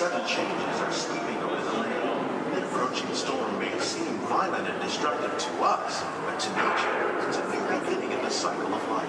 sudden changes are sweeping over the land. An approaching storm may seem violent and destructive to us, but to nature, it's a new beginning in the cycle of life.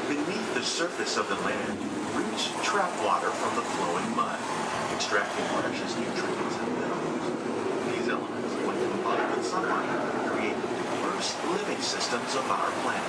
Beneath the surface of the land, roots trap water from the flowing mud, extracting precious nutrients and minerals. These elements, when combined with sunlight, create the diverse living systems of our planet.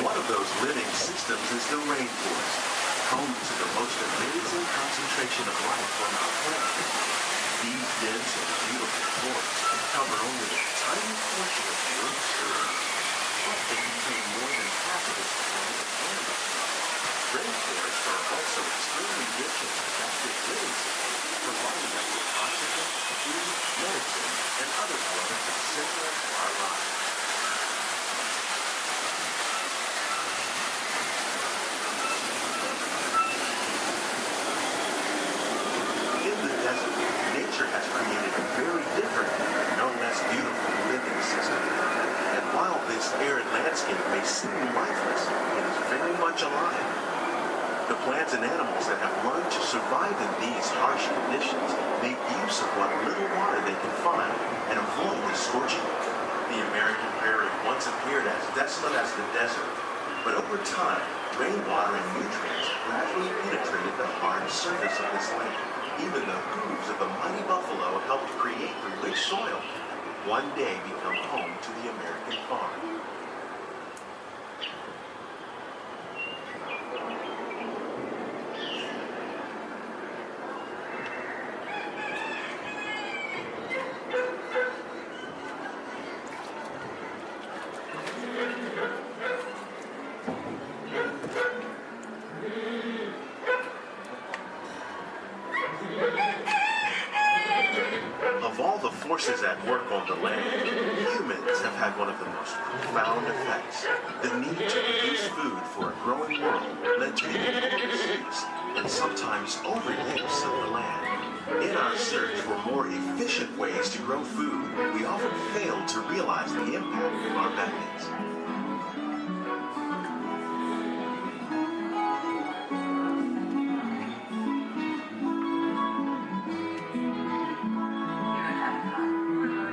One of those living systems is the rainforest, home to the most amazing concentration of life on our planet. These dense and beautiful forests cover only a tiny portion of the Earth's surface, but they contain more than half of its planet's land. Rainforests are also extremely rich in adaptive living systems, providing us with oxygen, food, medicine, and other elements essential to our lives. Nature has created a very different, no less beautiful living system. And while this arid landscape may seem lifeless, it is very much alive. The plants and animals that have learned to survive in these harsh conditions make use of what little water they can find and avoid the scorching. The American prairie once appeared as desolate as the desert, but over time, rainwater and nutrients gradually penetrated the hard surface of this land. Even the hooves of the mighty buffalo helped create the rich soil, one day become home to the American farm. Of all the forces at work on the land, humans have had one of the most profound effects. The need to produce food for a growing world led to the enormous use and sometimes overuse of the land. In our search for more efficient ways to grow food, we often fail to realize the impact of our methods.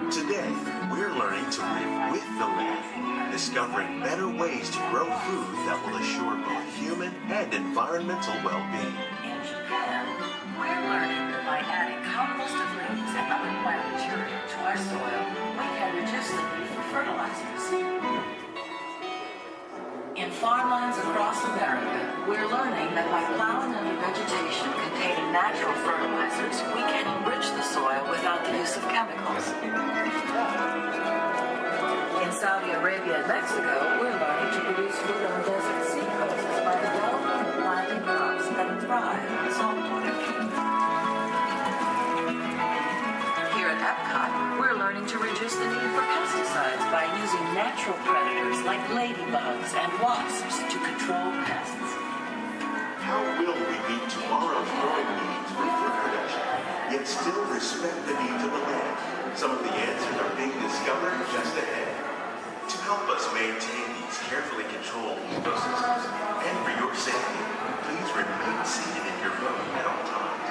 Today, we're learning to live with the land, discovering better ways to grow food that will assure both human and environmental well-being. In Japan, we're learning that by adding composted leaves and other plant material to our soil, we can reduce the need for fertilizers. In farmlands across America, we're learning that by plowing under vegetation containing natural fertilizers, we can enrich the soil without the use of chemicals. In Saudi Arabia and Mexico, we're learning to produce food on desert seacoasts by developing and planting crops that thrive in saltwater. Here at Epcot, we're learning to reduce the need for pesticides by using natural predators like ladybugs and wasps to control pests. How will we meet tomorrow's growing needs for food production, yet still respect the needs of the land? Some of the answers are being discovered just ahead. To help us maintain these carefully controlled ecosystems, and for your safety, please remain seated in your boat at all times.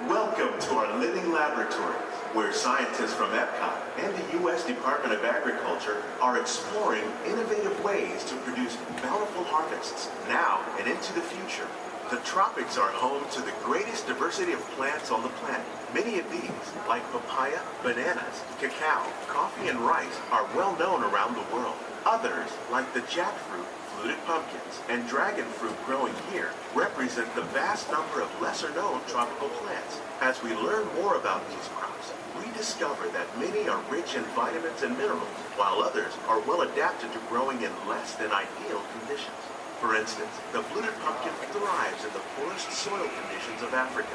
Welcome to our living laboratories, where scientists from Epcot and the U.S. Department of Agriculture are exploring innovative ways to produce bountiful harvests now and into the future. The tropics are home to the greatest diversity of plants on the planet. Many of these, like papaya, bananas, cacao, coffee, and rice, are well known around the world. Others, like the jackfruit, fluted pumpkins, and dragon fruit growing here, represent the vast number of lesser-known tropical plants. As we learn more about these crops, we discover that many are rich in vitamins and minerals, while others are well adapted to growing in less than ideal conditions. For instance, the fluted pumpkin thrives in the poorest soil conditions of Africa.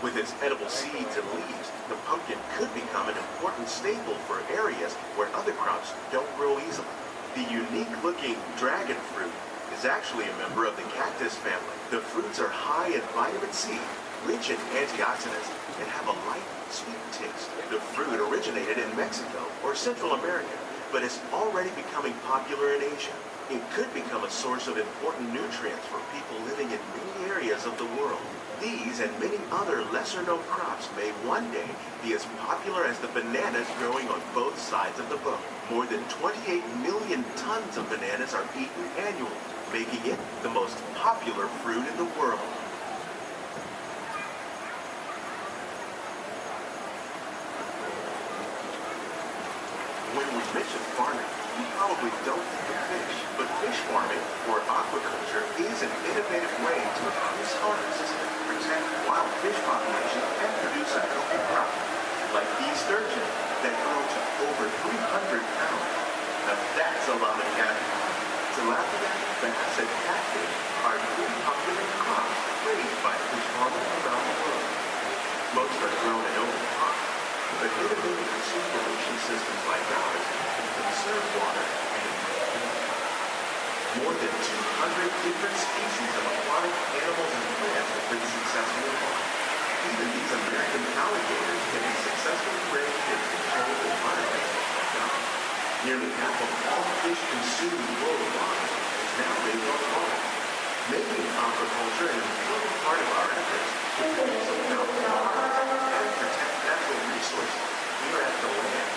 With its edible seeds and leaves, the pumpkin could become an important staple for areas where other crops don't grow easily. The unique-looking dragon fruit is actually a member of the cactus family. The fruits are high in vitamin C, rich in antioxidants, and have a light, sweet taste. The fruit originated in Mexico or Central America, but is already becoming popular in Asia. It could become a source of important nutrients for people living in many areas of the world. These and many other lesser-known crops may one day be as popular as the bananas growing on both sides of the boat. More than 28 million tons of bananas are eaten annually, making it the most popular fruit in the world. When we mention farming, you probably don't think of fish, but fish farming, or aquaculture, is an innovative way to increase harvests, protect wild fish populations, and produce a healthy crop, like these sturgeon that grow to over 300 pounds. Now that's a lot of cattle. Tilapia, bass, and catfish are three popular crops raised by fish farmers around the world. Most are grown in open ponds, but innovative recirculation systems like ours can conserve water and more than 200 different species of aquatic animals and plants have been successfully farmed. Even these American alligators can be successfully raised in controlled environments like ours. Nearly half of all fish consumed worldwide is now raised on farms, making aquaculture an important part of our efforts to produce a balanced harvest and protect natural resources here at the land.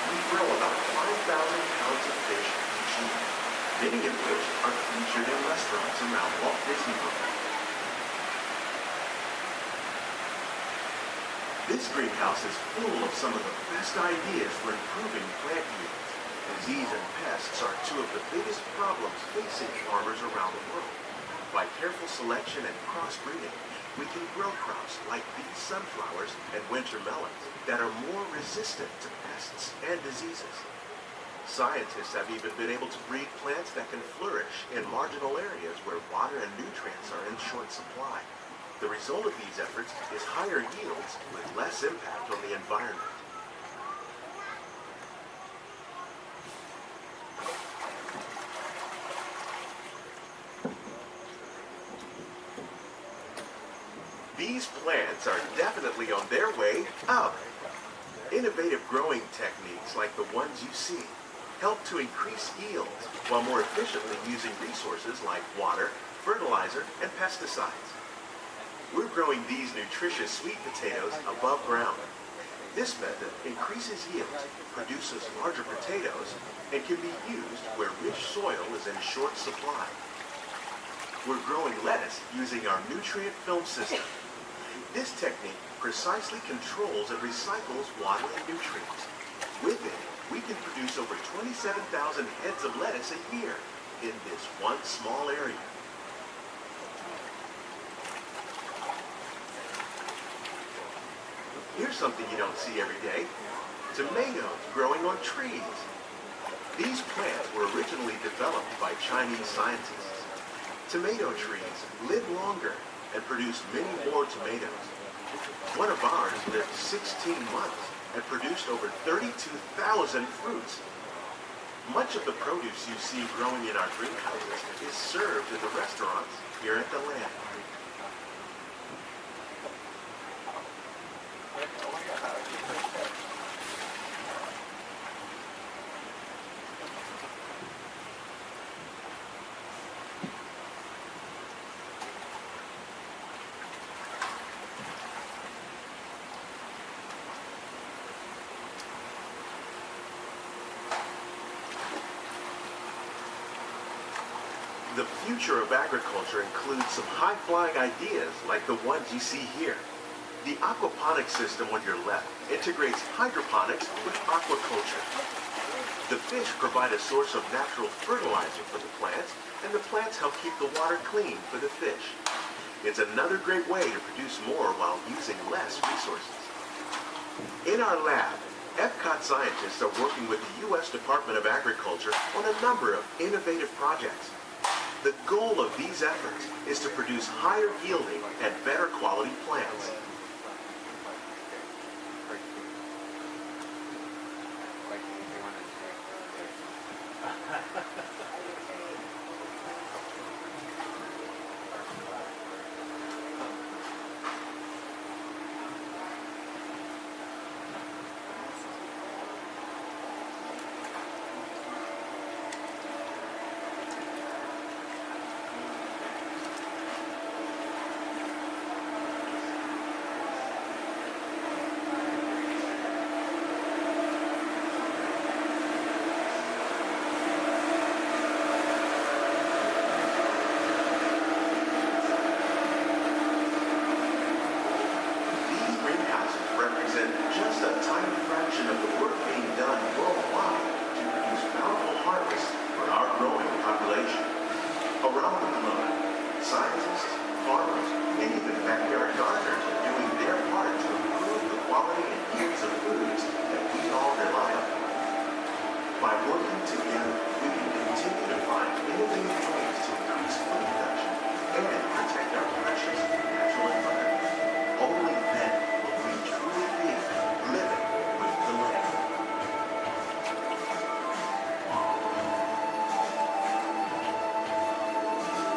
We grow about 5,000 pounds of fish each year, many of which are featured in restaurants around Walt Disney World. This greenhouse is full of some of the best ideas for improving plant yields. Disease and pests are two of the biggest problems facing farmers around the world. By careful selection and crossbreeding, we can grow crops like these sunflowers and winter melons that are more resistant to pests and diseases. Scientists have even been able to breed plants that can flourish in marginal areas where water and nutrients are in short supply. The result of these efforts is higher yields with less impact on the environment. These plants are definitely on their way up. Innovative growing techniques like the ones you see help to increase yields while more efficiently using resources like water, fertilizer, and pesticides. We're growing these nutritious sweet potatoes above ground. This method increases yields, produces larger potatoes, and can be used where rich soil is in short supply. We're growing lettuce using our nutrient film system. This technique precisely controls and recycles water and nutrients. With it, we can produce over 27,000 heads of lettuce a year in this one small area. Here's something you don't see every day. Tomatoes growing on trees. These plants were originally developed by Chinese scientists. Tomato trees live longer and produce many more tomatoes. One of ours lived 16 months and produced over 32,000 fruits. Much of the produce you see growing in our greenhouses is served in the restaurants here at the land. The future of agriculture includes some high-flying ideas like the ones you see here. The aquaponics system on your left integrates hydroponics with aquaculture. The fish provide a source of natural fertilizer for the plants, and the plants help keep the water clean for the fish. It's another great way to produce more while using less resources. In our lab, Epcot scientists are working with the U.S. Department of Agriculture on a number of innovative projects. The goal of these efforts is to produce higher yielding and better quality plants.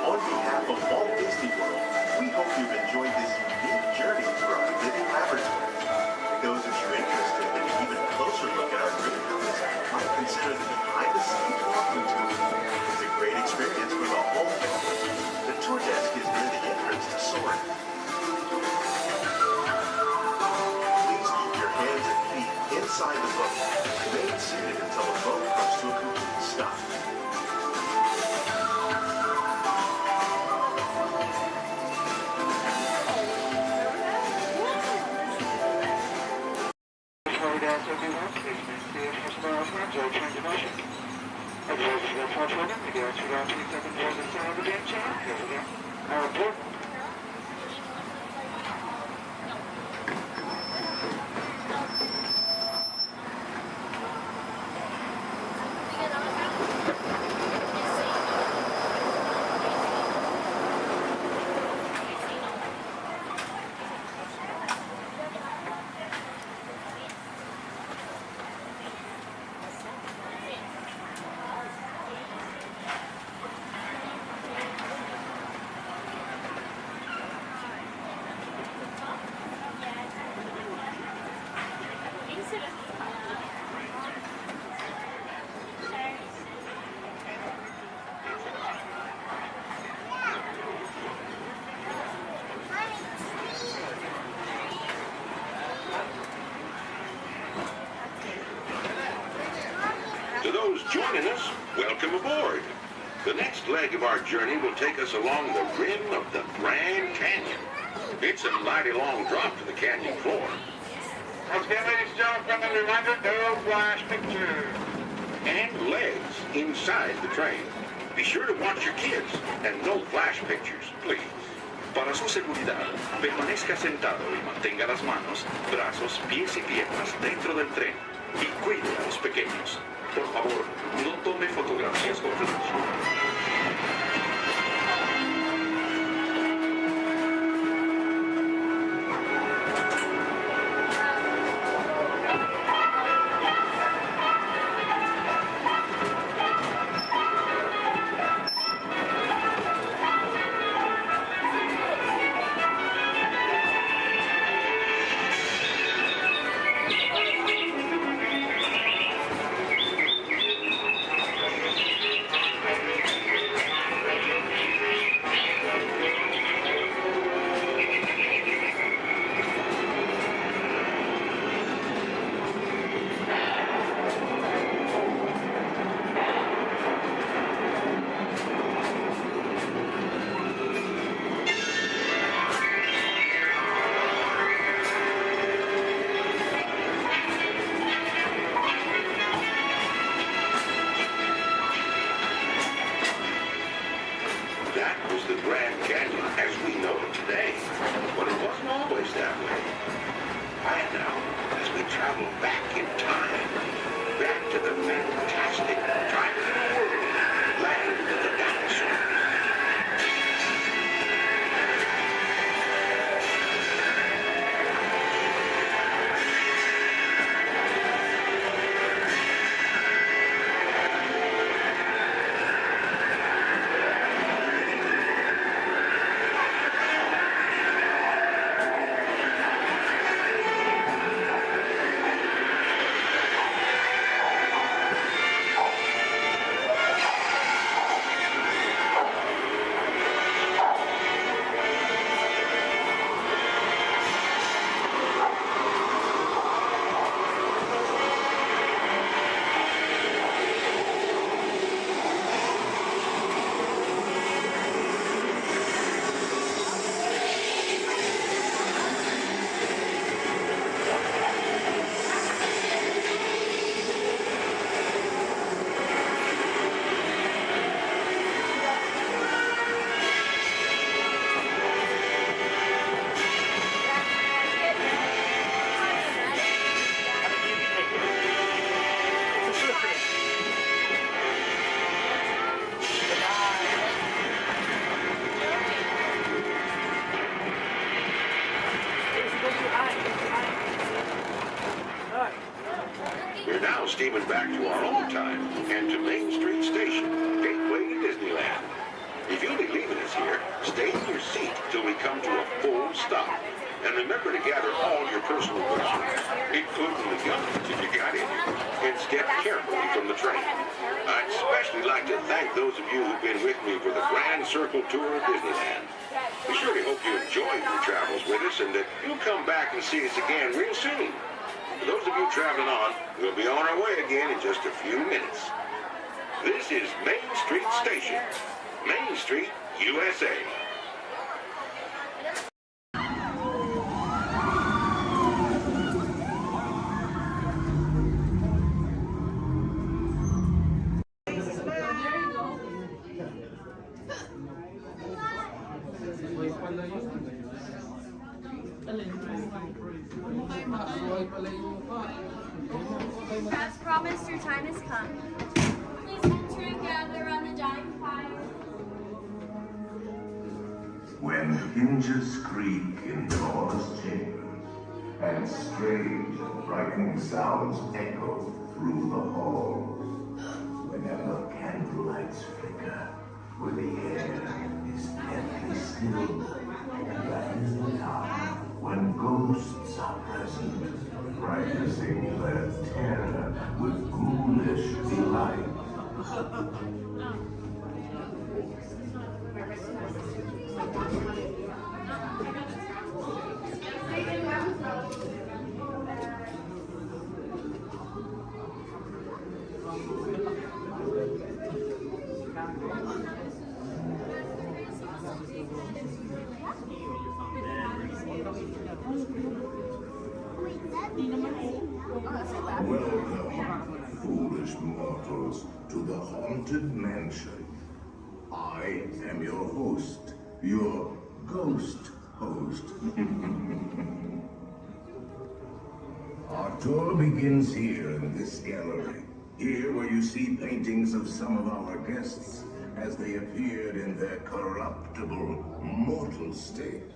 On behalf of Walt Disney World, we hope you've enjoyed this unique journey through our living laboratory. Those of you interested in an even closer look at our greenhouse might consider the behind-the-scenes walkthrough tour. It's a great experience for the whole family. The tour desk is near the entrance to Soarin'. Please keep your hands and feet inside the boat. Remain seated until the boat comes to a complete stop. To those joining us, welcome aboard. The next leg of our journey will take us along the rim of the Grand Canyon. It's a mighty long drop to the canyon floor. Once again, ladies and gentlemen, friendly reminder, no flash pictures. And legs inside the train. Be sure to watch your kids and no flash pictures, please. Para su seguridad, permanezca sentado y mantenga las manos, brazos, pies y piernas dentro del tren y cuide a los pequeños. Por favor, no tome fotografías con flash. That was the Grand Canyon as we know it today. But it wasn't always that way. And now, as we travel back in time, back to the fantastic time of the world, land of the dinosaurs. We're now steaming back to our own time and to Main Street Station, gateway to Disneyland. If you'll be leaving us here, stay in your seat till we come to a full stop. And remember to gather all your personal groceries, including the guns if you got any, and step carefully from the train. I'd especially like to thank those of you who've been with me for the Grand Circle Tour of Disneyland. We surely hope you enjoyed your travels with us and that you'll come back and see us again real soon. For those of you traveling on, we'll be on our way again in just a few minutes. This is Main Street Station, Main Street, USA. As promised, your time has come. Please enter and gather around the dying fire. When hinges creak in doorless chambers, and strange and frightening sounds echo through the halls, whenever candlelights flicker, where the air is deadly still, that is the time when ghosts are present, practicing their terror with ghoulish delight. Welcome, foolish mortals, to the Haunted Mansion. I am your host, your ghost host. Our tour begins here in this gallery. Here where you see paintings of some of our guests as they appeared in their corruptible, mortal state.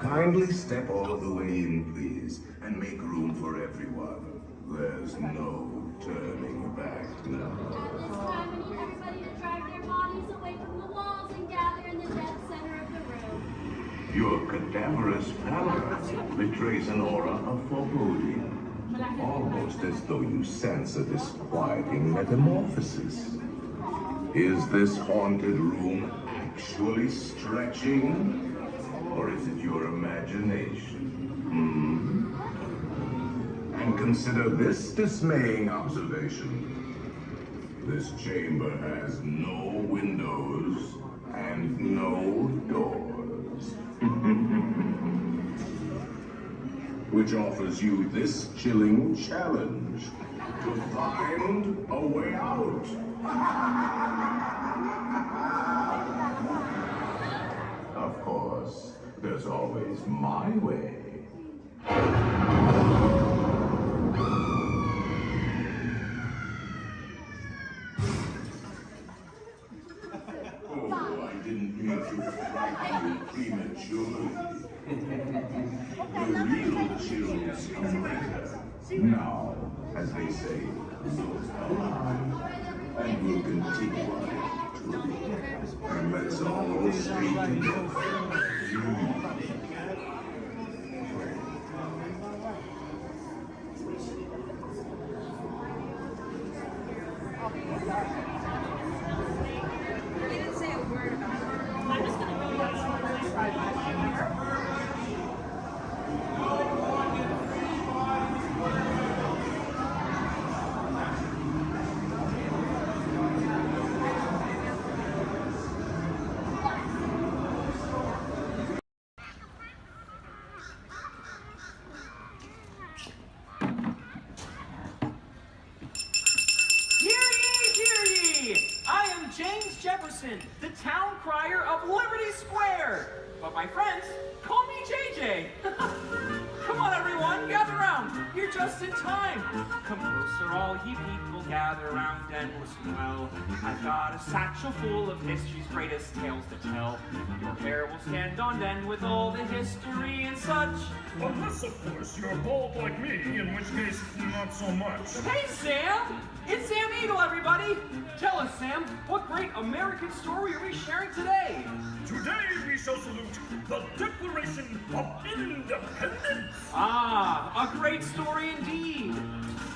Kindly step all the way in, please, and make room for everyone. There's no turning back now. At this time, I need everybody to drag their bodies away from the walls and gather in the dead center of the room. Your cadaverous pallor betrays an aura of foreboding, almost as though you sense a disquieting metamorphosis. Is this haunted room actually stretching? Or is it your imagination? And consider this dismaying observation. This chamber has no windows and no doors. Which offers you this chilling challenge to find a way out. my way. Oh, I didn't mean to frighten you prematurely. The real chills come later. Now, as they say, look alive, and we'll continue on it. And let's all stay together. You didn't say a word about it. I'm just gonna go outside. The town crier of Liberty Square. But my friends, call me JJ. Come on, everyone, gather round. You're just in time. Come closer, all ye people, gather round and listen well. I've got a satchel full of history's greatest tales to tell. Your hair will stand on end with all the history and such. Unless, of course, you're bald like me, in which case, not so much. Hey, Sam! It's Sam Eagle, everybody! Tell us, Sam, what great American story are we sharing today? Today we shall salute the Declaration of Independence. Ah, a great story indeed.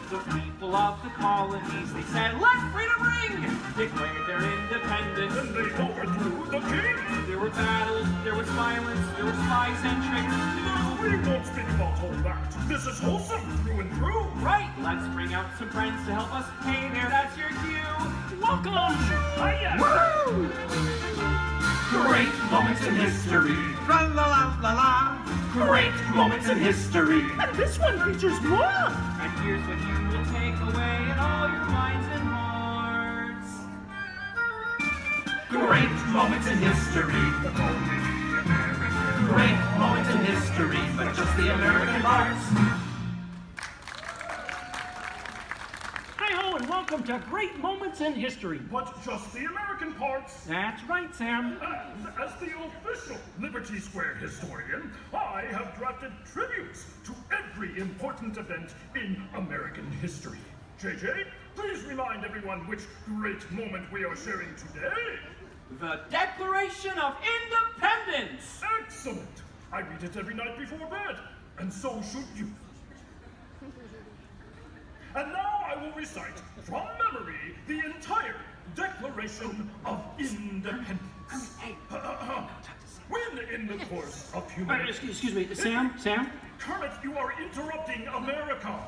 The people of the colonies, they said, let freedom ring! Declared their independence. And they overthrew the king. There were battles, there was violence, there were spies and triggers too. We won't speak about all that. This is wholesome through and through. Right, let's bring out some friends to help us. Hey there, that's your cue. Welcome! Hiya! Woo! Great moments in history. Tra la la la la. Great moments in history. And this one features more. And here's what you will take away in all your minds and hearts. Great moments in history. Great moments in history, but just the American parts. Hi-ho, and welcome to Great Moments in History. But just the American parts. That's right, Sam. And as the official Liberty Square historian, I have drafted tributes to every important event in American history. JJ, please remind everyone which great moment we are sharing today. The Declaration of Independence! Excellent! I read it every night before bed, and so should you. And now I will recite from memory the entire Declaration of Independence. When in the course of human... Excuse me, Sam? Kermit, you are interrupting America.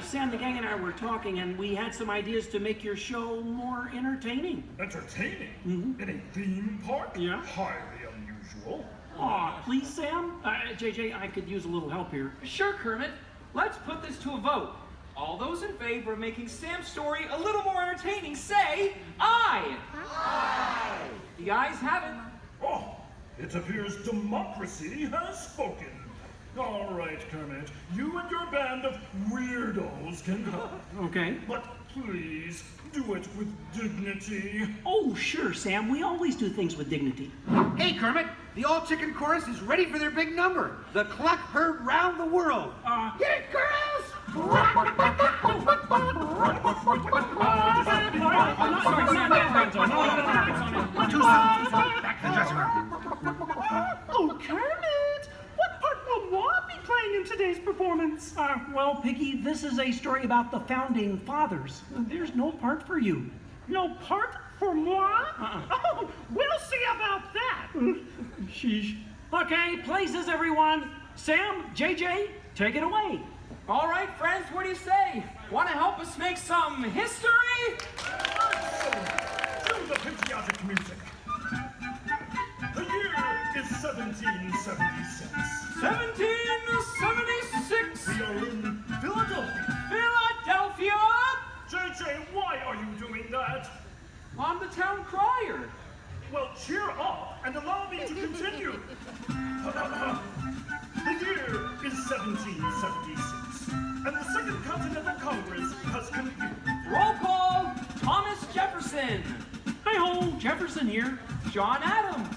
Sam, the gang and I were talking, and we had some ideas to make your show more entertaining. Entertaining? In a theme park? Yeah. Highly unusual. Aw, please, Sam? JJ, I could use a little help here. Sure, Kermit. Let's put this to a vote. All those in favor of making Sam's story a little more entertaining, say aye! Aye! The ayes have it. Oh, it appears democracy has spoken. All right, Kermit, you and your band of weirdos can come. Okay. But please, do it with dignity. Oh, sure, Sam. We always do things with dignity. Hey, Kermit, the all-chicken chorus is ready for their big number. The cluck heard round the world. Get it, girls! Back to the dressing room. Oh, Kermit! What part will Walt be playing in today's performance? Well, Piggy, this is a story about the founding fathers. There's no part for you. No part for moi? Oh, we'll see about that. Sheesh. Okay, places, everyone. Sam, JJ, take it away. All right, friends, what do you say? Want to help us make some history? Cue the patriotic music. The year is 1776. 1776. We are in Philadelphia. Philadelphia. JJ, why are you doing that? I'm the town crier. Well, cheer up and allow me to continue. 1776. And the Second Continental Congress has concluded. Roll call. Thomas Jefferson. Hi-ho, Jefferson here. John Adams.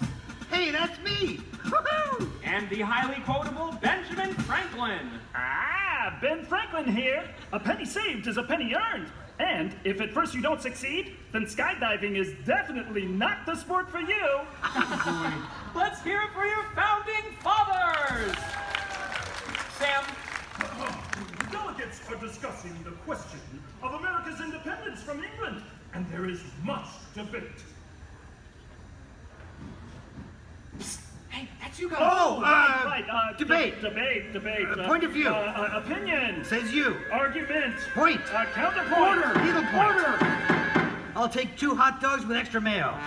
Hey, that's me! Woohoo! And the highly quotable Benjamin Franklin. Ah, Ben Franklin here. A penny saved is a penny earned. And if at first you don't succeed, then skydiving is definitely not the sport for you. Let's hear it for your founding fathers. Sam. The delegates are discussing the question of America's independence from England, and there is much debate. Psst. Hey, that's you guys. Oh, right. Debate. Debate. Point of view. Opinion. Says you. Argument. Point. Counterpoint. Order. Needle point. I'll take 2 hot dogs with extra mayo.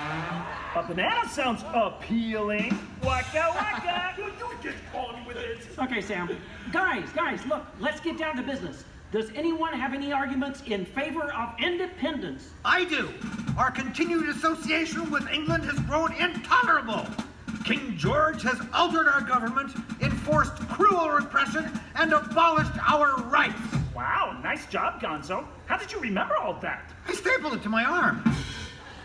A banana sounds appealing. Waka waka. You get on with it. Okay, Sam. Guys, look, let's get down to business. Does anyone have any arguments in favor of independence? I do. Our continued association with England has grown intolerable. King George has altered our government, enforced cruel repression, and abolished our rights. Wow, nice job, Gonzo. How did you remember all that? I stapled it to my arm.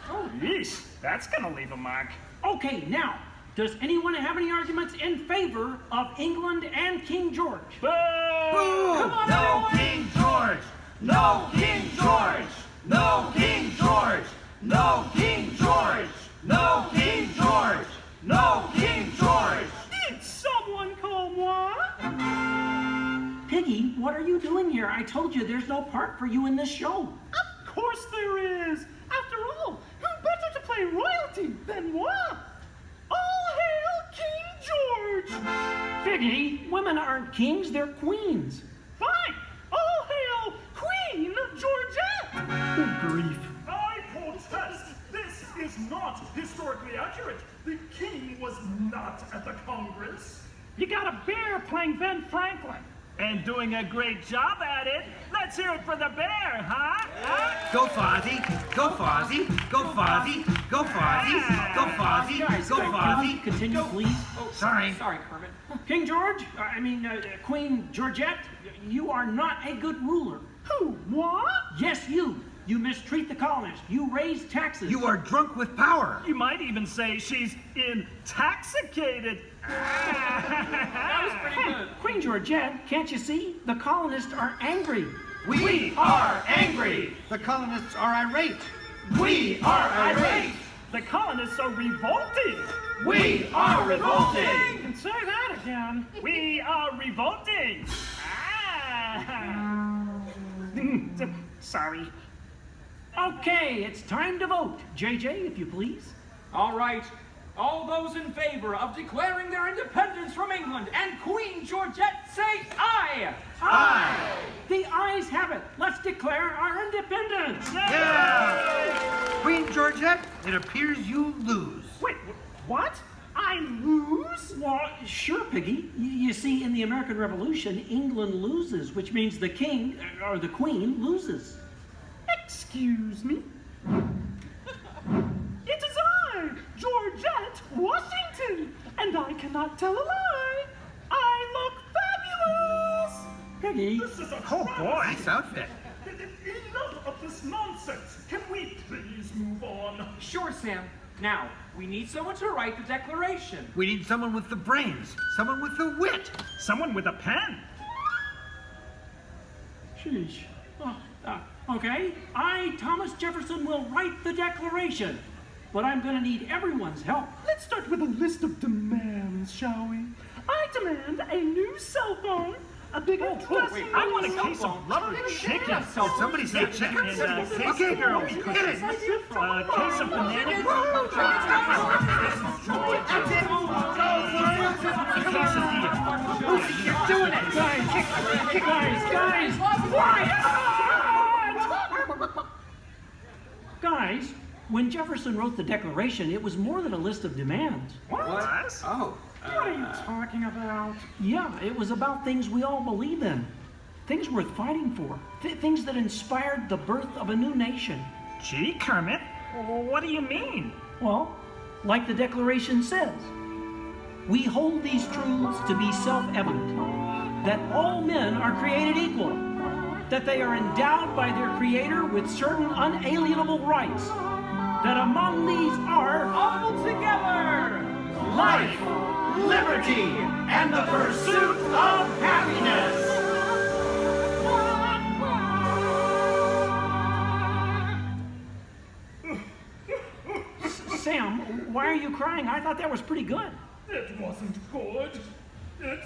Oh, yeesh. That's gonna leave a mark. Okay, now, does anyone have any arguments in favor of England and King George? Boo! Boo! Come on, No everyone. King George! No King George! No King George! No King George! No King George! No King George! Did someone call moi? Piggy, what are you doing here? I told you there's no part for you in this show. Of course there is. After all, who better to play royalty than moi? All hail King George! Piggy, women aren't kings, they're queens. Fine. All hail Queen Georgette! Good grief. I protest. This is not historically accurate. The king was not at the Congress. You got a bear playing Ben Franklin. And doing a great job at it. Let's hear it for the bear, huh? Go Fozzie! Go Fozzie! Go Fozzie! Go Fozzie! Go Fozzie! Guys, Go can we Fozzie! continue, please? Oh, Sorry. Sorry, Kermit. King George, Queen Georgette, you are not a good ruler. Who? What? Yes, you. You mistreat the colonists. You raise taxes. You are drunk with power. You might even say she's intoxicated. That was pretty good. Queen Georgette, can't you see? The colonists are angry. We are angry. The colonists are irate. We are irate. The colonists are revolting. We are revolting. And say that again. We are revolting. Sorry. Okay, it's time to vote. JJ, if you please. All right. All those in favor of declaring their independence from England and Queen Georgette say aye. Aye. The ayes have it. Let's declare our independence. Yeah. Queen Georgette, it appears you lose. Wait, what? I lose? Well, sure, Piggy. You see, in the American Revolution, England loses, which means the king, or the queen, loses. Excuse me? It is I, Georgette Washington, and I cannot tell a lie. I look fabulous! Piggy. This is a Oh boy, nice outfit. Enough of this nonsense. Can we please move on? Sure, Sam. Now, we need someone to write the declaration. We need someone with the brains, someone with the wit. Someone with a pen. Sheesh. Okay, I, Thomas Jefferson, will write the declaration. But I'm going to need everyone's help. Let's start with a list of demands, shall we? I demand a new cell phone, a bigger dressing room. I want a cell case phone. of rubber chicken. Yeah, Oh, somebody said chicken. Okay, girls, hit it. Case of banana. You're doing it! Guys! Guys, when Jefferson wrote the Declaration, it was more than a list of demands. What? Oh. What are you talking about? Yeah, it was about things we all believe in. Things worth fighting for. Things that inspired the birth of a new nation. Gee, Kermit, what do you mean? Well, like the Declaration says, we hold these truths to be self-evident. that all men are created equal, that they are endowed by their Creator with certain unalienable rights, that among these are All together! Life, liberty, and the pursuit of happiness. Sam, why are you crying? I thought that was pretty good. It wasn't good. It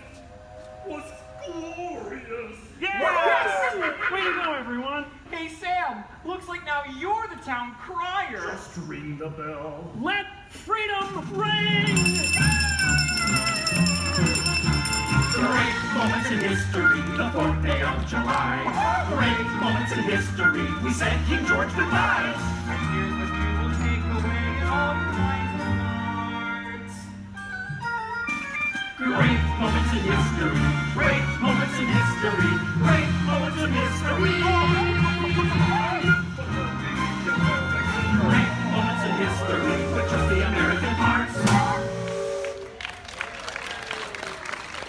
was glorious. Yes! Way to go, everyone. Hey, Sam, looks like now you're the town crier. Just ring the bell. Let freedom ring! Great moments in history, the 4th day of July. Great moments in history, we said King George goodbye. And here's what you will take away in all your minds and hearts. Great moments in history, great moments in history, great moments in history. Great moments in history, but just the American parts.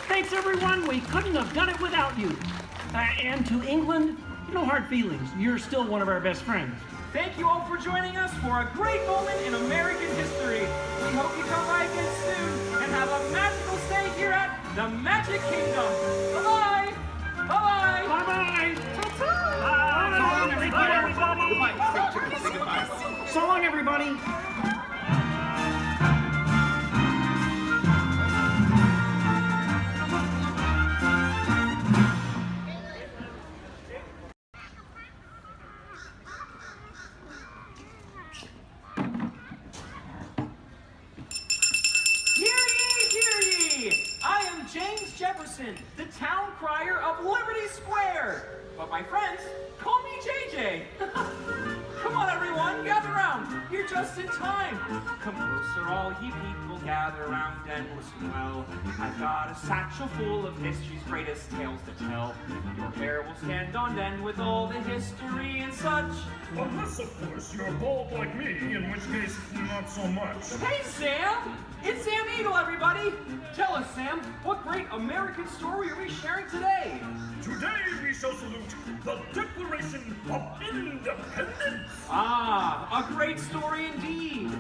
Thanks, everyone. We couldn't have done it without you. And to England, no hard feelings. You're still one of our best friends. Thank you all for joining us for a great moment in American history. We hope you come by again soon and have a magical stay here at the Magic Kingdom. Bye-bye. Bye-bye. Bye-bye. Bye-bye. So long, everybody. The town crier of Liberty Square. But my friends, call me JJ. Come on, everyone, gather round. You're just in time. Come closer, all ye people, gather round and listen well. I've got a satchel full of history's greatest tales to tell. Your hair will stand on end with all the history and such. Unless, of course, you're bald like me, in which case, not so much. Hey, Sam! It's Sam Eagle, everybody! Tell us, Sam, what great American story are we sharing today? Today we shall salute the Declaration of Independence. Ah, a great story indeed.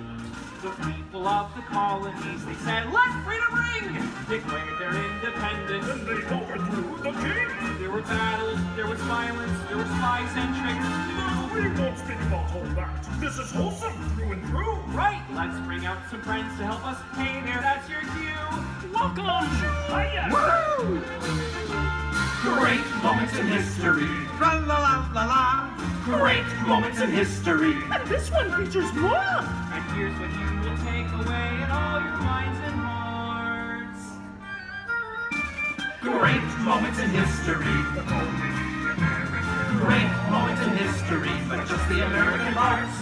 The people of the colonies, they said, let freedom ring! Declared their independence. And they overthrew the king. There were battles, there was violence, there were spies and traitors too. We won't speak about all that. This is wholesome through and through. Right, let's bring out some friends to help us. Hey there, that's your cue. Welcome! Woo! Great moments in history. Tra-la-la-la-la. Great moments in history. And this one features more! And here's what you will take away in all your minds and hearts. Great moments in history. Great moments in history, but just the American parts.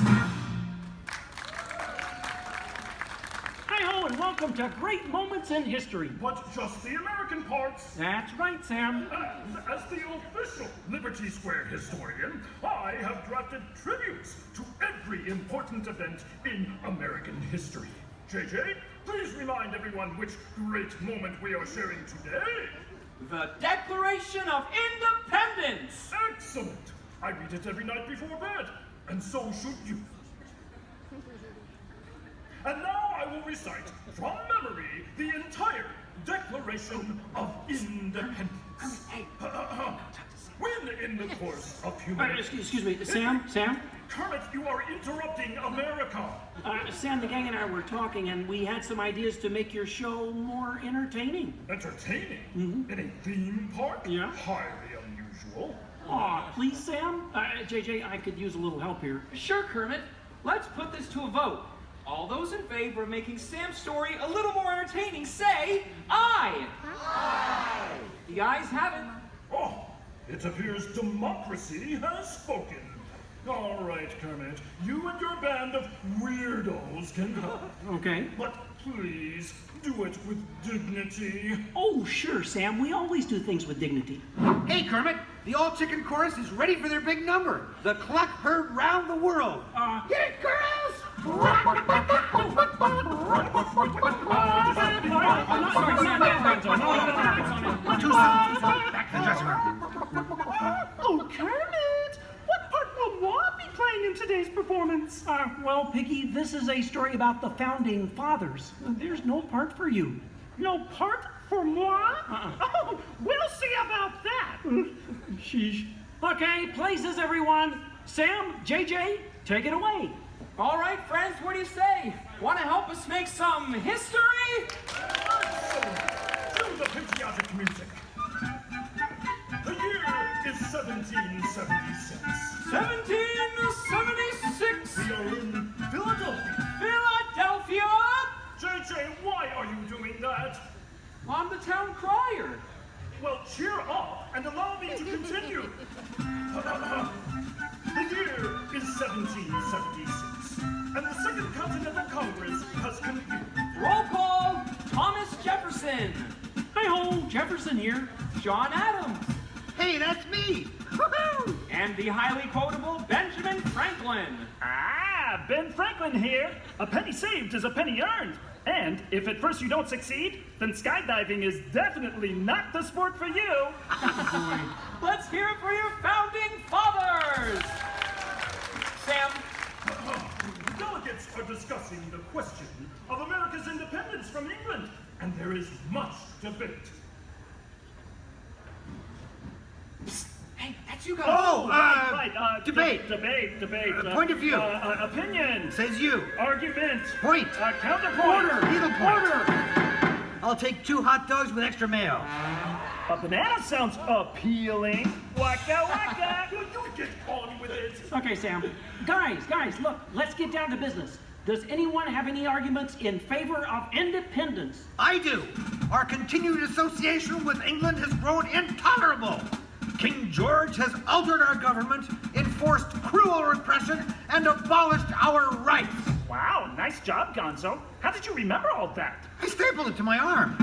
Hi-ho, and welcome to Great Moments in History. But just the American parts. That's right, Sam. And as the official Liberty Square historian, I have drafted tributes to every important event in American history. JJ, please remind everyone which great moment we are sharing today. The Declaration of Independence! Excellent! I read it every night before bed, and so should you. And now I will recite from memory the entire Declaration of Independence. When in the course of human... Excuse me, Sam? Kermit, you are interrupting America. Sam, the gang and I were talking, and we had some ideas to make your show more entertaining. Entertaining? In a theme park? Yeah. Highly unusual. Aw, please, Sam? JJ, I could use a little help here. Sure, Kermit. Let's put this to a vote. All those in favor of making Sam's story a little more entertaining, say aye! Aye! The ayes have it. Oh, it appears democracy has spoken. All right, Kermit, you and your band of weirdos can help. Okay. But please, do it with dignity. Oh, sure, Sam. We always do things with dignity. Hey, Kermit, the All Chicken Chorus is ready for their big number. The clock heard round the world. Get it, girls! Sorry, Sam. Too soon. Back to the dressing room. Oh, Kermit! What part will Walt be playing in today's performance? Well, Piggy, this is a story about the founding fathers. There's no part for you. No part for moi? Oh, we'll see about that. Sheesh. Okay, places, everyone. Sam, JJ, take it away. All right, friends, what do you say? Want to help us make some history? Cue the patriotic music. The year is 1776. 1776. We are in Philadelphia. Philadelphia. JJ, why are you doing that? I'm the town crier. Well, cheer up and allow me to continue. The year is 1776, and the Second Continental Congress has convened. Roll call. Thomas Jefferson. Hi-ho, Jefferson here. John Adams. Hey, that's me. Woohoo! And the highly quotable Benjamin Franklin. Ah, Ben Franklin here. A penny saved is a penny earned. And if at first you don't succeed, then skydiving is definitely not the sport for you. Let's hear it for your founding fathers. Sam. Delegates are discussing the question of America's independence from England, and there is much debate. Psst. Hey, that's you guys. Oh, right. debate. Debate. Point of view. Opinion. Says you. Argument. Point. Counterpoint. Needle point. I'll take 2 hot dogs with extra mayo. A banana sounds appealing. Waka waka. You get on with it. Okay, Sam. Guys, look, let's get down to business. Does anyone have any arguments in favor of independence? I do. Our continued association with England has grown intolerable. King George has altered our government, enforced cruel repression, and abolished our rights. Wow, nice job, Gonzo. How did you remember all that? I stapled it to my arm.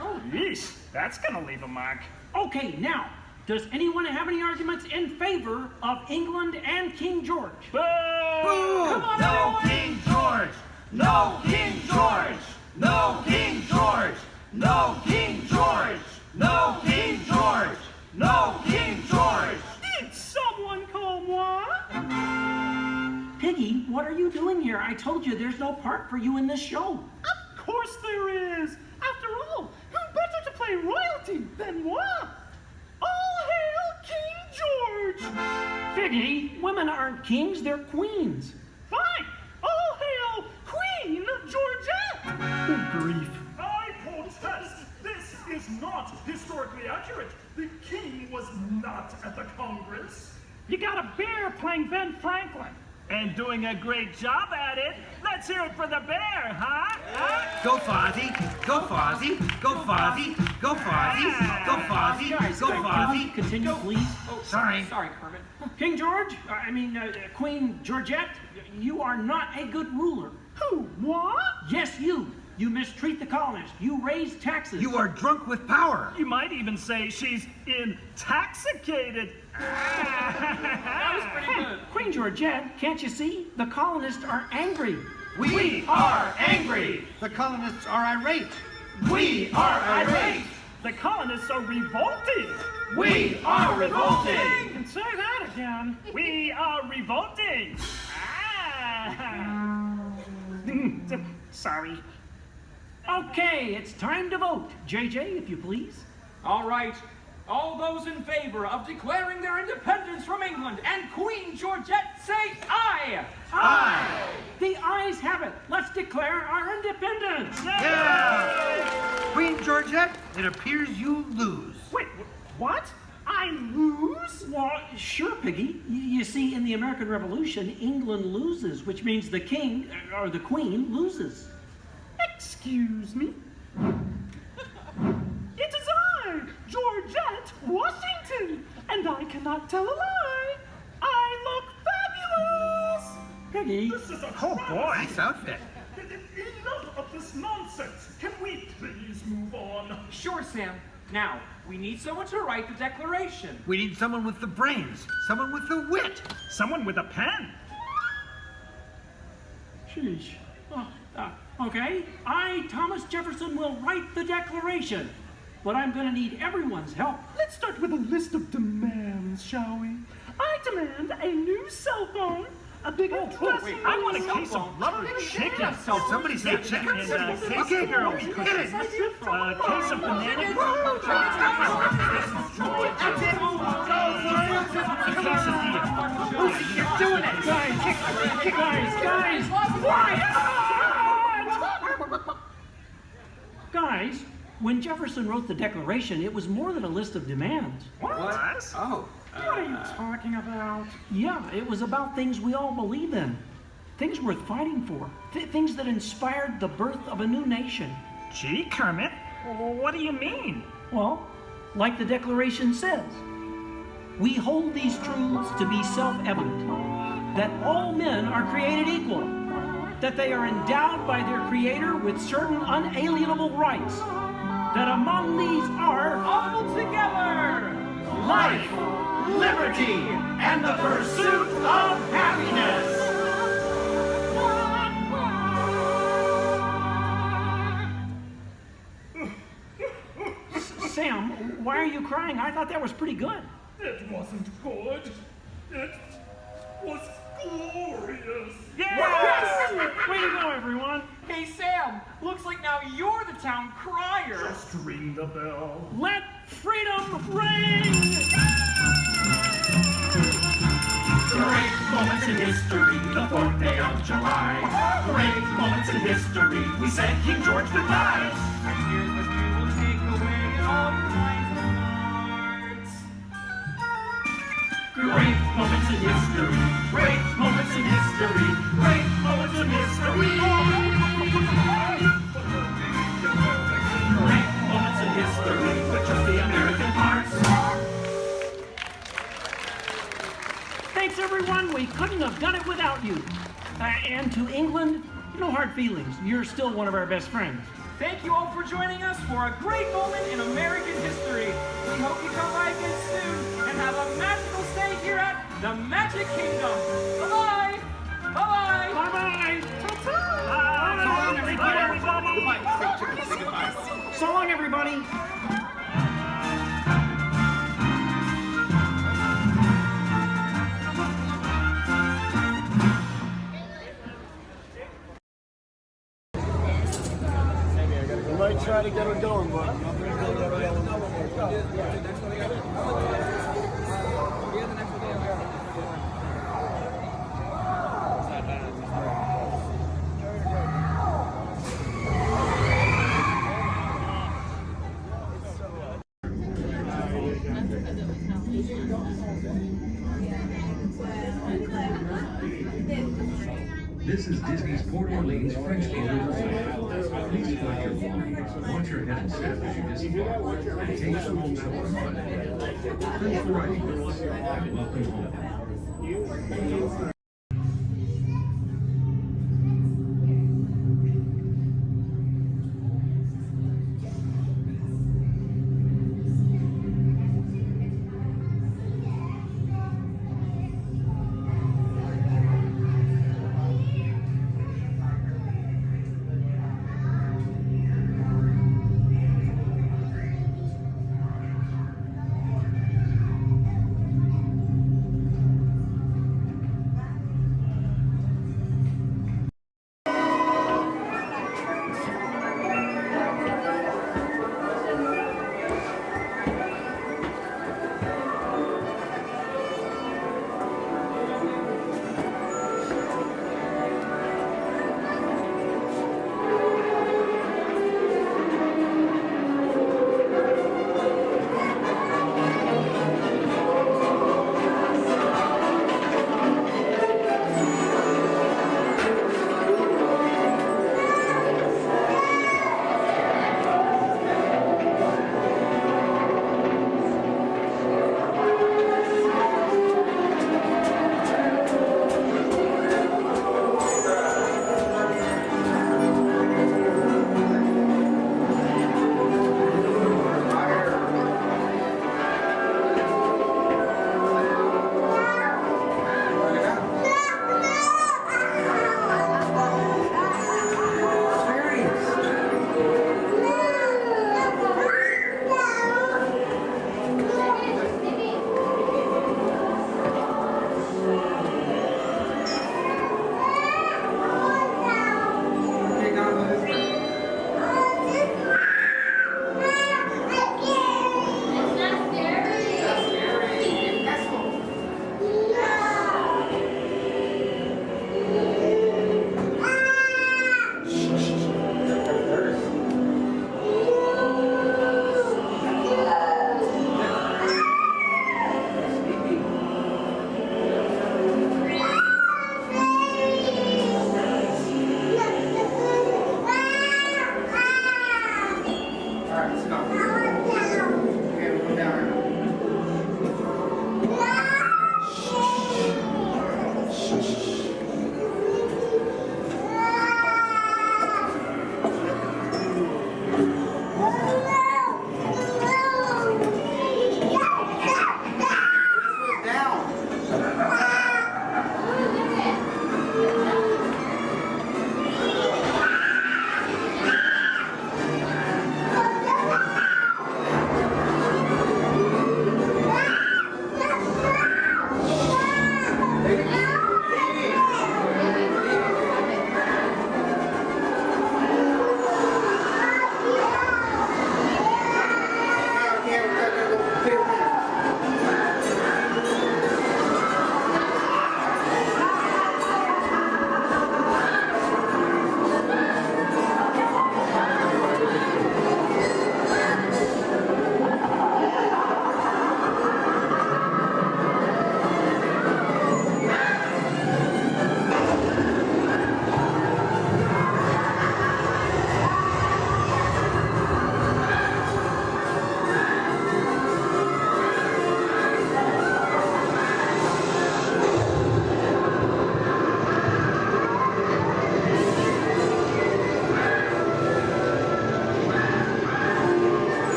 Oh, yeesh. That's gonna leave a mark. Okay, now, does anyone have any arguments in favor of England and King George? Boo! Come on, No everyone! King George! No King George! No King George! No King George! No King George! No King George! Did someone call moi? Piggy, what are you doing here? I told you there's no part for you in this show. Of course there is. After all, who better to play royalty than moi? All hail King George! Piggy, women aren't kings, they're queens. Fine. All hail Queen Georgette! Good grief. I protest. This is not historically accurate. The king was not at the Congress. You got a bear playing Ben Franklin. And doing a great job at it. Let's hear it for the bear, huh? Go Fozzie, go Fozzie, go Fozzie, go Fozzie, go Fozzie, Guys, go can we Fozzie. continue, please? Oh, Sorry. Sorry, Kermit. King George, Queen Georgette, you are not a good ruler. Who? What? Yes, you. You mistreat the colonists. You raise taxes. You are drunk with power. You might even say she's intoxicated. That was pretty good. Queen Georgette, can't you see? The colonists are angry. We Are angry! The colonists are irate. We are irate! The colonists are revolting. We are revolting! And say that again. We are revolting. Sorry. Okay, it's time to vote. JJ, if you please. All right. All those in favor of declaring their independence from England and Queen Georgette say aye! Aye! The ayes have it. Let's declare our independence. Yeah! Queen Georgette, it appears you lose. Wait, what? I lose? Well, sure, Piggy. You see, in the American Revolution, England loses, which means the king, or the queen, loses. Excuse me? It is I, Georgette Washington, and I cannot tell a lie. I look fabulous! Piggy. This is a oh boy! Nice outfit. Enough of this nonsense! Can we please move on? Sure, Sam. Now, we need someone to write the declaration. We need someone with the brains, someone with the wit. Someone with a pen. Sheesh. Okay, I, Thomas Jefferson, will write the declaration. but I'm going to need everyone's help. Let's start with a list of demands, shall we? I demand a new cell phone, a bigger dressing room. I want a case of rubber chicken. Somebody said chicken. Okay, girls, get it. A case of banana. You're doing it! Guys! Guys, when Jefferson wrote the Declaration, it was more than a list of demands. What? Oh. What are you talking about? Yeah, it was about things we all believe in. Things worth fighting for. Things that inspired the birth of a new nation. Gee, Kermit, what do you mean? Well, like the Declaration says, we hold these truths to be self-evident, that all men are created equal, that they are endowed by their Creator with certain unalienable rights, that among these are All together! Life, liberty, and the pursuit of happiness. Sam, why are you crying? I thought that was pretty good. It wasn't good. It was glorious. Yes! Way to go, everyone. Hey, Sam, looks like now you're the town crier. Just ring the bell. Let freedom ring! Great moments in history, the 4th day of July. Great moments in history, we said King George goodbye. And here's what we will take away all your minds and hearts. Great moments in history, great moments in history, great moments in history. Great moments in history, with just the American parts. Thanks, everyone. We couldn't have done it without you. And to England, no hard feelings. You're still one of our best friends. Thank you all for joining us for a great moment in American history. We hope you come by again soon and have a magical stay here at the Magic Kingdom. Bye-bye! Bye-bye! Bye-bye! Bye-bye! So long, everybody. Might try to get her going, but This is Disney's Port Orleans French Quarter Resort. Please collect your belongings, watch your head and step as you disembark, and take some home somewhere fun. Thanks for riding with us, and welcome home. right, let's go. Okay, we'll go down.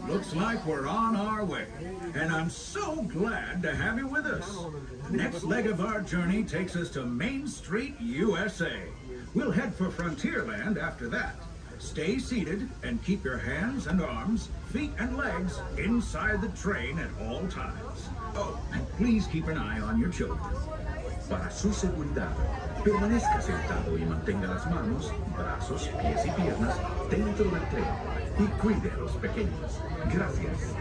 Looks like we're on our way, and I'm so glad to have you with us. The next leg of our journey takes us to Main Street, USA. We'll head for Frontierland after that. Stay seated and keep your hands and arms, feet and legs inside the train at all times. Oh, and please keep an eye on your children. Para su seguridad, permanezca sentado y mantenga las manos, brazos, pies y piernas dentro del tren y cuide a los pequeños. Gracias.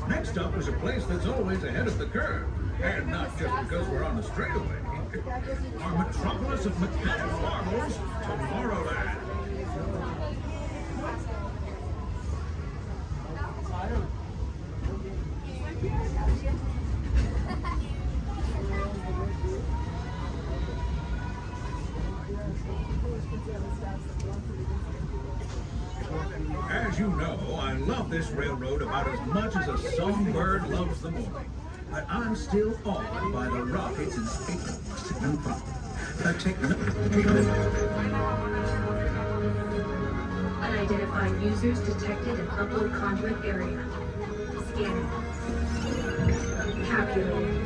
Next up is a place that's always ahead of the curve, and not just because we're on the straightaway. Our metropolis of mechanical marvels, Tomorrowland. As you know, I love this railroad about as much as a songbird loves the morning. But I'm still awed by the rockets and space. Unidentified users detected in upload conduit area. Scanning. Calculating.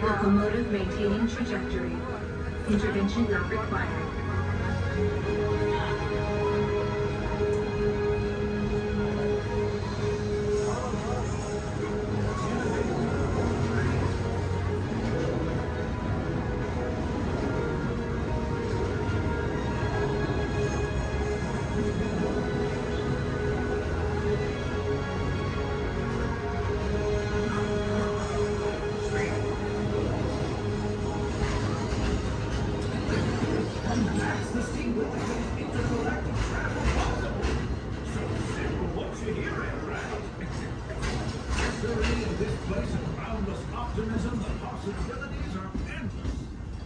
Locomotive maintaining trajectory. Intervention not required.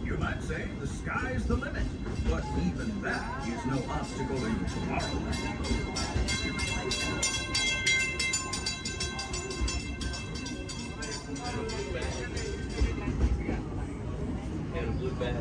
You might say the sky's the limit, but even that is no obstacle in Tomorrowland. And a blue bag.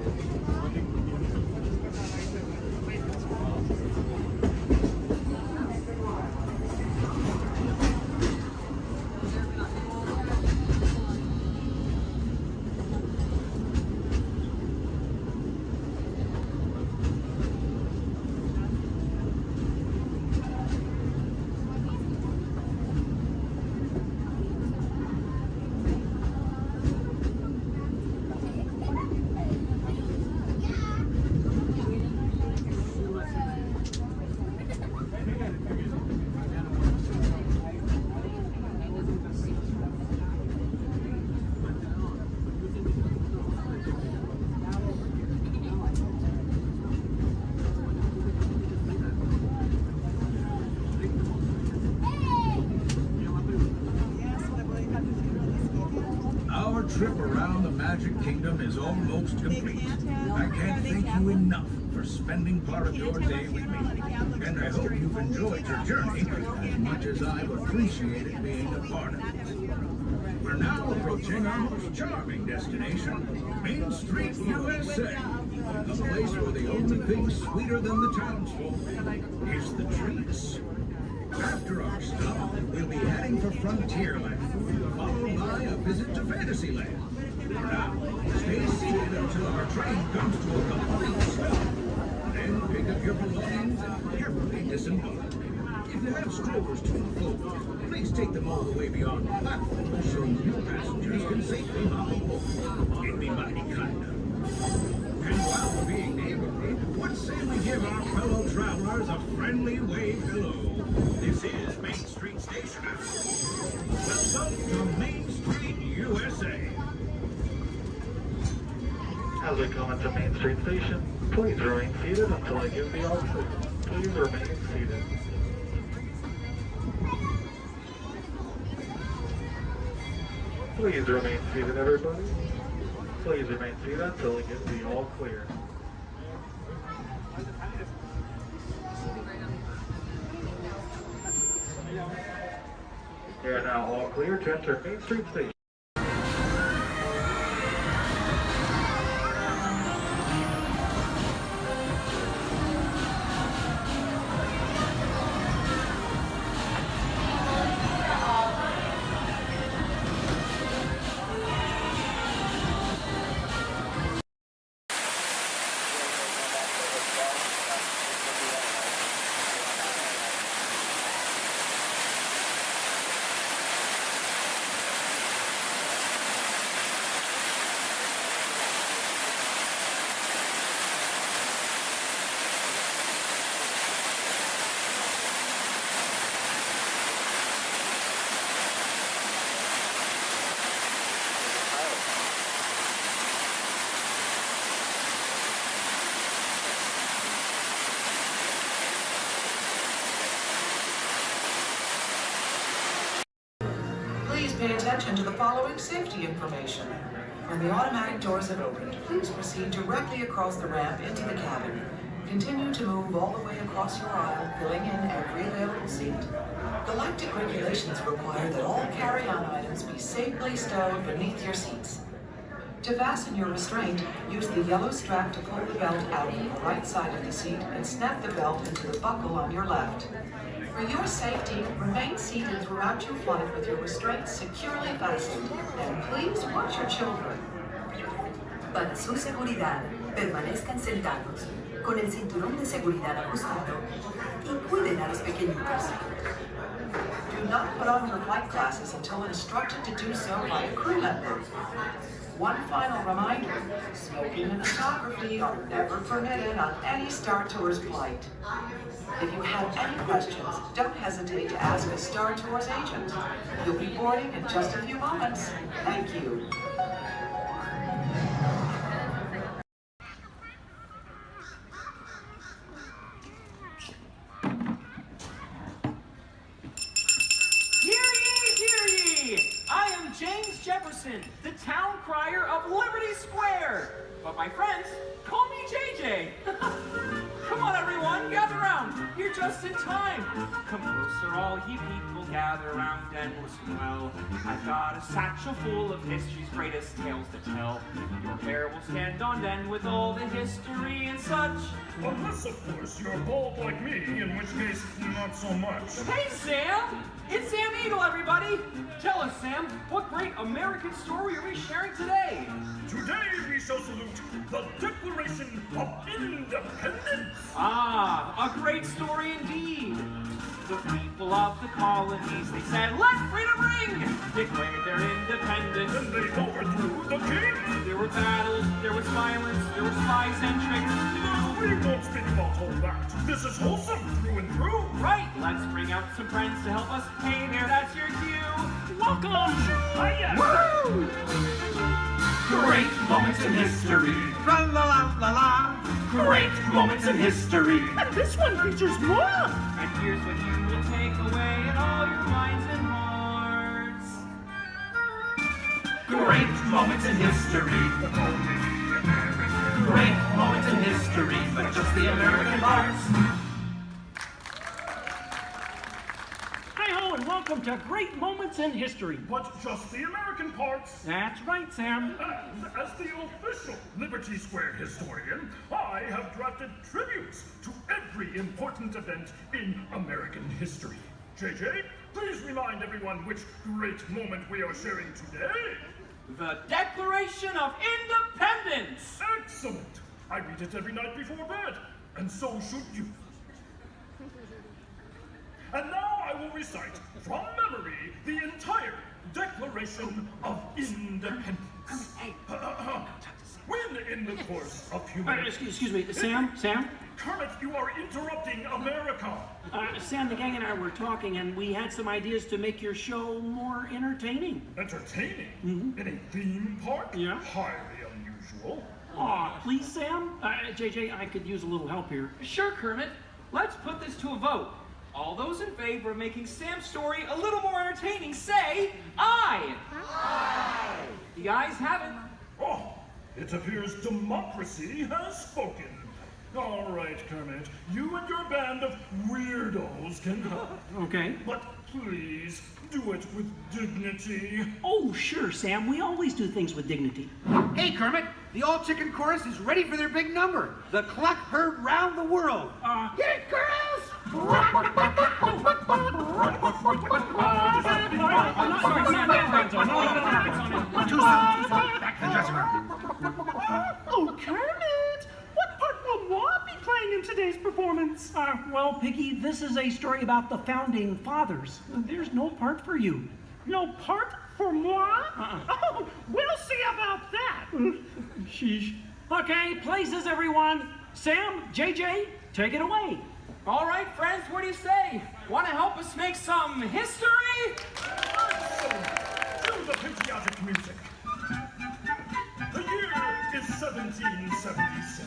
trip around the Magic Kingdom is almost complete. I can't thank you enough for spending part of your day with me. And I hope you've enjoyed your journey as much as I've appreciated being a part of it. We're now approaching our most charming destination, Main Street, USA. A place where the only thing sweeter than the townsfolk is the treats. After our stop, we'll be heading for Frontierland, followed by a visit to Fantasyland. For now, stay seated until our train comes to a complete stop. Then pick up your belongings and carefully disembark. If you have strollers to unfold, please take them all the way beyond the platform so new passengers can safely hop aboard. It'd be mighty kind of them. And while we're being neighborly, what say we give our fellow travelers a friendly wave hello? This is Main Street Station House. Welcome to Main Street, USA. As we come into Main Street Station, please remain seated until I give the all clear. Please remain seated. Please remain seated, everybody. Please remain seated until I give the all clear. We are now all clear to enter Main Street Station. Pay attention to the following safety information. When the automatic doors have opened, please proceed directly across the ramp into the cabin. Continue to move all the way across your aisle, filling in every available seat. Galactic regulations require that all carry-on items be safely stowed beneath your seats. To fasten your restraint, use the yellow strap to pull the belt out from the right side of the seat and snap the belt into the buckle on your left. For your safety, remain seated throughout your flight with your restraints securely fastened, and please watch your children. Para su seguridad, permanezcan sentados, con el cinturón de seguridad ajustado, y cuiden a los pequeñitos. Do not put on your flight glasses until instructed to do so by a crew member. One final reminder, smoking and photography are never permitted on any Star Tours flight. If you have any questions, don't hesitate to ask a Star Tours agent. You'll be boarding in just a few moments. Thank you. James Jefferson, the town crier of Liberty Square. But my friends, call me JJ. Come on, everyone, gather round. You're just in time. Come closer, all ye people, gather round and listen well. I've got a satchel full of history's greatest tales to tell. Your hair will stand on end with all the history and such. Unless, of course, you're bald like me, in which case, not so much. Hey, Sam! It's Sam Eagle, everybody! Tell us, Sam, what great American story are we sharing today? Today we shall salute the Declaration of Independence! Ah, a great story indeed! The people of the colonies, they said, let freedom ring! Declared their independence. And they overthrew the king! There were battles, there was violence, there were spies and tricks too. We won't speak about all that. This is wholesome through and through. Right, let's bring out some friends to help us. Hey there, that's your cue. Welcome! Hiya! Woo! Great moments in history. La la la la la. Great moments in history. And this one features more. And here's what you will take away in all your minds and hearts. Great moments in history. Great moments in history, but just the American parts. Hi-ho, and welcome to Great Moments in History. But just the American parts. That's right, Sam. And as the official Liberty Square historian, I have drafted tributes to every important event in American history. JJ, please remind everyone which great moment we are sharing today. The Declaration of Independence! Excellent! I read it every night before bed, and so should you. And now I will recite from memory the entire Declaration of Independence. When in the course of human... Excuse me, Sam? Kermit, you are interrupting America. Sam, the gang and I were talking, and we had some ideas to make your show more entertaining. Entertaining? In a theme park? Yeah. Highly unusual. Aw, please, Sam? JJ, I could use a little help here. Sure, Kermit. Let's put this to a vote. All those in favor of making Sam's story a little more entertaining, say aye. Aye. The ayes have it. Oh, it appears democracy has spoken. All right, Kermit, you and your band of weirdos can... Okay. But please, do it with dignity. Oh, sure, Sam. We always do things with dignity. Hey, Kermit, the all-chicken chorus is ready for their big number. The cluck heard round the world. Get it, girls! Too soon. Back to the dressing room. Oh, Kermit! What part will Walt be playing in today's performance? Well, Piggy, this is a story about the Founding Fathers. There's no part for you. No part for moi? Oh, we'll see about that. Sheesh. Okay, places, everyone. Sam, JJ, take it away. All right, friends, what do you say? Want to help us make some history? Cue the patriotic music. The year is 1776.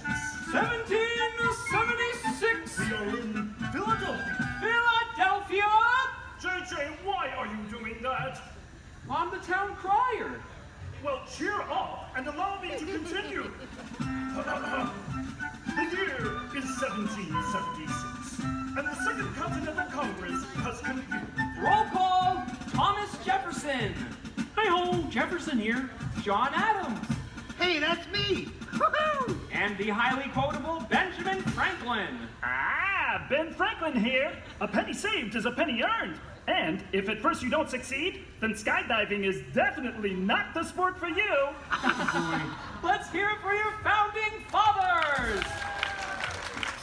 1776. We are in Philadelphia. Philadelphia. JJ, why are you doing that? I'm the town crier. Well, cheer up and allow me to continue. The year is 1776, and the Second Continental Congress has convened. Roll call, Thomas Jefferson. Hi-ho, Jefferson here. John Adams. Hey, that's me. Woohoo! And the highly quotable Benjamin Franklin. Ah, Ben Franklin here. A penny saved is a penny earned. And if at first you don't succeed, then skydiving is definitely not the sport for you. Let's hear it for your founding fathers.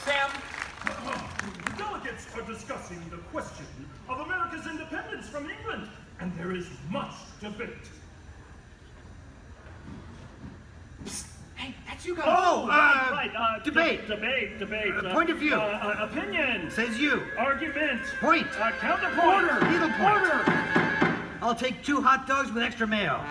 Sam. The delegates are discussing the question of America's independence from England, and there is much debate. Psst. Hey, that's you guys. Oh, right. Debate. Debate. Point of view. Opinion. Says you. Argument. Point. Counterpoint. Needle point. I'll take 2 hot dogs with extra mayo.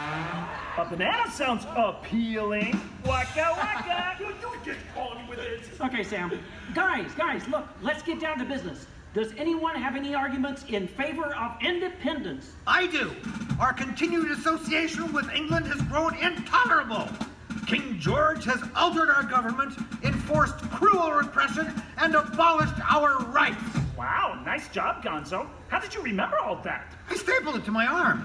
A banana sounds appealing. Waka waka. You get on with it. Okay, Sam. Guys, look, let's get down to business. Does anyone have any arguments in favor of independence? I do. Our continued association with England has grown intolerable. King George has altered our government, enforced cruel repression, and abolished our rights. Wow, nice job, Gonzo. How did you remember all that? I stapled it to my arm.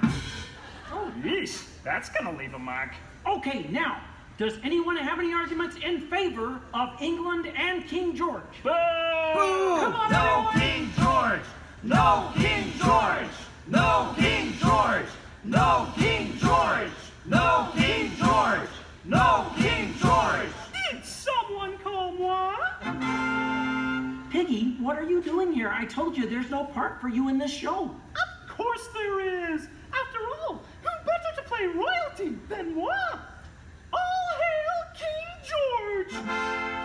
Oh, yeesh. That's gonna leave a mark. Okay, now, does anyone have any arguments in favor of England and King George? Boo! Come on, No everyone. King George! No King George! No King George! No King George! No King George! No King George! Did someone call moi? Piggy, what are you doing here? I told you there's no part for you in this show. Of course there is! After all, who better to play royalty than moi? All hail King George!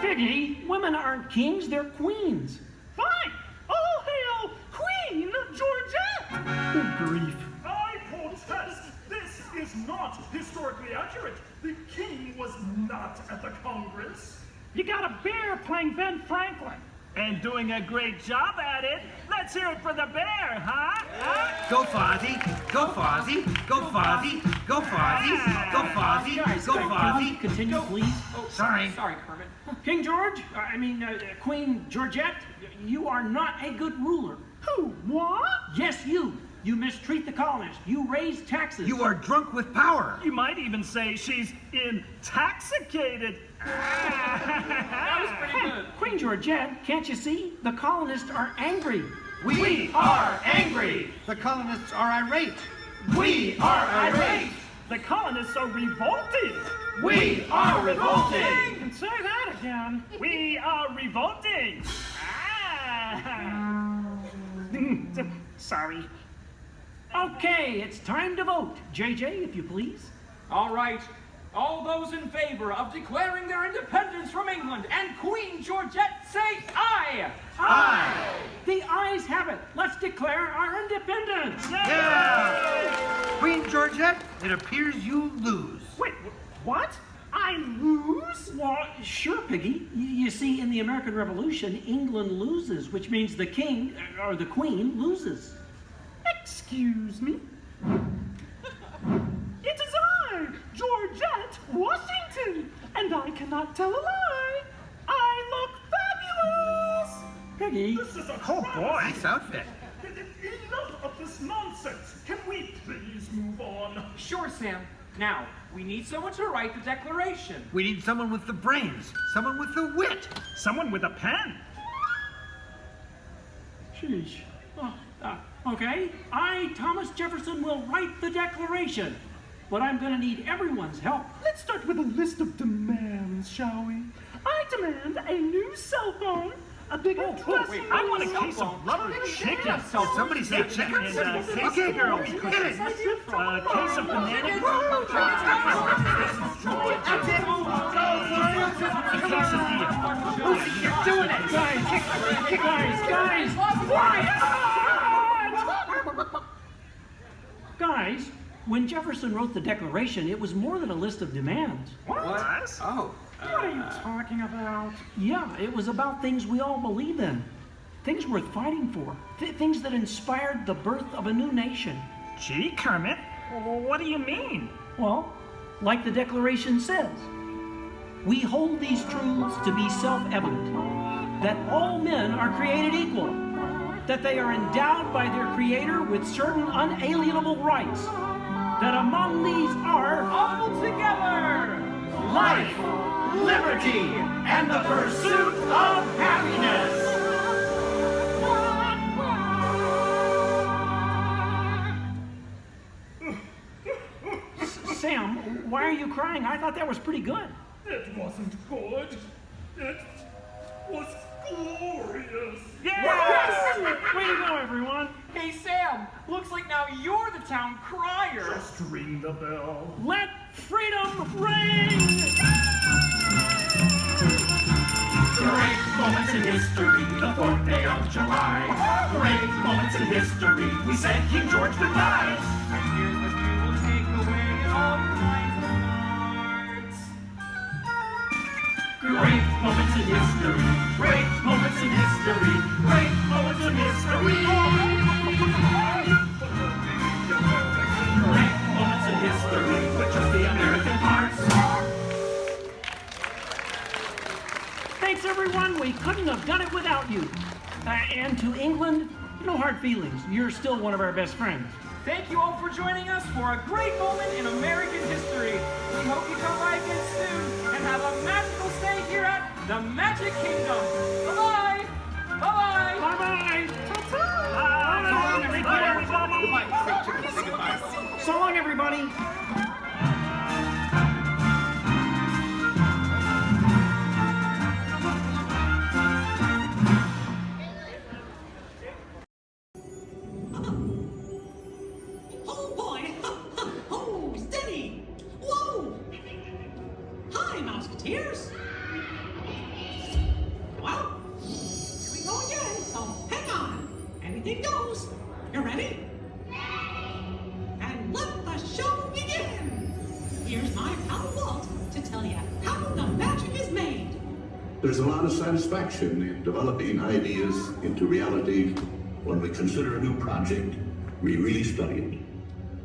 Piggy, women aren't kings, they're queens. Fine! All hail Queen Georgette! Good grief. I protest. This is not historically accurate. The king was not at the Congress. You got a bear playing Ben Franklin. And doing a great job at it. Let's hear it for the bear, huh? Go Fozzie, go Fozzie, go Fozzie, go Fozzie, go Fozzie, Guys, go can we Fozzie. continue, please? Oh, Sorry. Sorry, Kermit. King George, Queen Georgette, you are not a good ruler. Who? What? Yes, you. You mistreat the colonists. You raise taxes. You are drunk with power. You might even say she's intoxicated. That was pretty good. Queen Georgette, can't you see? The colonists are angry. We are angry. The colonists are irate. We are irate. The colonists are revolted. We are revolting. And say that again. We are revolting. Sorry. Okay, it's time to vote. JJ, if you please. All right. All those in favor of declaring their independence from England and Queen Georgette say aye! Aye! The ayes have it. Let's declare our independence. Yeah! Queen Georgette, it appears you lose. Wait, what? I lose? Well, sure, Piggy. You see, in the American Revolution, England loses, which means the king, or the queen, loses. Excuse me? It is I, Georgette Washington, and I cannot tell a lie. I look fabulous! Piggy. This is a Oh boy. Nice outfit. Enough of this nonsense. Can we please move on? Sure, Sam. Now, we need someone to write the declaration. We need someone with the brains, someone with the wit. Someone with a pen. Sheesh. Okay, I, Thomas Jefferson, will write the declaration. But I'm going to need everyone's help. Let's start with a list of demands, shall we? I demand a new cell phone, a bigger dressing room. I want a case of rubber chicken. Somebody said chicken. Okay, girls, get it. A case of banana. A case of beer. You're doing it! Guys! Quiet! Guys, when Jefferson wrote the Declaration, it was more than a list of demands. What? Oh. What are you talking about? Yeah, it was about things we all believe in. Things worth fighting for. Things that inspired the birth of a new nation. Gee, Kermit, what do you mean? Well, like the Declaration says, we hold these truths to be self-evident, that all men are created equal, that they are endowed by their Creator with certain unalienable rights, that among these are All together! Life, liberty, and the pursuit of happiness. Sam, why are you crying? I thought that was pretty good. It wasn't good. It was glorious. Yes! Way to go, everyone. Hey, Sam, looks like now you're the town crier. Just ring the bell. Let freedom ring! Great moments in history, the 4th day of July. Great moments in history, we said King George goodbye. And here's what you will take away all your minds and hearts. Great moments in history, great moments in history, great moments in history. Great moments in history, but just the American parts. Thanks, everyone. We couldn't have done it without you. And to England, no hard feelings. You're still one of our best friends. Thank you all for joining us for a great moment in American history. We hope you come by again soon and have a magical stay here at the Magic Kingdom. Bye-bye. Bye-bye. Bye-bye. Bye. So long, everybody. Oh boy! Oh, steady! Whoa! Hi, Mouseketeers! Well, here we go again, so hang on. Anything goes. You ready? And let the show begin! Here's my pal Walt to tell you how the magic is made. There's a lot of satisfaction in developing ideas into reality. When we consider a new project, we really study it.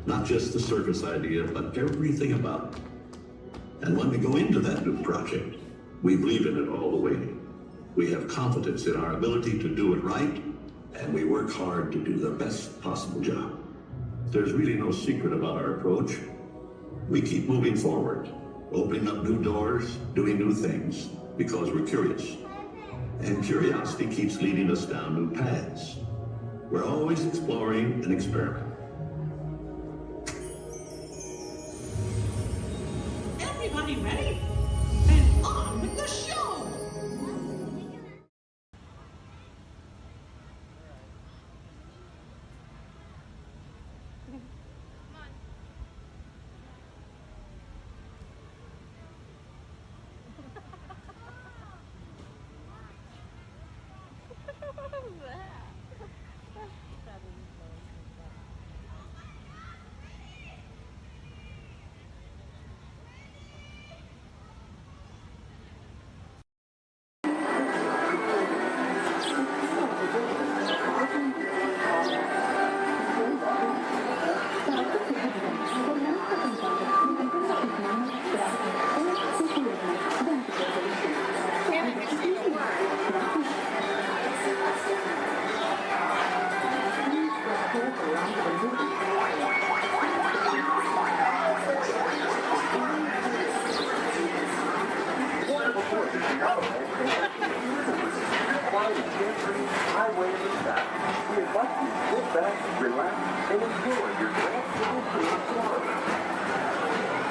Not just the surface idea, but everything about it. And when we go into that new project, we believe in it all the way. We have confidence in our ability to do it right, and we work hard to do the best possible job. There's really no secret about our approach. We keep moving forward, opening up new doors, doing new things, because we're curious. And curiosity keeps leading us down new paths. We're always exploring and experimenting. Everybody ready? And on with the show!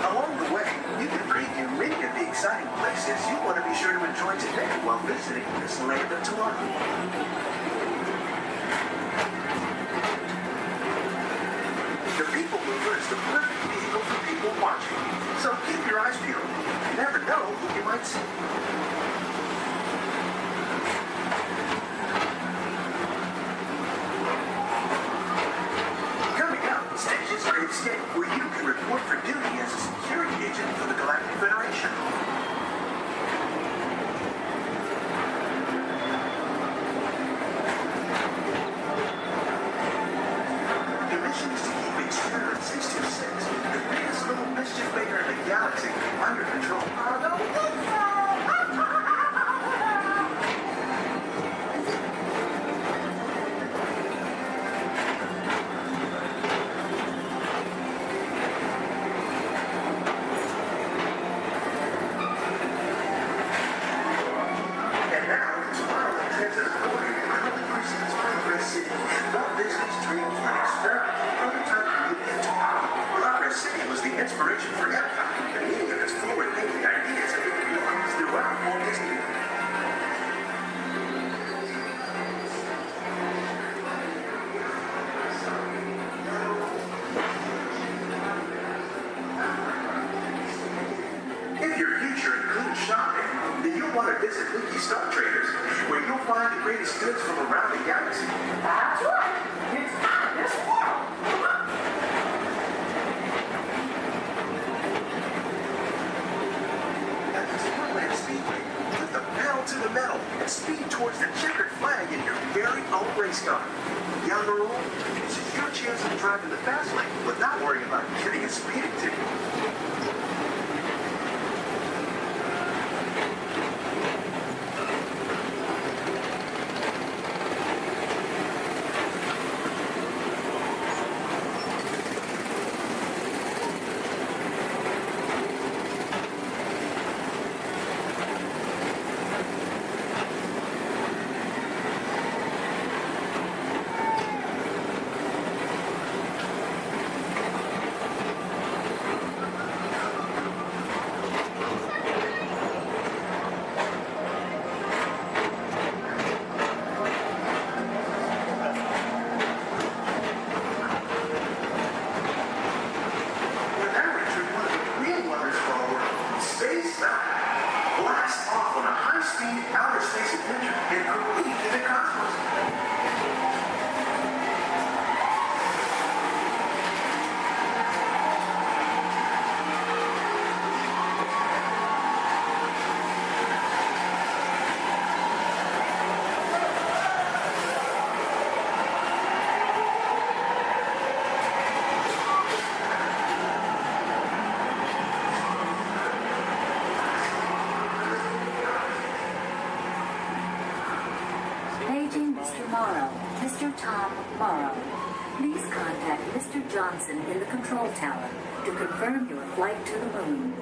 Along the way, you can preview many of the exciting places you want to be sure to enjoy today while visiting this land of tomorrow. The People Mover is the perfect vehicle for people watching, so keep your eyes peeled. You never know who you might see. Coming up, Stations for Escape, where you can report for duty as a security agent for the Galactic Federation. The mission is to keep Experiment 626, the biggest little mischief maker in the galaxy, under control. And now, tomorrow in Texas, currently precedes Progress City, Walt Disney's dream for an experimental prototype movie. Progress City was the inspiration for Epcot, and many of its forward-thinking ideas have been realized throughout Walt Disney. If your future includes shopping, then you'll want to visit Leaky Star Traders, where you'll find the greatest goods from around the galaxy. That's right! It's out of this world! At the Disneyland Speedway, put the pedal to the metal and speed towards the checkered flag in your very own race car. Young or old, this is your chance to drive in the fast lane without worrying about getting a speeding ticket. tomorrow. Please contact Mr. Johnson in the control tower to confirm your flight to the moon.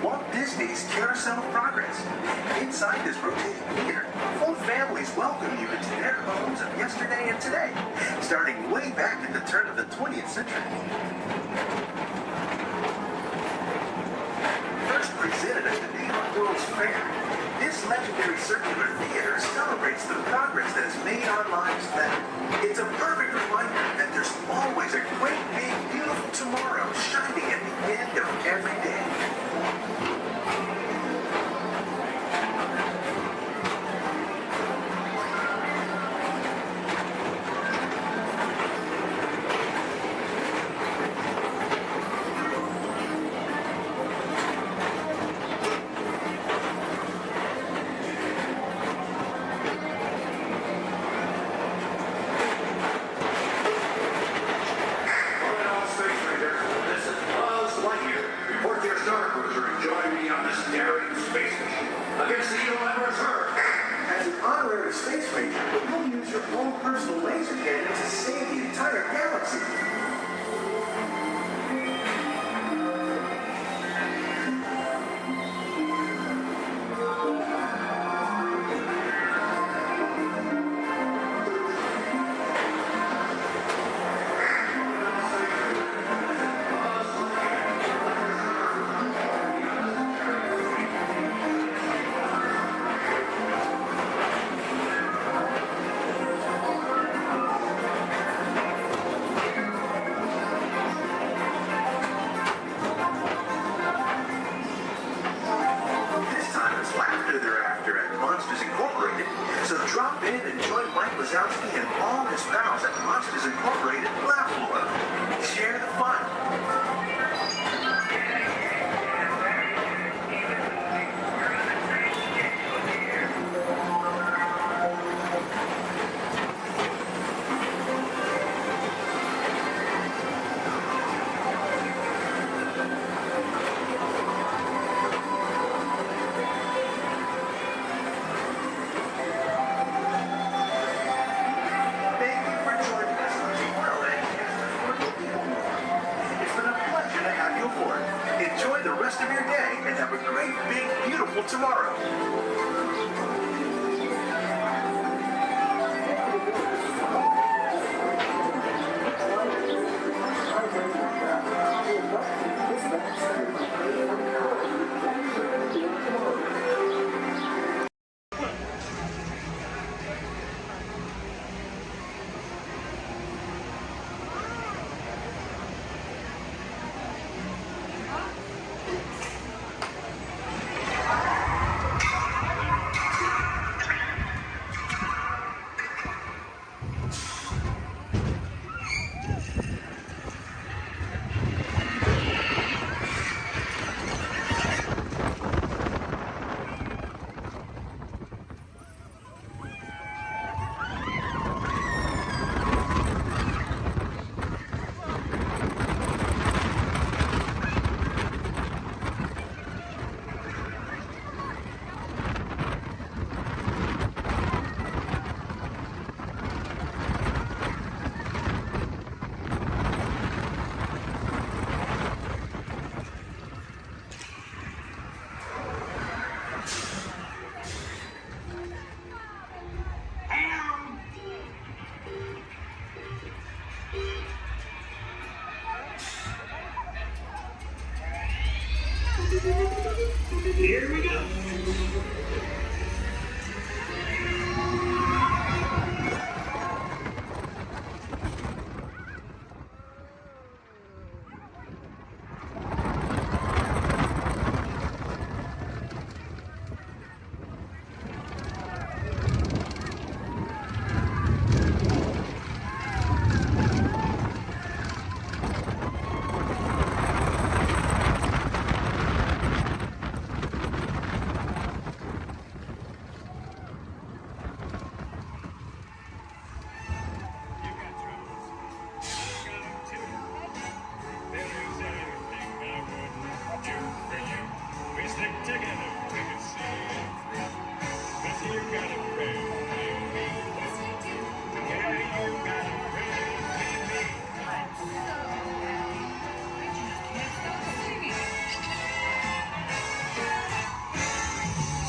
Walt Disney's Carousel of Progress. Inside this rotating theater, full families welcome you into their homes of yesterday and today, starting way back at the turn of the 20th century. First presented at the New York World's Fair, this legendary circular theater celebrates the progress that has made our lives better. It's a perfect reminder that there's always a great, big, beautiful tomorrow shining at the end of every day. tomorrow. Here we go.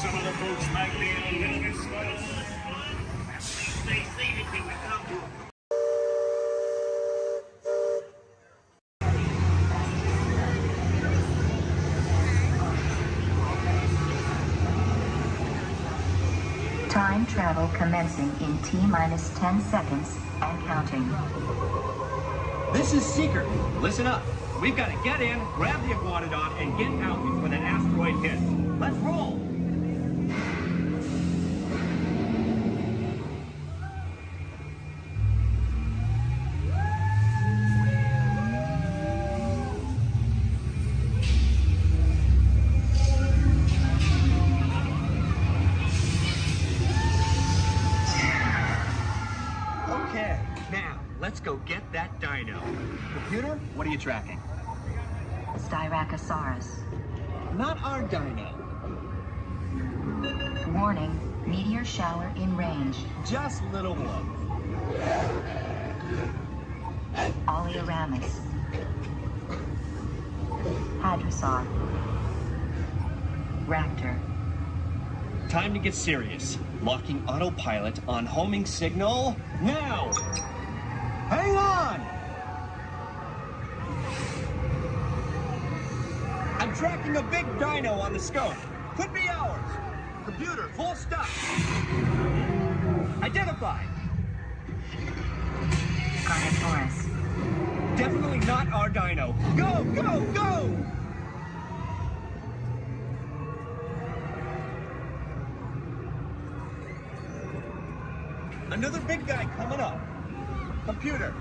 Some of the folks might be a little bit slow. Stay safe until we come to them. Time travel commencing in T-minus 10 seconds and counting. This is Seeker. Listen up. We've got to get in, grab the iguanodon, and get out before that asteroid hits. Let's roll! Okay, now, let's go get that dino. Computer, what are you tracking? Styracosaurus. Not our dino. Warning, meteor shower in range. Just little one. Oleoramus. Hadrosaur. Raptor. Time to get serious. Locking autopilot on homing signal now! Hang on! I'm tracking a big dino on the scope. Could be ours. Computer, full stop. Identified. Carnotaurus. Definitely not our dino. Go, go, go! Another big guy coming up. Computer.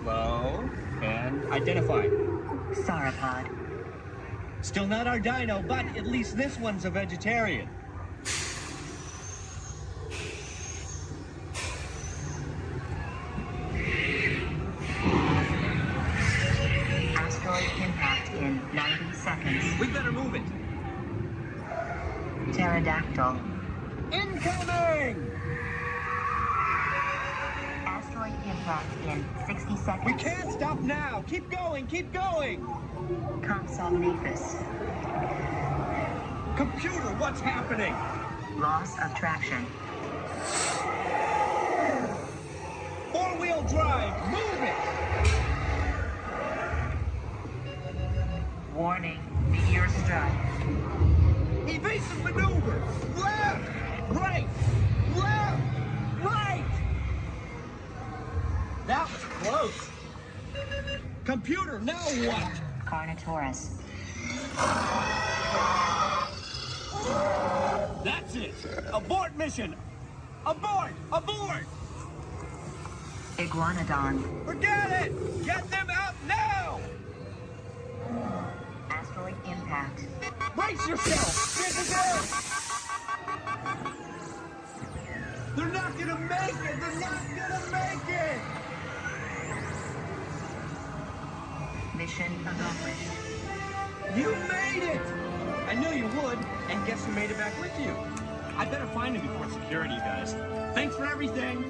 Slow and identified. Sauropod. Still not our dino, but at least this one's a vegetarian. Asteroid impact in 90 seconds. We better move it. Pterodactyl. Incoming! Asteroid impact in 60 seconds. We can't stop now. Keep going, keep going. Compsognathus. Computer, what's happening? Loss of traction. Four-wheel drive, move it! Warning, meteor strike. Evasive maneuver! Left! Right! Left! Right! That was close. Computer, now what? Carnotaurus. That's it! Abort mission! Abort! Abort! Iguanodon. Forget it! Get them out now! Asteroid impact. Brace yourself! This is it! They're not gonna make it! They're not gonna make it! Mission accomplished. You made it! I knew you would, and guess who made it back with you? I better find him before security does. Thanks for everything!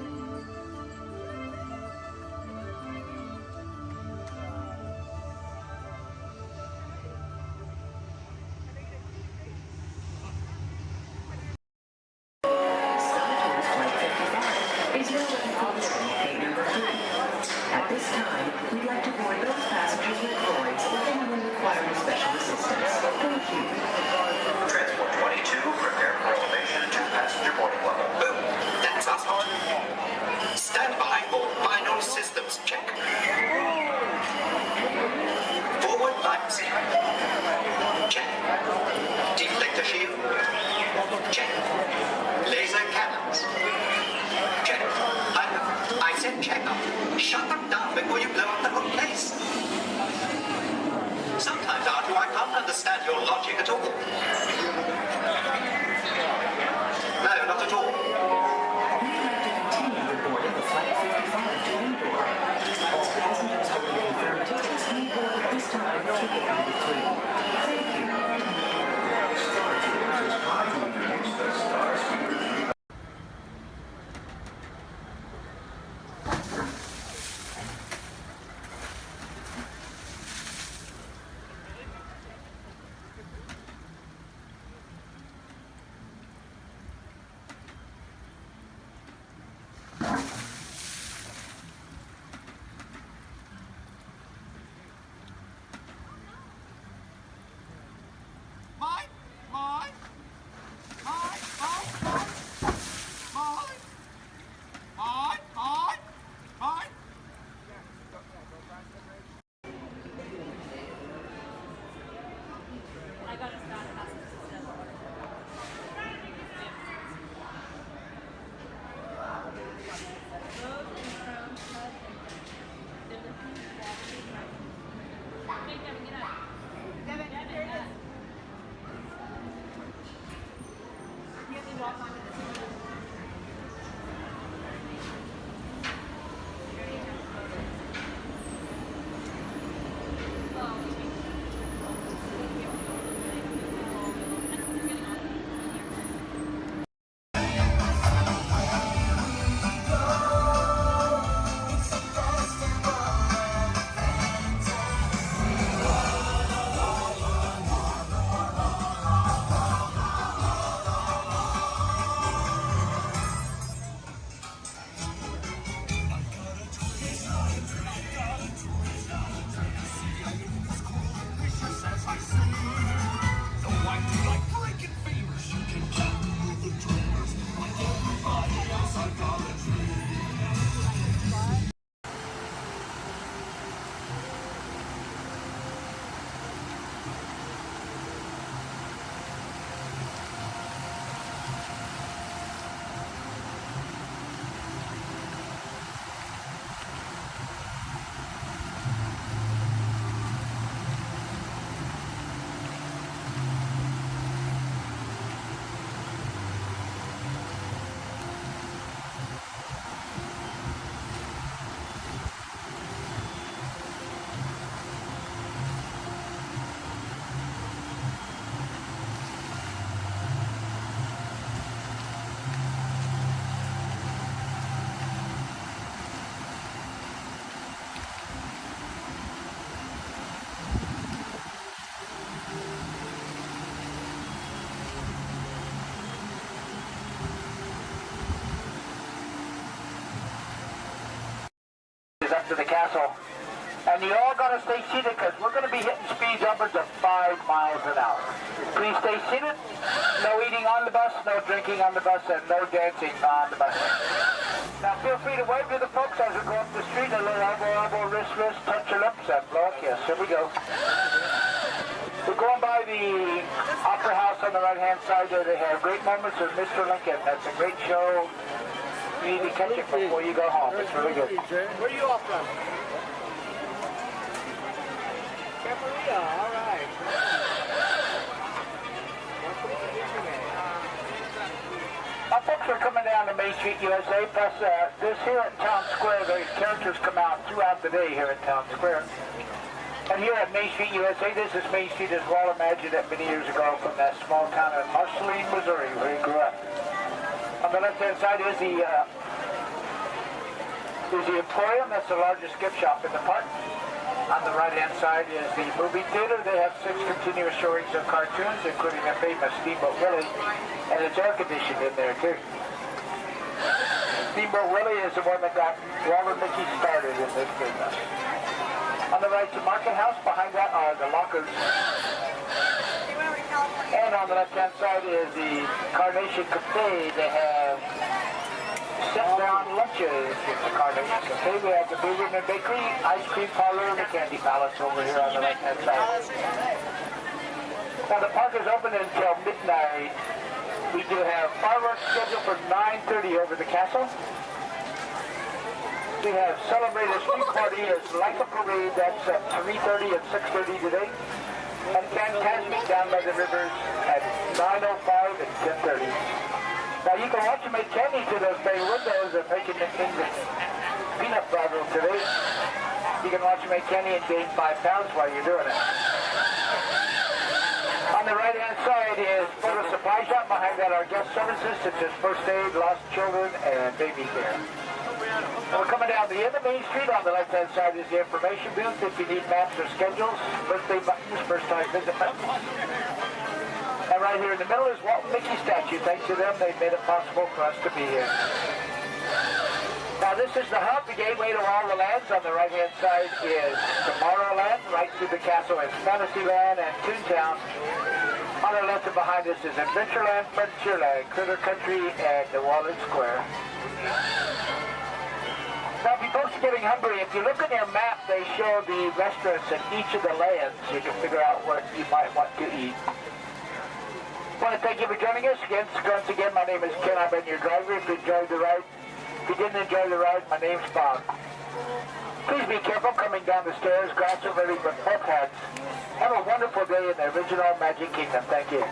At this time, we'd like to board those passengers with voids or anyone requiring special assistance. Thank you. Transport 22, prepare for elevation to passenger boarding level. Boom! That's us. Stand by for final systems check. Forward lights. Check. Deflector shield. Check. Laser cannons. Check. I said check up. Shut them down before you blow up the whole place. Sometimes, Arthur, I can't understand your logic at all. No, not at all. We'd like to continue the boarding of Flight 55 to Endor. All passengers holding confirmed tickets may board at this time to get out of to the castle. And you all got to stay seated because we're going to be hitting speeds upwards of 5 miles an hour. Please stay seated. No eating on the bus, no drinking on the bus, and no dancing on the bus. Now feel free to wave to the folks as we go up the street. A little elbow, wrist, touch your lips, and blow a kiss. Here we go. We're going by the Opera House on the right-hand side there. They have great moments with Mr. Lincoln. That's a great show. You need to catch it before you go home. It's really good. Where are you off from? Camarilla, all right. Our folks are coming down to Main Street, USA. Plus, this here at Town Square, the characters come out throughout the day here at Town Square. And here at Main Street, USA, this is Main Street as Walt imagined it many years ago from that small town in Marceline, Missouri, where he grew up. On the left-hand side is the Emporium. That's the largest gift shop in the park. On the right-hand side is the movie theater. They have 6 continuous showings of cartoons, including the famous Steamboat Willie, and it's air-conditioned in there, too. Steamboat Willie is the one that got Walt and Mickey started in this business. On the right, the market house. Behind that are the lockers. And on the left-hand side is the Carnation Cafe. They have sit-down lunches with the Carnation Cafe. We have the Blue Ribbon Bakery, Ice Cream Parlor, and the Candy Palace over here on the right-hand side. Now, the park is open until midnight. We do have fireworks scheduled for 9:30 over the castle. We have celebrated street party as like a parade. That's at 3:30 and 6:30 today. And Fantastic down by the rivers at 9:05 and 10:30. Now you can watch them make candy to those bay windows and making the peanut butter today. You can watch them make candy and gain 5 pounds while you're doing it. On the right-hand side is photo supply shop. Behind that are guest services such as first aid, lost children, and baby care. We're coming down the end of Main Street. On the left-hand side is the information booth if you need maps or schedules, birthday buttons, first-time visit buttons. And right here in the middle is Walt and Mickey statue. Thanks to them, they made it possible for us to be here. Now this is the hub, the gateway to all the lands. On the right-hand side is Tomorrowland. Right through the castle is Fantasyland and Toontown. On the left and behind us is Adventureland, Frontierland, Critter Country, and the Walnut Square. Now, if you folks are getting hungry, if you look at your map, they show the restaurants in each of the lands. You can figure out what you might want to eat. I want to thank you for joining us. Once again, my name is Ken. I've been your driver. If you enjoyed the ride, if you didn't enjoy the ride, my name's Bob. Please be careful coming down the stairs. Grass are ready with both hands. Have a wonderful day in the original Magic Kingdom. Thank you.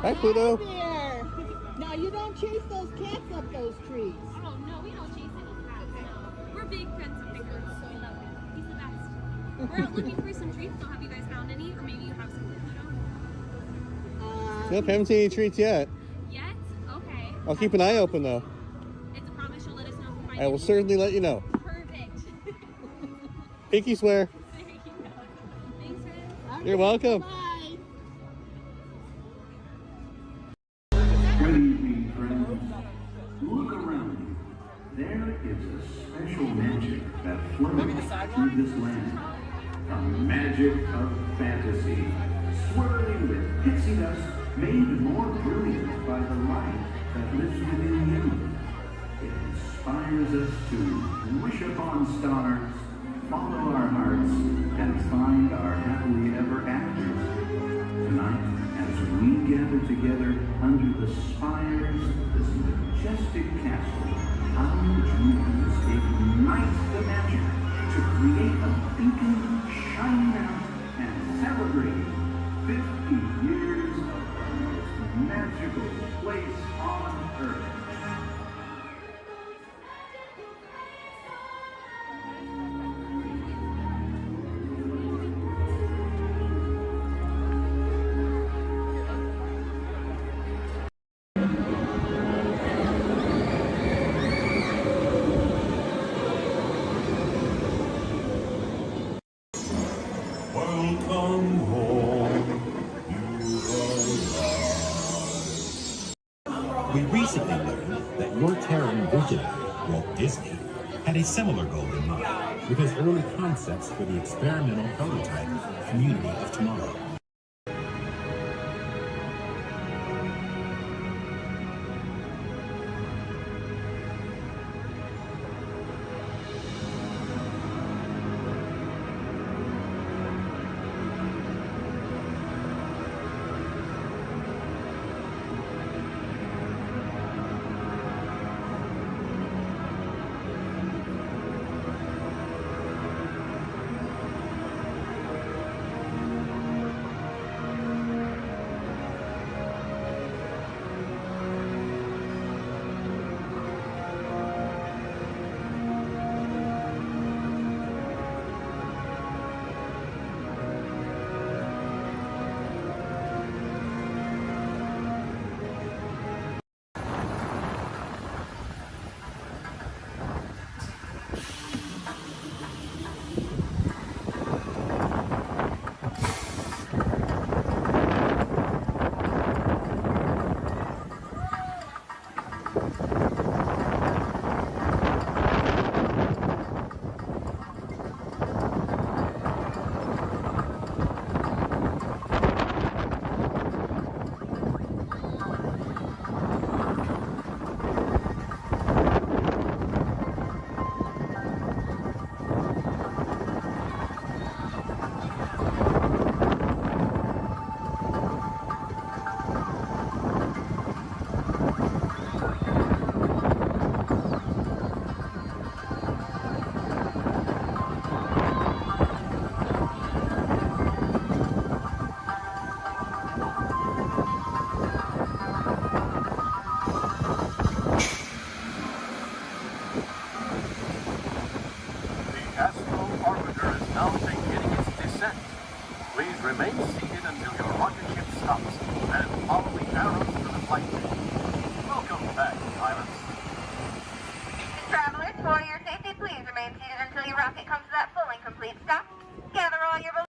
Hi, Pluto. There. Now you don't chase those cats up those trees. Oh no, we don't chase any cats. No. We're big friends of Pickles. We love him. He's the best. We're out looking for some treats, so have you guys found any? Or maybe you have some, Pluto? Nope, haven't seen any treats yet. Yet? Okay. I'll keep an eye open though. It's a promise you'll let us know if you find I will certainly let you know. Perfect. Pinky swear. There you go. Thanks, Red. You're welcome. Bye. Good evening, friends. Look around you. There is a special magic that flows through this land. A magic of fantasy, swirling with pixie dust, made more brilliant by the light that lives within you. It inspires us to wish upon stars, follow our hearts, and find our happily ever afters. Tonight, as we gather together under the spires of this majestic castle, our dreams ignite the magic to create a beacon shining out and celebrating 50 years of the most magical place on Welcome home. We recently learned that your Terran visionary, Walt Disney, had a similar goal in mind with his early concepts for the experimental prototype Community of Tomorrow. Remain seated until your rocket ship stops and follow the arrows to the flight deck. Welcome back, pilots. Travelers, for your safety, please remain seated until your rocket comes to that full and complete stop. Gather all your belongings.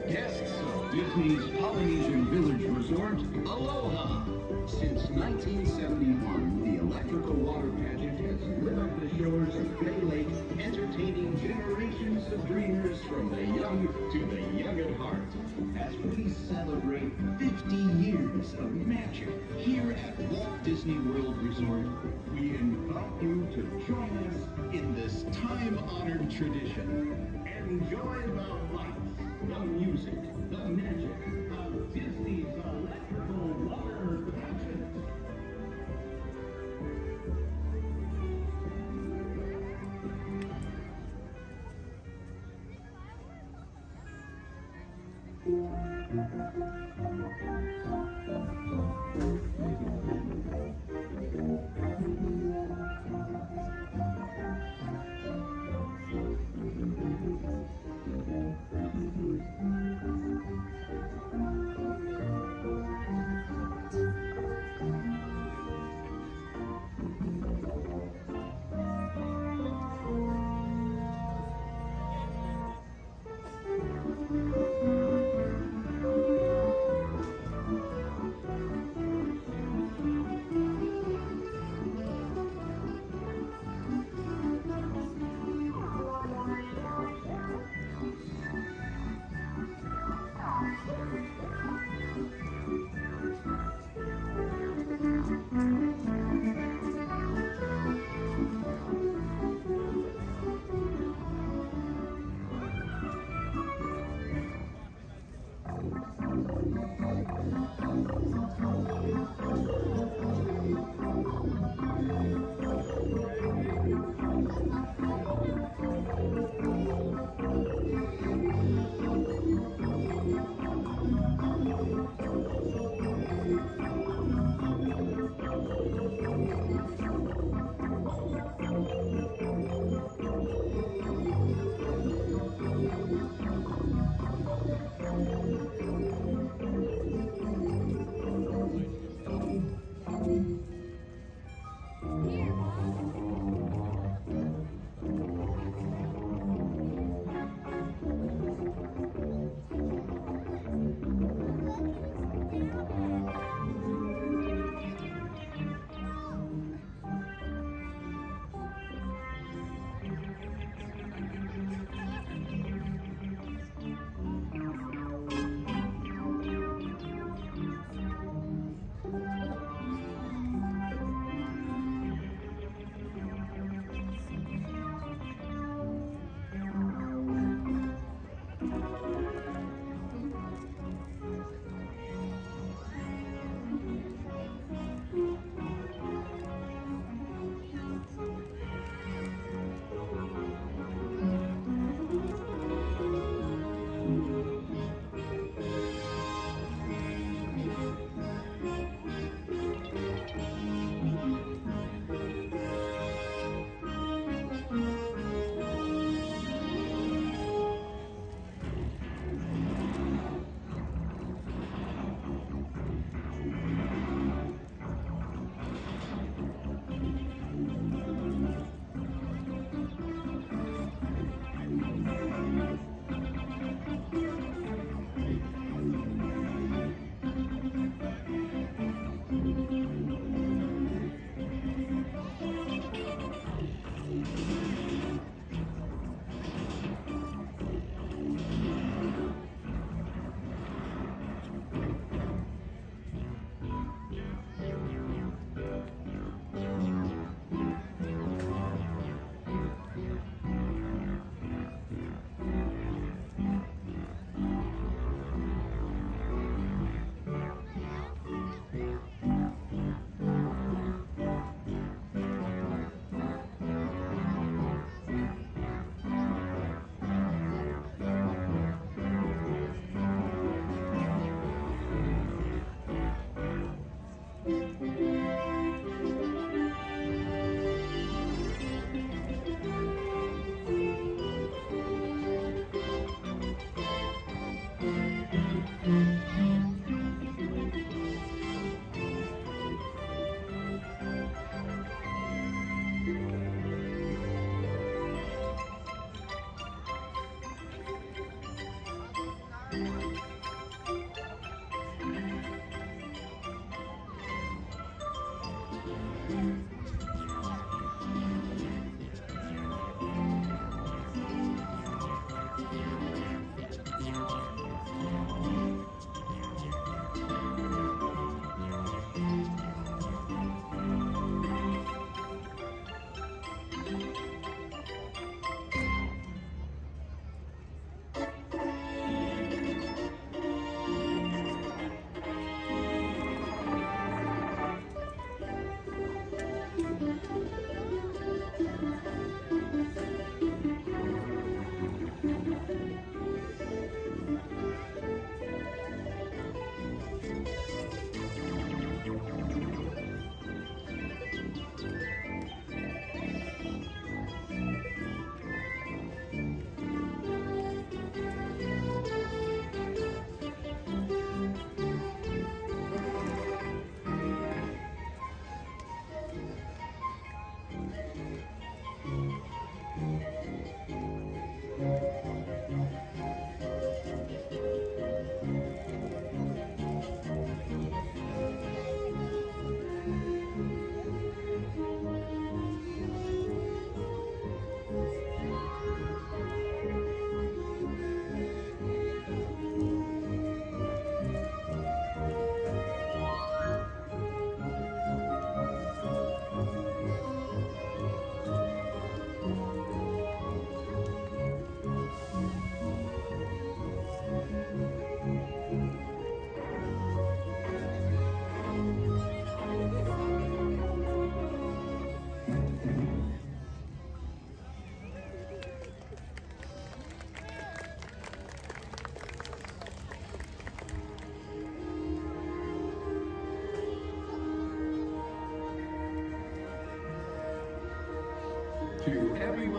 Guests of Disney's Polynesian Village Resort, aloha! Since 1971, the electrical water pageant has lit up the shores of Bay Lake, entertaining generations of dreamers from the young to the young at heart. As we celebrate 50 years of magic here at Walt Disney World Resort, we invite you to join us in this time-honored tradition. Enjoy the lights, the music, the magic of Disney's electrical water pageant.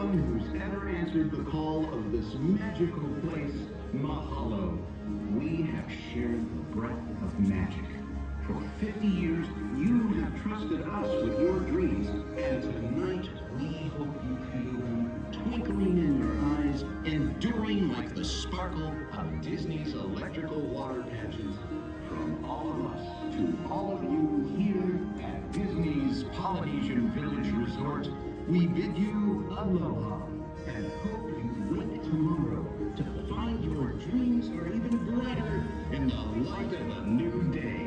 everyone who's ever answered the call of this magical place, Mahalo. We have shared the breath of magic. For 50 years, you have trusted us with your dreams, and tonight we hope you feel them twinkling in your eyes, enduring like the sparkle of Disney's electrical water patches. From all of us to all of you here at Disney's Polynesian Village Resort, we bid you aloha and hope you wake tomorrow to find your dreams are even brighter in the light of a new day.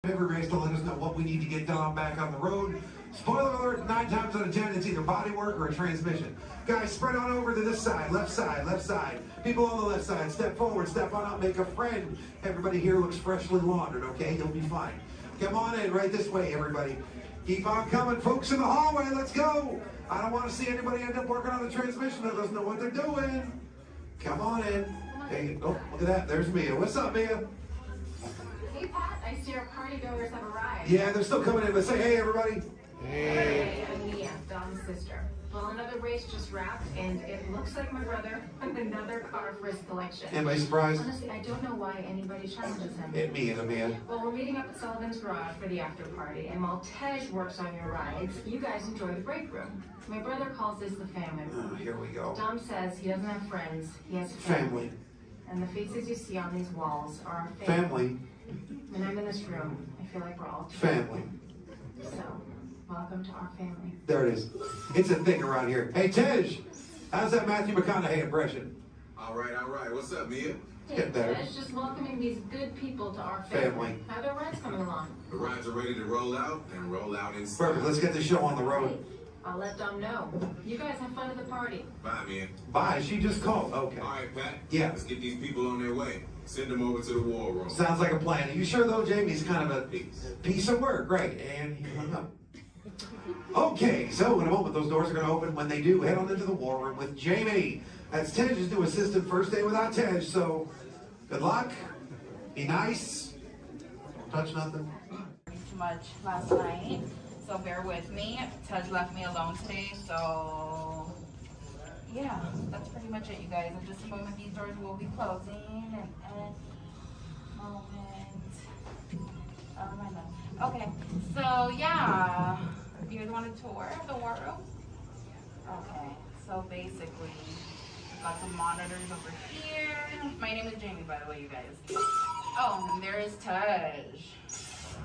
Everybody's to let us know what we need to get done back on the road. Spoiler alert, 9 times out of 10, it's either body work or a transmission. Guys, spread on over to this side, left side, left side. People on the left side, step forward, step on up, make a friend. Everybody here looks freshly laundered, okay? You'll be fine. Come on in, right this way, everybody. Keep on coming, folks in the hallway, let's go. I don't want to see anybody end up working on the transmission that doesn't know what they're doing. Come on in. Hey, oh, look at that, there's Mia. What's up, Mia? Hey Pat, I see our partygoers have arrived. Yeah, they're still coming in, but say hey, everybody. Hey, I'm Mia, Dom's sister. Well, another race just wrapped, and it looks like my brother with another car for his collection. Anybody surprised? Honestly, I don't know why anybody challenges him. Mia. Well, we're meeting up at Sullivan's Garage for the after party, and while Tej works on your rides, you guys enjoy the break room. My brother calls this the family room. Oh, here we go. Dom says he doesn't have friends, he has Family. And the faces you see on these walls are our Family. When I'm in this room, I feel like we're all Family. So, welcome to our family. There it is. It's a thing around here. Hey, Tej, how's that Matthew McConaughey impression? All right. What's up, Mia? Get better. Tej, just welcoming these good people to our family. How are their rides coming along? The rides are ready to roll out and roll out in style. Perfect. Let's get this show on the road. I'll let Dom know. You guys have fun at the party. Bye, Mia. Bye. She just called. Okay. All right, Pat. Yeah. Let's get these people on their way. Send them over to the war room. Sounds like a plan. Are you sure, though, Jamie's kind of a piece of work? Right. And he hung up. Okay, so in a moment, those doors are going to open. When they do, head on into the war room with Jamie. That's Tej's new assistant. First day without Tej, so good luck. Be nice. Don't touch nothing. Too much last night, so bear with me. Tej left me alone today, so yeah, that's pretty much it, you guys. In just a moment, these doors will be closing, and okay, so yeah, you guys want a tour of the war room? Okay, so basically, we've got some monitors over here. My name is Jamie, by the way, you guys. Oh, and there is Tej.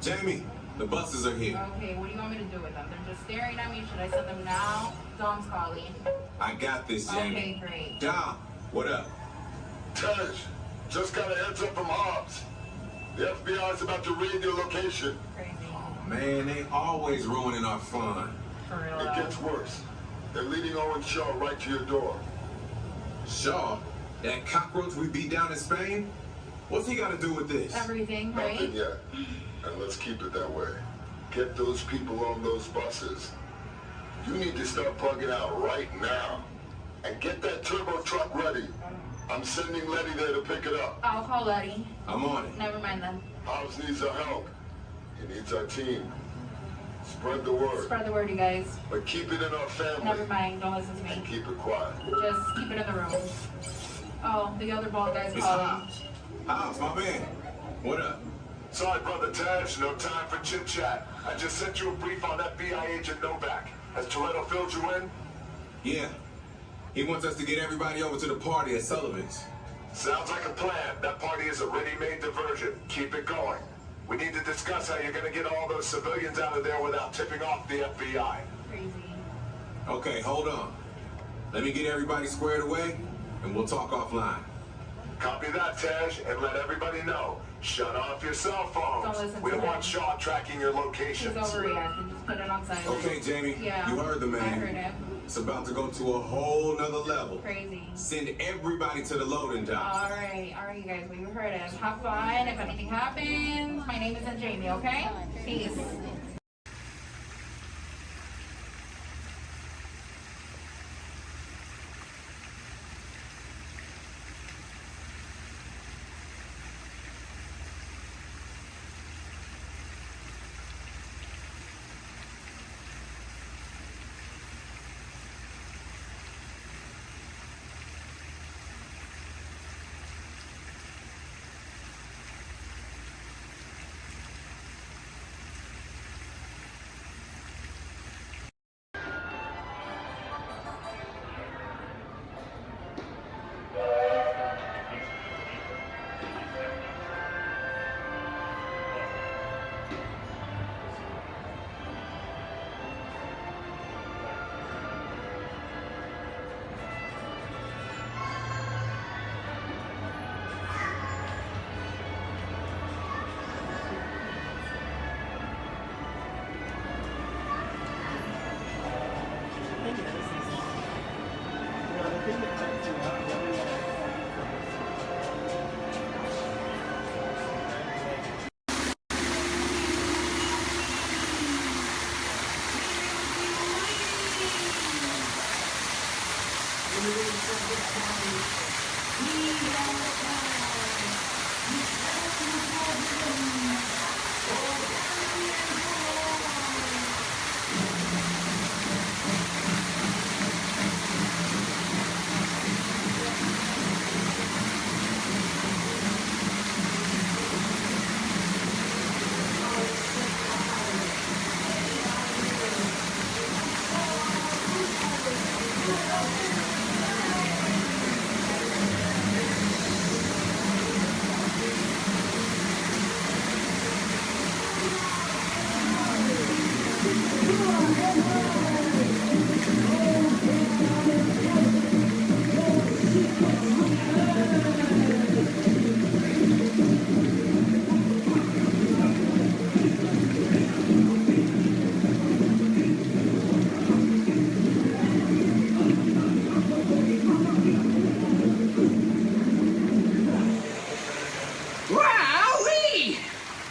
Jamie, the buses are here. Okay, what do you want me to do with them? They're just staring at me. Should I send them now? Dom's calling. I got this, Jamie. Okay, great. Dom, what up? Tej, just got a heads up from Hobbs. The FBI's about to raid your location. Crazy. Man, they always ruining our fun. For real. It gets worse. They're leading Owen Shaw right to your door. Shaw? That cockroach we beat down in Spain? What's he got to do with this? Everything, right? Nothing yet. And let's keep it that way. Get those people on those buses. You need to start plugging out right now. And get that turbo truck ready. I'm sending Letty there to pick it up. I'll call Letty. I'm on it. Never mind then. Hobbs needs our help. He needs our team. Spread the word. Spread the word, you guys. But keep it in our family. Never mind. Don't listen to me. And keep it quiet. Just keep it in the room. Oh, the other bald guy's It's calling. Hobbs. Hobbs, my man. What up? Sorry, Brother Tej, no time for chit-chat. I just sent you a brief on FBI agent Novak. Has Toretto filled you in? Yeah. He wants us to get everybody over to the party at Sullivan's. Sounds like a plan. That party is a ready-made diversion. Keep it going. We need to discuss how you're gonna get all those civilians out of there without tipping off the FBI. Crazy. Okay, hold on. Let me get everybody squared away, and we'll talk offline. Copy that, Tej, and let everybody know. Shut off your cell phones. Don't listen We to don't want him. Shaw tracking your locations. He's overreacting. Just put it on silent. Okay, Jamie, Yeah. you heard the man. I heard him. It's about to go to a whole nother level. Crazy. Send everybody to the loading dock. All right, you guys. We heard him. Have fun. If anything happens, my name isn't Jamie. Okay? Peace. Wowee!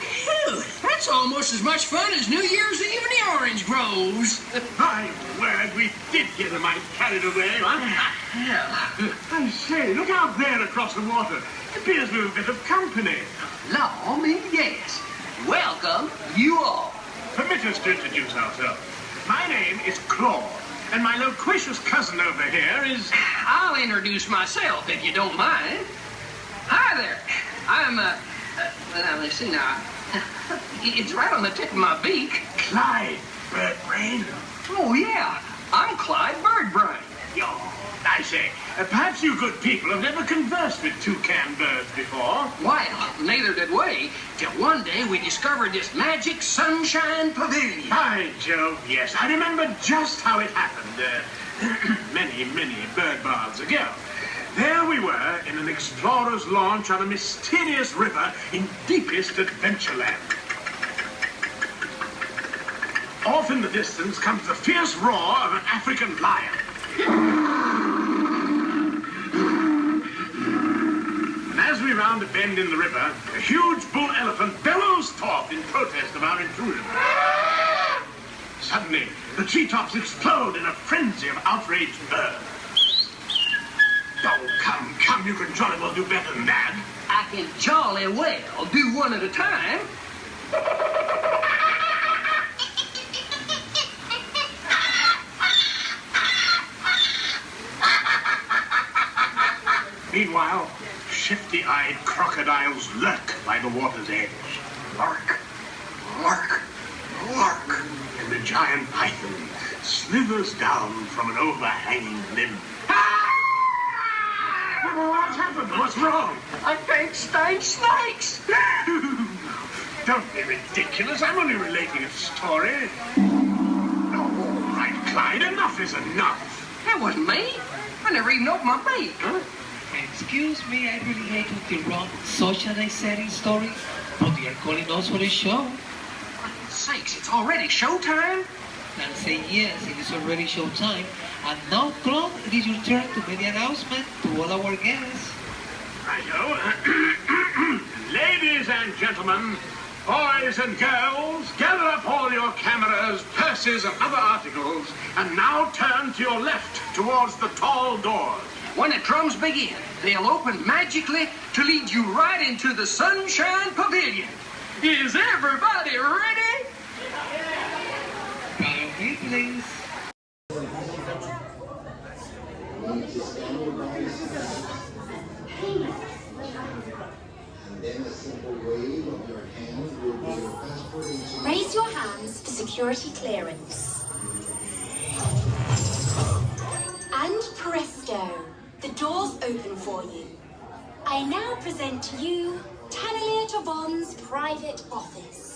Phew, that's almost as much fun as New Year's Eve in the orange groves. I'm glad we did get a mite carried away, huh? Yeah. I say, look out there across the water. It appears we're a bit of company. Law me, yes. Welcome, you all. Permit us to introduce ourselves. My name is Claude, and my loquacious cousin over here is... I'll introduce myself, if you don't mind. Hi there. I'm, now, let's see now. It's right on the tip of my beak. Clyde Birdbrain. Oh, yeah. I'm Clyde Birdbrain. Oh, I say, perhaps you good people have never conversed with toucan birds before. Well, neither did we, till one day we discovered this magic sunshine pavilion. By Jove, yes. I remember just how it happened, many, many bird baths ago. There we were in an explorer's launch on a mysterious river in deepest Adventureland. Off in the distance comes the fierce roar of an African lion. And as we round a bend in the river, a huge bull elephant bellows forth in protest of our intrusion. Suddenly, the treetops explode in a frenzy of outraged birds. Oh, come, you can jolly well do better than that. I can jolly well do one at a time. Meanwhile, shifty-eyed crocodiles lurk by the water's edge. Lurk, lurk, lurk. And the giant python slithers down from an overhanging limb. What's happened? What's wrong? I think stank snakes. Don't be ridiculous. I'm only relating a story. Oh, all right, Clyde. Enough is enough. That wasn't me. I never even opened my bag. Huh? Excuse me, I really hate to interrupt such an exciting story, but you're calling us for a show. Sakes, it's already showtime? And say yes, it is already showtime. And now, Claude, it is your turn to make the announcement to all our guests. Righto. Ladies and gentlemen, boys and girls, gather up all your cameras, purses, and other articles, and now turn to your left towards the tall doors. When the drums begin, they'll open magically to lead you right into the Sunshine Pavilion. Is everybody ready? Follow me, please. Raise your hands for security clearance. And presto, the doors open for you. I now present to you Tannelier Tavon's private office.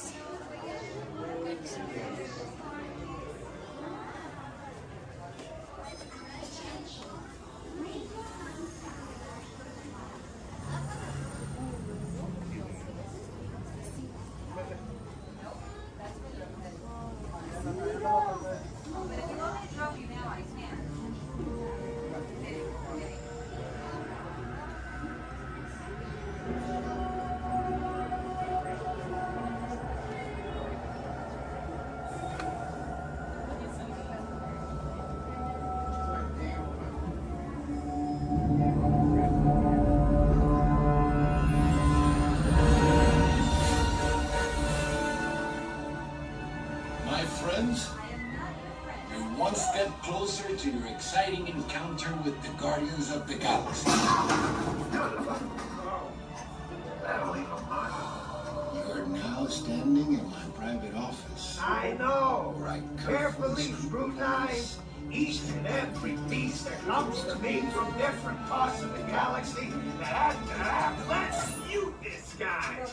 My friends, you one step closer to your exciting encounter with the Guardians of the Galaxy. You're now standing in my private office. I know. Where I Carefully scrutinize each and every piece that comes to me from different parts of the galaxy let's mute this guy.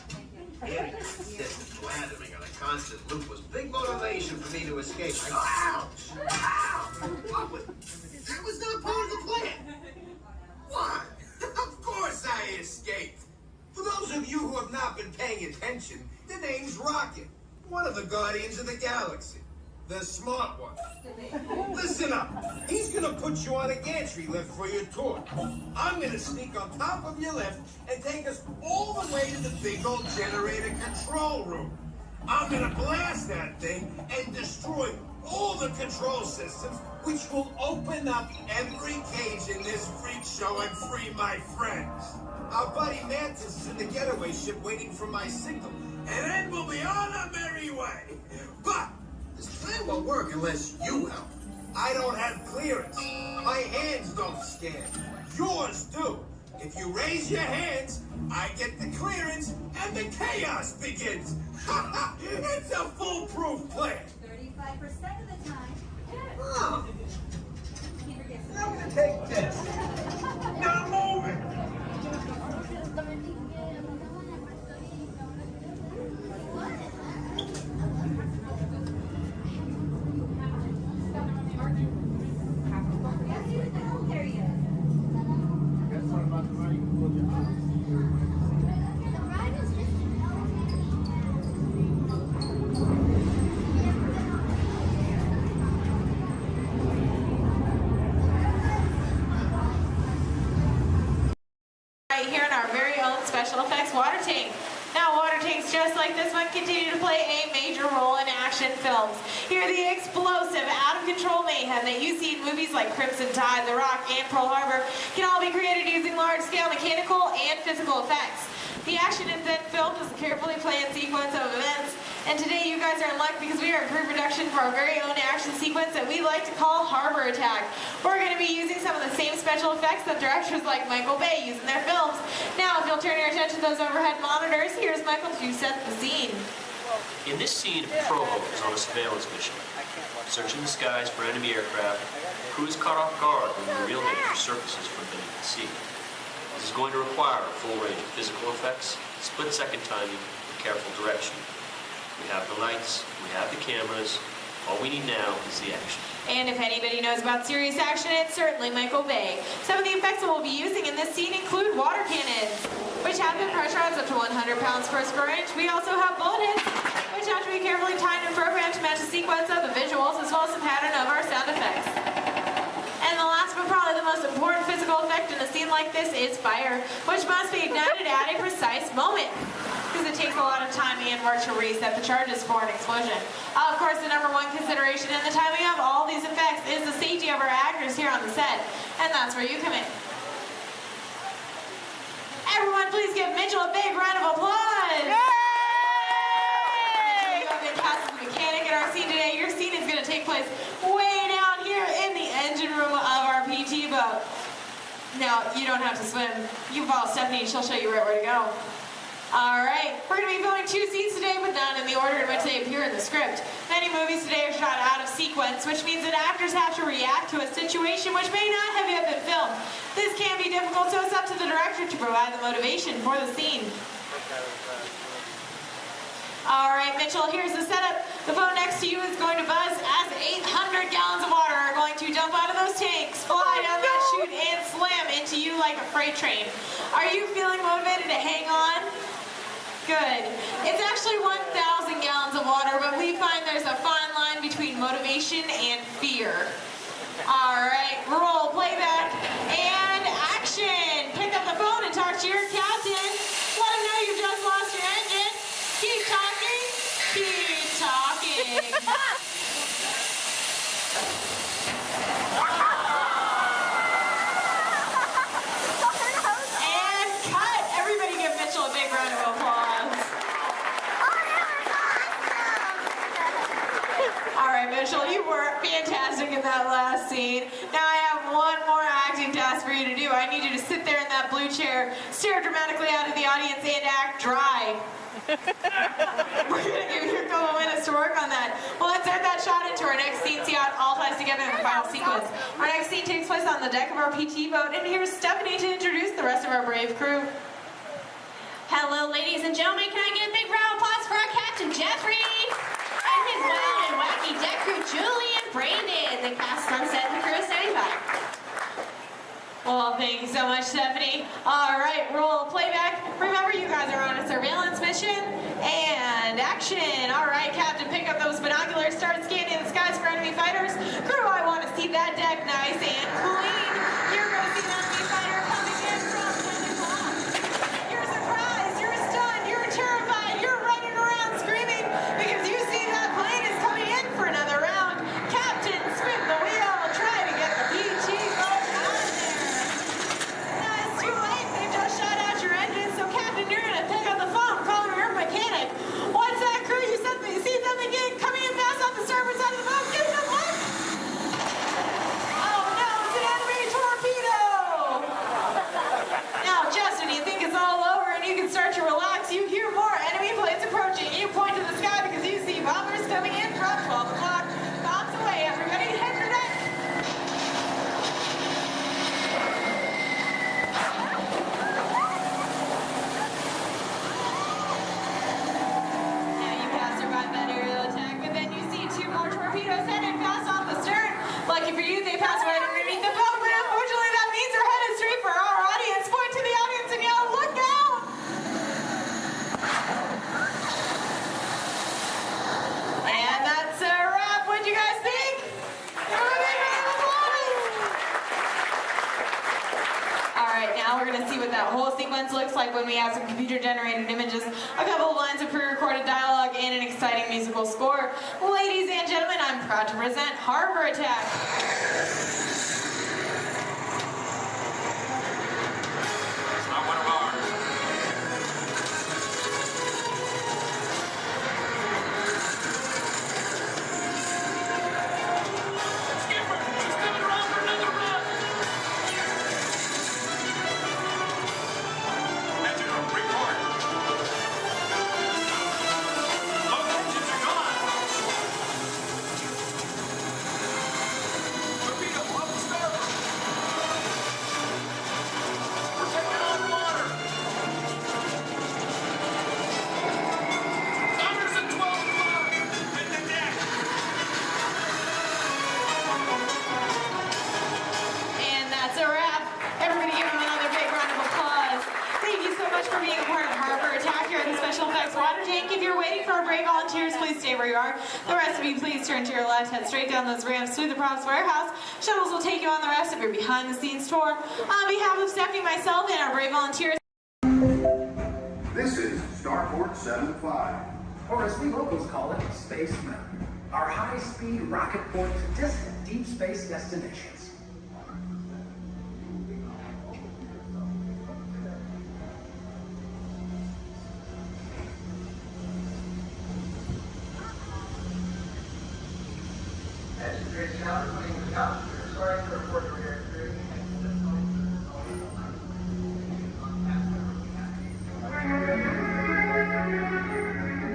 Getting consistent flattering on a constant loop was big motivation for me to escape. Ouch! Ow! What was... That was not part of the plan. What? Of course I escaped. For those of you who have not been paying attention, the name's Rocket, one of the Guardians of the Galaxy. The smart one. Listen up. He's gonna put you on a gantry lift for your tour. I'm gonna sneak on top of your lift and take us all the way to the big old generator control room. I'm gonna blast that thing and destroy all the control systems, which will open up every cage in this freak show and free my friends. Our buddy Mantis is in the getaway ship waiting for my signal, and then we'll be on our merry way. But this plan won't work unless you help. I don't have clearance. My hands don't scan. Yours do. If you raise your hands, I get the clearance and the chaos begins. It's a foolproof plan. 35% of the time. Oh. I'm gonna take this. Now move it. Right here in our very own special effects water tank. Now, water tanks just like this one continue to play a major role in action films. Here, the explosive, out-of-control mayhem that you see in movies like Crimson Tide, The Rock, and Pearl Harbor can all be created using large-scale mechanical and physical effects. The action is then filmed as a carefully planned sequence of events. And today you guys are in luck because we are in pre-production for our very own action sequence that we like to call Harbor Attack. We're going to be using some of the same special effects that directors like Michael Bay use in their films. Now, if you'll turn your attention to those overhead monitors, here's Michael to set the scene. In this scene, a patrol boat is on a surveillance mission. Searching the skies for enemy aircraft, the crew is caught off guard when the real danger surfaces from beneath the sea. This is going to require a full range of physical effects, split-second timing, careful direction. We have the lights, we have the cameras. All we need now is the action. And if anybody knows about serious action, it's certainly Michael Bay. Some of the effects that we'll be using in this scene include water cannons, which have been pressurized up to 100 pounds per square inch. We also have bullet hits, which have to be carefully timed and programmed to match the sequence of the visuals, as well as the pattern of our sound effects. And the last but probably the most important physical effect in a scene like this is fire, which must be ignited at a precise moment, because it takes a lot of time and work to reset the charges for an explosion. Of course, the number one consideration in the timing of all these effects is the safety of our actors here on the set, and that's where you come in. Everyone, please give Mitchell a big round of applause! Yay! You have been cast as the mechanic in our scene today. Your scene is going to take place way down here in the engine room of our PT boat. Now, you don't have to swim. You can follow Stephanie, she'll show you right where to go. All right, we're going to be filming 2 scenes today, but not in the order in which they appear in the script. Many movies today are shot out of sequence, which means that actors have to react to a situation which may not have yet been filmed. This can be difficult, so it's up to the director to provide the motivation for the scene. All right, Mitchell, here's the setup. The phone next to you is going to buzz as 800 gallons of water are going to dump out of those tanks, fly down that chute, and slam into you like a freight train. Are you feeling motivated to hang on? Good. It's actually 1,000 gallons of water, but we find there's a fine line between motivation and fear. All right, roll playback and action. Pick up the phone and talk to your captain. Let him know you just lost your engine. Keep talking. Keep talking. And cut. Everybody give Mitchell a big round of applause. All right, Mitchell, you were fantastic in that last scene. Now I have one more acting task for you to do. I need you to sit there in that blue chair, stare dramatically out at the audience, and act dry. We're going to give you a couple minutes to work on that. Well, let's add that shot into our next scene, see how it all ties together in the final sequence. Our next scene takes place on the deck of our PT boat, and here's Stephanie to introduce the rest of our brave crew. Hello, ladies and gentlemen. Can I get a big round of applause for our Captain Jeffrey? And his wild and wacky deck crew, Julie and Brandon. The cast on set and the crew is standing by. Well, thank you so much, Stephanie. All right, roll playback. Remember, you guys are on a surveillance mission. And action. All right, Captain, pick up those binoculars. Start scanning the skies for enemy fighters. Crew, I want to see that deck nice and clean. You're going to see an enemy fighter coming in from 10 o'clock. You're surprised. You're stunned. You're terrified. You're running around screaming because you see that plane is coming in for another round. Captain, spin the wheel. Try to get the PT boat out of there. No, it's too late. They've just shut out your engine. So, Captain, you're going to pick up the phone, call your mechanic. What's that, crew? You see something coming in fast off the starboard side of the boat? Give them one. Oh, no, it's an enemy torpedo. Now, Justin, you think it's all over and you can start to relax. You hear more enemy planes approaching. You point to the sky because you see bombers coming in from 12 o'clock. Bombs away. Everybody head for deck. Now you pass survive that aerial attack, but then you see 2 more torpedoes headed fast off the stern. Lucky for you, they pass right underneath the boat, but unfortunately that means they're headed straight for our audience. Point to the audience and yell, "Look out!" And that's a wrap. What'd you guys think? Give them a big round of applause. All right, now we're going to see what that whole sequence looks like when we have some computer-generated images, a couple of lines of pre-recorded dialogue, and an exciting musical score. Ladies and gentlemen, I'm proud to present Harbor Attack. It's not one of ours. Skipper, he's coming around for another run. Metro, report. Both engines are gone. Torpedo nearest water tank. If you're waiting for our brave volunteers, please stay where you are. The rest of you, please turn to your left, head straight down those ramps to the props warehouse. Shuttles will take you on the rest of your behind-the-scenes tour. On behalf of Stephanie, myself, and our brave volunteers. This is Starport 75, or as we locals call it, Space Mountain. Our high-speed rocket port to distant deep space destinations.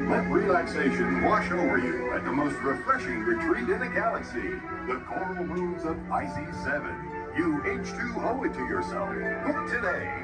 Let relaxation wash over you at the most refreshing retreat in the galaxy, the coral rooms of Pisces 7. You H2O it to yourself. Book today.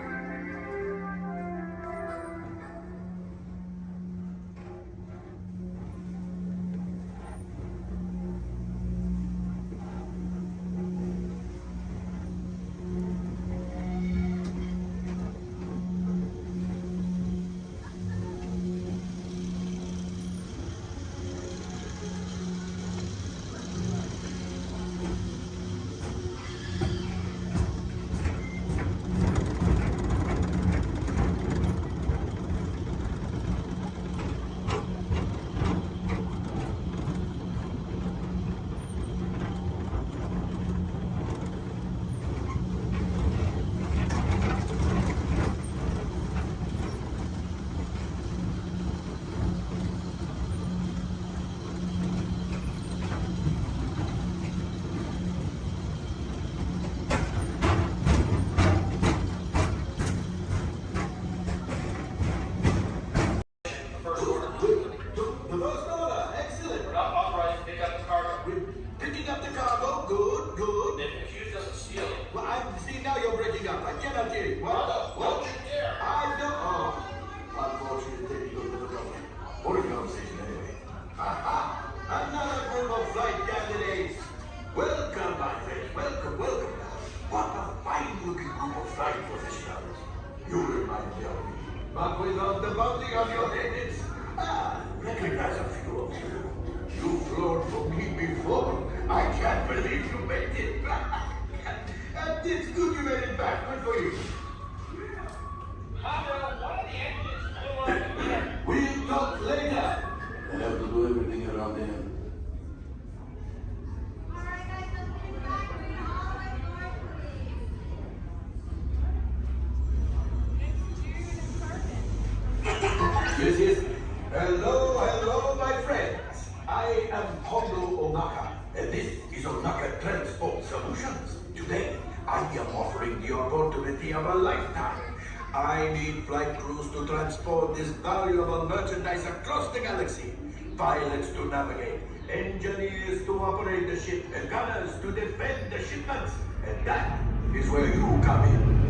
Hello, my friends. I am Hondo Onaka, and this is Onaka Transport Solutions. Today, I am offering the opportunity of a lifetime. I need flight crews to transport this valuable merchandise across the galaxy, pilots to navigate, engineers to operate the ship, and gunners to defend the shipments. And that is where you come in.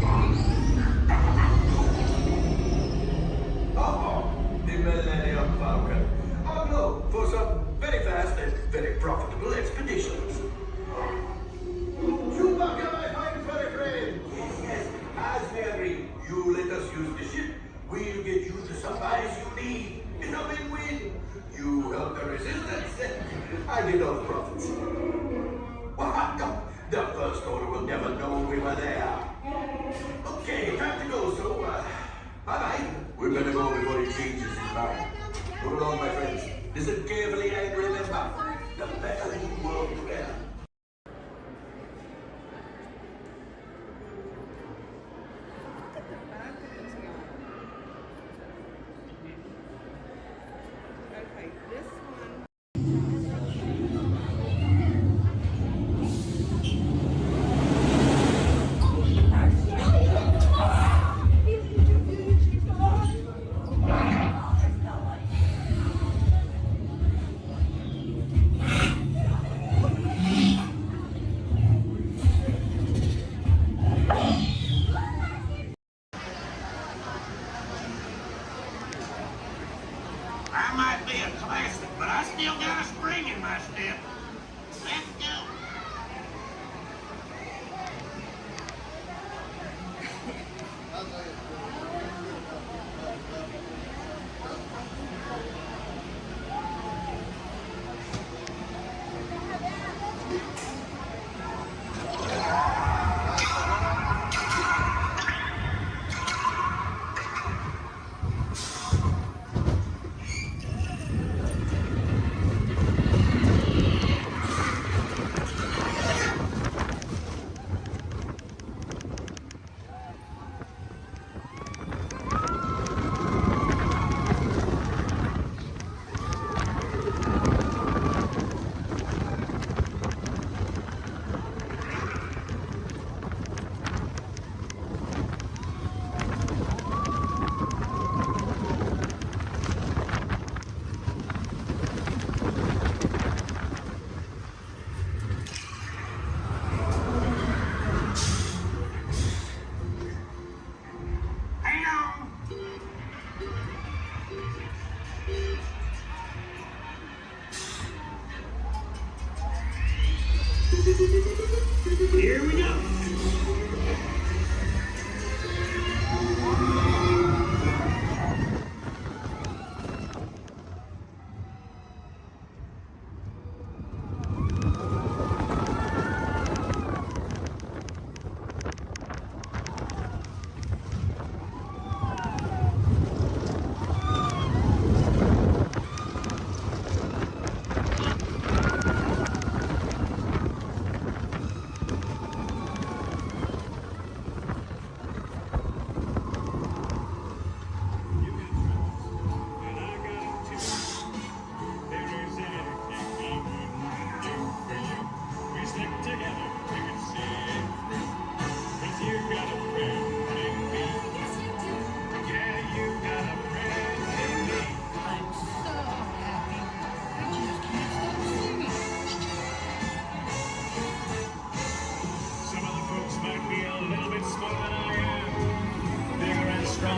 The Millennium Falcon. Oh no, for some very fast and very profitable expeditions. Chewbacca, my fine furry friend. Yes, as we agreed, you let us use the ship. We'll get you the supplies you need. It's a win-win. You help the resistance, and I get all the profits. The First Order will never know we were there. Okay, time to go, so, bye-bye. We better go before he changes his mind. Go along, my friends. Listen carefully and remember, the better you work together.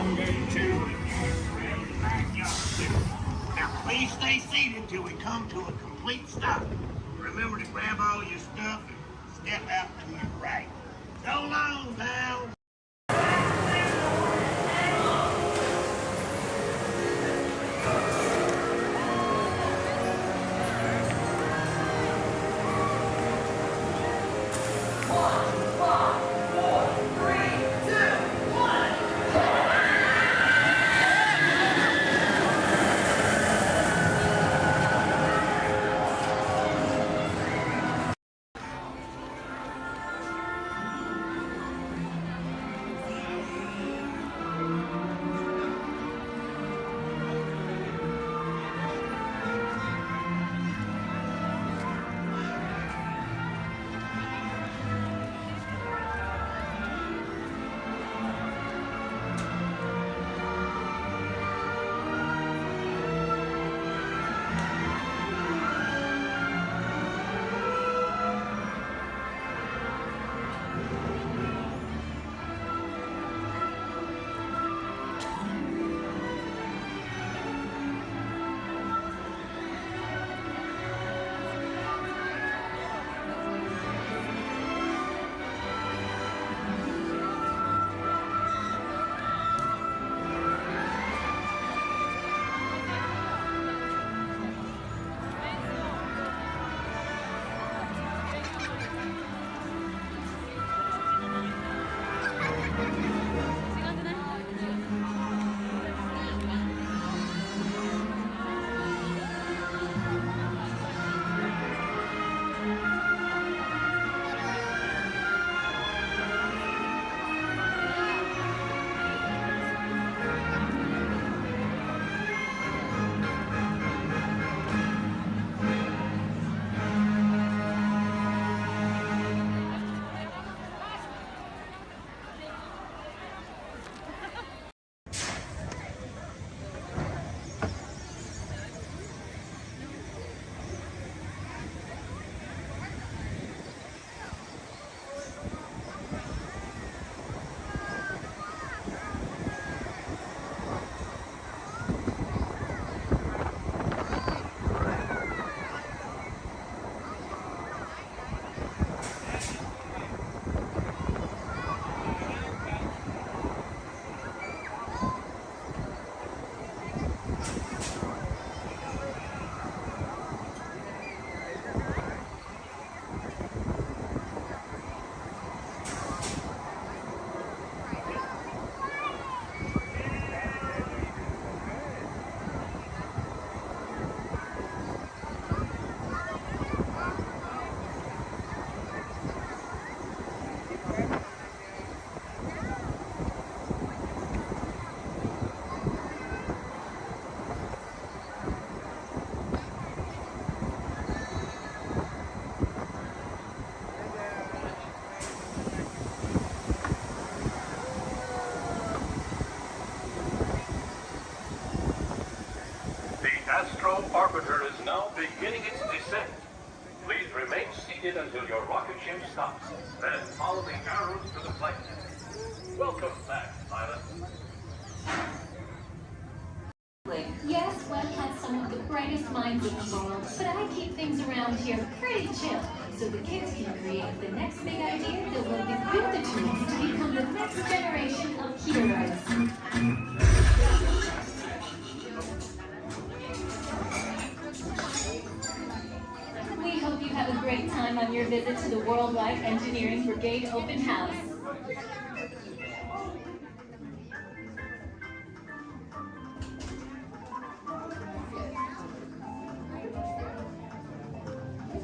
Now, please stay seated till we come to a complete stop. Remember to grab all your stuff and step out to your right. So long, pal. Orbiter is now beginning its descent. Please remain seated until your rocket ship stops. Then follow the arrows to the flight. Welcome back, pilot. Yes, Walt has some of the brightest minds in the world, but I keep things around here pretty chill, so the kids can create the next big idea that will give you the tools to become the next generation of heroes. We hope you have a great time on your visit to the Worldwide Engineering Brigade Open House.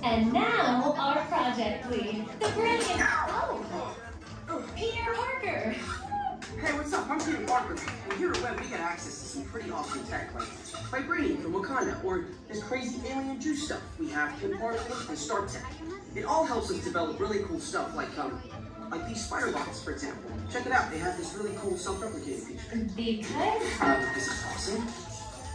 And now, our project lead, the brilliant... Peter Parker! Hey, what's up? I'm Peter Parker. And here at Web, we get access to some pretty awesome tech, like Vibranium from Wakanda, or this crazy alien juice stuff. We have Kim Particles and Star Tech. It all helps us develop really cool stuff, like these spider bots, for example. Check it out. They have this really cool self-replicating feature. Because? This is awesome.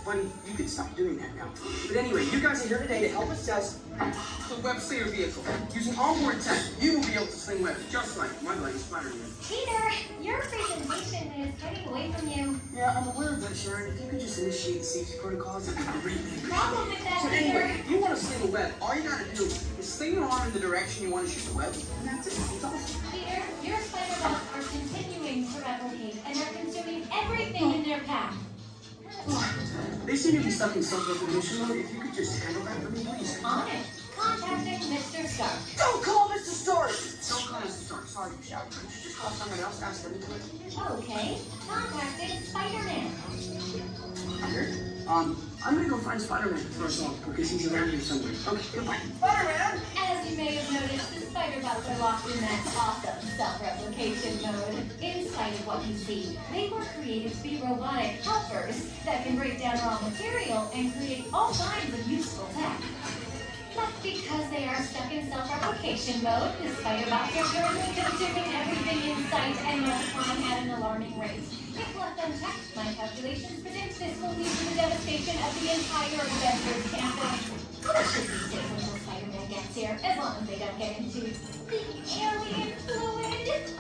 Buddy, you can stop doing that now. But anyway, you guys are here today to help us test the Web Slinger vehicle. Using onboard tech, you will be able to sling webs just like my buddy Spider-Man. Peter, your presentation is getting away from you. Yeah, I'm aware of that, Sharon. If you could just initiate the safety protocols, it'd be great. Problem with that, So anyway, Peter? if you want to sling a web, all you gotta do is sling your arm in the direction you want to shoot the web, and that's it. It's awesome. Peter, your spider bots are continuing to replicate and are consuming everything in their path. They seem to be stuck in self-recognition mode. If you could just handle that for me, please. On it. Contacting Mr. Stark. Don't call Mr. Stark! Don't call Mr. Stark. Sorry, Michelle. Could you just call someone else? Ask them to do it. Okay. Contacting Spider-Man. Here. I'm gonna go find Spider-Man first off, because he's around here somewhere. Okay, goodbye. Spider-Man! As you may have noticed, the spider bots are locked in that awesome self-replication mode. In spite of what you see, they were created to be robotic helpers that can break down raw material and create all kinds of useful tech. But because they are stuck in self-replication mode, the spider bots are currently consuming everything in sight and multiplying at an alarming rate. If left unchecked, my calculations predict this will lead to the devastation of the entire Avengers campus. That should be safe until Spider-Man gets here, as long as they don't get into the alien fluid.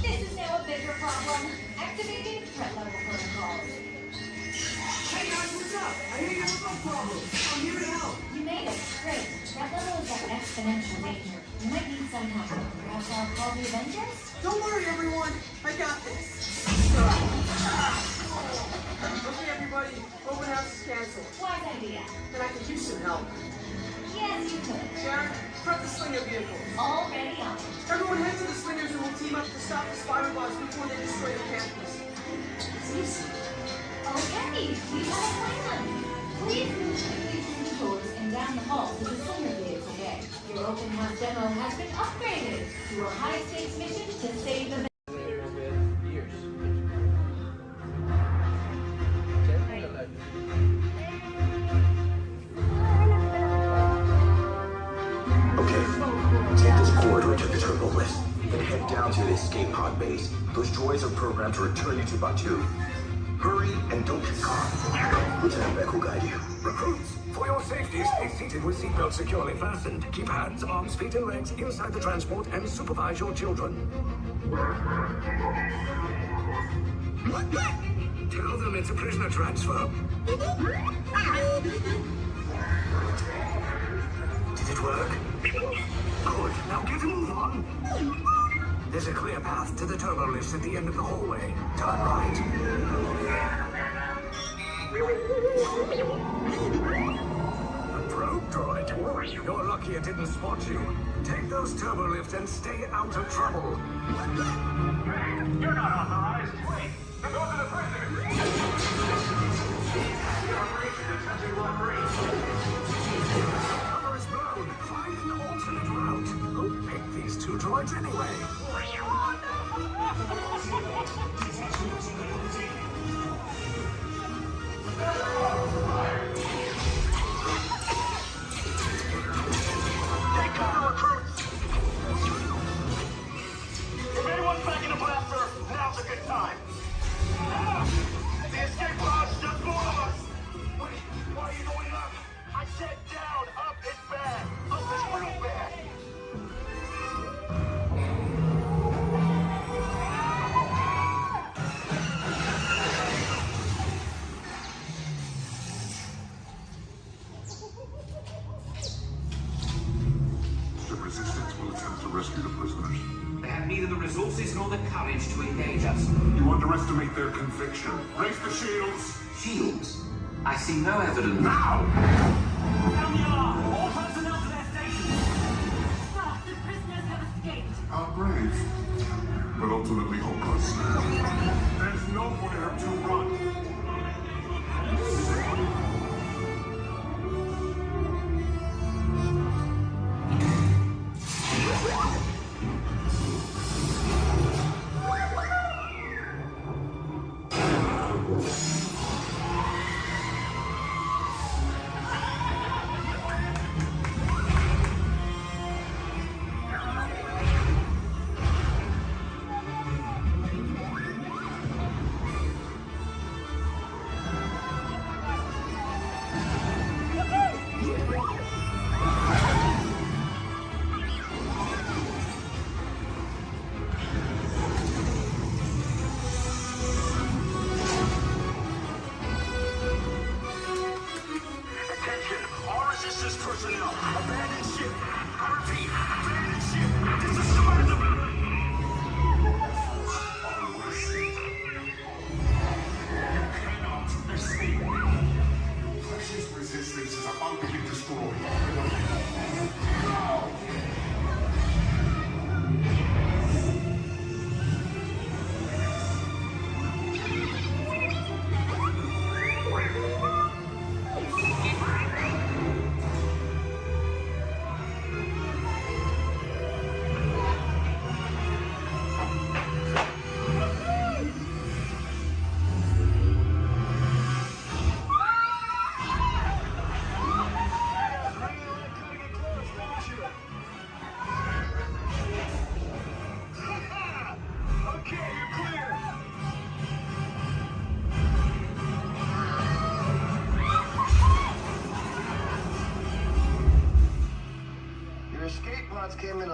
This is now a bigger problem. Activating threat level protocols. Hey guys, what's up? I hear you have no problem. I'm here to help. You made it. Great. Threat level is at exponential danger. You might need some help. Perhaps I'll call the Avengers? Don't worry, everyone. I got this. Okay, everybody. Open house is canceled. Wise idea. And I could use some help. Yes, you could. Sharon, prep the slinger vehicle. Already on. Everyone head to the slingers and we'll team up to stop the spider bots before they destroy the campus. It's easy. Okay, we have a plan. Please move quickly through the doors and down the hall to the slinger vehicle bay. Your open house demo has been upgraded to a high-stakes mission to save the Okay, take this corridor to the turbo lift and head down to the escape pod base. Those droids are programmed to return you to Batu. Hurry and don't get caught. Lieutenant Beck will guide you. Recruits, for your safety, stay seated with seatbelts securely fastened. Keep hands, arms, feet, and legs inside the transport and supervise your children. Tell them it's a prisoner transfer. Did it work? Good. Now get a move on. There's a clear path to the turbo lifts at the end of the hallway. Turn right. A probe droid. You're lucky it didn't spot you. Take those turbo lifts and stay out of trouble. You're not authorized. Wait, those are the prisoners. The operation is touching one breach. Cover is blown. Find an alternate route. Who picked these two droids anyway? Take cover, recruits. If anyone's backing a blaster, now's a good time. The escape pod's just below us. Wait, why are you going up? I said down. Up is bad. Up is real bad. The resistance will attempt to rescue the prisoners. They have neither the resources nor the courage to engage us. You underestimate their conviction. Raise the shields! Shields? I see no evidence. Now! Sound the alarm. All personnel to their stations. Sir, the prisoners have escaped. How brave, but ultimately hopeless. There's nowhere to run.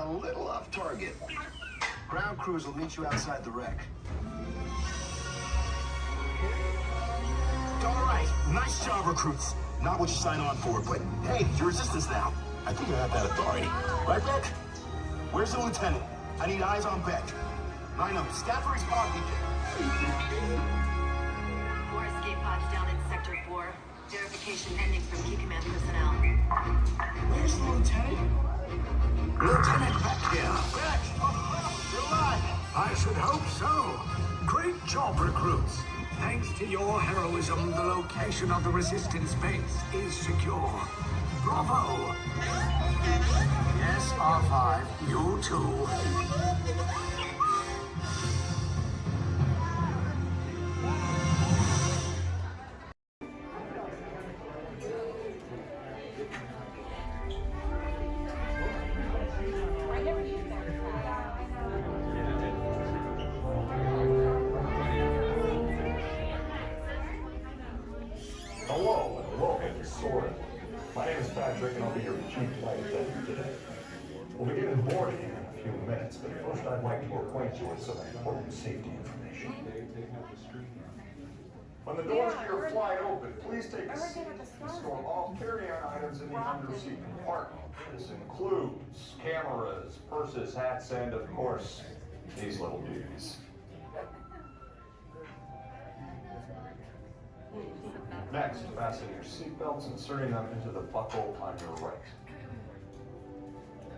a little off target. Ground crews will meet you outside the wreck. All right, nice job, recruits. Not what you signed on for, but hey, you're resistance now. I think I have that authority. Right, Beck? Where's the lieutenant? I need eyes on Beck. Line up, scout for his pocket. More escape pods down in Sector 4. Verification pending from Key Command personnel. Where's the lieutenant? Lieutenant Beck here. Beck! You're alive! I should hope so. Great job, recruits. Thanks to your heroism, the location of the resistance base is secure. Bravo! Yes, R5, you too. Hello and welcome to Soarin'. My name is Patrick and I'll be your chief flight attendant today. We'll begin boarding in a few minutes, but first I'd like to acquaint you with some important safety information. When the doors to your flight open, please take a seat and store all carry-on items in the underseat compartment. This includes cameras, purses, hats, and of course, these little dudes. Next, fasten your seatbelts, inserting them into the buckle on your right.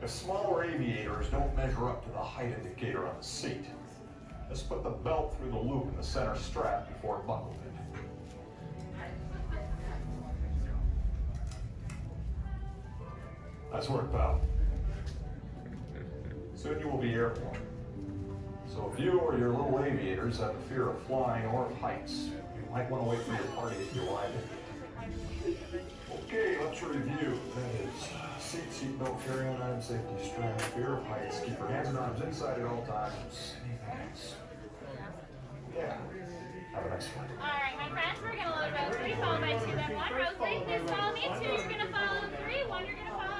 If smaller aviators don't measure up to the height indicator on the seat, just put the belt through the loop in the center strap before buckling it. Nice work, pal. Soon you will be airborne. So if you or your little aviators have a fear of flying or of heights, you might want to wait for your party if you arrive in. Okay, let's review. That is seat belt, carry-on item, safety strap, fear of heights, keep your hands and arms inside at all times. Anything else? Yeah. Have a nice flight. All right, my friends, we're going to load about 3, followed by 2, then 1. Rose, please follow me. 2, you're going to follow 3. 1, you're going to follow 2.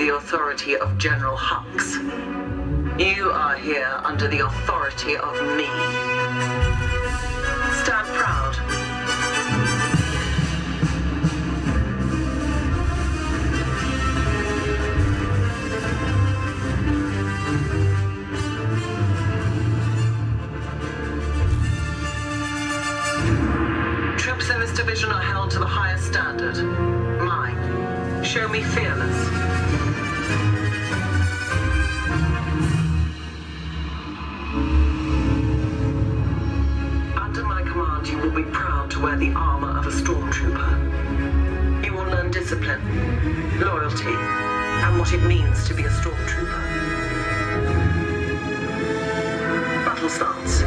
the authority of General Hux. You are here under the authority of me. Stand proud. Troops in this division are held to the highest standard. Mine. Show me fearless. Under my command, you will be proud to wear the armor of a stormtrooper. You will learn discipline, loyalty, and what it means to be a stormtrooper. Battle starts.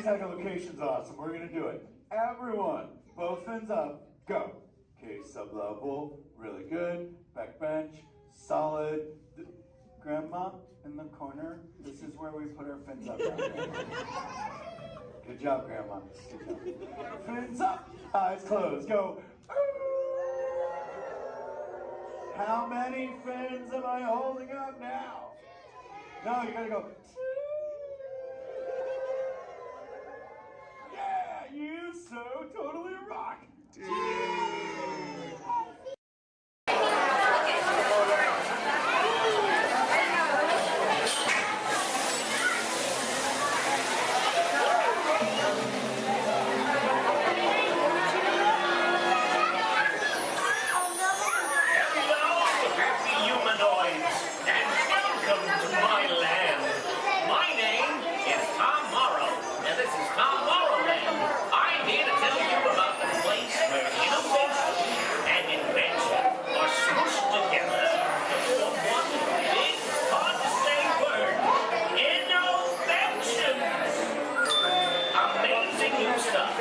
Echolocation's awesome. We're gonna do it. Everyone, both fins up, go. Okay, sub-level, really good. Back bench, solid. Grandma, in the corner, this is where we put our fins up. Good job, Grandma. Good job. Fins up, eyes closed, go. How many fins am I holding up now? No, you gotta go. Yeah, you so totally rock.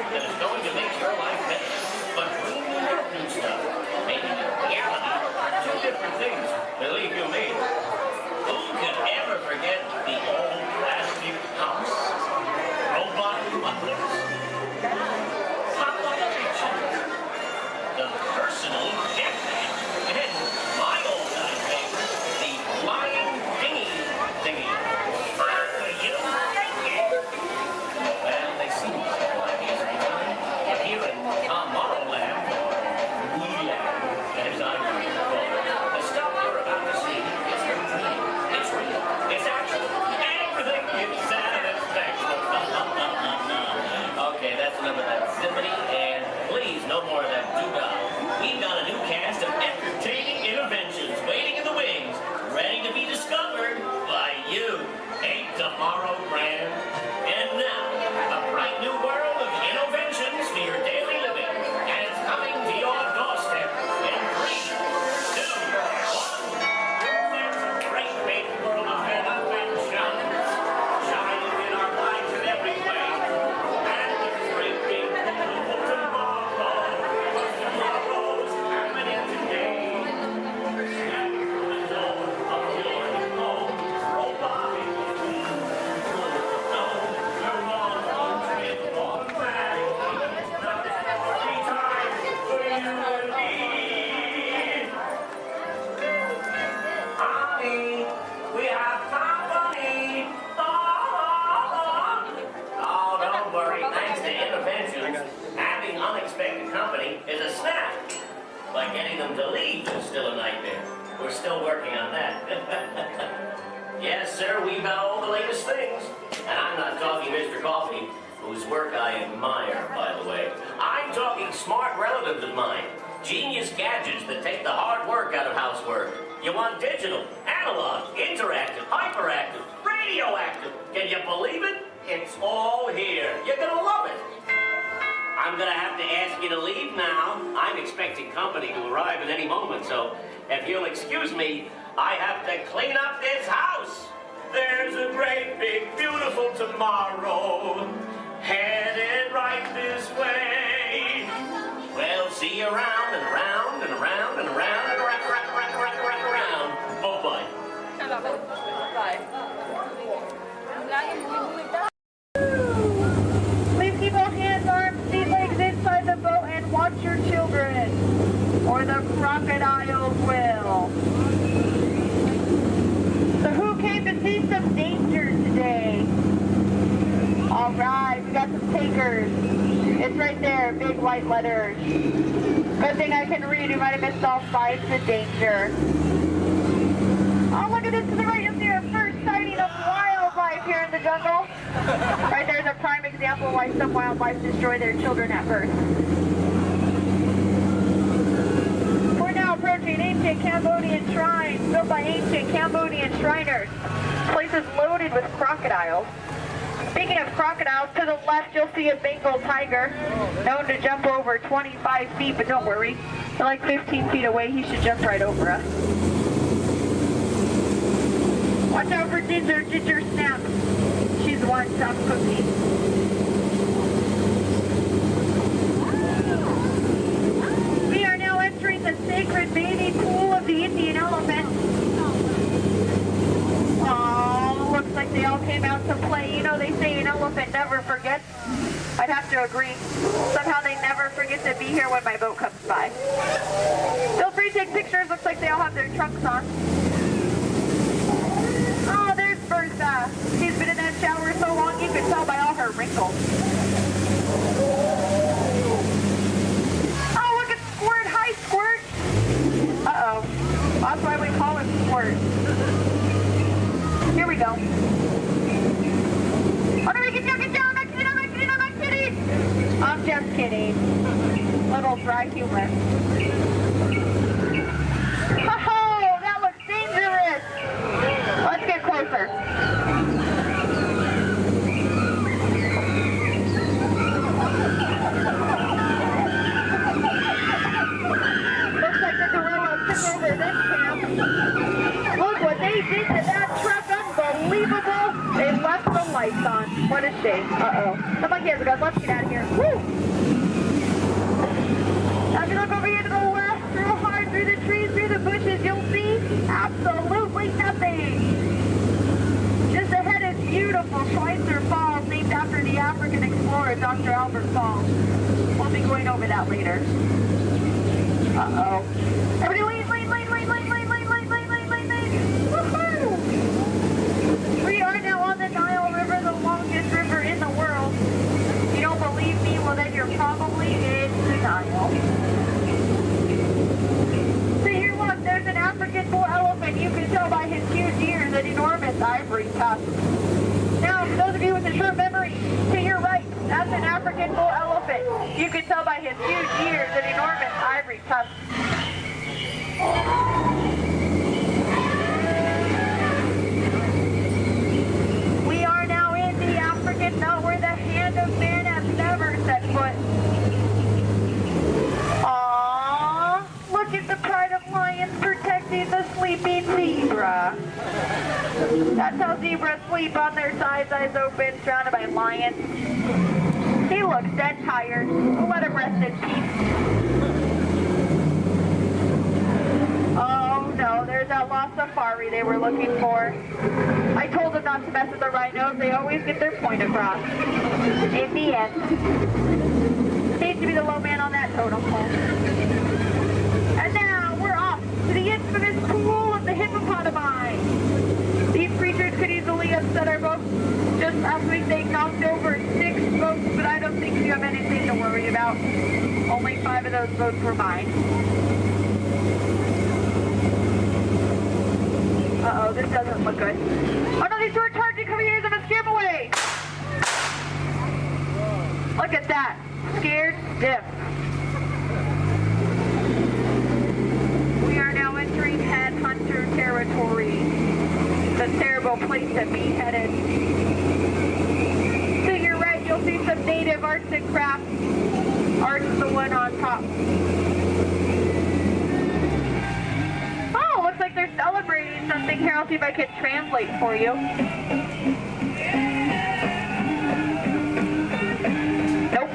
That is going to make your life better. But when you get new stuff, maybe reality are two different things. Believe you me. Who could ever forget the old plastic house? Robot butlers? Pop-up kitchens? The personal jet man? And my old-time favorite, the flying thingy. You think it? Well, they seem here in Tomorrowland, as I call it, the stuff you're about to see is real. It's real. It's actual. Everything is satisfaction. Okay, that's enough of that zippity, and please, no more of that doo-dah. We've got a new cast of entertaining interventions waiting in the wings, ready to be discovered by you. Ain't tomorrow grand? And now, a bright new world of innovations for your daily living, and it's coming to your doorstep in 3, 2, 1. There's a great big world of innovations shining in our lives in every way, and the great big beautiful tomorrow's happening today. Step through the door of your home, robotic. Unexpected company is a snap. But getting them to leave is still a nightmare. We're still working on that. Yes, sir, we've got all the latest things. And I'm not talking Mr. Coffee, whose work I admire, by the way. I'm talking smart relatives of mine. Genius gadgets that take the hard work out of housework. You want digital, analog, interactive, hyperactive, radioactive. Can you believe it? It's all here. You're gonna love it. I'm gonna have to ask you to leave now. I'm expecting company to arrive at any moment, so if you'll excuse me, I have to clean up this house. There's a great, big, beautiful tomorrow headed right this way. We'll see you around and around and around and around and around. Oh, bye. Please keep all hands, arms, feet, legs inside the boat and watch your children, or the crocodiles will. So who came to see some danger today? All right, we got some takers. It's right there, big white letters. Good thing I can read. You might have missed all signs of danger. Oh, look at this to the right. You'll see our first sighting of wildlife here in the jungle. Right there's a prime example of why some wildlife destroy their children at birth. We're now approaching ancient Cambodian shrines built by ancient Cambodian Shriners. This place is loaded with crocodiles. Speaking of crocodiles, to the left you'll see a Bengal tiger, known to jump over 25 feet, but don't worry, they're like 15 feet away, he should jump right over us. Watch out for Ginger, Ginger snaps. She's the one to stop cooking. We are now entering the sacred bathing pool of the Indian elephant. all came out to play. You know, they say an elephant never forgets. I'd have to agree. Somehow they never forget to be here when my boat comes by. Feel free to take pictures. Looks like they all have their trunks on. Oh, there's Bertha. She's been in that shower so long you can tell by all her wrinkles. Oh, look at Squirt. Hi, Squirt. Uh-oh. That's why we call him Squirt. Here we go. Oh, no, get down, I'm not kidding, I'm not kidding, I'm not kidding. I'm just kidding. Little dry humor. Oh, that looks dangerous. Let's get closer. Looks like the gorillas took over this camp. Look what they did to that truck. Unbelievable. They left the lights on. What a shame. Uh-oh. The monkey has a gun. Let's get out of here. Woo! Now if you look over here to the left, real hard through the trees, through the bushes, you'll see absolutely nothing. Just ahead is beautiful Schweitzer Falls, named after the African explorer, Dr. Albert Falls. We'll be going over that later. Uh-oh. Everybody lean, lean, lean, lean, lean, lean, lean, lean, lean, lean, lean, lean. Woohoo! We are now on the Nile River, the longest river in the world. If you don't believe me, well then you're probably in denial. So here look, there's an African bull elephant. You can tell by his huge ears and enormous ivory tusks. Now, for those of you with a short memory, to your right, that's an African bull elephant. You can tell by his huge ears and enormous ivory tusks. We are now in the African belt where the hand of man has never set foot. Aww, look at the pride of lions protecting the sleeping zebra. That's how zebras sleep, on their sides, eyes open, surrounded by lions. He looks dead tired. We'll let him rest in peace. Oh no, there's that lost safari they were looking for. I told them not to mess with the rhinos. They always get their point across. In the end. Hate to be the low man on that totem pole. And now we're off to the infamous pool of the hippopotami. These creatures could easily upset our boat. Just last week they knocked over 6 boats, but I don't think you have anything to worry about. Only 5 of those boats were mine. Uh-oh, this doesn't look good. Oh no, these two are charging, come here, I'm gonna scare them away! Look at that, scared stiff. We are now entering headhunter territory. It's a terrible place to be headed. To your right, you'll see some native arts and crafts. Art's the one on top. Oh, looks like they're celebrating something here. I'll see if I can translate for you. Nope.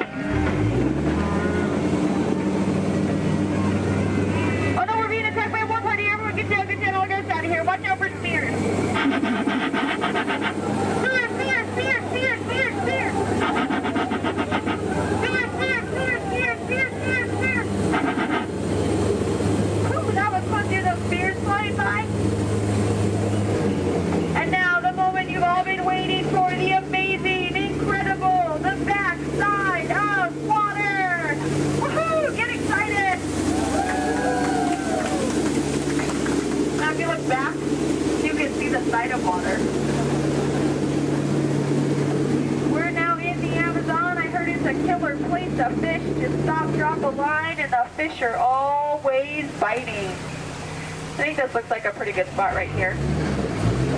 Oh no, we're being attacked by one party. Everyone get down, all goes out of here. Watch out for spears. Spears, spears, spears, spears, spears, spears. Spears, spears, spears, spears, spears, spears, spears. Ooh, that was fun to hear those spears flying by. And now the moment you've all been waiting for, the amazing, incredible, the backside of water. Woohoo! Get excited! Now if you look back, you can see the side of water. We're now in the Amazon. I heard it's a killer place to fish. Just stop, drop a line, and the fish are always biting. I think this looks like a pretty good spot right here.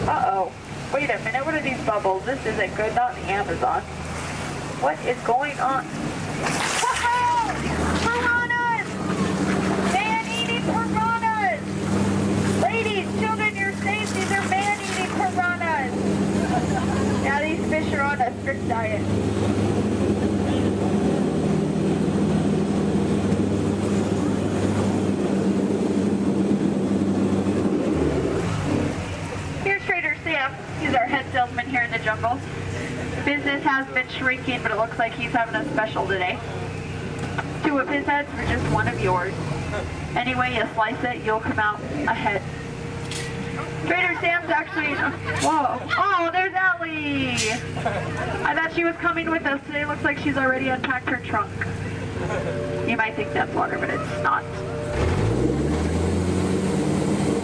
Uh-oh. Wait a minute, what are these bubbles? This isn't good, not in the Amazon. What is going on? Whoa! Piranhas! Man-eating piranhas! Ladies, children, you're safe. These are man-eating piranhas. Now these fish are on a strict diet. Here's Trader Sam. He's our head salesman here in the jungle. Business has been shrinking, but it looks like he's having a special today. 2 of his heads for just 1 of yours. Anyway, you slice it, you'll come out ahead. Trader Sam's actually... Whoa. Oh, there's Ellie! I thought she was coming with us today. Looks like she's already unpacked her trunk. You might think that's water, but it's not.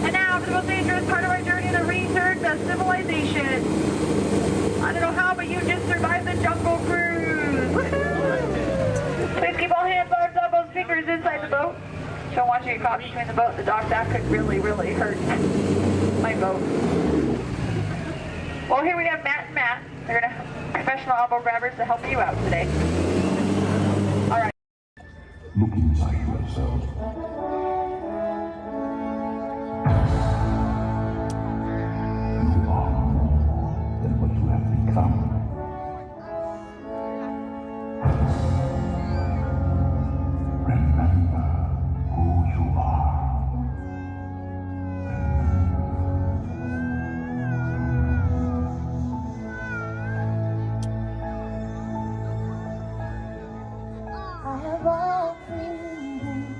And now for the most dangerous part of our journey, the return to civilization. I don't know how, but you just survived the jungle cruise. Woohoo! Please keep all hands, arms, elbows, fingers inside the boat. Don't want you to get caught between the boat and the dock. That could really, really hurt my boat. Well, here we have Matt and Matt. They're going to have professional elbow grabbers to help you out today. All right. Look inside yourself. You are more than what you have become. Remember who you are. I have all dreamed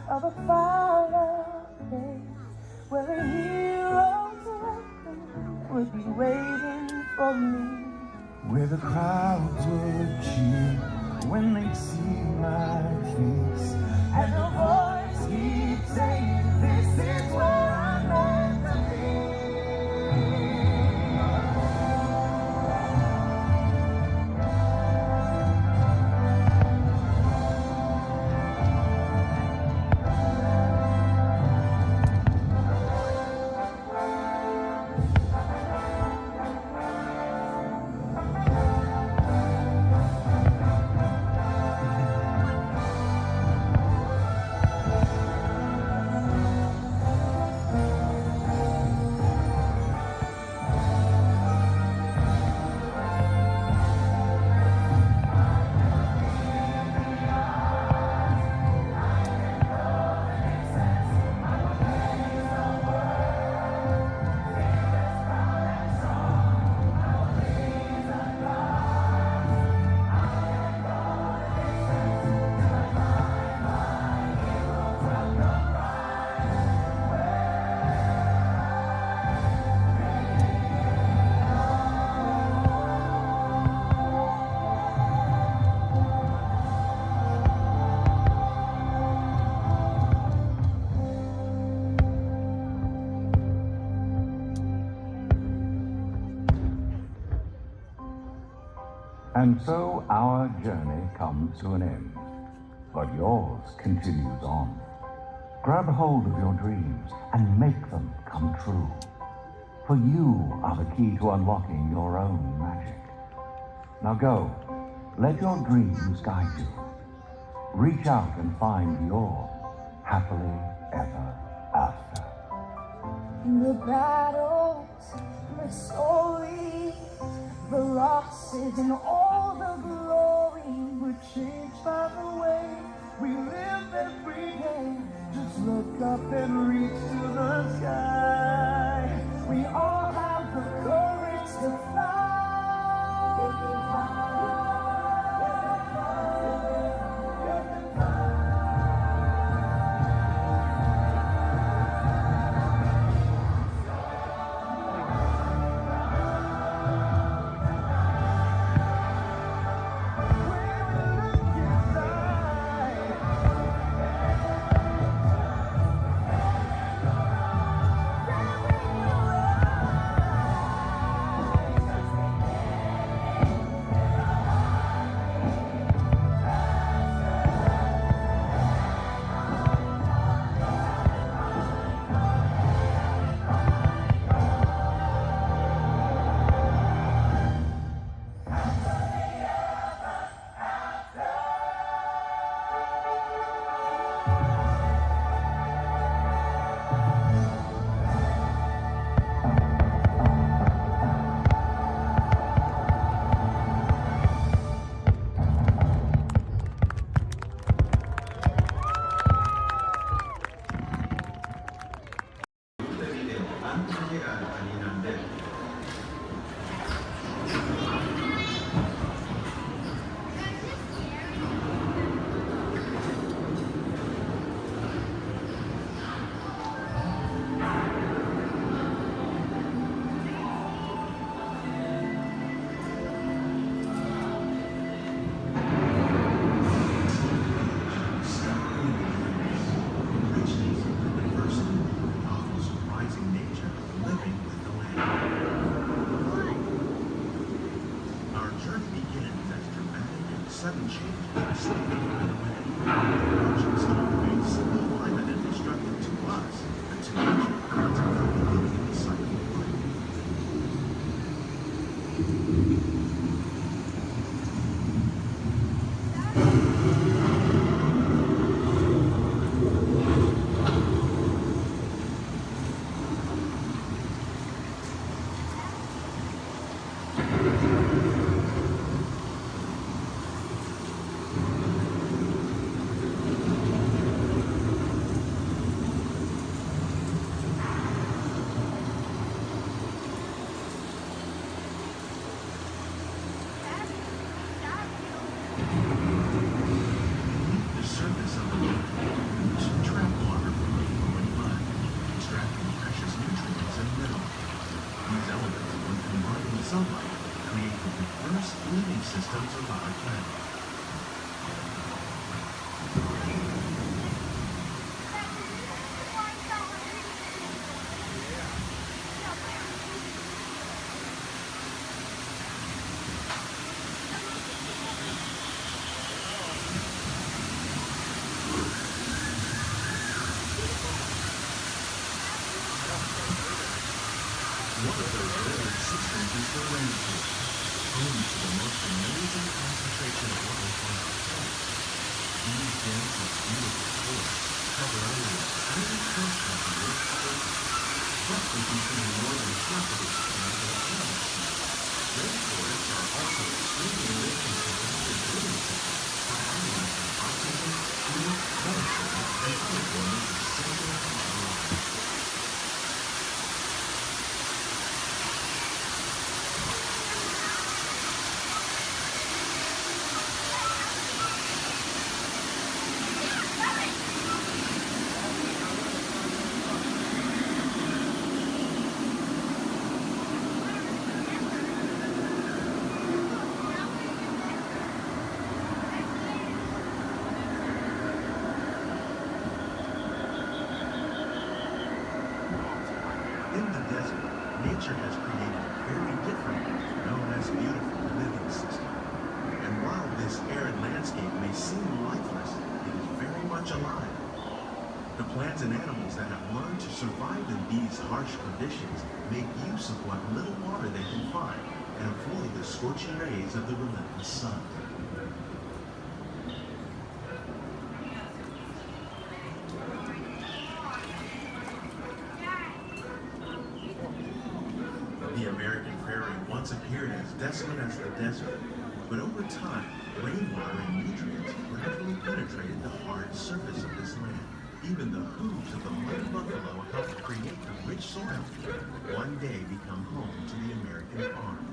of a far place where a hero's welcome would be waiting for me. Where the crowds would cheer when they see my face, And the voice keeps saying, this is where I'm meant to be. And so our journey comes to an end, but yours continues on. Grab hold of your dreams and make them come true. For you are the key to unlocking your own magic. Now go, let your dreams guide you. Reach out and find your happily ever after. The battles, the stories, the losses, and all the glory were changed by the way we live every day. Just look up and reach to the sky. We all have the courage to fly. sudden change in our sleep right away. The storm may seem violent and destructive to us, but to nature, it's a beginning in the cycle of life. The surface of the water to trap water from the flowing mud, extracting precious nutrients and minerals. These elements, when combined with sunlight, create the diverse living systems of our planet. One of those living systems is the rainforest, home to the most amazing concentration of life on our planet. These dense and beautiful forests cover only a tiny portion of the Earth's surface, roughly between more than half of its planet and planet sheet. Rainforests are also extremely rich in providing living systems for animals and oxygen, food, medicine, and other forms of essential to our lives. In the desert, nature has created a very different, known as beautiful living system. And while this arid landscape may seem lifeless, it is very much alive. The plants and animals that have learned to survive in these harsh conditions make use of what little water they can find and avoid the scorching rays of the relentless sun. The American prairie once appeared as desolate as the desert, but over time, rainwater and nutrients gradually penetrated the hard surface of this land. Even the hooves of the mighty buffalo helped create the rich soil that one day become home to the American farm.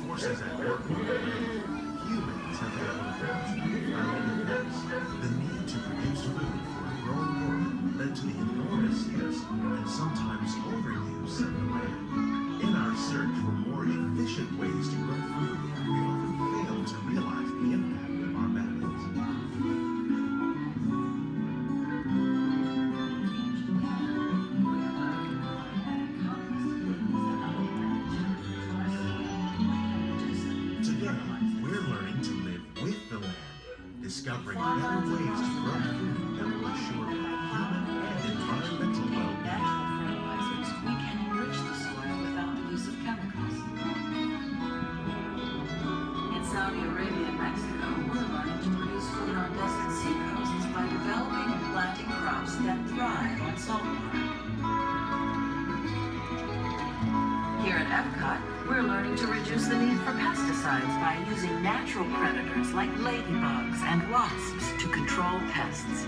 Forces at work on the land, humans have had one of those profound effects. The need to produce food for a growing world led to the enormous use and sometimes overuse of the land. In our search for more efficient ways to grow food, we often fail to realize the impact of our methods. Today, we're learning to live with the land, discovering better ways to grow food that will assure both human and environmental well-being. Fertilizers, we can enrich the soil without the use of chemicals. In Saudi Arabia and Mexico, we're learning to produce food on desert seacoasts by developing and planting crops that thrive on saltwater. Here at Epcot, we're learning to reduce the need for pesticides by using natural predators like ladybugs and wasps to control pests.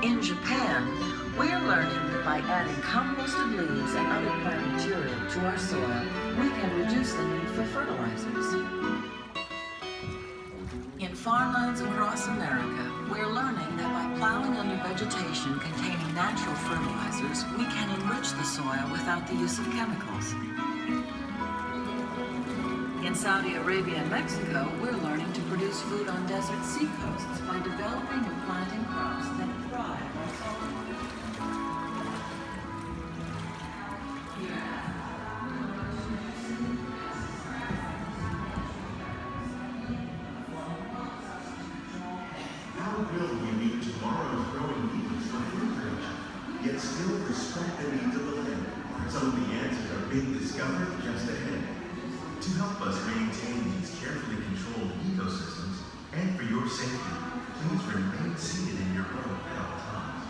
In Japan, We're learning that by adding composted leaves and other plant material to our soil, we can reduce the need for fertilizers. In farmlands across America, we're learning that by plowing under vegetation containing natural fertilizers, we can enrich the soil without the use of chemicals. In Saudi Arabia and Mexico, we're learning to produce food on desert seacoasts by developing and planting crops that thrive on salt. How will we meet tomorrow's growing needs for food production, yet still respect the needs of the land? Some of the answers are being discovered just ahead. To help us maintain these carefully controlled ecosystems, and for your safety, please remain seated in your boat at all times.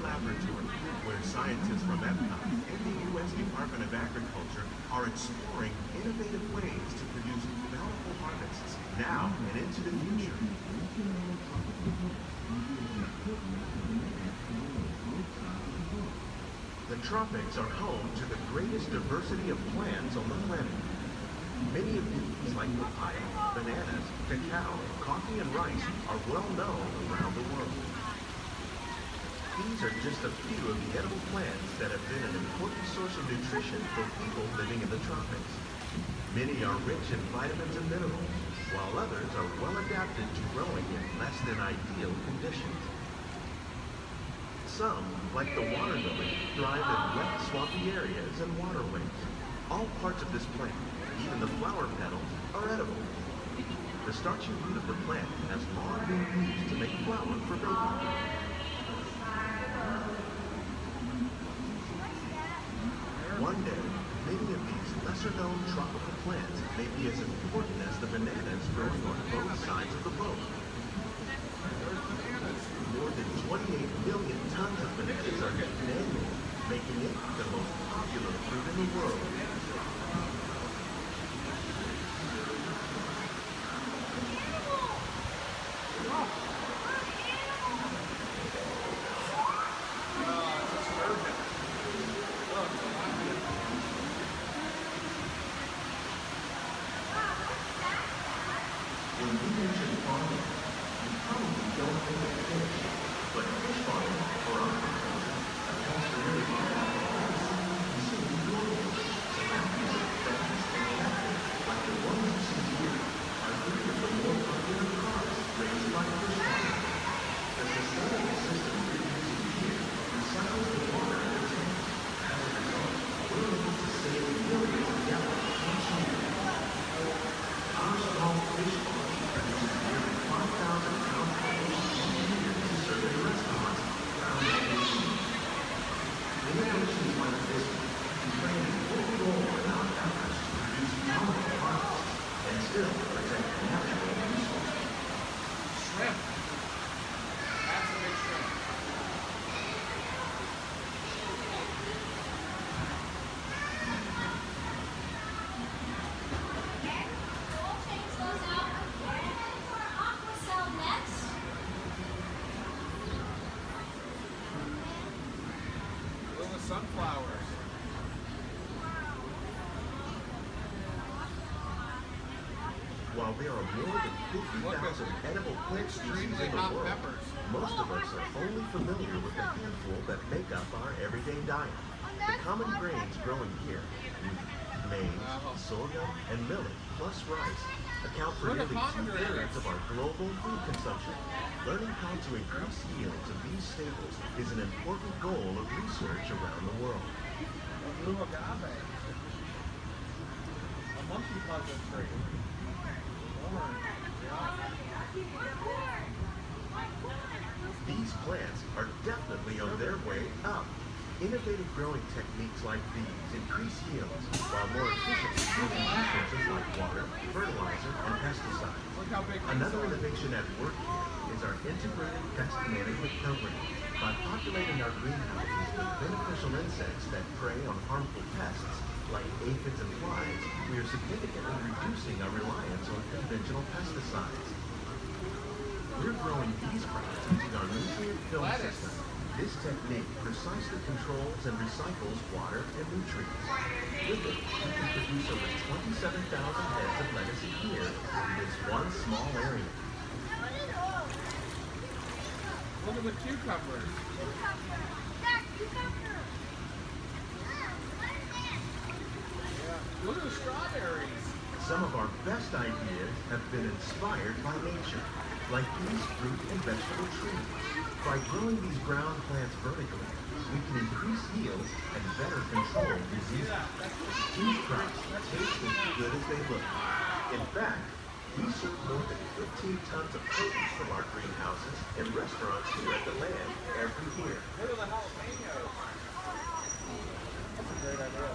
Laboratory, where scientists from EPCOT and the U.S. Department of Agriculture are exploring innovative ways to produce bountiful harvests now and into the future. The tropics are home to the greatest diversity of plants on the planet. Many of these, like papaya, bananas, cacao, coffee, and rice, are well known around the world. These are just a few of the edible plants that have been an important source of nutrition for people living in the tropics. Many are rich in vitamins and minerals, while others are well adapted to growing in less than ideal conditions. Some, like the water lily, thrive in wet, swampy areas and waterways. All parts of this plant, even the flower petals, are edible. The starchy root of the plant has long been used to make flour for baking. One day, many of these lesser-known tropical plants may be as important as the bananas growing on both sides of the boat. More than 28 million tons of bananas are eaten annually, making it the most popular fruit in the world. When we mention farming, you probably don't think of fish, but fish farming for our agriculture accounts for nearly half of all the food consumed globally. Species of plants and captive, like the ones you see here, are three of the more popular crops raised by fish farming. The sustainable system we're using here recycles the water in the tank. As a result, we're able to save millions of gallons each year. Our small fish farm produces nearly 5,000 pounds of fish each year to serve in restaurants around the nation. Innovations like this can play an important role in our efforts to produce bountiful harvests and still protect natural resources. Shrimp. That's a big shrimp. Little sunflowers. While there are more than 50,000 edible plant species in the world, most of us are only familiar with the handful that make up our everyday diet. The common grains growing here, wheat, maize, sorghum, and millet, plus rice, account for nearly 2/3 of our global food consumption. Learning how to increase yields of these staples is an important goal of research around the world. A blue agave. A monkey puzzle tree. These plants are definitely on their way up. Innovative growing techniques like these increase yields while more efficiently using resources like water, fertilizer, and pesticides. Another innovation at work here is our integrated pest management program. By populating our greenhouses with beneficial insects that prey on harmful pests like aphids and flies, we are significantly reducing our reliance on conventional pesticides. We're growing these crops using our nutrient film system. This technique precisely controls and recycles water and nutrients. With it, we can produce over 27,000 heads of lettuce a year in this one small area. Look at the cucumbers. Look at the strawberries. Some of our best ideas have been inspired by nature, like these fruit and vegetable trees. By growing these ground plants vertically, we can increase yields and better control diseases. These crops taste as good as they look. In fact, we serve more than 15 tons of produce from our greenhouses in restaurants here at the land every year. Look at the jalapenos. That's a great idea.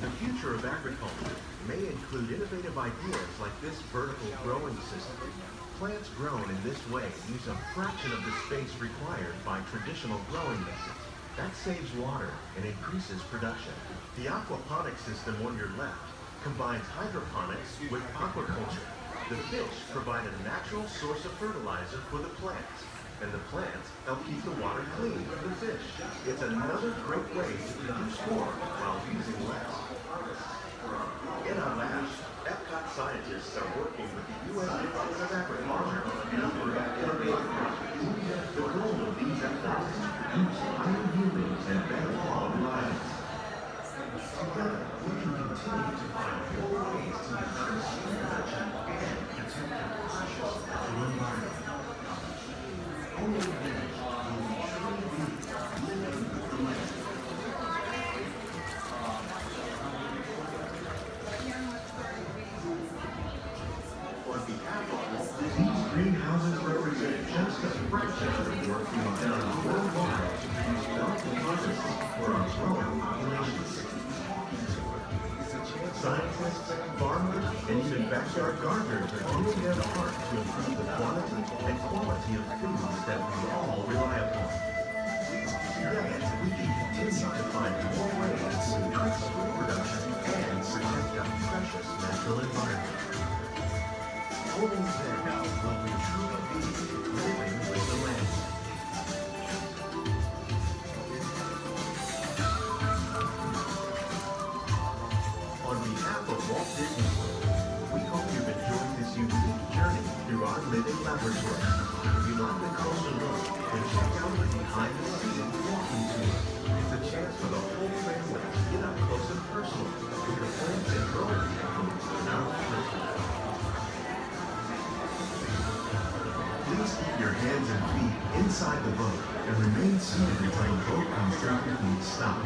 The future of agriculture may include innovative ideas like this vertical growing system. Plants grown in this way use a fraction of the space required by traditional growing methods. That saves water and increases production. The aquaponics system on your left combines hydroponics with aquaculture. The fish provide a natural source of fertilizer for the plants, and the plants help keep the water clean for the fish. It's another great way to produce more while using less. In our labs, Epcot scientists are working with the U.S. Department of Agriculture on a number of innovative projects. The goal of these efforts is to produce higher yieldings and better quality lives. Together, we can continue to find more ways to increase food production and protect our precious natural environment. Only then will we truly be living with the land. On behalf of Walt, these greenhouses represent just a fraction of the work being done worldwide to produce delicate harvests for our growing populations. Scientists, farmers, and even backyard gardeners are doing their part to improve the quantity and quality of foods that we all rely upon. Together, we can continue to find more ways to increase food production and protect our precious natural environment. Only then will we truly be living with the land. On behalf of Walt Disney World, we hope you've enjoyed this unique journey through our living laboratory. If you'd like a closer look, then check out the behind-the-scenes walking tour. It's a chance for the whole family to get up close and personal with the plants and growing techniques in our laboratory. Please keep your hands and feet inside the boat and remain seated until the boat comes to a complete stop.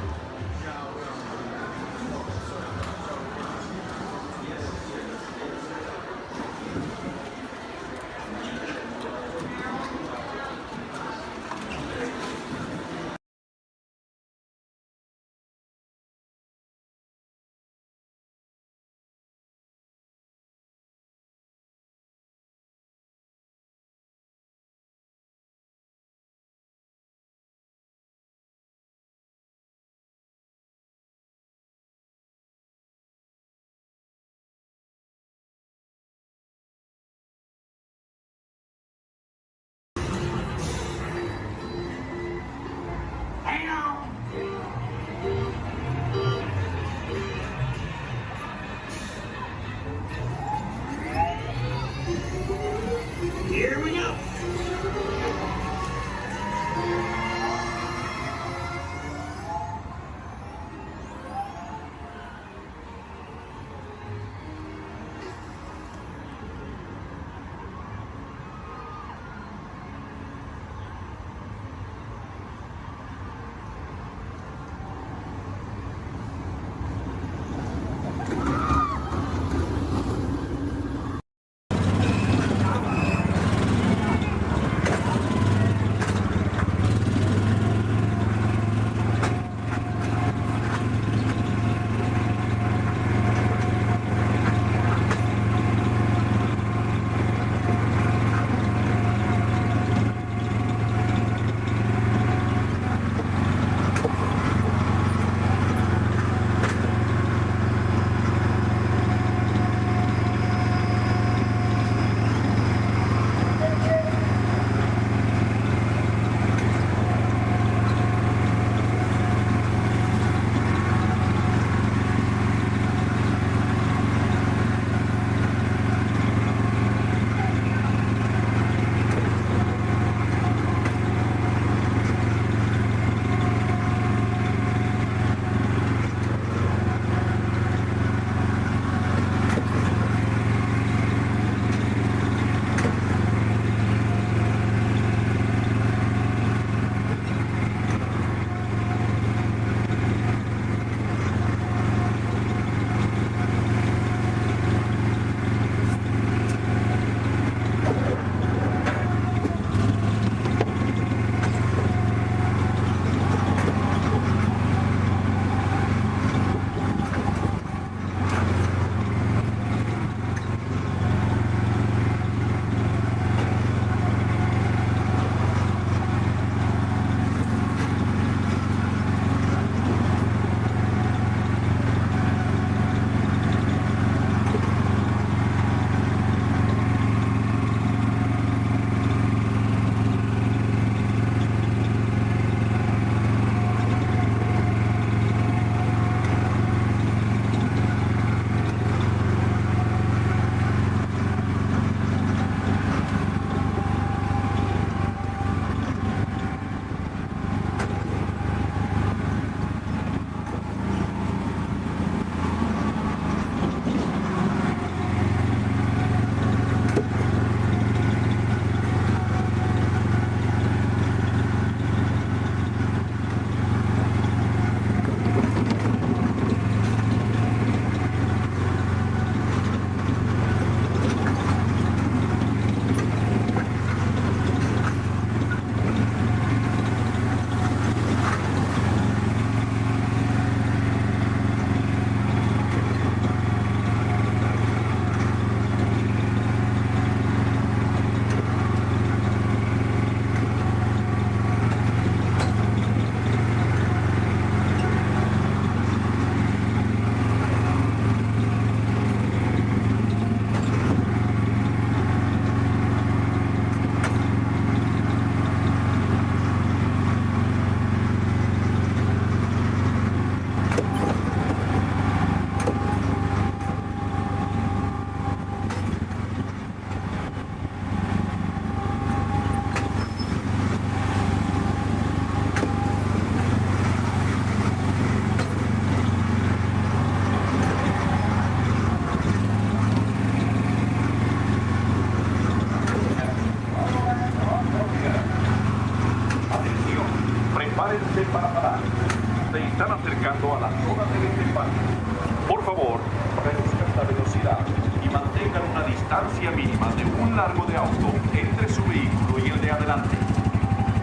mantengan una distancia mínima de un largo de auto entre su vehículo y el de adelante.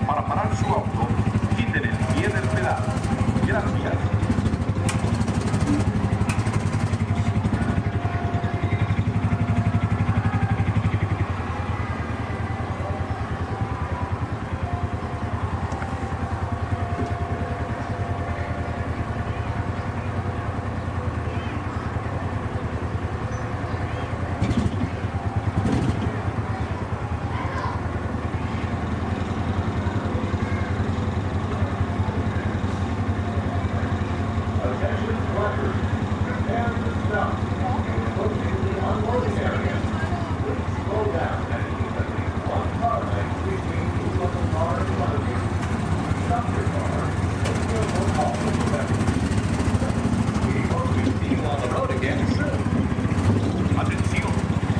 Para parar su auto, quiten el pie del pedal. Gracias. Atención,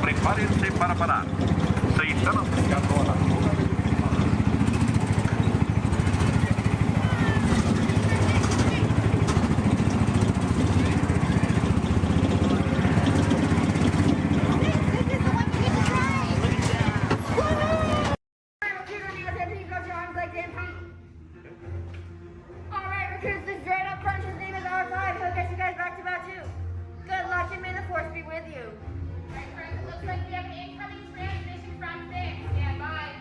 prepárense para parar. Se están acercando a la zona de Alright, recruits, this droid up front, his name is R5. He'll get you guys back to Batuu. Good luck and may the force be with you. Alright, friends, it looks like we have an incoming transmission from 6. Stand by.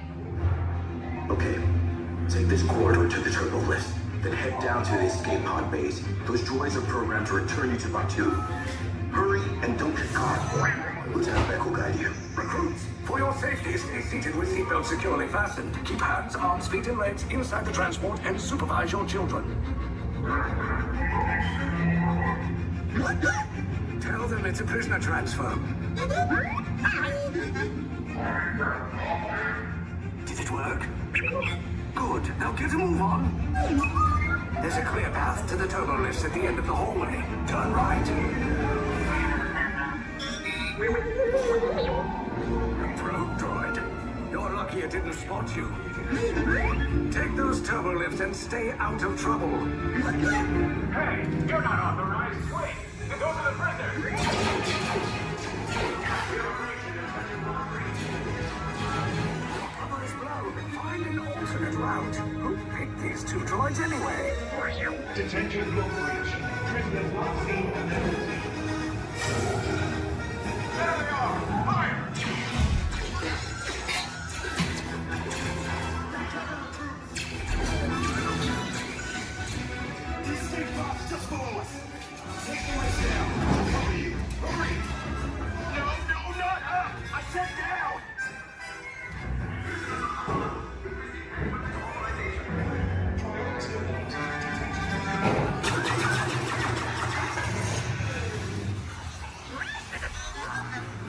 Okay, take this corridor to the turbo lift, then head down to the escape pod base. Those droids are programmed to return you to Batuu. Hurry and don't get caught. Lieutenant Beck will guide you. Recruits, for your safety, stay seated with seatbelts securely fastened. Keep hands, arms, feet, and legs inside the transport and supervise your children. Tell them it's a prisoner transfer. Did it work? Good. Now get a move on. There's a clear path to the turbo lifts at the end of the hallway. Turn right. Probe droid. You're lucky it didn't spot you. Take those turbo lifts and stay out of trouble. Hey, you're not authorized. Wait, those are the prisoners. Cover is blown. Find an alternate route. Who picked these two droids anyway? Detention low bridge. Prisoners not seen and never seen. There they are! Fire! These escape pods just below us. Take the lights down. I'll cover you. Hurry! No, not up! I said down!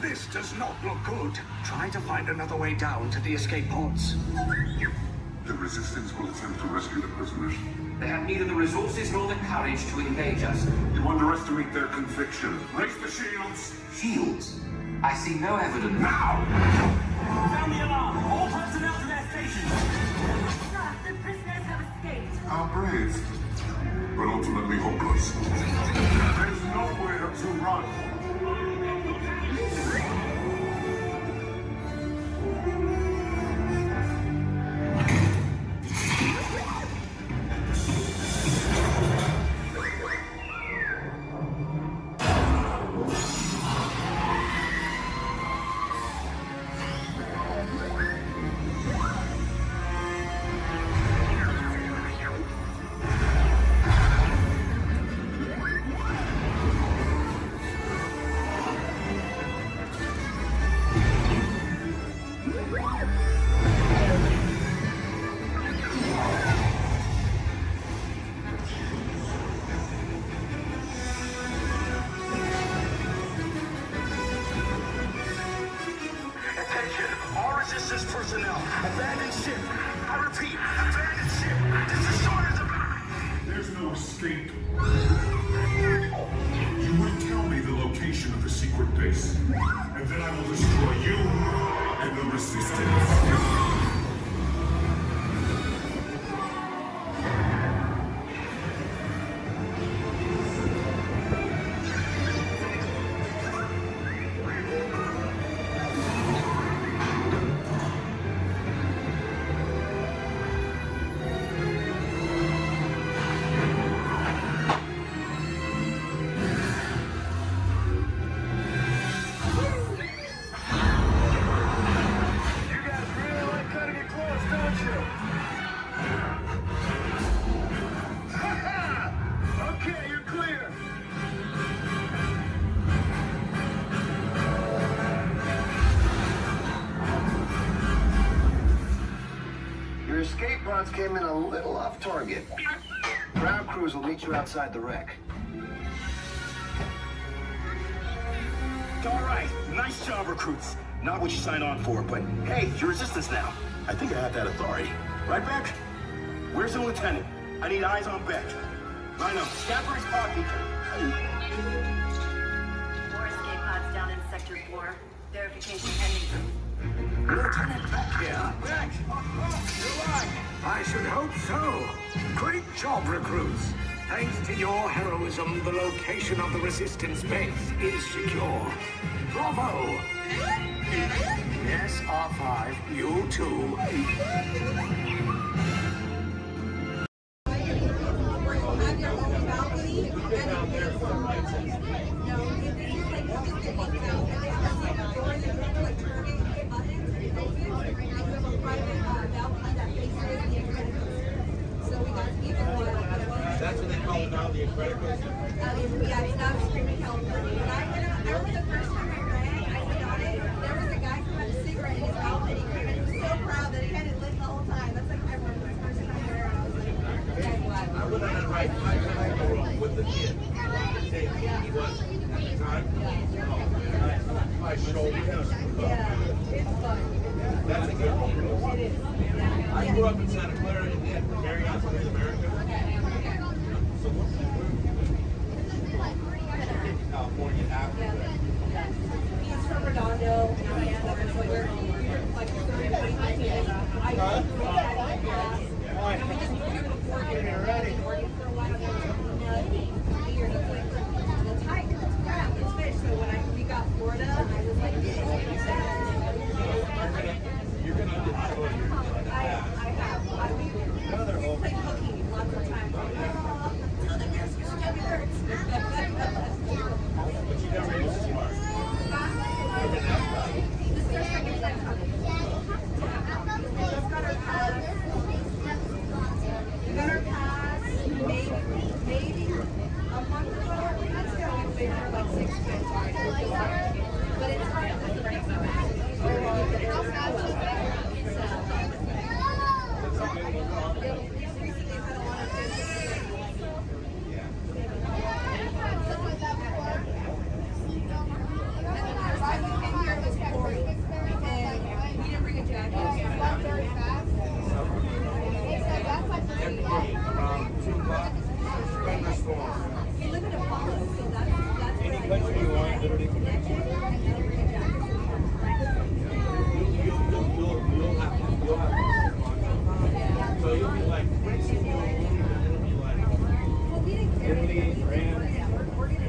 This does not look good. Try to find another way down to the escape pods. The Resistance will attempt to rescue the prisoners. They have neither the resources nor the courage to engage us. You underestimate their conviction. Raise the shields! Shields? I see no evidence. Now! Sound the alarm! All personnel to their stations! Sir, the prisoners have escaped. How brave, but ultimately hopeless. There's nowhere to run. personnel. Abandon ship. I repeat, abandon ship. This destroyer's about. There's no escape. You will tell me the location of the secret base, and then I will destroy you and the Resistance. escape pods came in a little off target. Ground crews will meet you outside the wreck. All right, nice job, recruits. Not what you signed on for, but hey, you're resistance now. I think I have that authority. Right, Beck? Where's the lieutenant? I need eyes on Beck. Line up. Scaffold's pod beacon. 4 escape pods down in Sector 4. Verification pending. Lieutenant Beck here. Beck! You're alive! I should hope so. Great job, recruits. Thanks to your heroism, the location of the resistance base is secure. Bravo! Yes, R5, you too. That's what they call it now, the accreditation. Yeah, it's not screaming California. I remember the first time I ran, I went on it. There was a guy who had a cigarette in his mouth and he was so proud that he had it lit the whole time. That's like I remember the first time there. I was like, I went on that ride 5 times in a row with the kid. He was at the time. My shoulder. yeah, it's fun. That's a good one. It is. I grew up in Santa Clara and then Marriott North America. California after. He's from Redondo, and so we're like 30 I we just moved here before working for a while. Years. The tiger, it's crap, it's fish. So when we got Florida, I was like, You're gonna get I have. We played hooky lots of times. Oh, the bears used to be hurts. But you never used to smart. This is our second time coming. We just got our pass. We got our pass maybe a month ago. Let's go. We've been here like 6 times already. But it's hard. Recently had a lot of Any country you want, literally connect. You'll have so you'll be like pretty soon it'll be like Italy, France,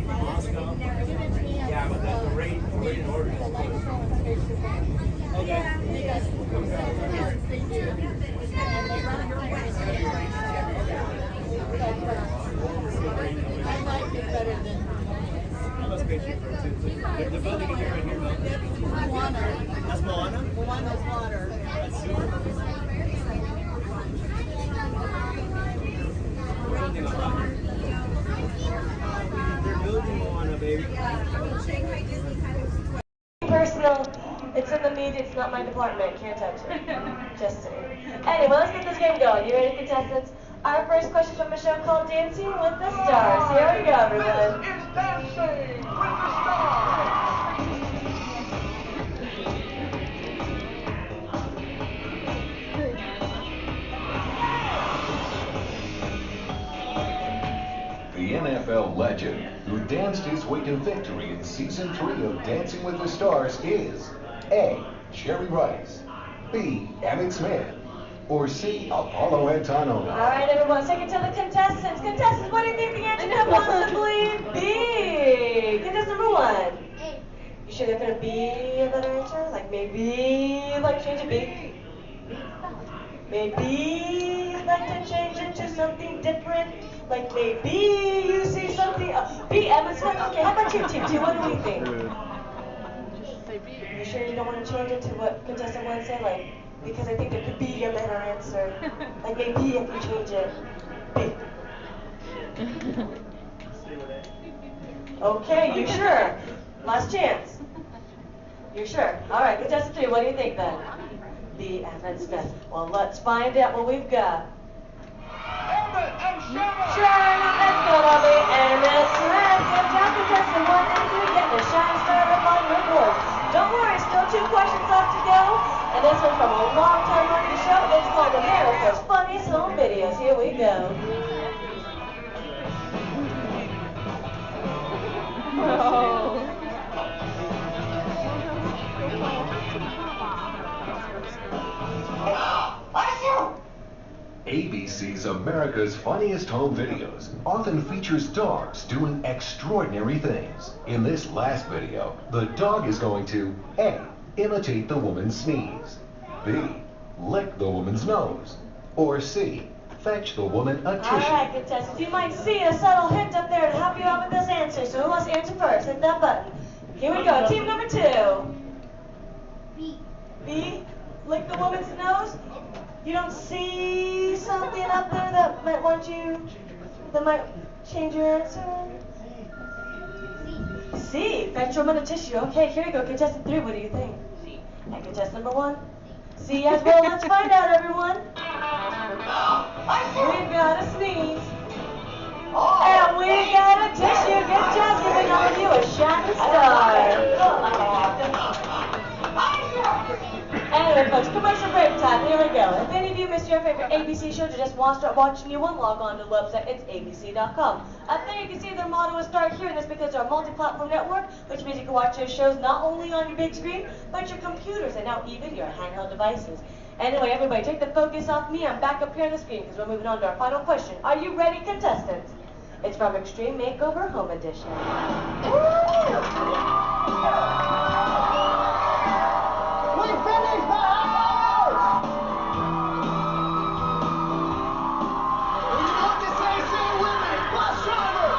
Moscow. Yeah, but that's the rate in order. I might be better than I must pay you for it too. The building in here and here. Moana. That's Moana? Moana's water. That's super. They're building Moana, baby. Personal. It's in the media. It's not my department. Can't touch it. Just saying. Anyway, let's get this game going. You ready, contestants? Our first question from a show called Dancing with the Stars. Here we go, everyone. This is Dancing with the Stars. The NFL legend who danced his way to victory in Season 3 of Dancing with the Stars is A. Jerry Rice, B. Emmett Smith, or C. Apollo Antonova. All right, everyone, take it to the contestants. Contestants, what do you think the answer could possibly be? Contestant number 1. You sure they're going to be a better answer? Like maybe like change it B? Maybe like to change it to something different? Like maybe you see something B, Emmett Smith. Okay, how about you, Team 2? What do we think? You sure you don't want to change it to what contestant 1 said? Like, because I think there could be a better answer. Like maybe if you change it, B. Okay, you sure? Last chance. You're sure? All right, contestant 3, what do you think then? B. Emmett Smith. Well, let's find out what we've got. Emmett and Sharon! Sharon, it's gonna be Emmett Smith. Good job, contestant 1 and 3 getting a shine started up on your board. Don't worry, still 2 questions left to go. And this one's from a long time running show. It's called America's Funniest Home Videos. Here we go. ABC's America's Funniest Home Videos often features dogs doing extraordinary things. In this last video, the dog is going to A. Imitate the woman's sneeze, B. Lick the woman's nose, or C. Fetch the woman a tissue. Alright, contestants, you might see a subtle hint up there to help you out with this answer. So who wants to answer first? Hit that button. Here we go. Team number 2. B. B? Lick the woman's nose? You don't see something up there that might change your answer? C. Fetch your woman a tissue. Okay, here we go. Contestant 3, what do you think? C. And contestant number 1? C as well. Let's find out, everyone. We've got a sneeze. And we got a tissue. Good job giving all of you a shining star. Anyway, folks, commercial break time. Here we go. If any of you missed your favorite ABC shows or just want to start watching new one, log on to the website. It's abc.com. Up there you can see their motto is Start Here, and that's because they're a multi-platform network, which means you can watch their shows not only on your big screen, but your computers and now even your handheld devices. Anyway, everybody, take the focus off me. I'm back up here on the screen because we're moving on to our final question. Are you ready, contestants? It's from Extreme Makeover Home Edition. We finished the house! You want to say with me, bus driver!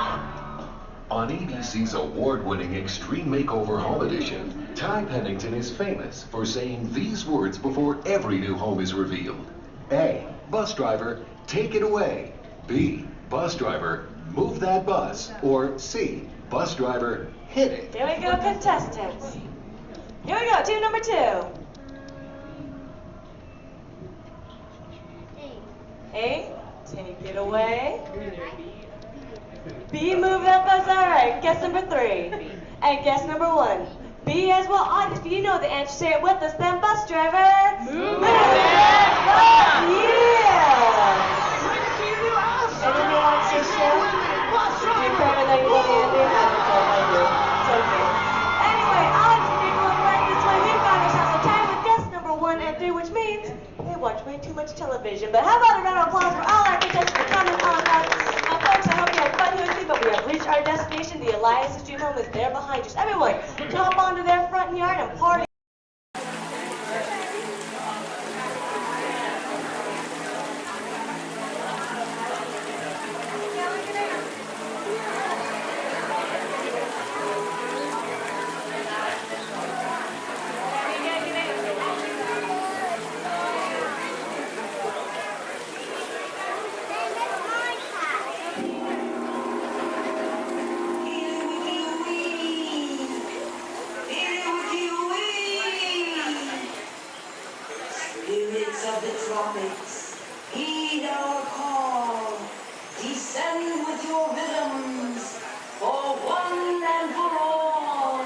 On ABC's award-winning Extreme Makeover Home Edition, Ty Pennington is famous for saying these words before every new home is revealed. A. Bus driver, take it away. B. Bus driver, move that bus. Or C. Bus driver, hit it. Here we go, contestants. Here we go, team number 2. A, take it away. B, move that bus. All right, guess number 3. And guess number 1. B as well. Audience, if you know the answer, say it with us. Then bus driver, move that bus. Yeah. Anyone wants to show? Do you remember that you want to end it? It's okay. Anyway, audience, if you're going right this way, we've got ourselves a tie with guess number 1 and 3, which means they watch way too much television. But how about a round of applause for all our contestants for coming on up? Now, folks, I hope you had fun here with me, but we have reached our destination. The Elias Stream Home is there behind us. Everyone, jump onto their front yard and party. Spirits of the tropics, heed our call. Descend with your rhythms for one and for all.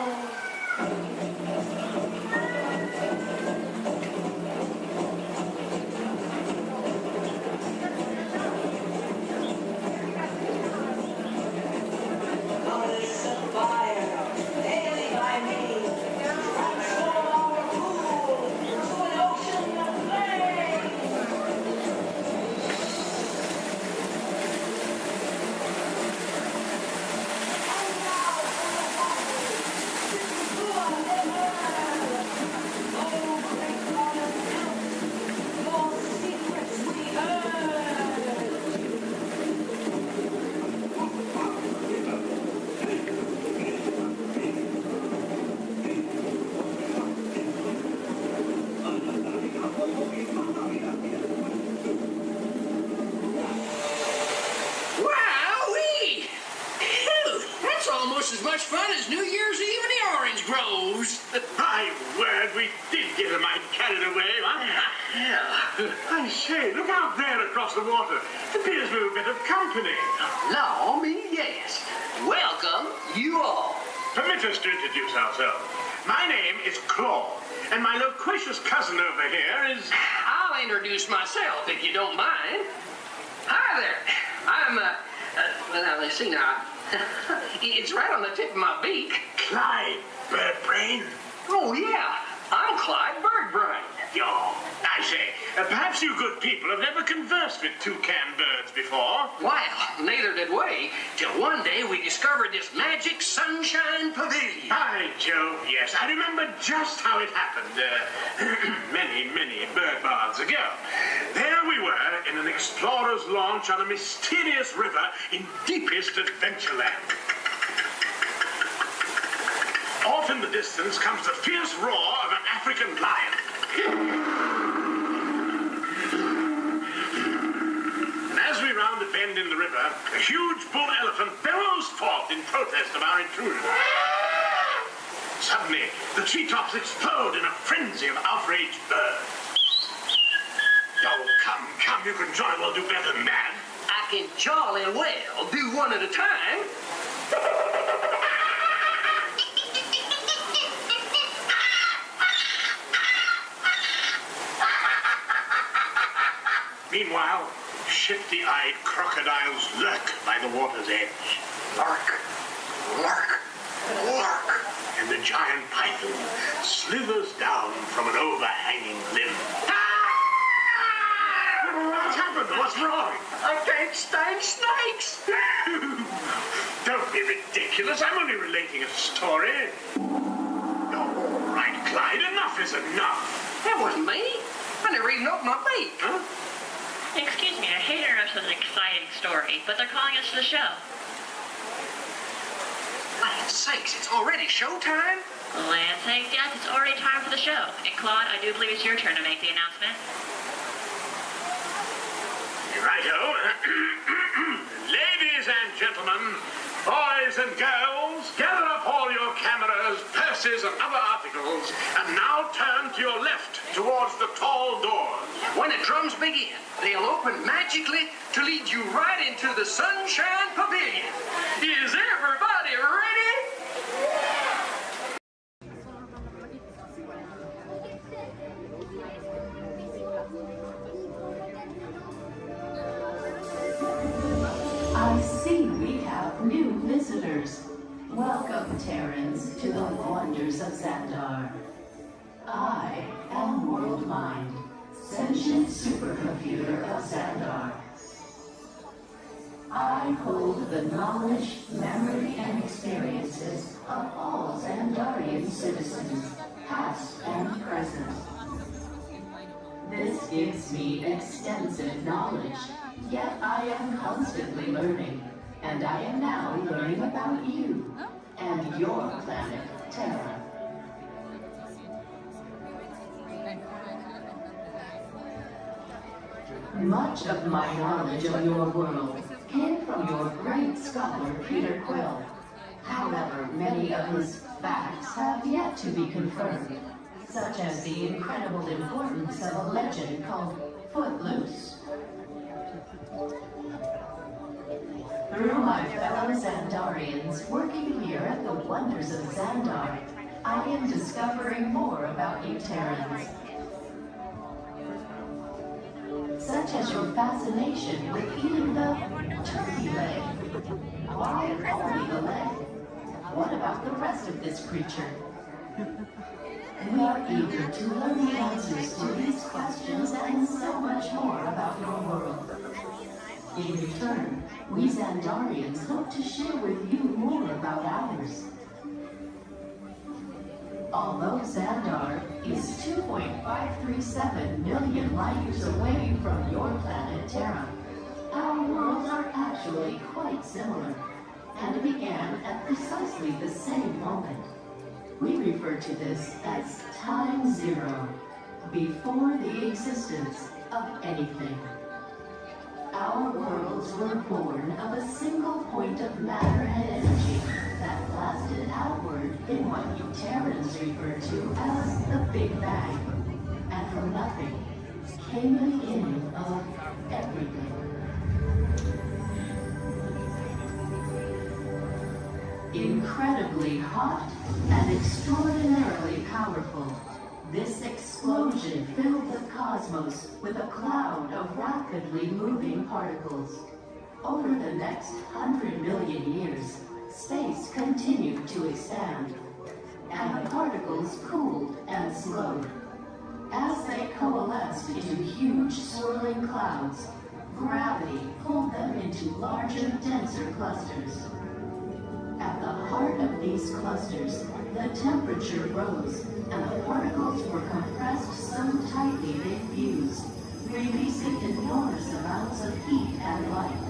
Goddess of fire, daily by me, transform our pool to an ocean of flame. Wowee! Phew, that's almost as much fun as New Year's Eve in the orange groves. My word, we did get a mite carried away. say, look out there across the water. It appears we're a bit of company. Allow me, yes. Welcome, you all. Permit us to introduce ourselves. My name is Claude, and my loquacious cousin over here is... I'll introduce myself, if you don't mind. Hi there. I'm, well, let's see now. It's right on the tip of my beak. Clyde Birdbrain. Oh, yeah. I'm Clyde Birdbrain. I say, perhaps you good people have never conversed with toucan birds before. Well, neither did we, till one day we discovered this magic sunshine pavilion. By Jove, yes. I remember just how it happened, many, many bird baths ago. There we were in an explorer's launch on a mysterious river in deepest Adventureland. Off in the distance comes the fierce roar of an African lion. And as we round a bend in the river, a huge bull elephant bellows forth in protest of our intrusion. Suddenly, the treetops explode in a frenzy of outraged birds. Oh, come, you can jolly well do better than that. I can jolly well do one at a time. Meanwhile, shifty-eyed crocodiles lurk by the water's edge. Lurk, lurk, lurk. And the giant python slithers down from an overhanging limb. What's happened? What's wrong? I can't stand snakes. Don't be ridiculous. I'm only relating a story. All right, Clyde, enough is enough. That wasn't me. I never even opened my beak. Huh? Excuse me, I hate to interrupt such an exciting story, but they're calling us to the show. Land's sakes, it's already showtime? Land's sakes, yes, it's already time for the show. And Claude, I do believe it's your turn to make the announcement. Righto. Ladies and gentlemen, boys and girls, gather up all your cameras, purses, and other articles, and now turn to your left towards the tall doors. When the drums begin, they'll open magically to lead you right into the Sunshine Pavilion. Is everybody ready? I see we have new visitors. Welcome, Terrans, to the wonders of Xandar. I am World Mind, sentient supercomputer of Xandar. I hold the knowledge, memory, and experiences of all Xandarian citizens, past and present. This gives me extensive knowledge, yet I am constantly learning, and I am now learning about you and your planet, Terra. Much of my knowledge of your world came from your great scholar, Peter Quill. However, many of his facts have yet to be confirmed, such as the incredible importance of a legend called Footloose. Through my fellow Xandarians working here at the wonders of Xandar, I am discovering more about you Terrans. Such as your fascination with eating the turkey leg. Why only the leg? What about the rest of this creature? We are eager to learn the answers to these questions and so much more about your world. In return, we Xandarians hope to share with you more about ours. Although Xandar is 2.537 million light years away from your planet Terra, our worlds are actually quite similar and began at precisely the same moment. We refer to this as time zero, before the existence of anything. Our worlds were born of a single point of matter and energy that blasted outward in what you Terrans refer to as the Big Bang. And from nothing, came the beginning of everything. Incredibly hot and extraordinarily powerful, this explosion filled the cosmos with a cloud of rapidly moving particles. Over the next 100 million years, space continued to expand, and the particles cooled and slowed. As they coalesced into huge swirling clouds, gravity pulled them into larger, denser clusters. At the heart of these clusters, the temperature rose, and the particles were compressed so tightly they fused, releasing enormous amounts of heat and light.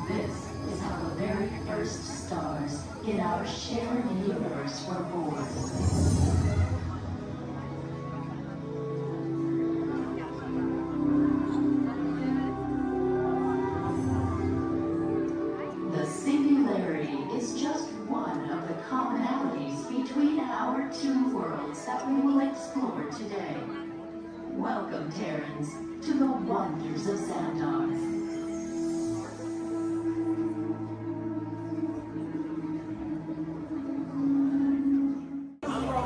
This is how the very first stars in our shared universe were born. The singularity is just one of the commonalities between our two worlds that we will explore today. Welcome, Terrans, to the wonders of Xandar.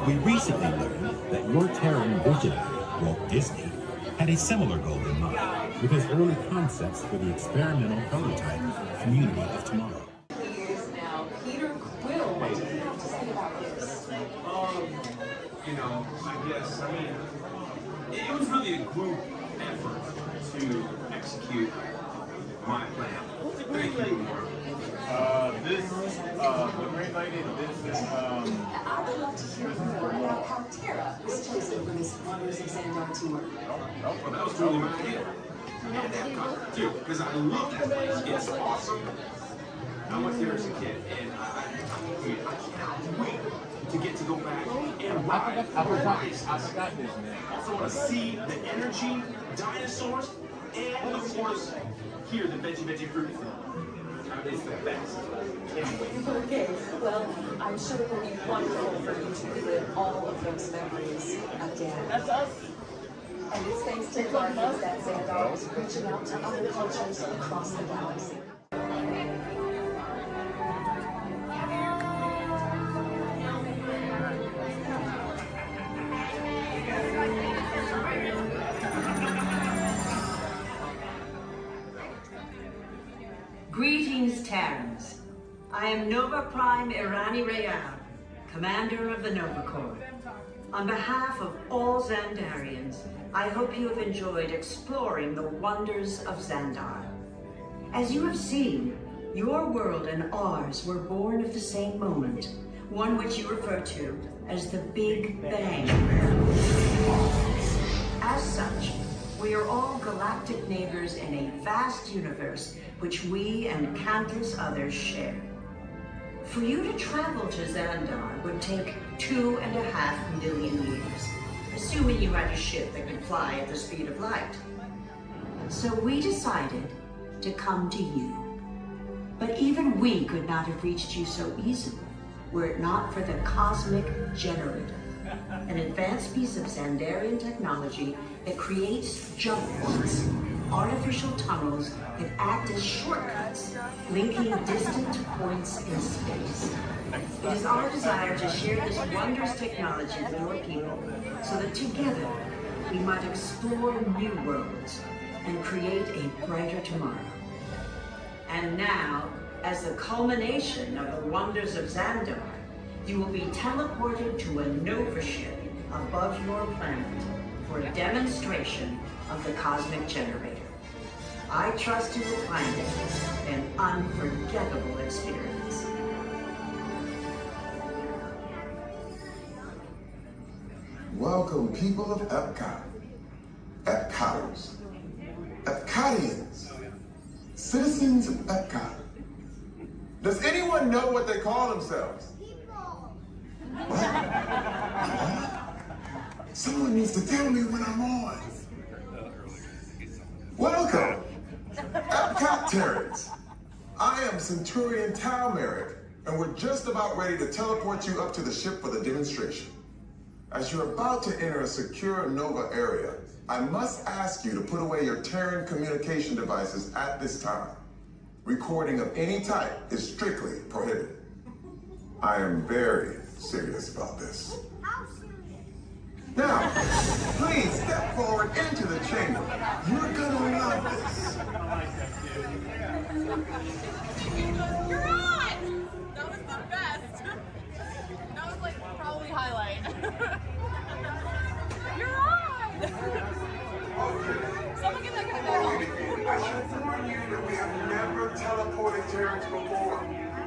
We recently learned that your Terran visionary, Walt Disney, had a similar goal in mind with his early concepts for the experimental prototype Community of Tomorrow. Years now, Peter Quill, what do you have to say about this? You know, I mean, it was really a group effort to execute my plan. Thank you. The Great Lady, I would love to hear more about how Terra was chosen for this Wonders of Xandar tour. Well, that was totally my idea. And Epcot, too, because I love that place. It's awesome. I went there as a kid, and I cannot wait to get to go back and ride. I also want to see the energy, dinosaurs, and of course, hear the veggie fruit. It's the best. Okay, well, I'm sure it will be wonderful for you to relive all of those memories again. That's us. And it's thanks to the Wonders that Xandar is reaching out to other cultures across the galaxy. Greetings, Terrans. I am Nova Prime Irani Rayal, Commander of the Nova Corps. On behalf of all Xandarians, I hope you have enjoyed exploring the wonders of Xandar. As you have seen, your world and ours were born of the same moment, one which you refer to as the Big Bang. As such, we are all galactic neighbors in a vast universe which we and countless others share. For you to travel to Xandar would take 2.5 million years, assuming you had a ship that could fly at the speed of light. So we decided to come to you. But even we could not have reached you so easily were it not for the Cosmic Generator, an advanced piece of Xandarian technology that creates jump points, artificial tunnels that act as shortcuts, linking distant points in space. It is our desire to share this wondrous technology with your people, so that together we might explore new worlds and create a brighter tomorrow. And now, as the culmination of the wonders of Xandar, you will be teleported to a Nova ship above your planet for a demonstration of the Cosmic Generator. I trust you will find it an unforgettable experience. Welcome, people of Epcot, Epcoters, Epcotians, citizens of Epcot. Does anyone know what they call themselves? What? Someone needs to tell me when I'm on. Welcome, Epcot Terrans. I am Centurion Tal Merrick, and we're just about ready to teleport you up to the ship for the demonstration. As you're about to enter a secure Nova area, I must ask you to put away your Terran communication devices at this time. Recording of any type is strictly prohibited. I am very serious about this. Now, please step forward into the chamber. You're gonna love this. You're on! That was the best. That was like probably highlight. You're on! Someone get that guy back on. I should warn you that we have never teleported Terrans before.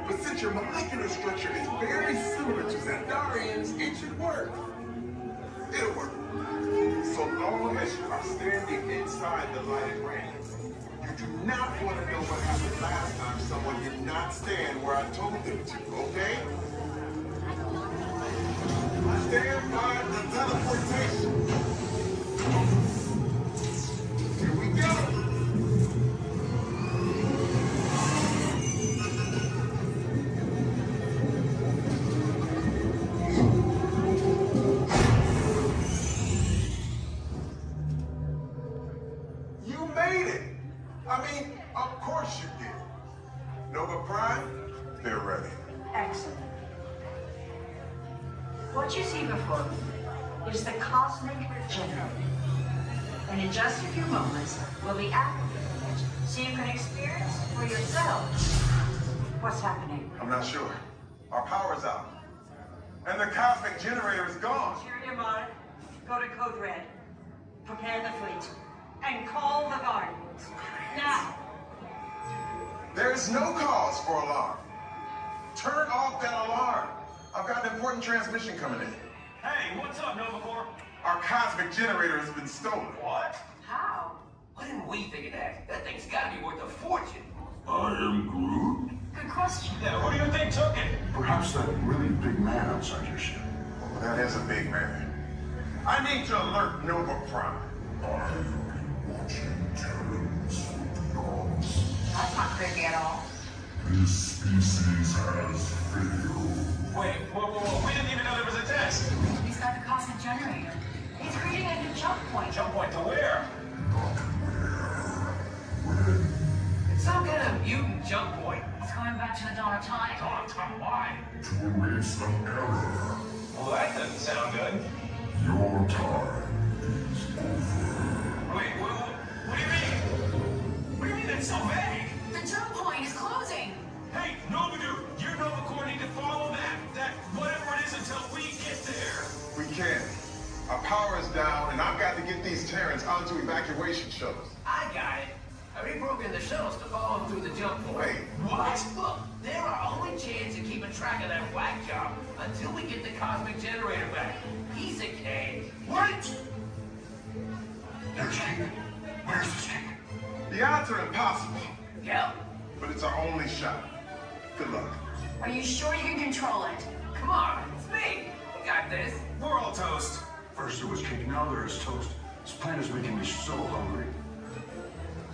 But since your molecular structure is very similar to Xandarian's, it should work. It'll work. So long as you are standing inside the lighted ring. You do not want to know what happened last time someone did not stand where I told them to, okay? Stand by the teleportation. Here we go. You made it. I mean, of course you did. Nova Prime, they're ready. Excellent. What you see before you is the cosmic regenerator. And in just a few moments, we'll be activating it so you can experience for yourself what's happening. I'm not sure. Our power's out. And the cosmic generator is gone. Interior Mod, go to Code Red. Prepare the fleet. And call the Guardians. Now. There is no cause for alarm. Turn off that alarm. I've got an important transmission coming in. Hey, what's up, Nova Corps? Our cosmic generator has been stolen. What? How? Why didn't we think of that? That thing's gotta be worth a fortune. I am Groot. Good question. Yeah, who do you think took it? Perhaps that really big man outside your ship. Oh, that is a big man. I need to alert Nova Prime. That's not creepy at all. This species has failed. Wait, whoa, we didn't even know there was a test. He's got the cosmic generator. He's creating a new jump point. Jump point to where? Not where. It's some kind of mutant jump point. He's going back to the dawn of time. Dawn of time, why? To erase the error. Well, that doesn't sound good. Your time is over. Wait, what do you mean? What do you mean that's so vague? The jump point is closing. Hey, Nova Dude, your Nova Corps need to follow that whatever it is until we get there. We can. Our power is down, and I've got to get these Terrans onto evacuation shuttles. I got it. I reprogrammed the shuttles to follow them through the jump point. Wait, what? Look, they're our only chance of keeping track of that whack job until we get the cosmic generator back. Piece of cake. Wait! There's King. Where's the King? The odds are impossible. Yeah. But it's our only shot. Good luck. Are you sure you can control it? Come on, it's me. We got this. We're all toast. First there was cake, now there is toast. This plan is making me so hungry.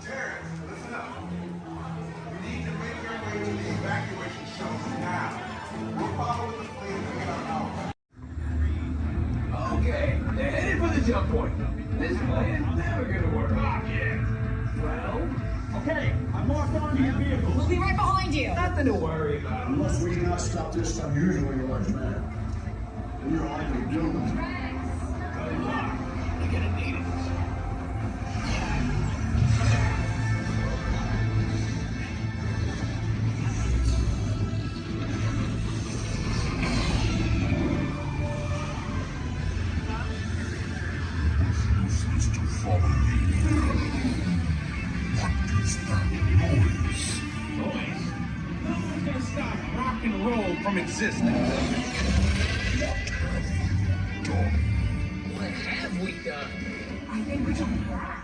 Terrans, listen up. We need to make our way to the evacuation shuttles now. We'll follow with the fleet and get our power. Okay, they're headed for the jump point. This plan is never gonna work. Ah, yeah. Well, okay, I'm locked onto your vehicle. We'll be right behind you. Nothing to worry about. Unless we cannot stop this unusually large man. We are likely doomed. Good luck. You're gonna need it. Refuse to follow me. What is that noise? Boys, no one's gonna stop rock and roll from existing. What have we done? What have we done? I think we can rock.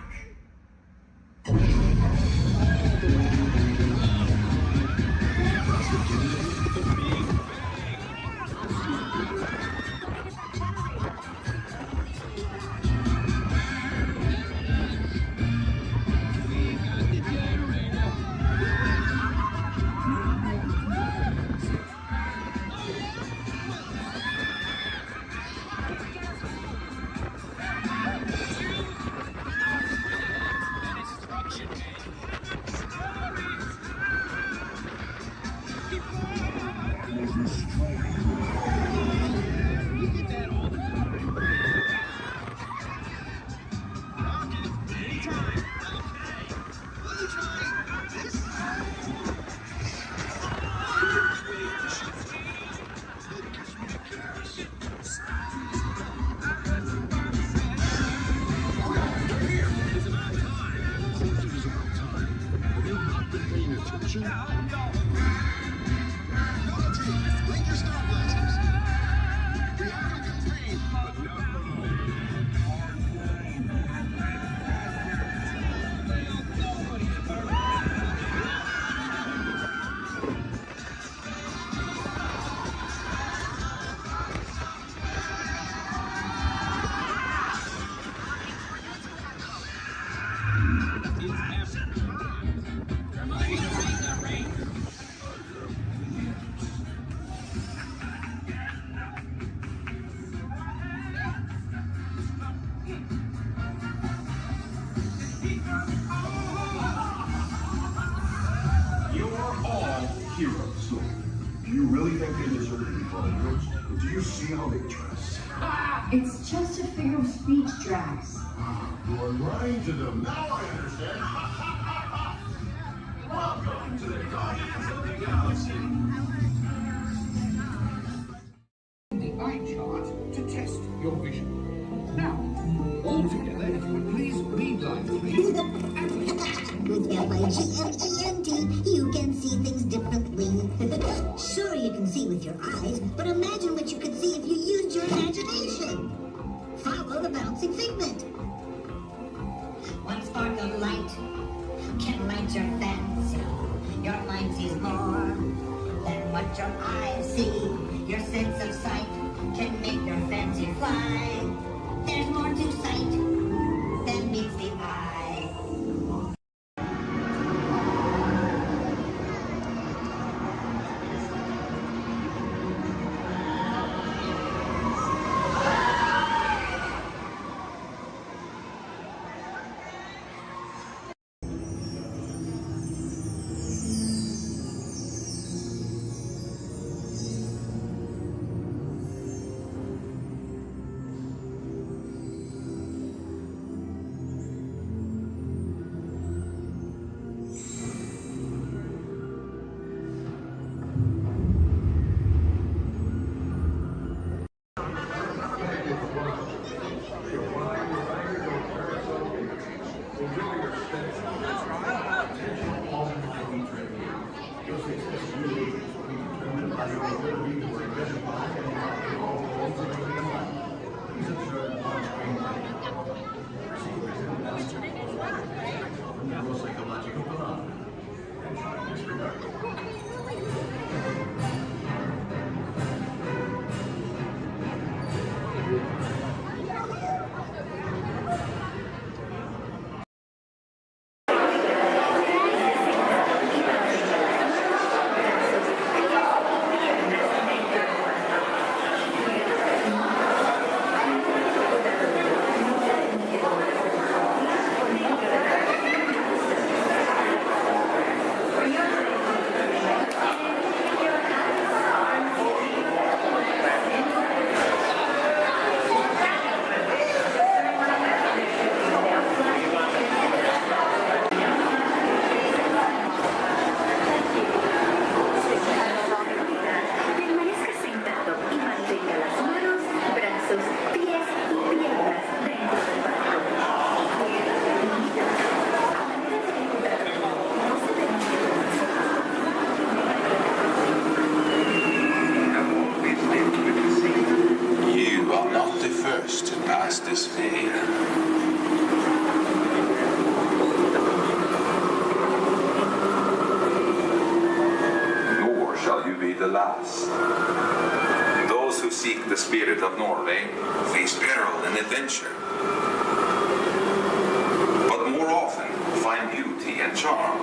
You're all heroes. Do you really think they deserve to be called heroes? Do you see how they dress? It's just a figure of speech, Drax. You are lying to them. Now I understand. Welcome to the Guardians of the Galaxy. The eye chart to test your vision. Now, all together, if you would please read line 3. With L-I-G-M-E-N-T, you can see things differently. Sure, you can see with your eyes, but imagine what you could see if you used your imagination. Follow the bouncing figment. One spark of light can light your fancy. Your mind sees more than what your eyes see. Your sense of sight can make your fancy fly. There's more to sight than meets the eye. The last. Those who seek the spirit of Norway face peril and adventure, but more often find beauty and charm.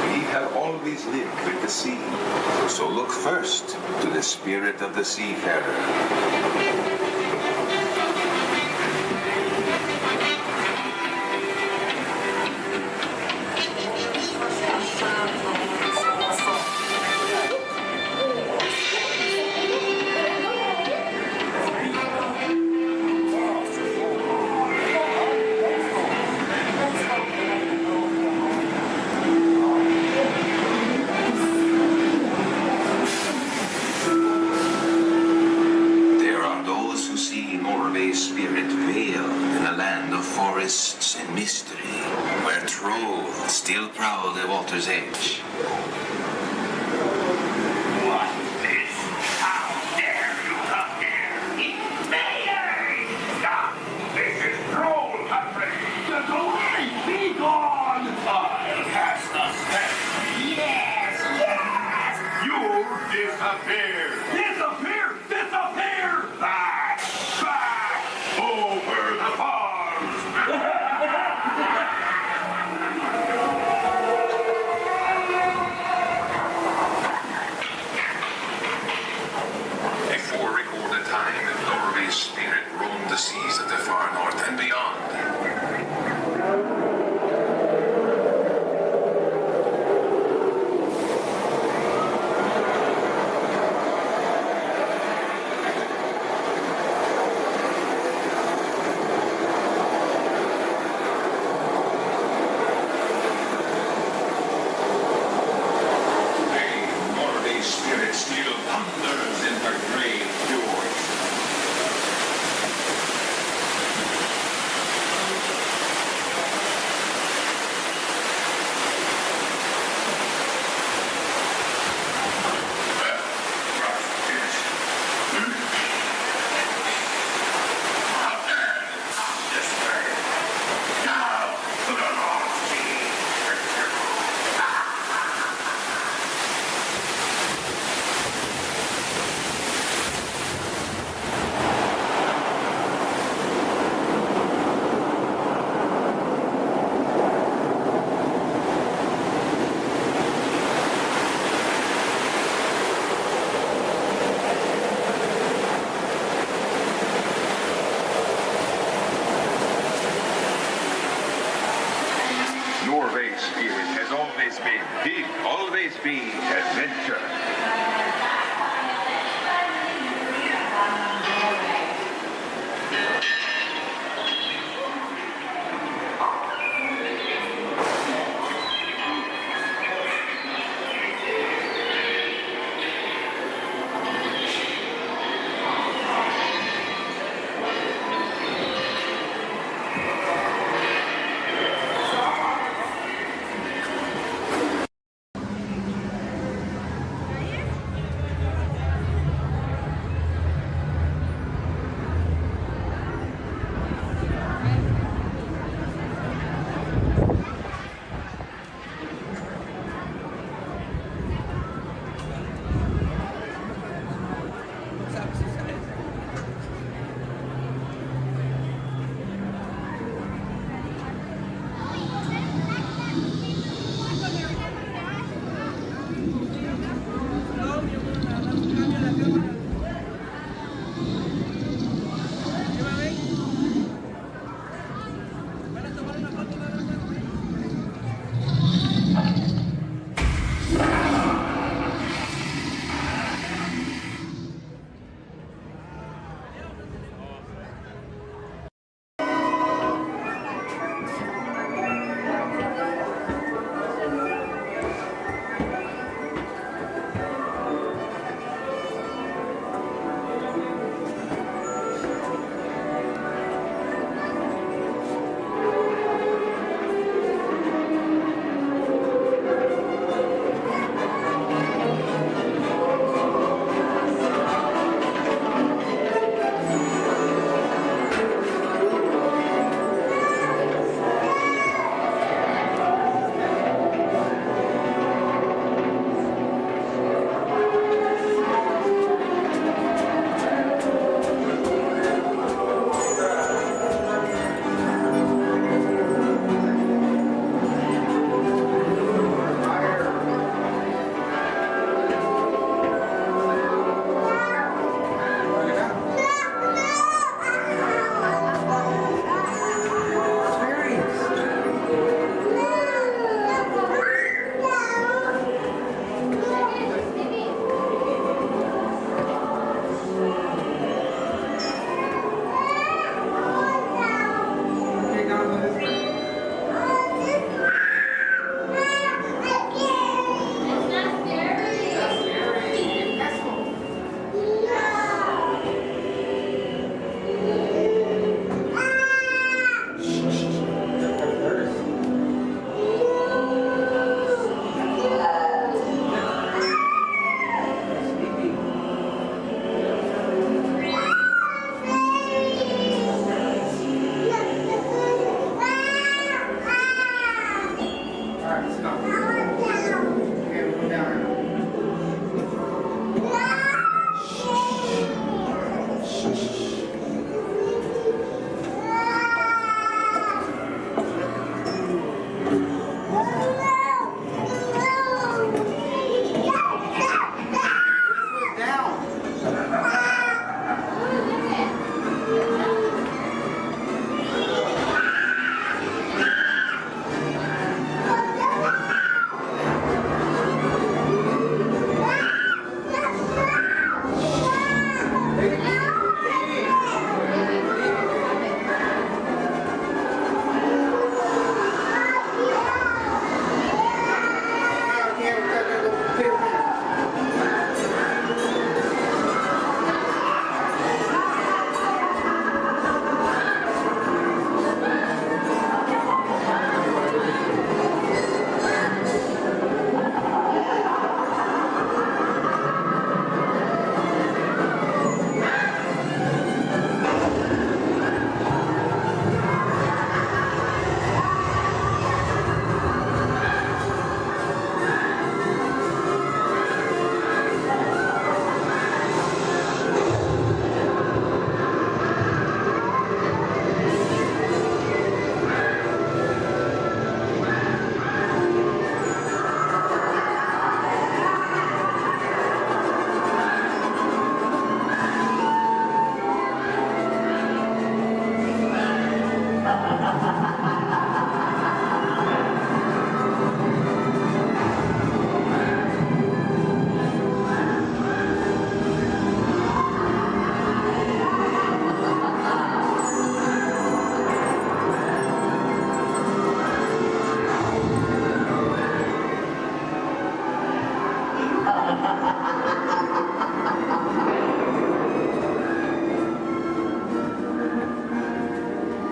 We have always lived with the sea, so look first to the spirit of the seafarer. Spirit veiled in a land of forests and mystery, where trolls still prowl the water's edge. What is this? How dare you come here? Invaders! Stop! This is troll country! Get away! Be gone! I'll cast the spell. Yes! Yes! You disappear! Disappear! Disappear! Back! Back! Over the farms! great adventure.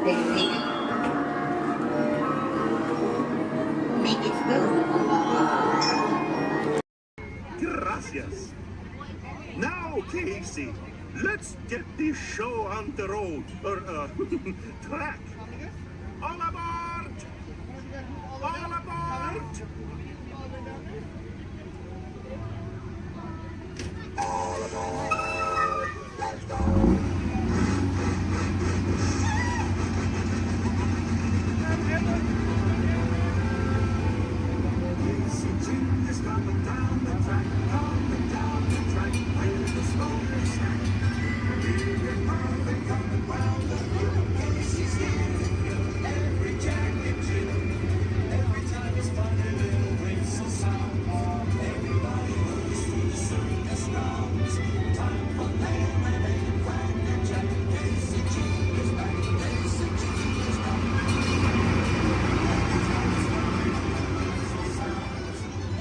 Make it smooth. Gracias. Now, Casey, let's get this show on the road, or, track. All aboard! All aboard! All aboard! Let's go! Casey Jim is coming down the track, coming down the track, with the smoker snack. Big and Merlin coming round the hill. Casey's getting good. Every jack and Jill, every time it's fun, a little whistle sound. Everybody moves to the circus grounds. Time for lemonade and Cracker Jack. Casey Jim is back. Casey Jim is back.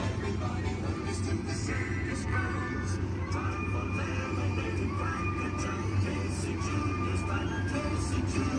Everybody moves to the circus grounds. Time for lemonade and Cracker Jack. Casey Jim is back. Casey Jim.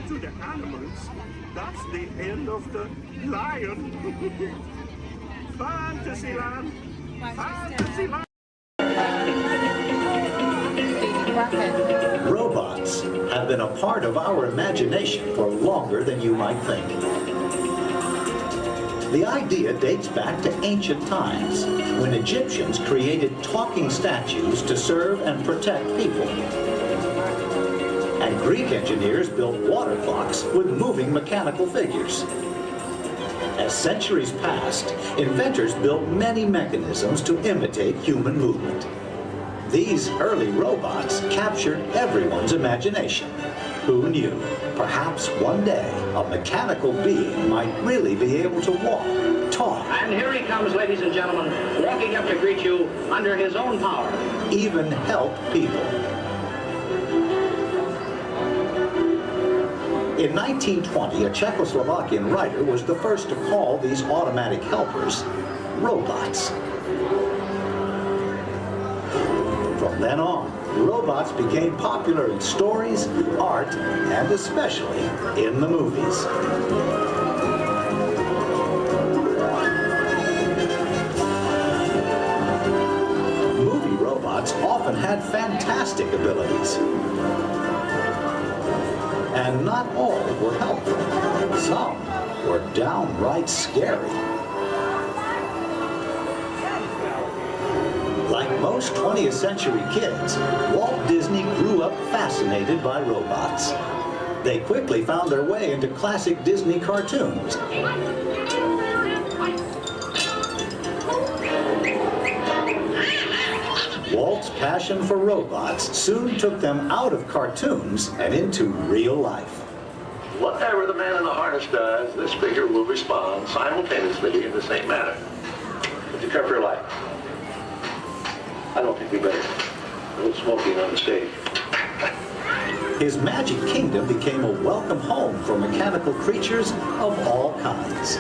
To the animals, that's the end of the lion. Fantasyland! Fantasyland! Robots have been a part of our imagination for longer than you might think. The idea dates back to ancient times, when Egyptians created talking statues to serve and protect people. And Greek engineers built water clocks with moving mechanical figures. As centuries passed, inventors built many mechanisms to imitate human movement. These early robots captured everyone's imagination. Who knew? Perhaps one day a mechanical being might really be able to walk, talk. And here he comes, ladies and gentlemen, walking up to greet you under his own power. Even help people. In 1920, a Czechoslovakian writer was the first to call these automatic helpers robots. From then on, robots became popular in stories, art, and especially in the movies. Movie robots often had fantastic abilities. And not all were helpful. Some were downright scary. Like most 20th century kids, Walt Disney grew up fascinated by robots. They quickly found their way into classic Disney cartoons. Walt's passion for robots soon took them out of cartoons and into real life. Whatever the man in the harness does, this figure will respond simultaneously in the same manner. Would you care for your life? I don't think we better. A little smoking on the stage. His magic kingdom became a welcome home for mechanical creatures of all kinds.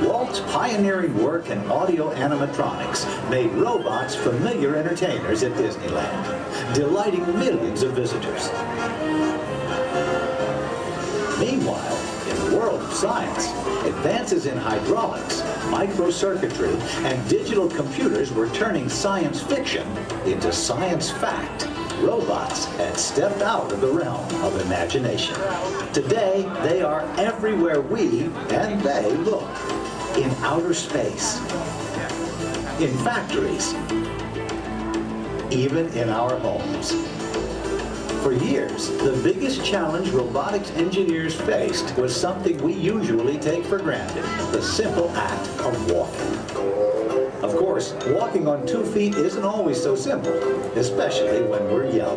Walt's pioneering work in audio animatronics made robots familiar entertainers at Disneyland, delighting millions of visitors. Meanwhile, in the world of science, advances in hydraulics, microcircuitry, and digital computers were turning science fiction into science fact. Robots had stepped out of the realm of imagination. Today, they are everywhere we and they look. In outer space, in factories, even in our homes. For years, the biggest challenge robotics engineers faced was something we usually take for granted, the simple act of walking. Of course, walking on 2 feet isn't always so simple, especially when we're young.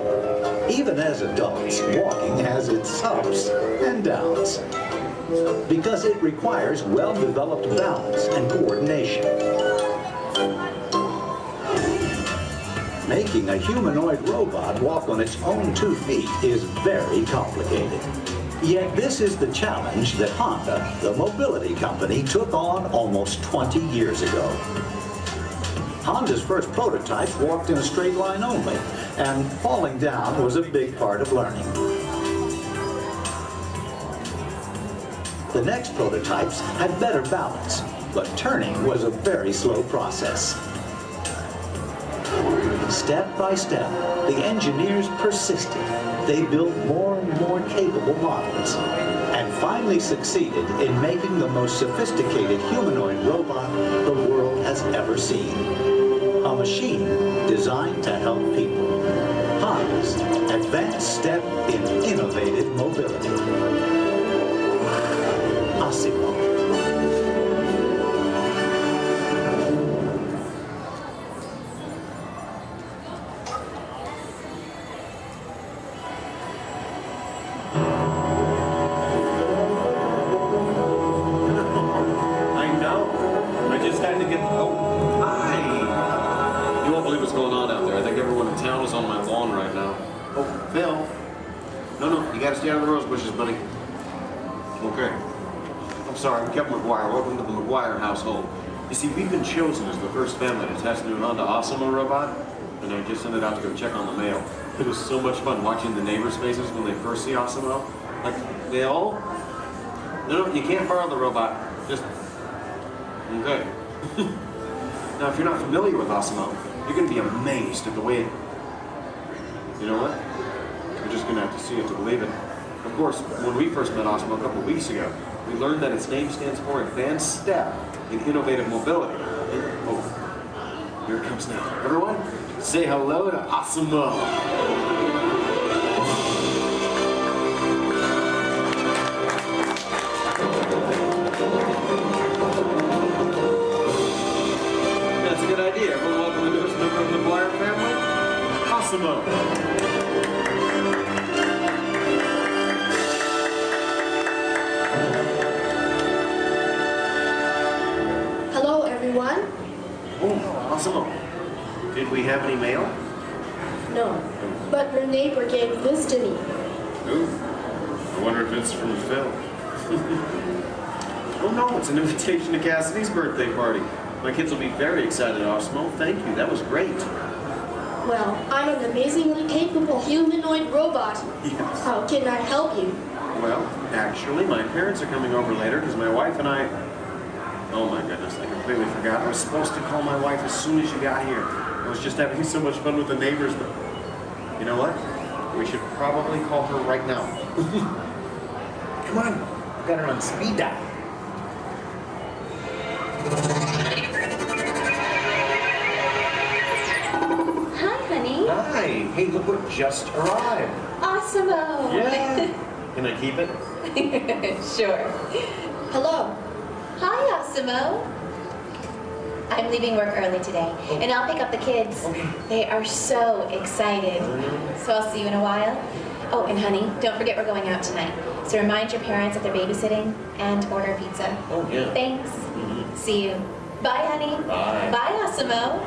Even as adults, walking has its ups and downs, because it requires well-developed balance and coordination. Making a humanoid robot walk on its own 2 feet is very complicated. Yet this is the challenge that Honda, the mobility company, took on almost 20 years ago. Honda's first prototypes walked in a straight line only, and falling down was a big part of learning. The next prototypes had better balance, but turning was a very slow process. Step by step, the engineers persisted. They built more and more capable models, and finally succeeded in making the most sophisticated humanoid robot the world has ever seen. A machine designed to help people. Honda's advanced step in innovative mobility. Asimo. I know. I just had to get. Oh, hi. You won't believe what's going on out there. I think everyone in town is on my lawn right now. Oh, Phil. No, you gotta stay out of the rose bushes, buddy. Okay. I'm sorry, I'm Kevin McGuire. Welcome to the McGuire household. You see, we've been chosen as the first family to test the new Honda Asimo robot, and I just sent it out to go check on the mail. It was so much fun watching the neighbors' faces when they first see Asimo. Like, they all... No, you can't borrow the robot. Just... Okay. Now, if you're not familiar with Asimo, you're going to be amazed at the way it... You know what? You're just going to have to see it to believe it. Of course, when we first met Osmo a couple weeks ago, we learned that its name stands for Advanced Step in Innovative Mobility. Oh, here it comes now. Everyone, say hello to Osmo. That's a good idea. Everyone welcome the newest member of the Blyer family, Osmo. Hello, everyone. Oh, Osmo. Did we have any mail? No, but your neighbor gave this to me. Ooh. I wonder if it's from Phil. Oh no, it's an invitation to Cassidy's birthday party. My kids will be very excited, Osmo. Thank you, that was great. Well, I'm an amazingly capable humanoid robot. Yes. How can I help you? Well, actually, my parents are coming over later because my wife and I... Oh my goodness, I completely forgot. I was supposed to call my wife as soon as you got here. I was just having so much fun with the neighbors, but... You know what? We should probably call her right now. Come on, I've got her on speed dial. Hi, honey. Hi. Hey, look what just arrived. Awesome-o. Yeah. Can I keep it? Sure. Hello. Hi, Awesome-o. I'm leaving work early today, and I'll pick up the kids. They are so excited. So I'll see you in a while. Oh, and honey, don't forget we're going out tonight. So remind your parents that they're babysitting and order pizza. Oh, yeah. Thanks. See you. Bye, honey. Bye. Bye, Awesome-o.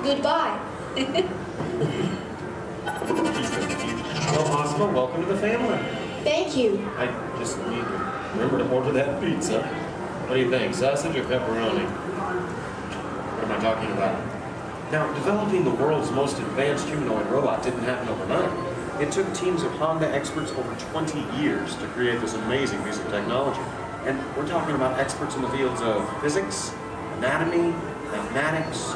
Goodbye. Well, Osmo, welcome to the family. Thank you. I just need to remember to order that pizza. What do you think, sausage or pepperoni? What am I talking about? Now, developing the world's most advanced humanoid robot didn't happen overnight. It took teams of Honda experts over 20 years to create this amazing piece of technology. And we're talking about experts in the fields of physics, anatomy, mathematics,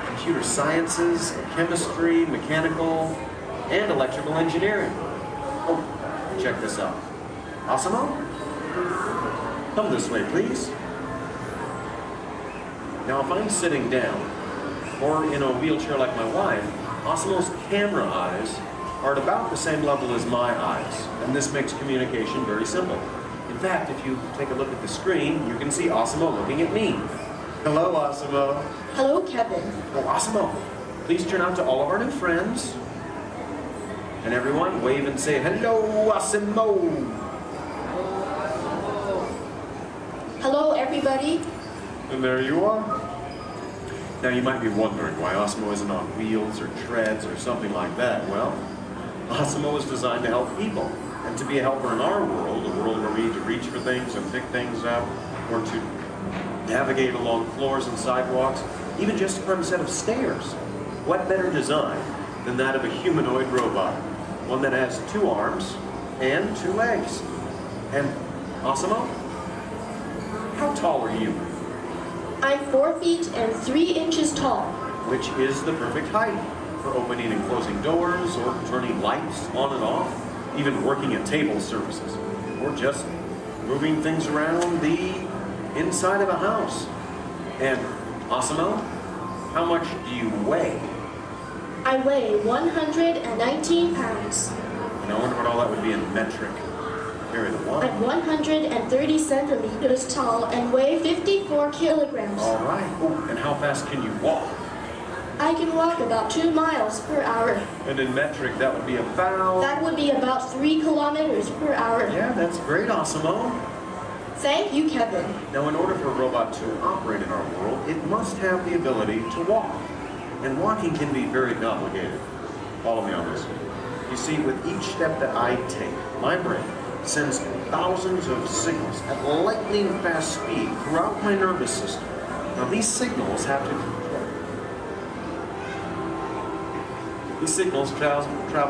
computer sciences, chemistry, mechanical, and electrical engineering. Oh, check this out. Osmo? Come this way, please. Now, if I'm sitting down, or in a wheelchair like my wife, Osmo's camera eyes are at about the same level as my eyes, and this makes communication very simple. In fact, if you take a look at the screen, you can see Osmo looking at me. Hello, Osmo. Hello, Kevin. Oh, Osmo, please turn out to all of our new friends. And everyone, wave and say, hello, Osmo. Hello, everybody. And there you are. Now, you might be wondering why Osmo isn't on wheels or treads or something like that. Well, Osmo is designed to help people and to be a helper in our world, a world where we need to reach for things and pick things up, or to navigate along floors and sidewalks, even just to climb a set of stairs. What better design than that of a humanoid robot? One that has 2 arms and 2 legs. And Osmo, how tall are you? I'm 4 feet and 3 inches tall. Which is the perfect height for opening and closing doors, or turning lights on and off, even working at table services, or just moving things around the inside of a house. And Osmo, how much do you weigh? I weigh 119 pounds. And I wonder what all that would be in metric. Carry the one. I'm 130 centimeters tall and weigh 54 kilograms. All right. Oh, and how fast can you walk? I can walk about 2 miles per hour. And in metric, that would be about... That would be about 3 kilometers per hour. Yeah, that's great, Osmo. Thank you, Kevin. Now, in order for a robot to operate in our world, it must have the ability to walk. And walking can be very complicated. Follow me on this. You see, with each step that I take, my brain sends thousands of signals at lightning fast speed throughout my nervous system. Now, these signals travel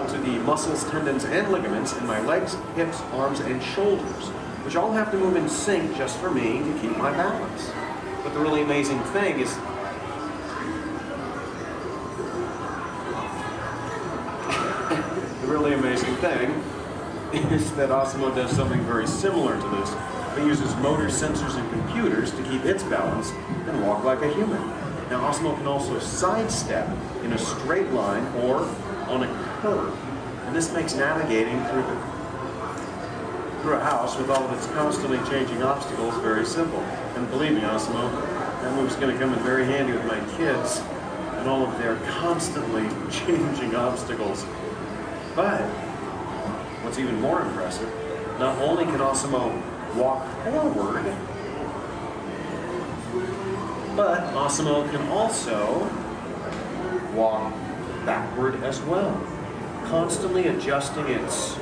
to the muscles, tendons, and ligaments in my legs, hips, arms, and shoulders, which all have to move in sync just for me to keep my balance. But the really amazing thing is is that Osimo does something very similar to this. It uses motors, sensors, and computers to keep its balance and walk like a human. Now, Osimo can also sidestep in a straight line or on a curve. And this makes navigating through a house with all of its constantly changing obstacles very simple. And believe me, Osimo, that move's going to come in very handy with my kids and all of their constantly changing obstacles. But what's even more impressive, not only can Osimo walk forward, but Osimo can also walk backward as well, constantly adjusting its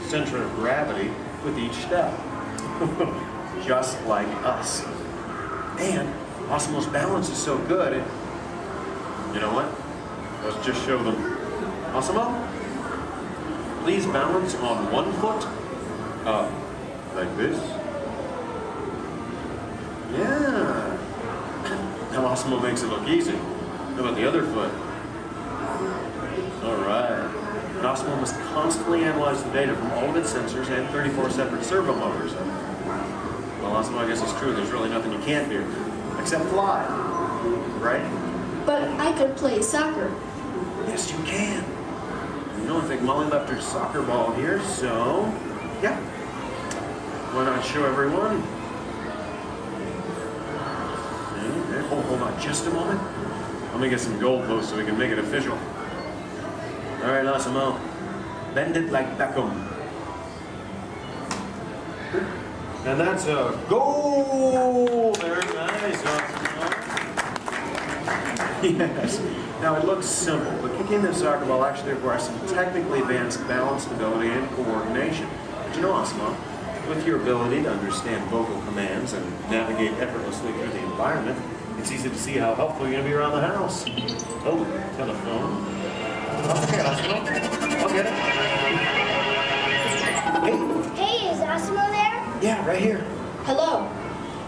center of gravity with each step, just like us. And Osimo's balance is so good, you know what? Let's just show them. Osimo, please balance on one foot, like this. Yeah. Now Osimo makes it look easy. How about the other foot? All right. And Osimo must constantly analyze the data from all of its sensors and 34 separate servo motors. Well, Osimo, I guess it's true. There's really nothing you can't do, except fly, right? But I could play soccer. Yes, you can. You know, I think Molly left her soccer ball here, so yeah. Why not show everyone? Oh, hold on just a moment. Let me get some goalposts so we can make it official. All right, Osimo. Bend it like Beckham. And that's a goal! Very nice, Osimo. Yes. Now, it looks simple, but kicking the soccer ball actually requires some technically advanced balance, stability, and coordination. But you know, Osimo, with your ability to understand vocal commands and navigate effortlessly through the environment, it's easy to see how helpful you're going to be around the house. Oh, telephone. Okay, Osimo. I'll get it. Hey. Hey, is Osimo there? Yeah, right here. Hello.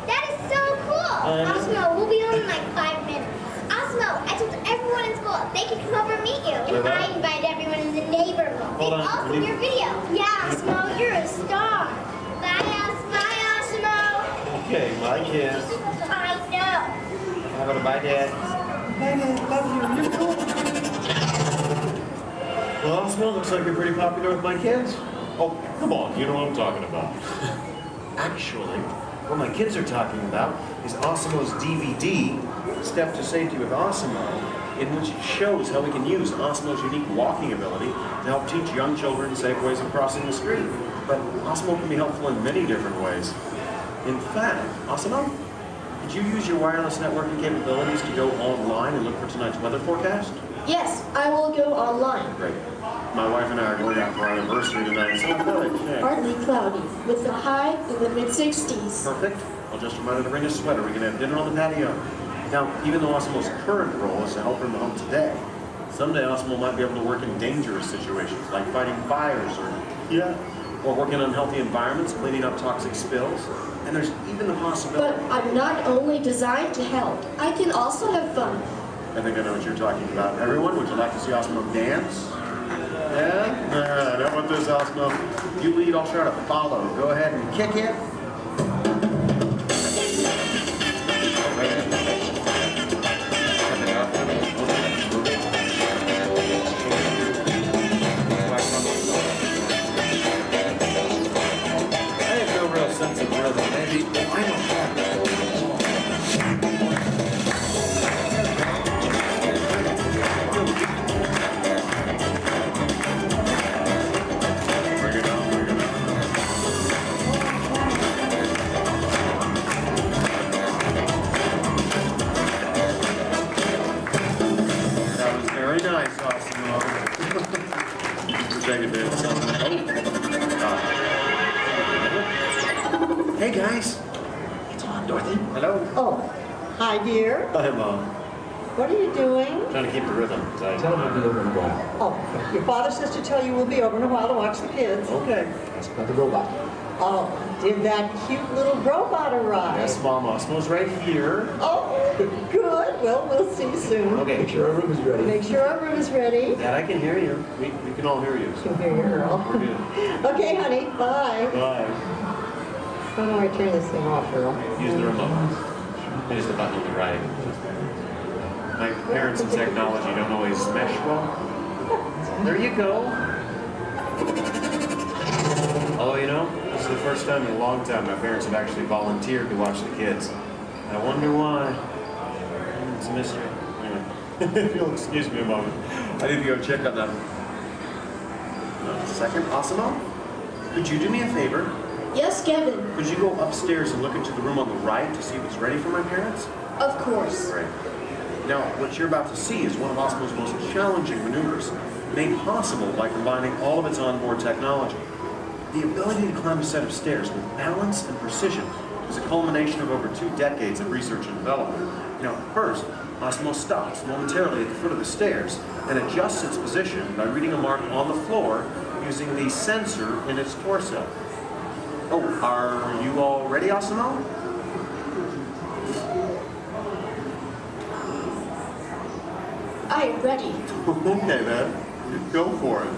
That is so cool. Osimo, we'll be home in like 5 minutes. Osimo, I told everyone in school they can come over and meet you. And I invited everyone in the neighborhood. Hold on. They all see your video. Yeah, Osimo, you're a star. Bye, Osimo. Okay, bye, kids. I know. How about a bye, Dad? Bye, Dad. Love you. You're cool. Well, Osimo, looks like you're pretty popular with my kids. Oh, come on. You know what I'm talking about. Actually, what my kids are talking about is Osimo's DVD, Step to Safety with Osimo, in which it shows how we can use Osimo's unique walking ability to help teach young children safe ways of crossing the street. But Osimo can be helpful in many different ways. In fact, Osimo, did you use your wireless networking capabilities to go online and look for tonight's weather forecast? Yes, I will go online. Great. My wife and I are going out for our anniversary tonight, so good. Yeah. Partly cloudy, with a high in the mid-60s. Perfect. I'll just remind her to bring a sweater. We can have dinner on the patio. Now, even though Osimo's current role is to help her in the home today, someday Osimo might be able to work in dangerous situations, like fighting fires or working in unhealthy environments, cleaning up toxic spills. And there's even the possibility... But I'm not only designed to help, I can also have fun. I think I know what you're talking about. Everyone, would you like to see Osimo dance? Yeah? All right, how about this, Osimo? You lead, I'll try to follow. Go ahead and kick it. I have no real sense of rhythm. Maybe I don't have Very nice, Osimo. Take a bit. Hey guys. It's on, Dorothy. Hello. Oh, hi dear. Hi, Mom. What are you doing? Trying to keep the rhythm. Tell them we'll be over in a while. Oh, your father says to tell you we'll be over in a while to watch the kids. Okay. That's about the robot. Oh, did that cute little robot arrive? Yes, Mom. Osimo's right here. Oh, good. Well, we'll see you soon. Okay. Make sure our room is ready. Make sure our room is ready. Dad, I can hear you. We can all hear you. Can hear you, Earl. We're good. Okay, honey. Bye. Bye. How do I turn this thing off, Earl? Use the remote. Use the button on the right. My parents and technology don't always mesh well. There you go. Oh, you know, this is the first time in a long time my parents have actually volunteered to watch the kids. I wonder why. It's a mystery. Anyway, if you'll excuse me a moment, I need to go check on that. Second, Asimo, could you do me a favor? Yes, Kevin. Could you go upstairs and look into the room on the right to see if it's ready for my parents? Of course. Great. Now, what you're about to see is one of Asimo's most challenging maneuvers, made possible by combining all of its onboard technology. The ability to climb a set of stairs with balance and precision is a culmination of over 2 decades of research and development. Now, first, Asimo stops momentarily at the foot of the stairs and adjusts its position by reading a mark on the floor using the sensor in its torso. Oh, are you all ready, Asimo? I am ready. Okay, then. Go for it.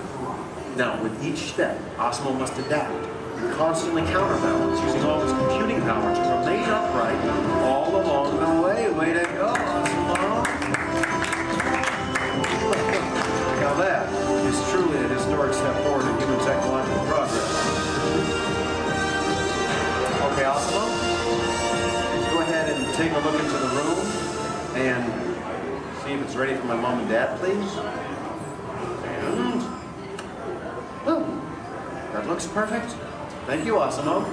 Now, with each step, Asimo must adapt and constantly counterbalance using all its computing power to remain upright all along the way. Way to go, Asimo! Now that is truly a historic step forward in human technological progress. Okay, Asimo, go ahead and take a look into the room and see if it's ready for my mom and dad, please. And that looks perfect. Thank you, Asimo.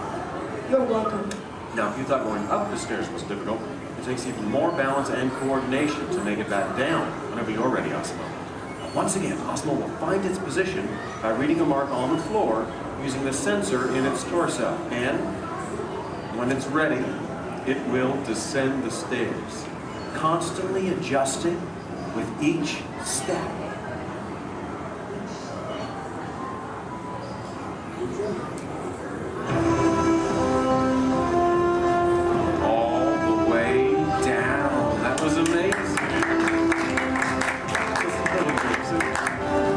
You're welcome. Now, if you thought going up the stairs was difficult, it takes even more balance and coordination to make it back down whenever you're ready, Asimo. Once again, Asimo will find its position by reading a mark on the floor using the sensor in its torso. And when it's ready, it will descend the stairs, constantly adjusting with each step. All the way down. That was amazing.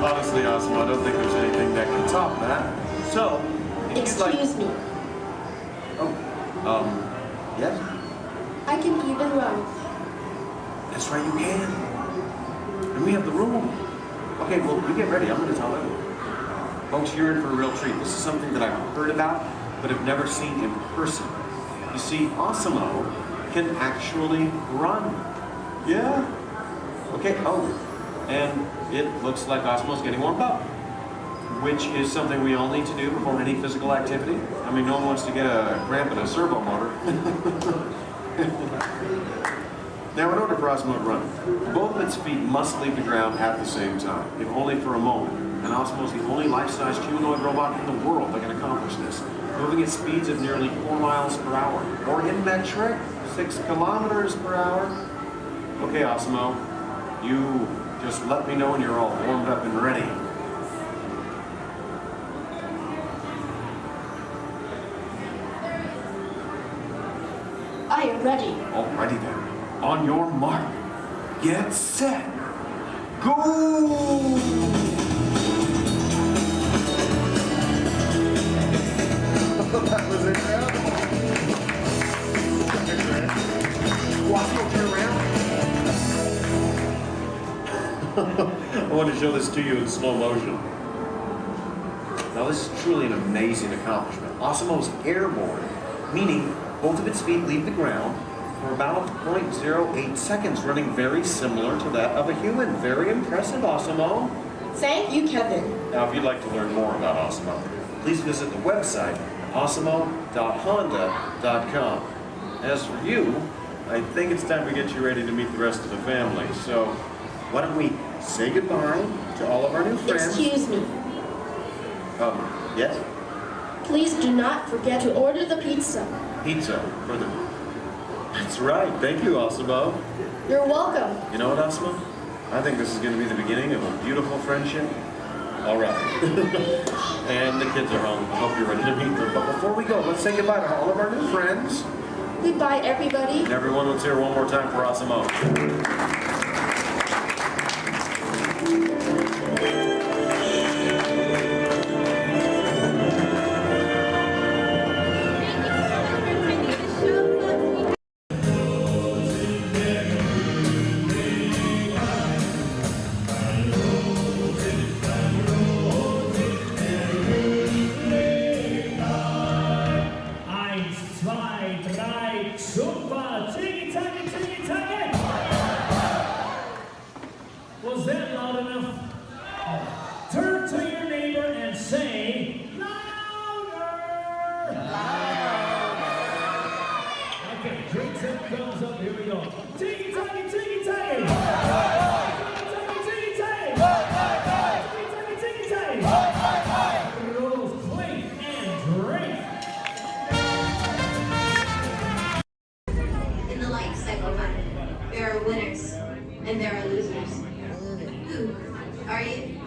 Honestly, Asimo, I don't think there's anything that can top that. So, if you'd like... Excuse me. Yes? I can even run. That's right, you can. And we have the room. Okay, well, you get ready. I'm going to tell everyone. Folks, you're in for a real treat. This is something that I've heard about, but have never seen in person. You see, Asimo can actually run. Yeah. Okay, and it looks like Asimo's getting warmed up, which is something we all need to do before any physical activity. I mean, no one wants to get a cramp in a servo motor. Now, in order for Asimo to run, both of its feet must leave the ground at the same time, if only for a moment. And Asimo is the only life-sized humanoid robot in the world that can accomplish this, moving at speeds of nearly 4 miles per hour, or in metric, 6 kilometers per hour. Okay, Asimo, you just let me know when you're all warmed up and ready. I am ready. Alrighty then. On your mark, get set, go! That was incredible. Asimo, turn around. I want to show this to you in slow motion. Now, this is truly an amazing accomplishment. Asimo is airborne, meaning both of its feet leave the ground for about 0.08 seconds, running very similar to that of a human. Very impressive, Asimo. Thank you, Kevin. Now, if you'd like to learn more about Asimo, please visit the website, asimo.honda.com. As for you, I think it's time to get you ready to meet the rest of the family. So, why don't we say goodbye to all of our new friends? Excuse me. Yes? Please do not forget to order the pizza. Pizza for the... That's right. Thank you, Asimo. You're welcome. You know what, Asimo? I think this is going to be the beginning of a beautiful friendship. All right. And the kids are home. I hope you're ready to meet them. But before we go, let's say goodbye to all of our new friends. Goodbye, everybody. And everyone, let's hear one more time for Asimo. Was that loud enough? Turn to your neighbor and say, louder! Okay, drinks and thumbs up, here we go. Tiggy, taggy, tiggy, taggy! Tiggy, taggy, tiggy, taggy! Rolls, clink, and drink! In the life cycle, there are winners and there are losers. Who are you?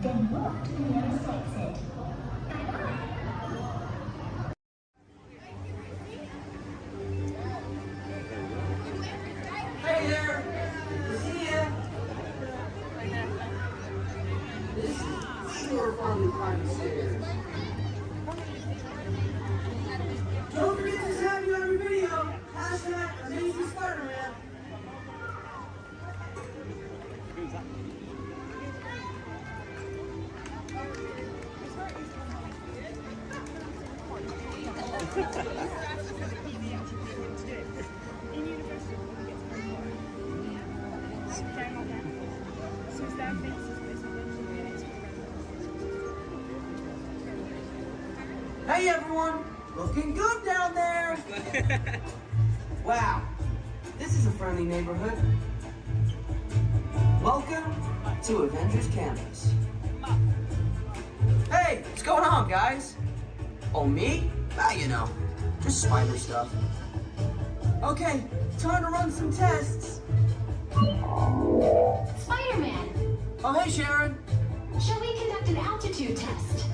Then walk to the nearest exit. Hey there! See ya! This is super fun climb the stairs. Don't forget to tag you on your video. # Amazing Spider-Man. Hey everyone! Looking good down there! Wow, this is a friendly neighborhood. Welcome to Avengers Campus. Hey, what's going on, guys? Oh, me? Ah, you know, just spider stuff. Okay, time to run some tests. Spider-Man, Oh, hey, Sharon. shall we conduct an altitude test?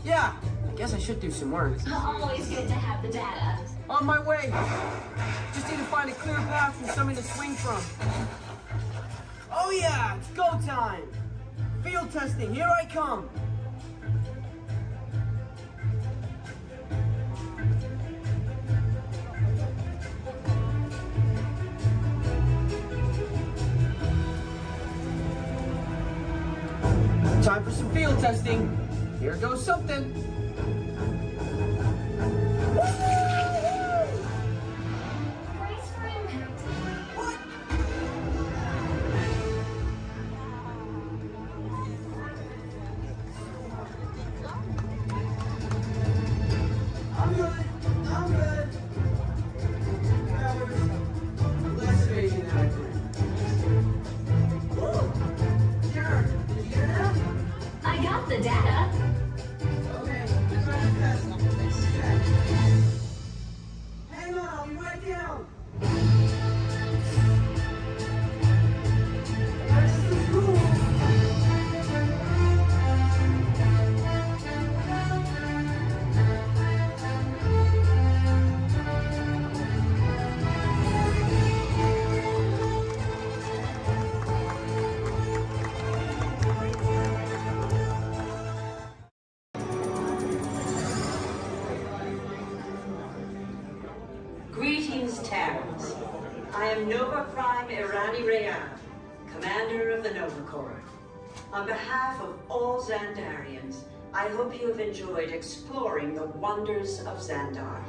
Yeah, I guess I should do some work. Always good to have the data. On my way. Just need to find a clear path for something to swing from. Oh yeah, it's go time. Field testing, here I come. Time for some field testing. Here goes something. Brace for impact. What? I'm good. I'm good. That was less crazy than I thought. Whoa. Sharon, did you hang on, I'll be right down. This is cool. Greetings, Terrans. I am Nova Prime Irani Rayan, commander of the Nova Corps. On behalf of all Xandarians, I hope you have enjoyed exploring the wonders of Xandar.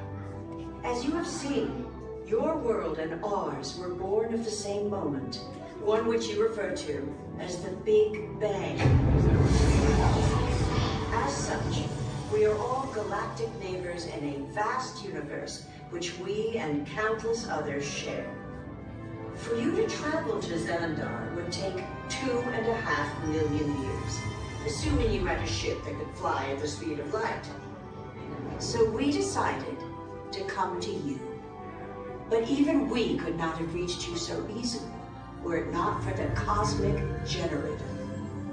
As you have seen, your world and ours were born of the same moment, one which you refer to as the Big Bang. As such, we are all galactic neighbors in a vast universe which we and countless others share. For you to travel to Xandar would take 2.5 million years, assuming you had a ship that could fly at the speed of light. So we decided to come to you. But even we could not have reached you so easily were it not for the Cosmic Generator,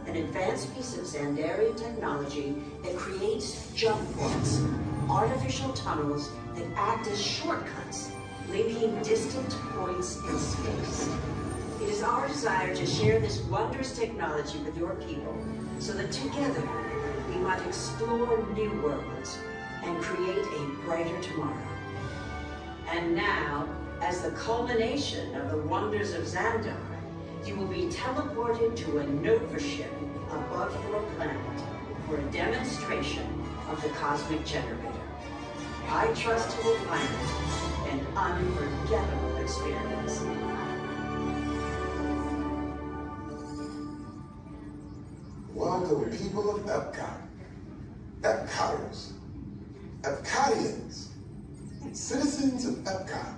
an advanced piece of Xandarian technology that creates jump points, artificial tunnels that act as shortcuts, linking distant points in space. It is our desire to share this wondrous technology with your people, so that together we might explore new worlds and create a brighter tomorrow. And now, as the culmination of the wonders of Xandar, you will be teleported to a Nova ship above your planet for a demonstration of the Cosmic Generator. I trust you will find it an unforgettable experience. Welcome, people of Epcot. Epcoters. Epcotians. Citizens of Epcot.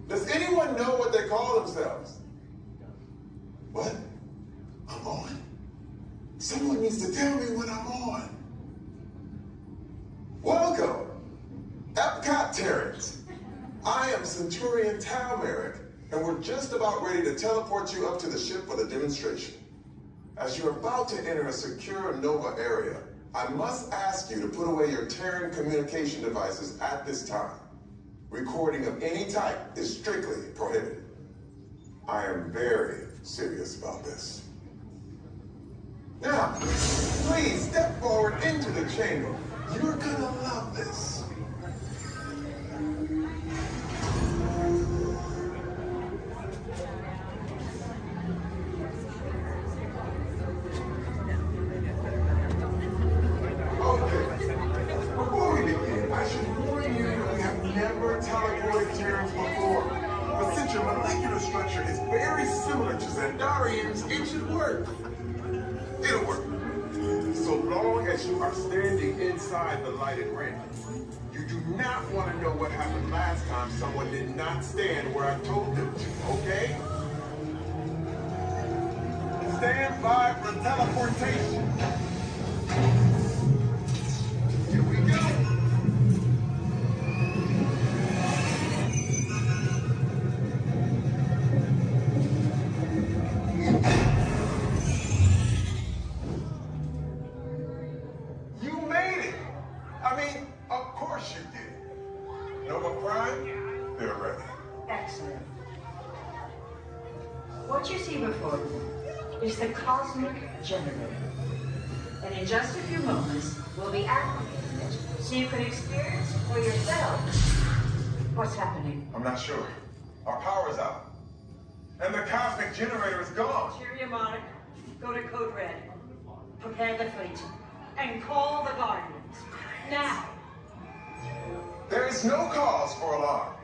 Does anyone know what they call themselves? What? I'm on? Someone needs to tell me when I'm on. Welcome, Epcot Terrans. I am Centurion Tal Merrick, and we're just about ready to teleport you up to the ship for the demonstration. As you're about to enter a secure Nova area, I must ask you to put away your Terran communication devices at this time. Recording of any type is strictly prohibited. I am very serious about this. Now, please step forward into the chamber. You're gonna love this. Before we begin, I should warn you that we have never teleported Terrans before. But since your molecular structure is very similar to Xandarians, it should work. It'll work. So long as you are standing inside the lighted ring. You do not want to know what happened last time someone did not stand where I told them to, okay? Stand by for teleportation. Here we go. You made it. I mean, of course you did. Nova Prime, they're ready. Excellent. What you see before you is the Cosmic Generator. And in just a few moments, we'll be activating it so you can experience for yourself what's happening. I'm not sure. Our power's out. And the Cosmic Generator is gone. Interior Monarch, go to Code Red. Prepare the fleet. And call the Guardians. Now. There is no cause for alarm.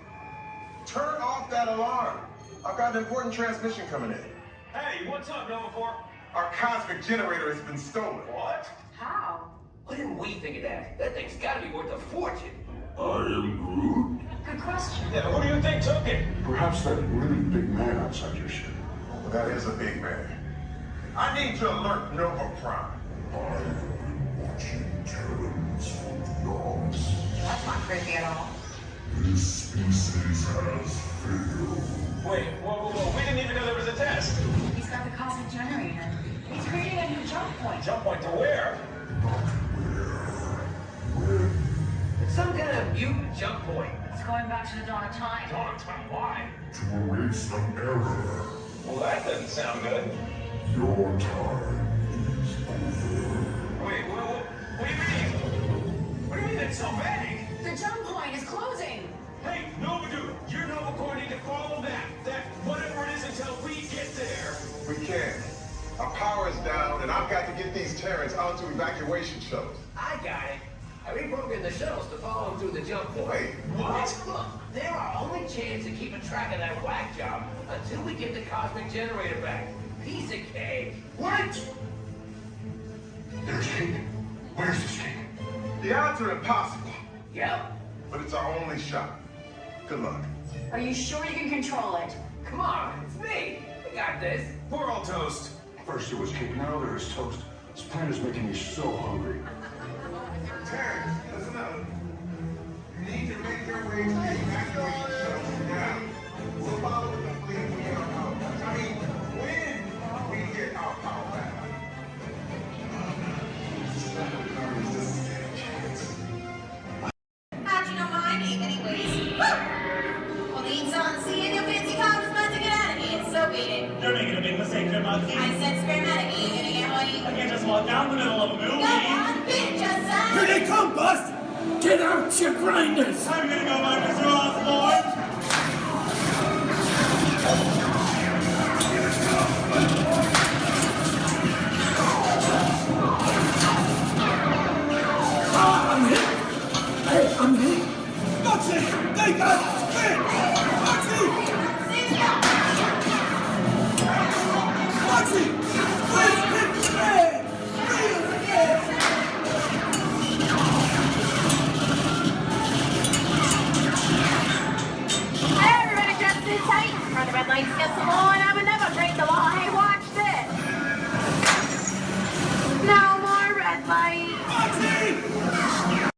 Turn off that alarm. I've got an important transmission coming in. Hey, what's up, Nova Corps? Our Cosmic Generator has been stolen. What? How? Why didn't we think of that? That thing's gotta be worth a fortune. I am Groot. Good question. Yeah, who do you think took it? Perhaps that really big man outside your ship. That is a big man. I need to alert Nova Prime. I am watching Terrans from the dogs. That's not creepy at all. This species has failed. Wait, whoa. We didn't even know there was a test. He's got the cosmic generator. He's creating a new jump point. Jump point to where? It's some kind of mutant jump point. It's going back to the dawn of time. Dawn of time? Why? To erase an error. Well, that doesn't sound good. Your time is over. Wait, what do you mean? What do you mean it's so vague? The jump point is closing. Hey, Novadude, your Nova Corps need to follow that whatever it is until we get there. We can't. Our power is down, and I've got to get these Terrans onto evacuation shuttles. I got it. I reprogrammed the shuttles to follow him through the jump point. Wait, what? Look, they're our only chance of keeping track of that whack job until we get the cosmic generator back. Piece of cake. Wait! There's cake. Where's this cake? The odds are impossible, Yep. but it's our only shot. Good luck. Are you sure you can control it? Come on, it's me. I got this. We're all toast. First it was cake, now there is toast. This plan is making me so hungry. Terrans, listen up. You need to make your way to the evacuation shuttles now. We'll follow them when we get our power back. I mean, when we get our power back. How'd you know my name anyways? Well, the on seeing your fancy cars about to get out of here, so beat it. You're making a big mistake, Grimlock. I said scrammatic, you gonna get money? I can't just walk down the middle of a movie. Go on, bitch, son! Here they come, Bust! Get out your grinders! I'm gonna go by Mr. Osborne! I'm hit! Hey, I'm hit! Foxy! They got spin! Foxy! Foxy! Where's Pip Red? Real again! Hey, everybody, just sit tight. Run the red light, skip the law, and I would never break the law. Hey, watch this. No more red light. Foxy!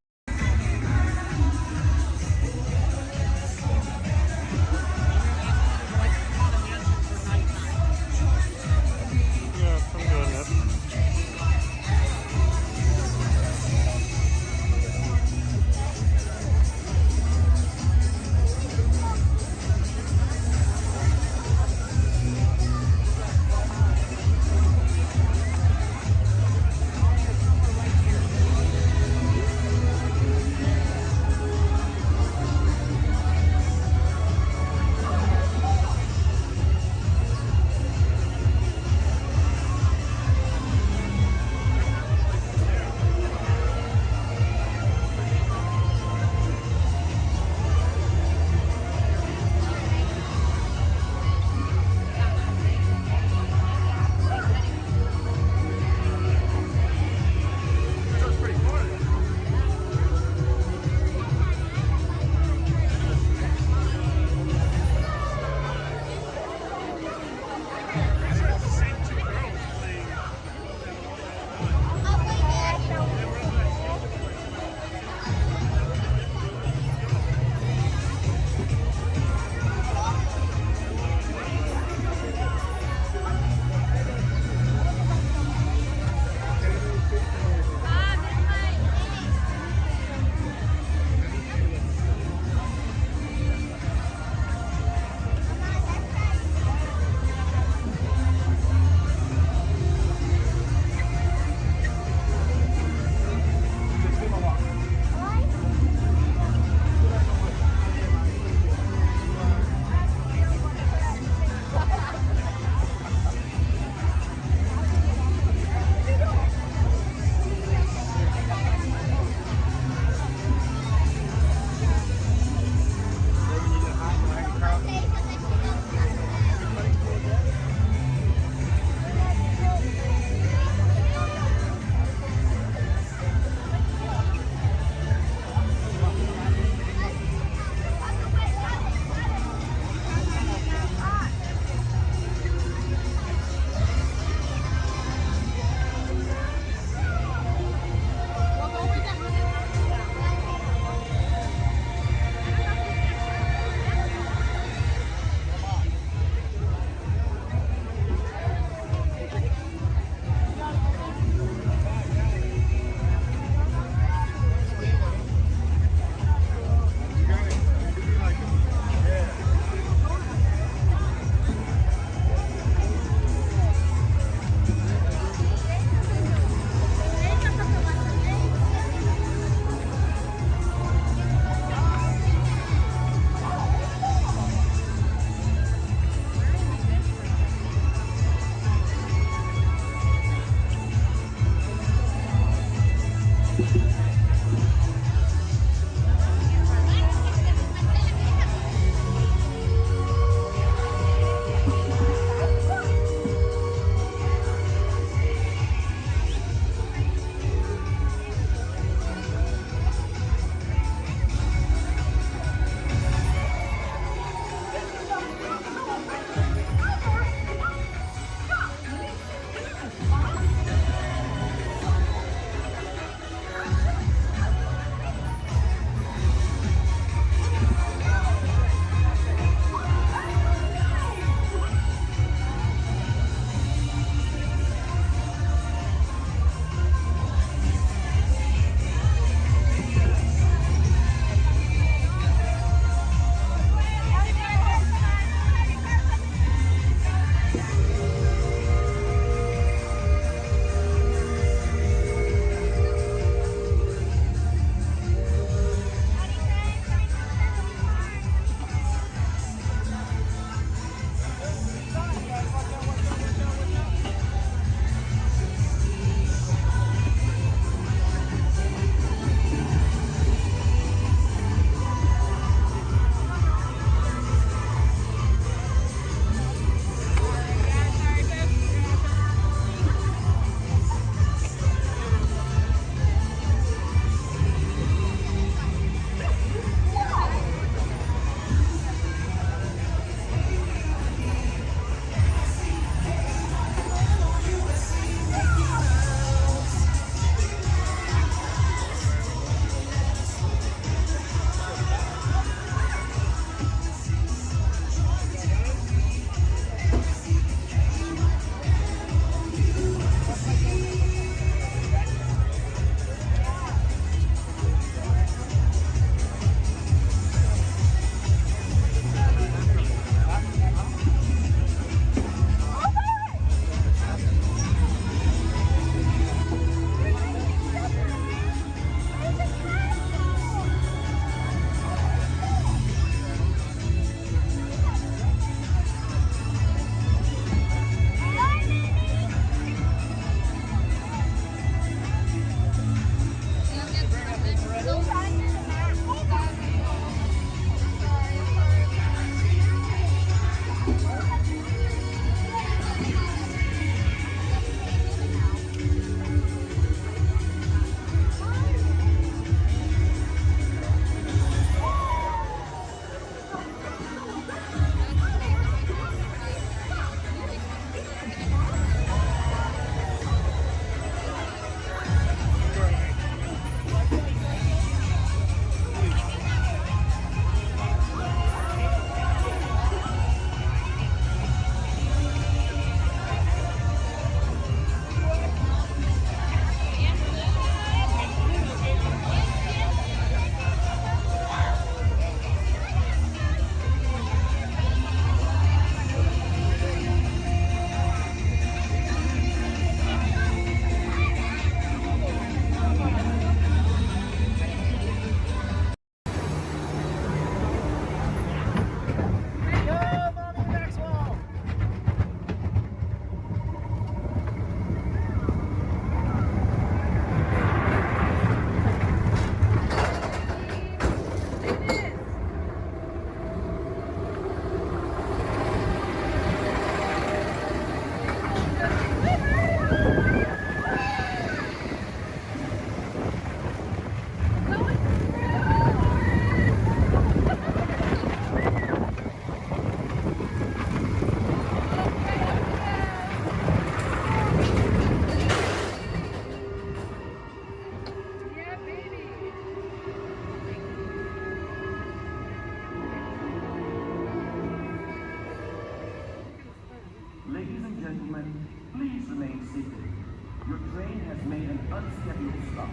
schedule stuff.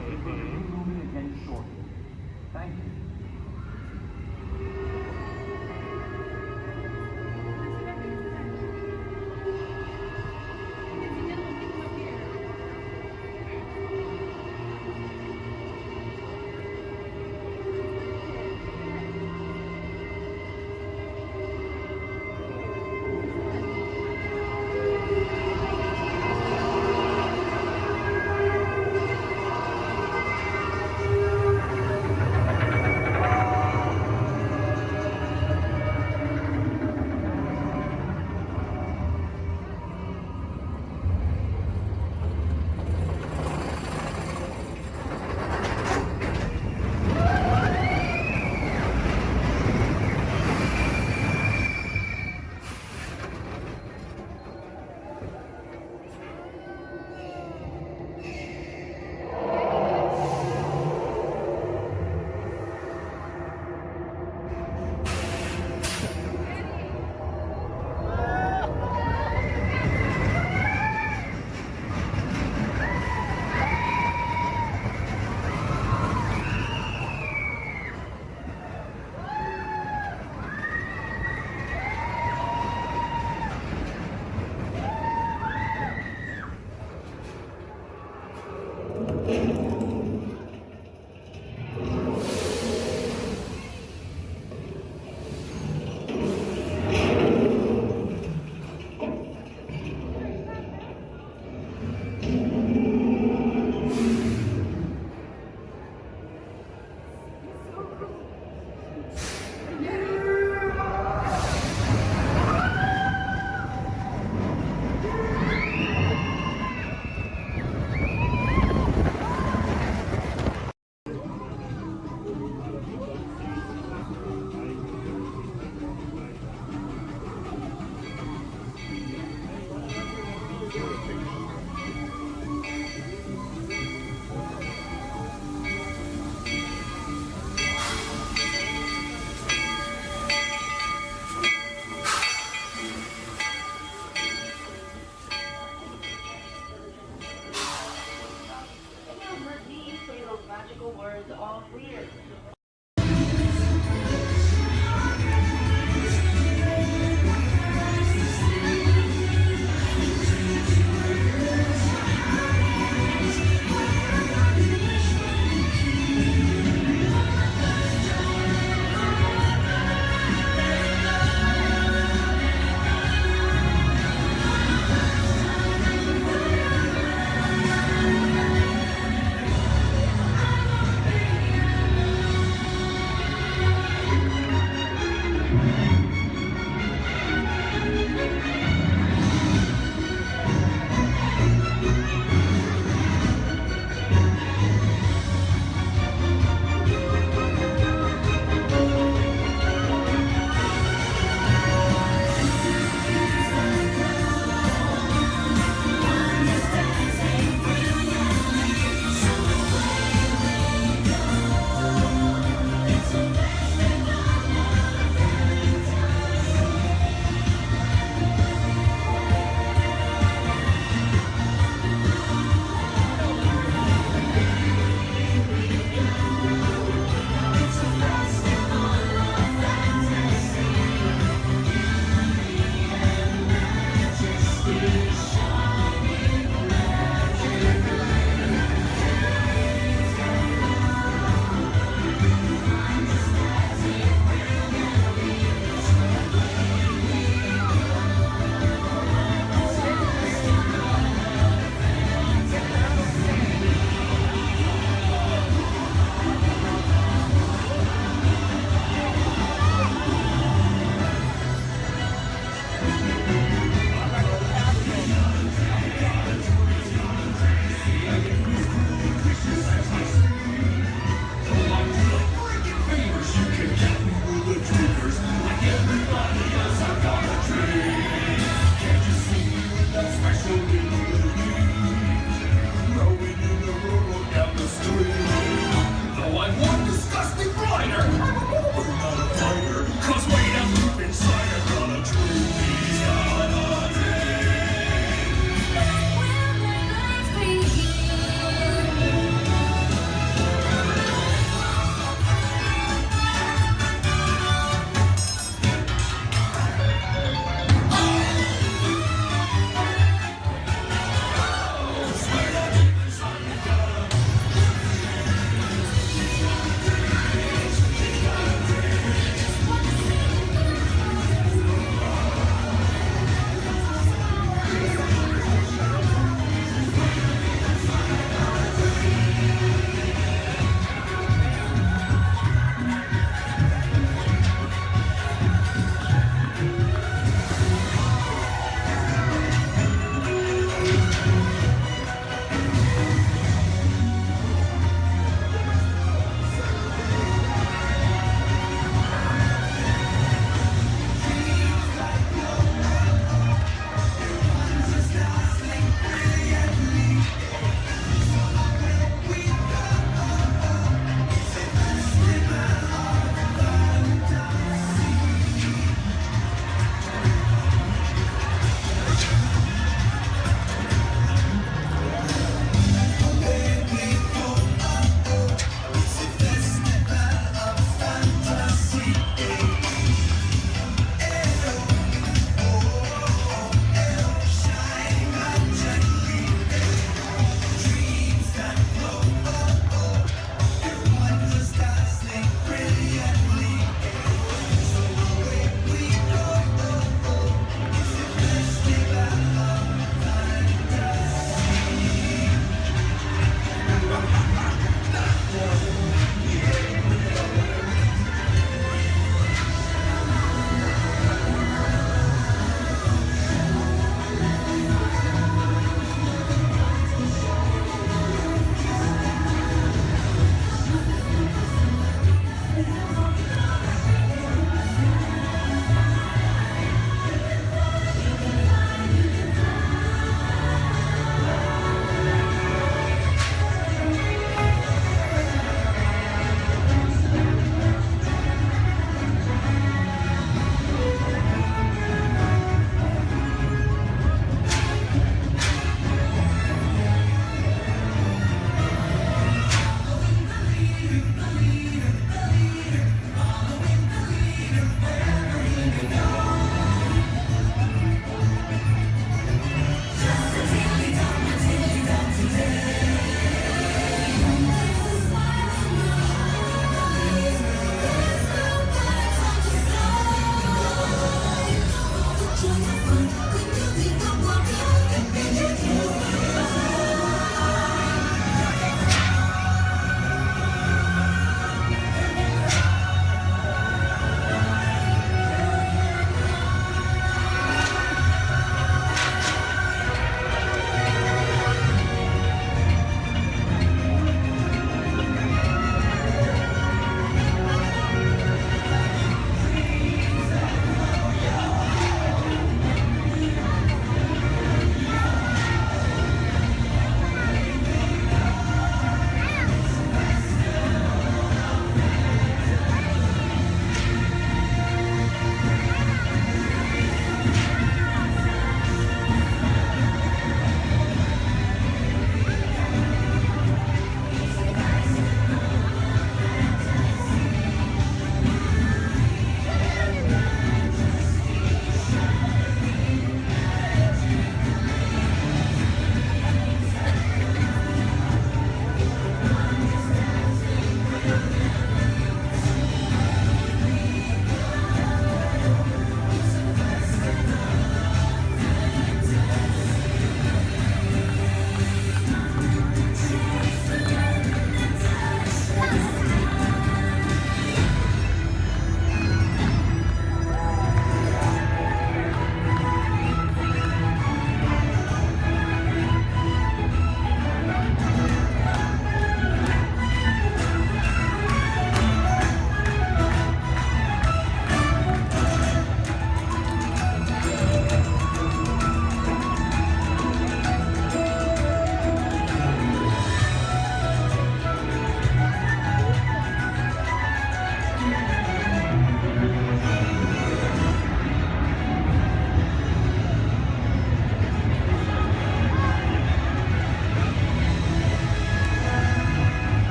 We'll be moving again shortly. Thank you.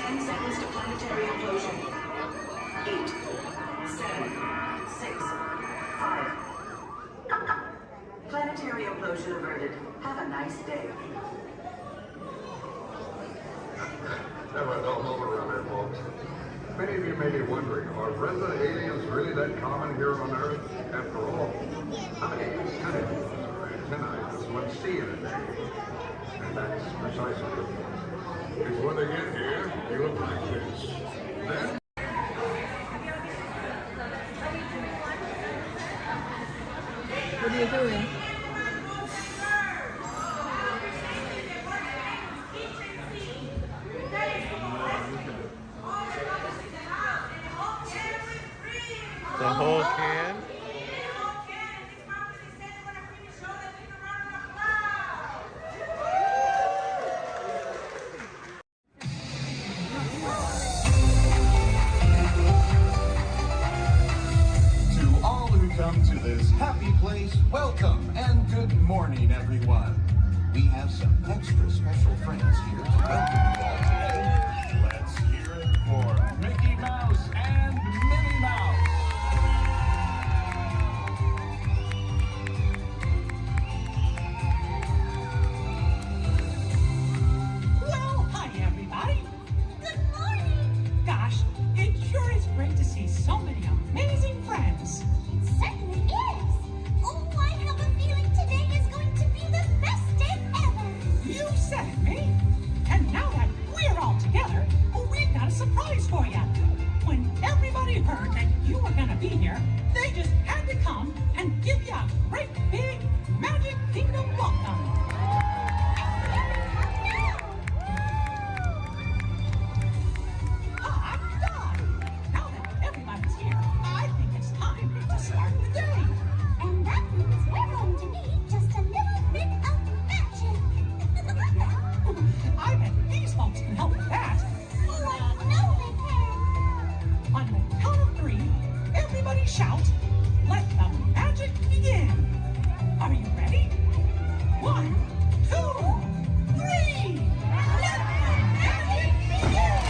10 seconds to planetary implosion. 8, 7, 6, 5. Planetary implosion averted. Have a nice day. Have a dull moment around here, folks. Many of you may be wondering, are resident aliens really that common here on Earth? After all, how many antennae or antennae does one see in a day? And that's precisely the point. Because when they get here, they look like this. Then what are you doing? The whole can? To all who come to this happy place, welcome and good morning, everyone. We have some extra special friends here to welcome you all today. Let's hear it for Mickey Mouse and Minnie Mouse. Well, hi everybody. Good morning. Gosh, it sure is great to see so many amazing friends. It certainly is. Oh, I have a feeling today is going to be the best day ever. You said it, me. And now that we're all together, we've got a surprise for you. When everybody heard that you were going to be here, they just had to come and give you a great big Magic Kingdom welcome. Hot dog! Now that everybody's here, I think it's time to start the day. And that means we're going to need just a little bit of magic. I bet these folks can help with that. Oh, I know they can. On the count of 3, everybody shout, let the magic begin. Are you ready? 1, 2, 3. Let the magic begin.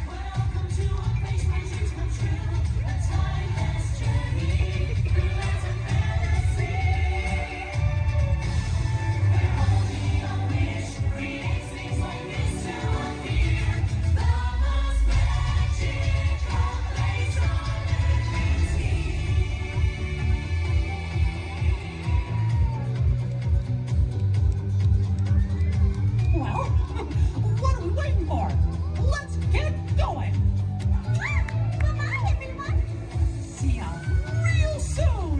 Welcome to a place where dreams come true. A timeless journey through lands of fantasy. Where only a wish creates things like this to appear. The most magical place on earth is here. Well, what are we waiting for? Let's get going. Bye-bye, everyone. See ya real soon.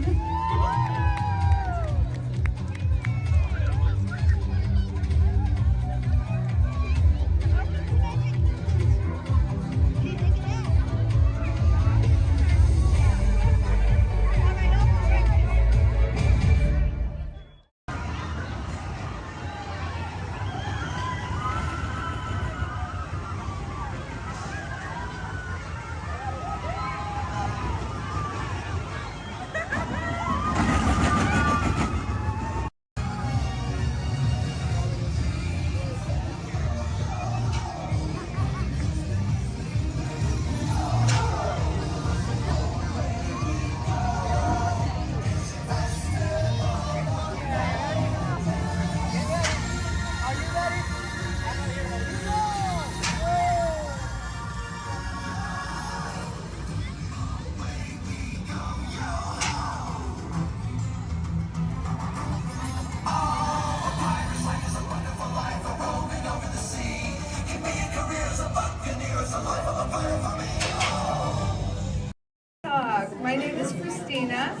My name is Christina,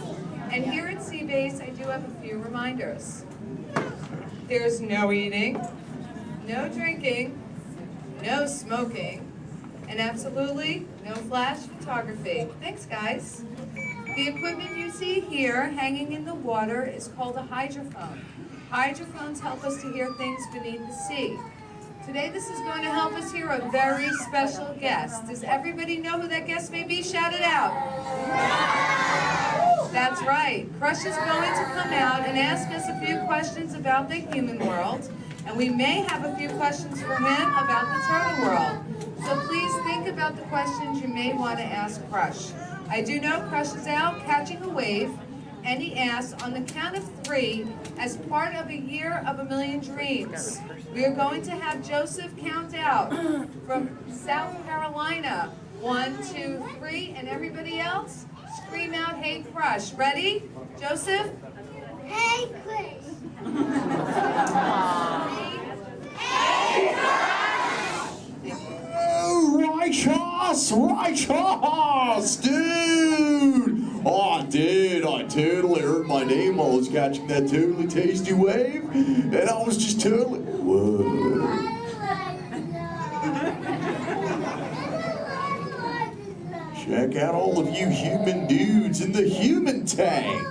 and here at Seabase I do have a few reminders. There's no eating, no drinking, no smoking, and absolutely no flash photography. Thanks, guys. The equipment you see here hanging in the water is called a hydrophone. Hydrophones help us to hear things beneath the sea. Today this is going to help us hear a very special guest. Does everybody know who that guest may be? Shout it out. That's right. Crush is going to come out and ask us a few questions about the human world. And we may have a few questions for him about the turtle world. So please think about the questions you may want to ask Crush. I do know Crush is out catching a wave, and he asks, on the count of 3, as part of a year of a million dreams, we are going to have Joseph count out from South Carolina. 1, 2, 3, and everybody else, scream out, "Hey Crush." Ready? Joseph? Hey, Chris. Righteous, dude! Oh, dude, I totally heard my name while I was catching that totally tasty wave, and I was just totally, whoa. Check out all of you human dudes in the human tank.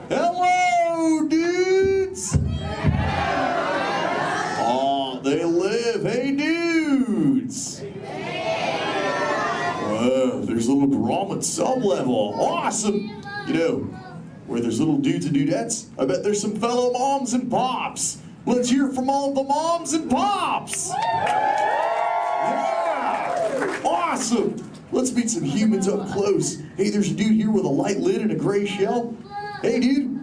Hello, dudes! Oh, they live. Hey, dudes! Whoa, there's a little drama at some level. Awesome! You know, where there's little dudes and dudettes, I bet there's some fellow moms and pops. Let's hear from all the moms and pops! Yeah! Awesome! Let's meet some humans up close. Hey, there's a dude here with a light lid and a gray shell. Hey, dude.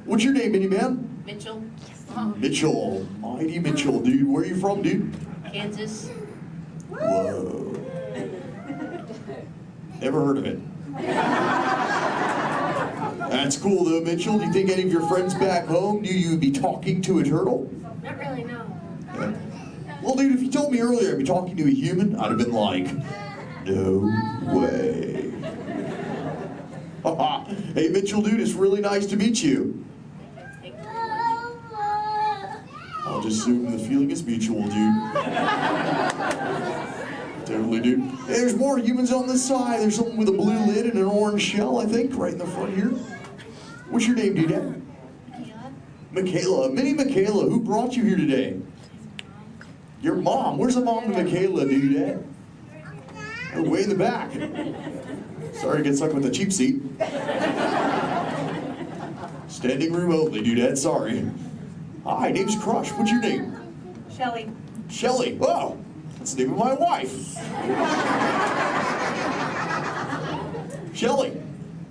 What's your name, Minnie Man? Mitchell. Mitchell. Mighty Mitchell, dude. Where are you from, dude? Kansas. Whoa. Never heard of it. That's cool, though, Mitchell. Do you think any of your friends back home knew you would be talking to a turtle? Not really, no. Yeah. Well, dude, if you told me earlier I'd be talking to a human, I'd have been like, no way. Hey, Mitchell, dude, it's really nice to meet you. I'll just assume the feeling is mutual, dude. Totally, dude. Hey, there's more humans on this side. There's someone with a blue lid and an orange shell, I think, right in the front here. What's your name, dude? Michaela. Minnie Michaela, who brought you here today? Your mom. Where's the mom of Michaela, dude? Oh, way in the back. Sorry to get stuck with the cheap seat. Standing room only, dude. Sorry. Hi, name's Crush. What's your name? Shelly. Shelly. Oh, that's the name of my wife. Shelly.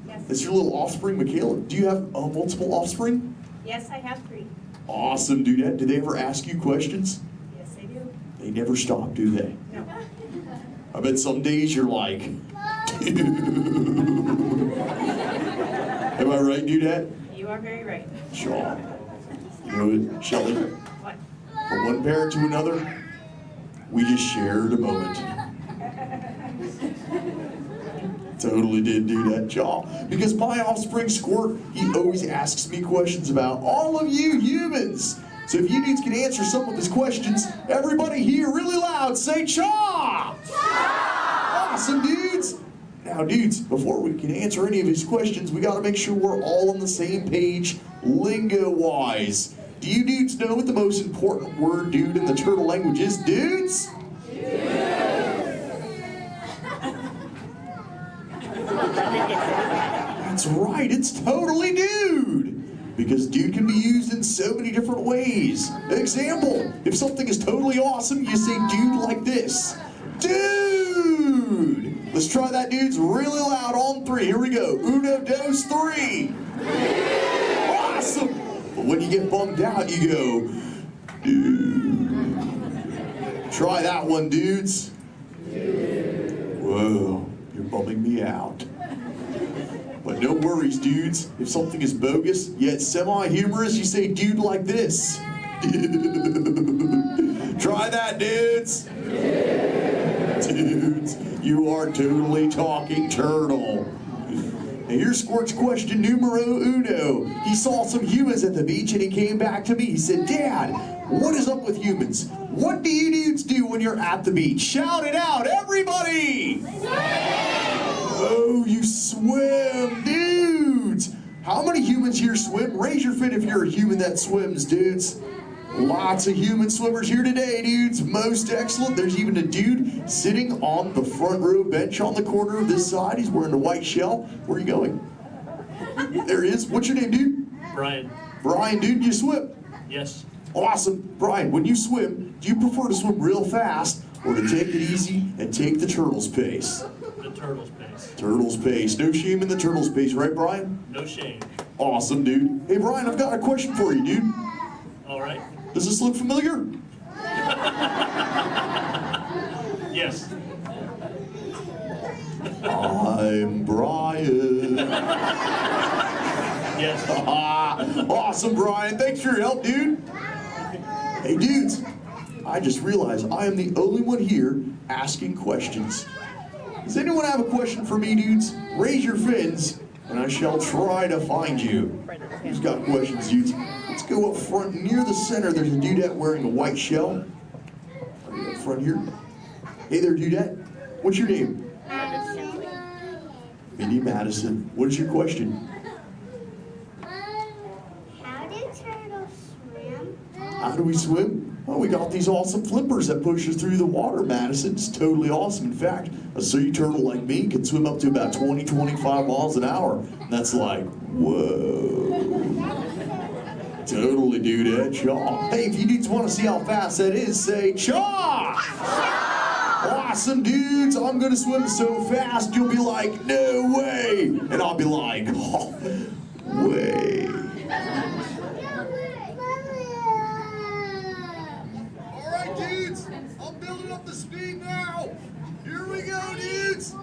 Yes. That's your little offspring, Michaela. Do you have multiple offspring? Yes, I have 3. Awesome, dude. Do they ever ask you questions? Yes, I do. They never stop, do they? No. I bet some days you're like, dude. Am I right, dudette? You are very right. Sure. You know what, Shelly? What? From one parent to another, we just shared a moment. Totally did do that, y'all. Because my offspring Squirt, he always asks me questions about all of you humans. So if you dudes can answer some of his questions, everybody here really loud say Chaw! Awesome, dudes! Now, dudes, before we can answer any of his questions, we gotta make sure we're all on the same page, lingo-wise. Do you dudes know what the most important word, dude, in the turtle language is, dudes? That's right, it's totally dude! Because dude can be used in so many different ways. Example, if something is totally awesome, you say dude like this. Dude! Let's try that, dudes, really loud on 3. Here we go. 1, 2, 3. Awesome! But when you get bummed out, you go, dude. Try that one, dudes. Whoa, you're bumming me out. But no worries, dudes. If something is bogus, yet semi-humorous, you say dude like this. Try that, dudes. Dudes, you are totally talking turtle. Now here's Squirt's question numero uno. He saw some humans at the beach and he came back to me. He said, Dad, what is up with humans? What do you dudes do when you're at the beach? Shout it out, everybody! Oh, you swim, dudes! How many humans here swim? Raise your fin if you're a human that swims, dudes. Lots of human swimmers here today, dudes. Most excellent. There's even a dude sitting on the front row bench on the corner of this side. He's wearing a white shell. Where are you going? There he is. What's your name, dude? Brian. Brian, dude, you swim? Yes. Awesome. Brian, when you swim, do you prefer to swim real fast or to take it easy and take the turtle's pace? The turtle's pace. Turtle's pace. No shame in the turtle's pace, right, Brian? No shame. Awesome, dude. Hey, Brian, I've got a question for you, dude. All right. Does this look familiar? Yes. I'm Brian. Yes. Awesome, Brian. Thanks for your help, dude. Hey, dudes. I just realized I am the only one here asking questions. Does anyone have a question for me, dudes? Raise your fins, and I shall try to find you. Who's got questions, dudes? Let's go up front near the center. There's a dudette wearing a white shell. Right up front here. Hey there, dudette. What's your name? Minnie Madison. What is your question? How do turtles swim? How do we swim? Well, we got these awesome flippers that push us through the water, Madison. It's totally awesome. In fact, a sea turtle like me can swim up to about 20, 25 miles an hour. And that's like, whoa. Totally, dude, chaw. Hey, if you dudes want to see how fast that is, say chaw! Awesome, dudes. I'm going to swim so fast, you'll be like, no way. And I'll be like, oh, way. All right, dudes. I'm building up the speed now. Here we go, dudes.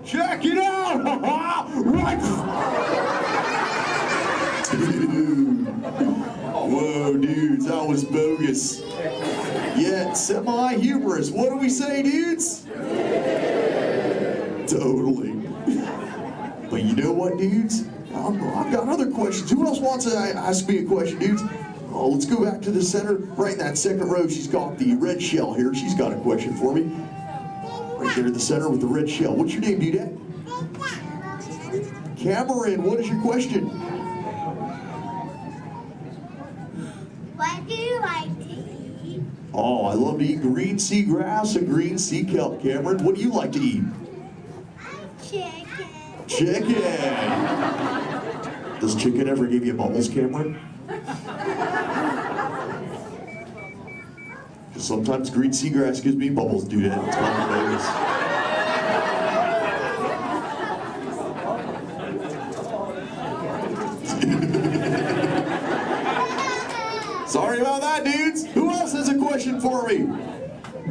Check it out. Right. Dude. Whoa, dudes, that was bogus. Yet semi-humorous. What do we say, dudes? Totally. But you know what, dudes? I've got other questions. Who else wants to ask me a question, dudes? Oh, let's go back to the center. Right in that second row, she's got the red shell here. She's got a question for me. Right there in the center with the red shell. What's your name, dudette? Cameron, what is your question? What do you like to eat? Oh, I love to eat green sea grass and green sea kelp. Cameron, what do you like to eat? Chicken. Chicken. Does chicken ever give you bubbles, Cameron? Sometimes green seagrass gives me bubbles, dude. It's kind of bogus. Sorry about that, dudes. Who else has a question for me?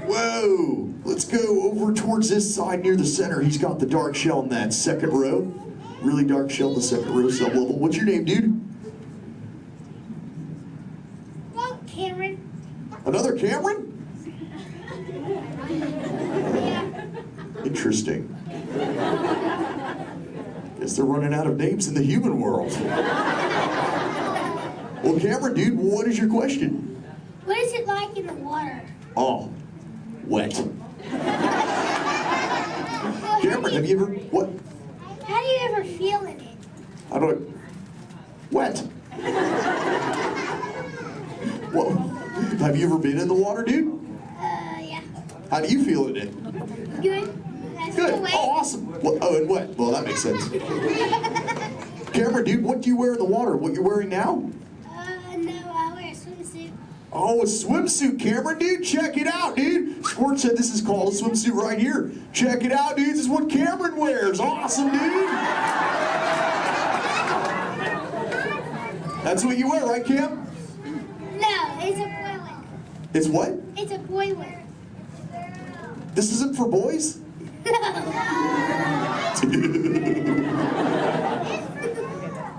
Whoa. Let's go over towards this side near the center. He's got the dark shell in that second row. Really dark shell in the second row, sub-level. What's your name, dude? Well, Cameron. Another Cameron? Interesting. Guess they're running out of names in the human world. Well, Cameron, dude, what is your question? What is it like in the water? Oh, wet. Cameron, have you ever, what? How do you ever feel in it? How do I, wet. Well, have you ever been in the water, dude? Yeah. How do you feel in it? Good. That's Good. the way. Oh, awesome. Well, oh, and wet. Well, that makes sense. Cameron, dude, what do you wear in the water? What you're wearing now? No, I wear a swimsuit. Oh, a swimsuit, Cameron, dude. Check it out, dude. Squirt said this is called a swimsuit right here. Check it out, dude. This is what Cameron wears. Awesome, dude. That's what you wear, right, Cam? No, it's a boy wear. It's what? It's a boy wear. This isn't for boys?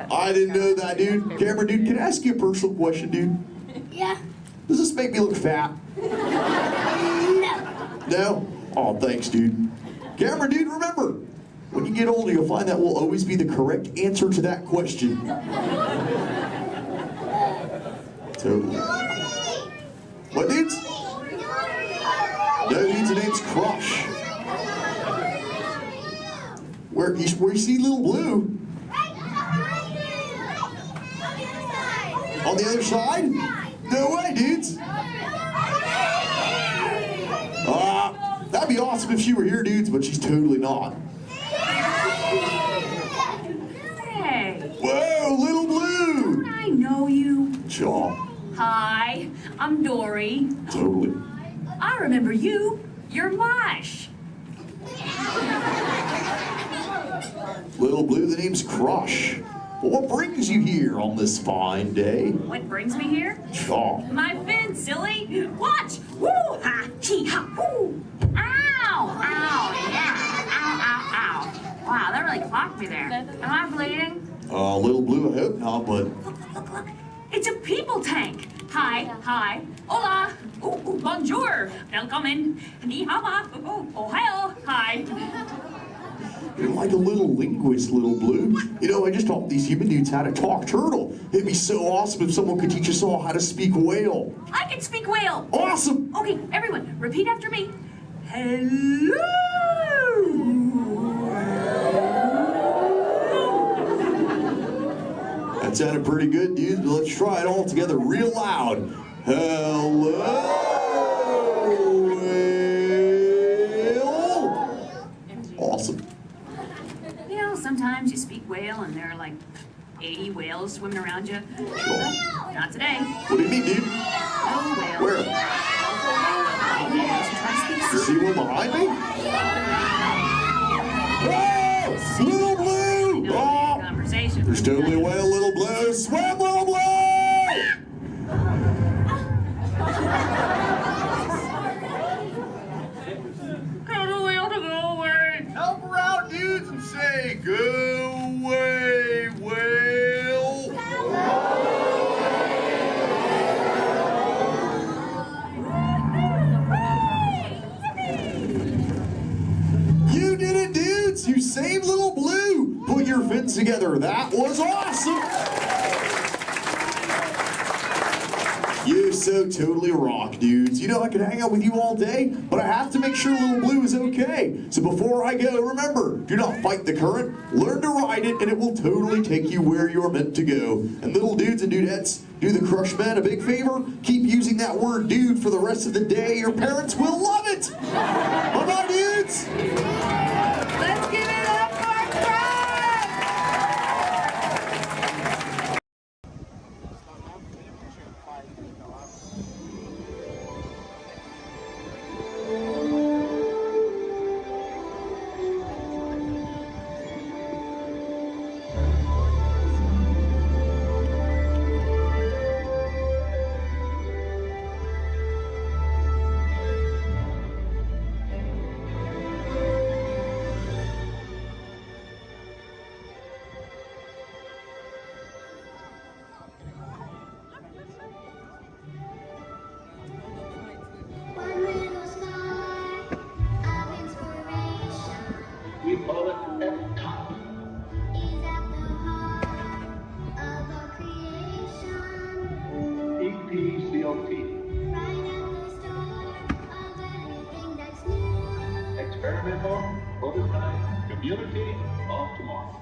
I didn't know that, dude. Cameron, dude, can I ask you a personal question, dude? Yeah. Does this make me look fat? No. No? Oh, thanks, dude. Cameron, dude, remember, when you get older, you'll find that will always be the correct answer to that question. Totally. What, dudes? No, dude's name's Crush. Where you see little blue? On the other side? No way, dudes. That'd be awesome if she were here, dudes, but she's totally not. Hey. Whoa, little blue. I know you. Shaw. Hi, I'm Dory. Totally. I remember you. You're Mush. Little Blue, the name's Crush. But what brings you here on this fine day? What brings me here? Shaw. My fin, silly. Watch. Woo ha, chee ha, woo. Ow, ow, yeah. Ow, ow, ow. Wow, that really clocked me there. Am I bleeding? Little Blue, I hope not, but Look. It's a people tank. Hi. Hola. Ooh, bonjour. Welcome. Ni hao ma. Ohio. Hi. you're like a little linguist, Little Blue. You know, I just taught these human dudes how to talk turtle. It'd be so awesome if someone could teach us all how to speak whale. I can speak whale. Awesome. Okay, everyone, repeat after me. Hello. That sounded pretty good, dude. Let's try it all together real loud. Hello. Awesome. You know, sometimes you speak whale and there are like 80 whales swimming around you. Not today. What do you mean, dude? No whale. Where? You see one behind me? Oh! Little Blue! Oh! Conversation. There's totally a whale, Little Blue. Swim, Little Blue! Tell the whale to go away. Help her out, dudes, and say, go away, whale. You did it, dudes! You saved Little Blue! Put your fins together. That was awesome! You so totally rock, dudes. You know, I could hang out with you all day, but I have to make sure Little Blue is okay. So before I go, remember, do not fight the current, learn to ride it, and it will totally take you where you're meant to go. And little dudes and dudettes, do the Crush Man a big favor. Keep using that word dude for the rest of the day. Your parents will love it. Bye-bye, dudes. Let's give it up for Crush! We call it F-Top. EPCOT. Experimental, prototype, community of tomorrow.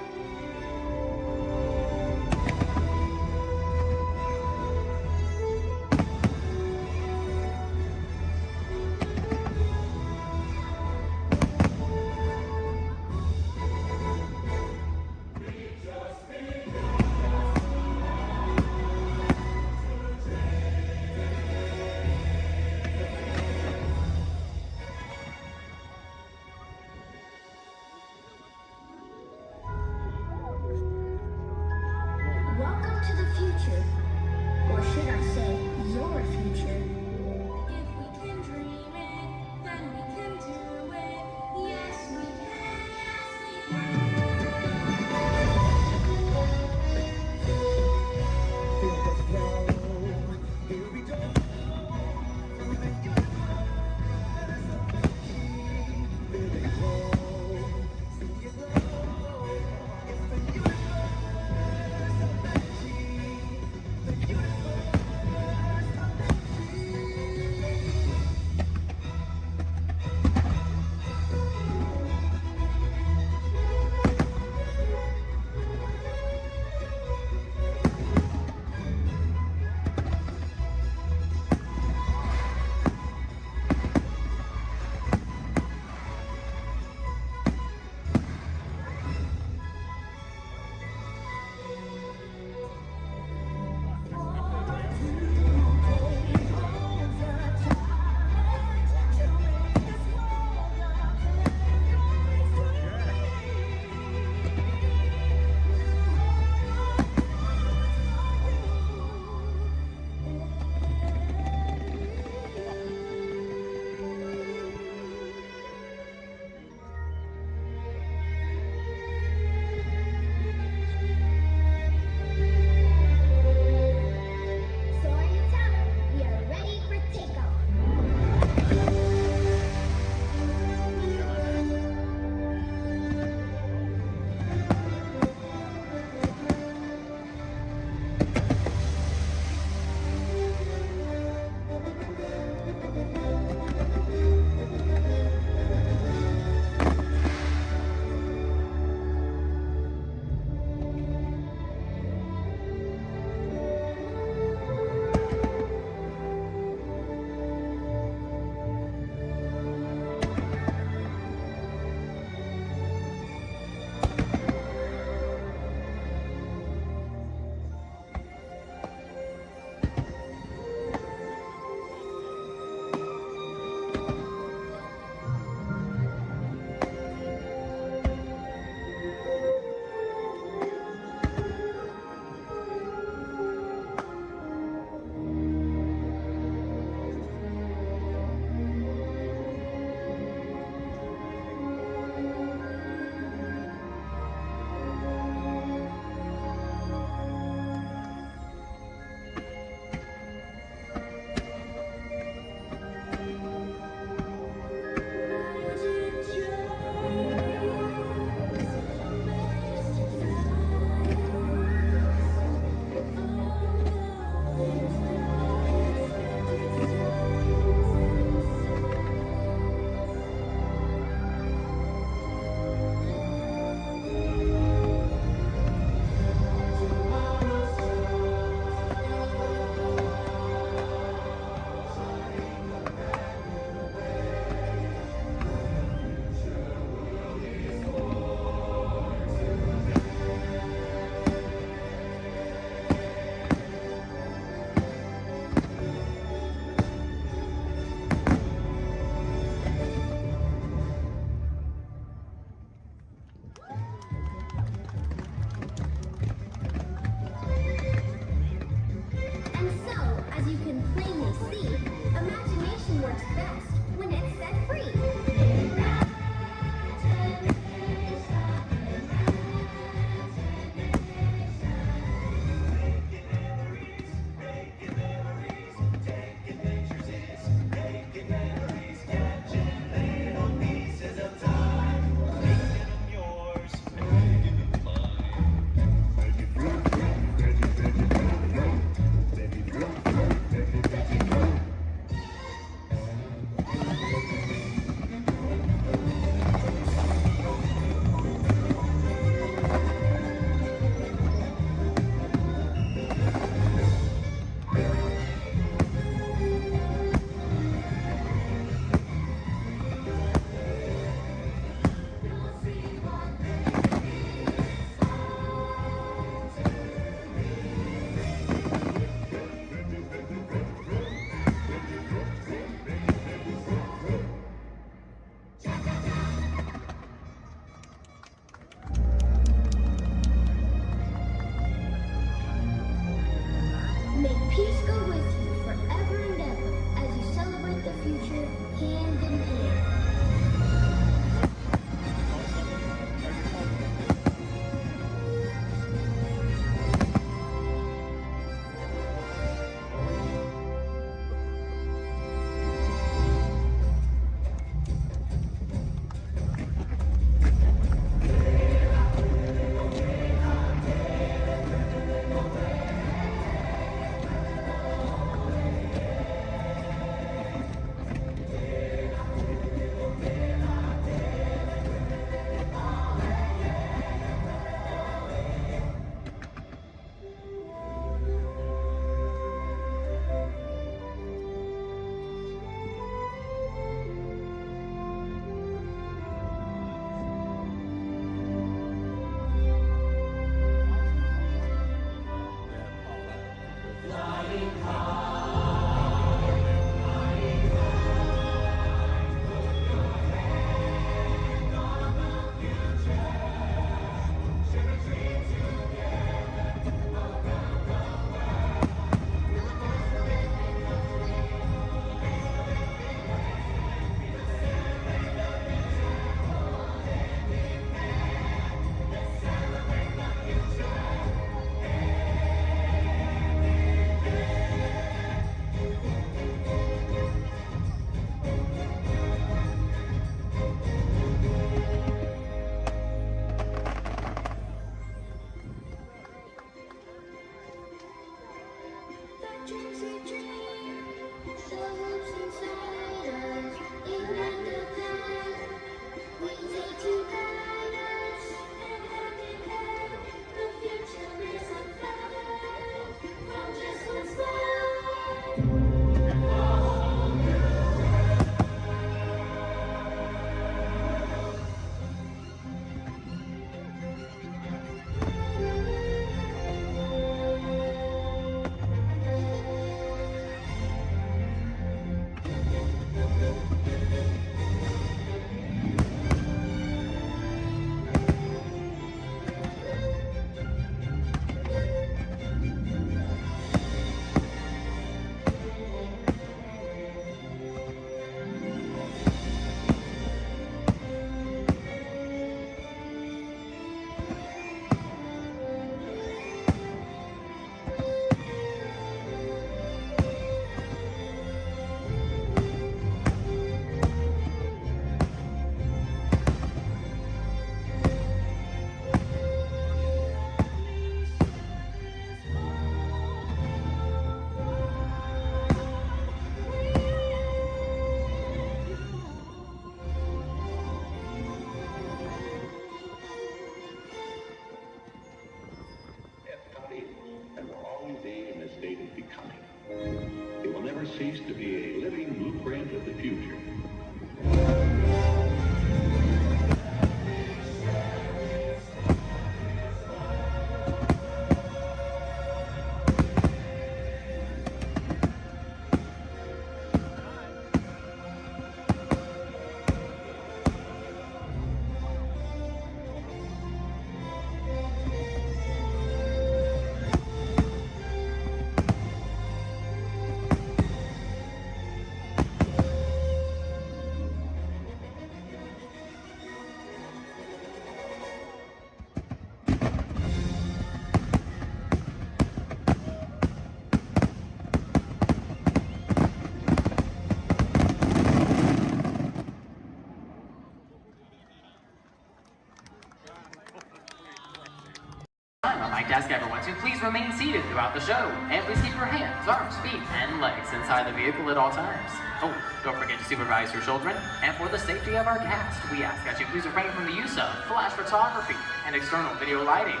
like to ask everyone to please remain seated throughout the show, and please keep your hands, arms, feet, and legs inside the vehicle at all times. Oh, don't forget to supervise your children, and for the safety of our cast, we ask that you please refrain from the use of flash photography and external video lighting.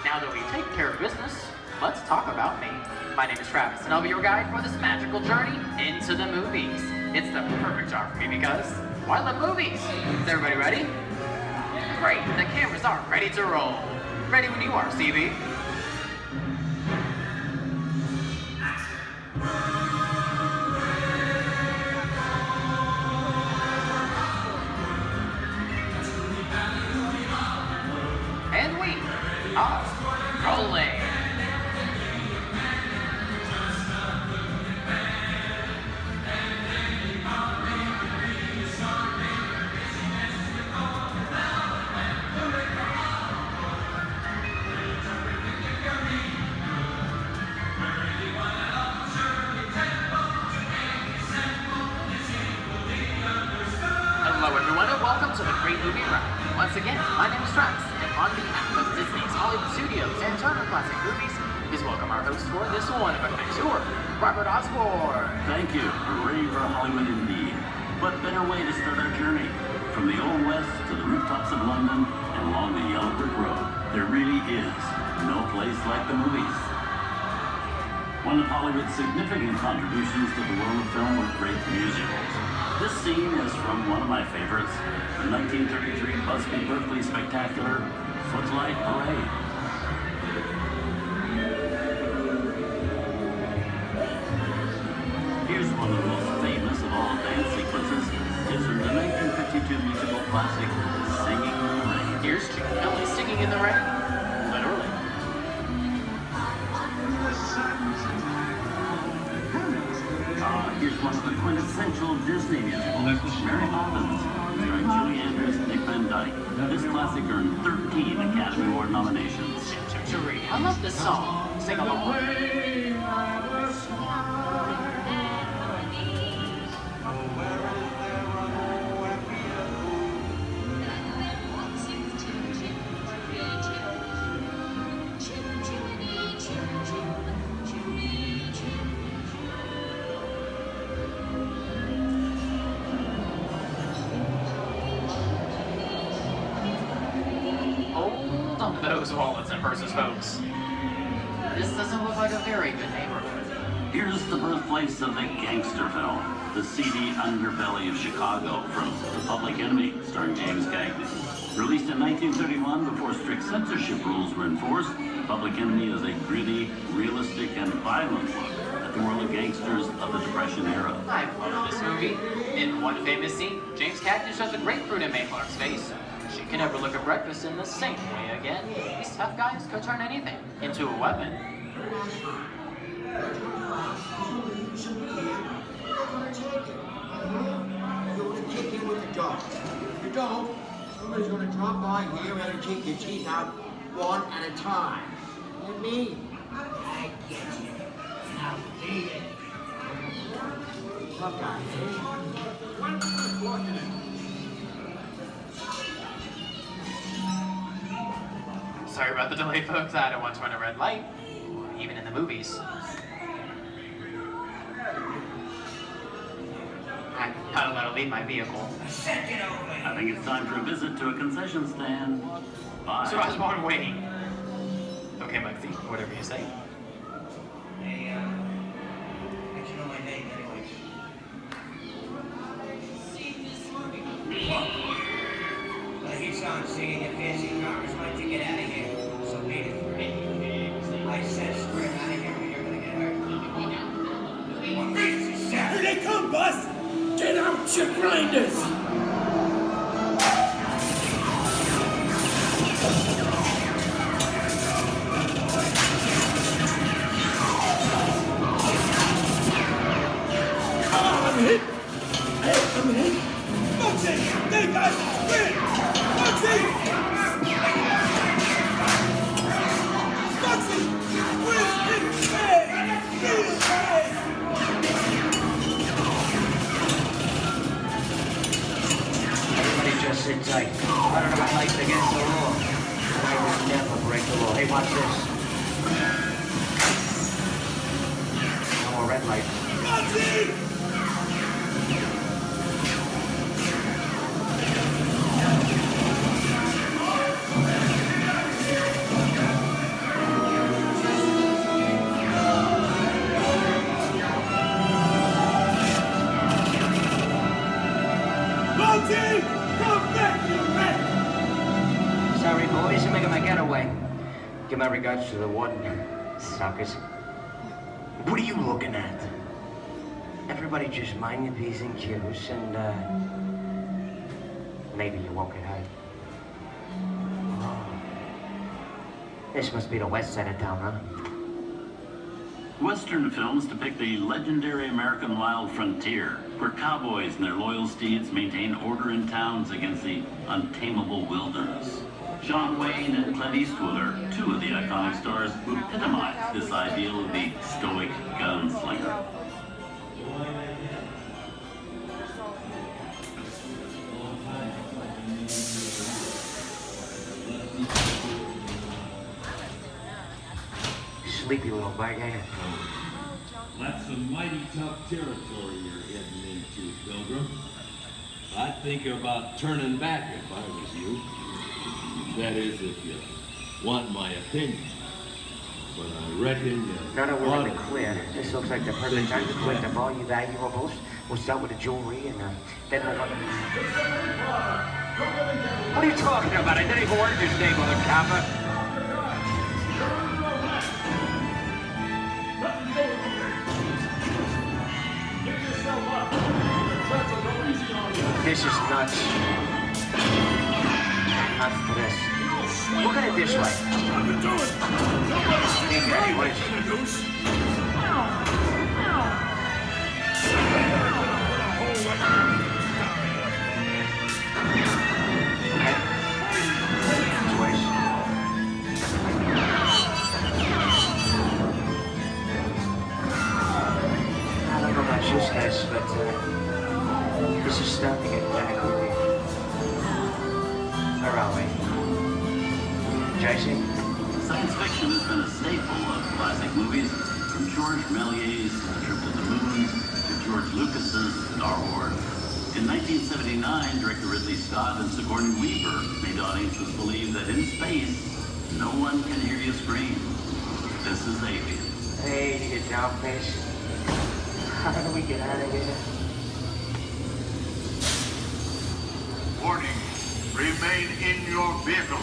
Now that we've taken care of business, let's talk about me. My name is Travis, and I'll be your guide for this magical journey into the movies. It's the perfect job for me because, well, I love movies. Is everybody ready? Great, the cameras are ready to roll. Ready when you are, CB. And we are rolling. Hello everyone and welcome to the Great Movie Ride. Once again, my name is Travis, and on behalf of Disney's Hollywood Studios and Turner Classic Movies, please welcome our host for this one-of-a-kind tour, Robert Osborne. Thank you. Hooray for Hollywood indeed. What better way to start our journey? From the Old West to the rooftops of London and along the Yellow Brick Road, there really is no place like the movies. One of Hollywood's significant contributions to the world of film were great musicals. This scene is from one of my favorites, the 1933 Busby Berkeley spectacular, Footlight Parade. Here's one of the most famous of all dance sequences. It's from the 1952 musical classic, Singing in the Rain. Here's Chick Kelly singing in the rain. Literally. Here's one of the quintessential Disney musicals, Mary Poppins, starring Julie Andrews and Dick Van Dyke. This classic earned 13 Academy Award nominations. I love this song. Sing along. Those wallets and purses, folks. This doesn't look like a very good neighborhood. Here's the birthplace of the gangster film, the seedy underbelly of Chicago, from The Public Enemy, starring James Cagney. Released in 1931 before strict censorship rules were enforced, Public Enemy is a gritty, realistic, and violent look at the world of gangsters of the Depression era. I love this movie. In one famous scene, James Cagney shoves a grapefruit in May Clark's face. She can never look at breakfast in the same way again. These tough guys could turn anything into a weapon. You want to kick in with the dog. If you don't, somebody's going to drop by here and take your teeth out one at a time. And me, I get you. Now beat it. Tough guy. Sorry about the delay, folks. I don't want to run a red light, even in the movies. I gotta let her leave my vehicle. I think it's time for a visit to a concession stand. Bye. So I was born waiting. Okay, Muggsy, whatever you say. Hey, how'd you know my name anyways? I hear someone singing your fancy cars like to get out of here. So beat it. I said square out of here or you're gonna get hurt. Here they come, Bus! Get out, you grinders! I'm hit! Hey, I'm hit! Bugsy! They got spin! Bugsy! Bugsy! Where's his pay? His pay! Everybody just sit tight. I don't know my life's against the law, but I will never break acceptable. Hey, watch this. No more red light. Sorry, boys, I'm making my getaway. Give my regards to the warden, suckers. What are you looking at? Everybody just mind your P's and Q's and, maybe you won't get hurt. Oh. This must be the west side of town, huh? Western films depict the legendary American wild frontier, where cowboys and their loyal steeds maintain order in towns against the untamable wilderness. John Wayne and Clint Eastwood are two of the iconic stars who epitomize this ideal of the stoic gunslinger. Sleepy little bag, eh? That's some mighty tough territory you're heading into, Pilgrim. I'd think about turning back if I was you. That is, if you want my opinion. But I reckon you... Now that we're in the clear, this looks like the perfect time to collect up all your valuables. We'll start with the jewelry and then we'll... What are you talking about? I didn't even order your name, Mother Kappa. This is nuts. Nuts for this. Look at it this way. Hey, Daddy, what is it? I don't know about you guys, but this is starting to get kind of creepy. Where are we? JC? Science fiction has been a staple of classic movies, from George Méliès's A Trip to the Moon to George Lucas's Star Wars. In 1979, director Ridley Scott and Sigourney Weaver made audiences believe that in space, no one can hear you scream. This is Alien. Hey, you get down, please. How do we get out of here? Warning, remain in your vehicle.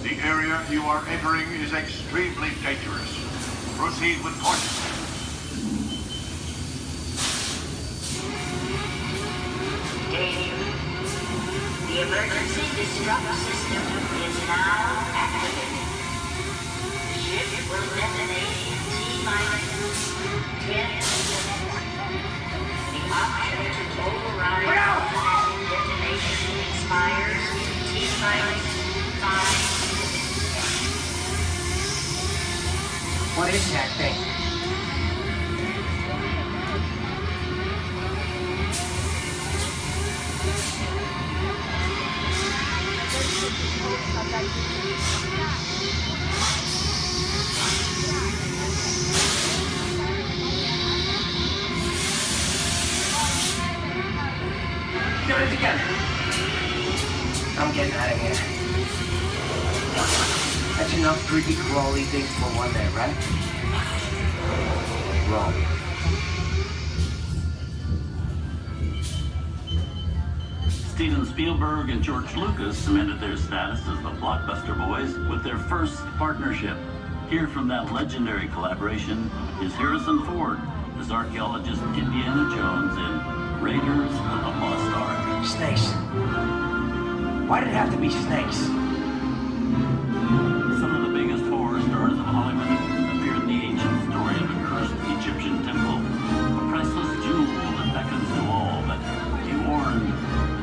The area you are entering is extremely dangerous. Proceed with caution. Danger. The emergency disrupt system is now activated. The ship will detonate in T-minus 10 seconds. The option to override automatic detonation expires T-minus 5. What is that thing? Get it together. I'm getting out of here. That's enough creepy crawly things for one day, right? Wrong. Steven Spielberg and George Lucas cemented their status as the blockbuster boys with their first partnership. Here from that legendary collaboration is Harrison Ford as archaeologist Indiana Jones in Raiders of the Lost Ark. Snakes. Why did it have to be snakes? Some of the biggest horror stars of Hollywood appear in the ancient story of a cursed Egyptian temple, a priceless jewel that beckons to all, but be warned,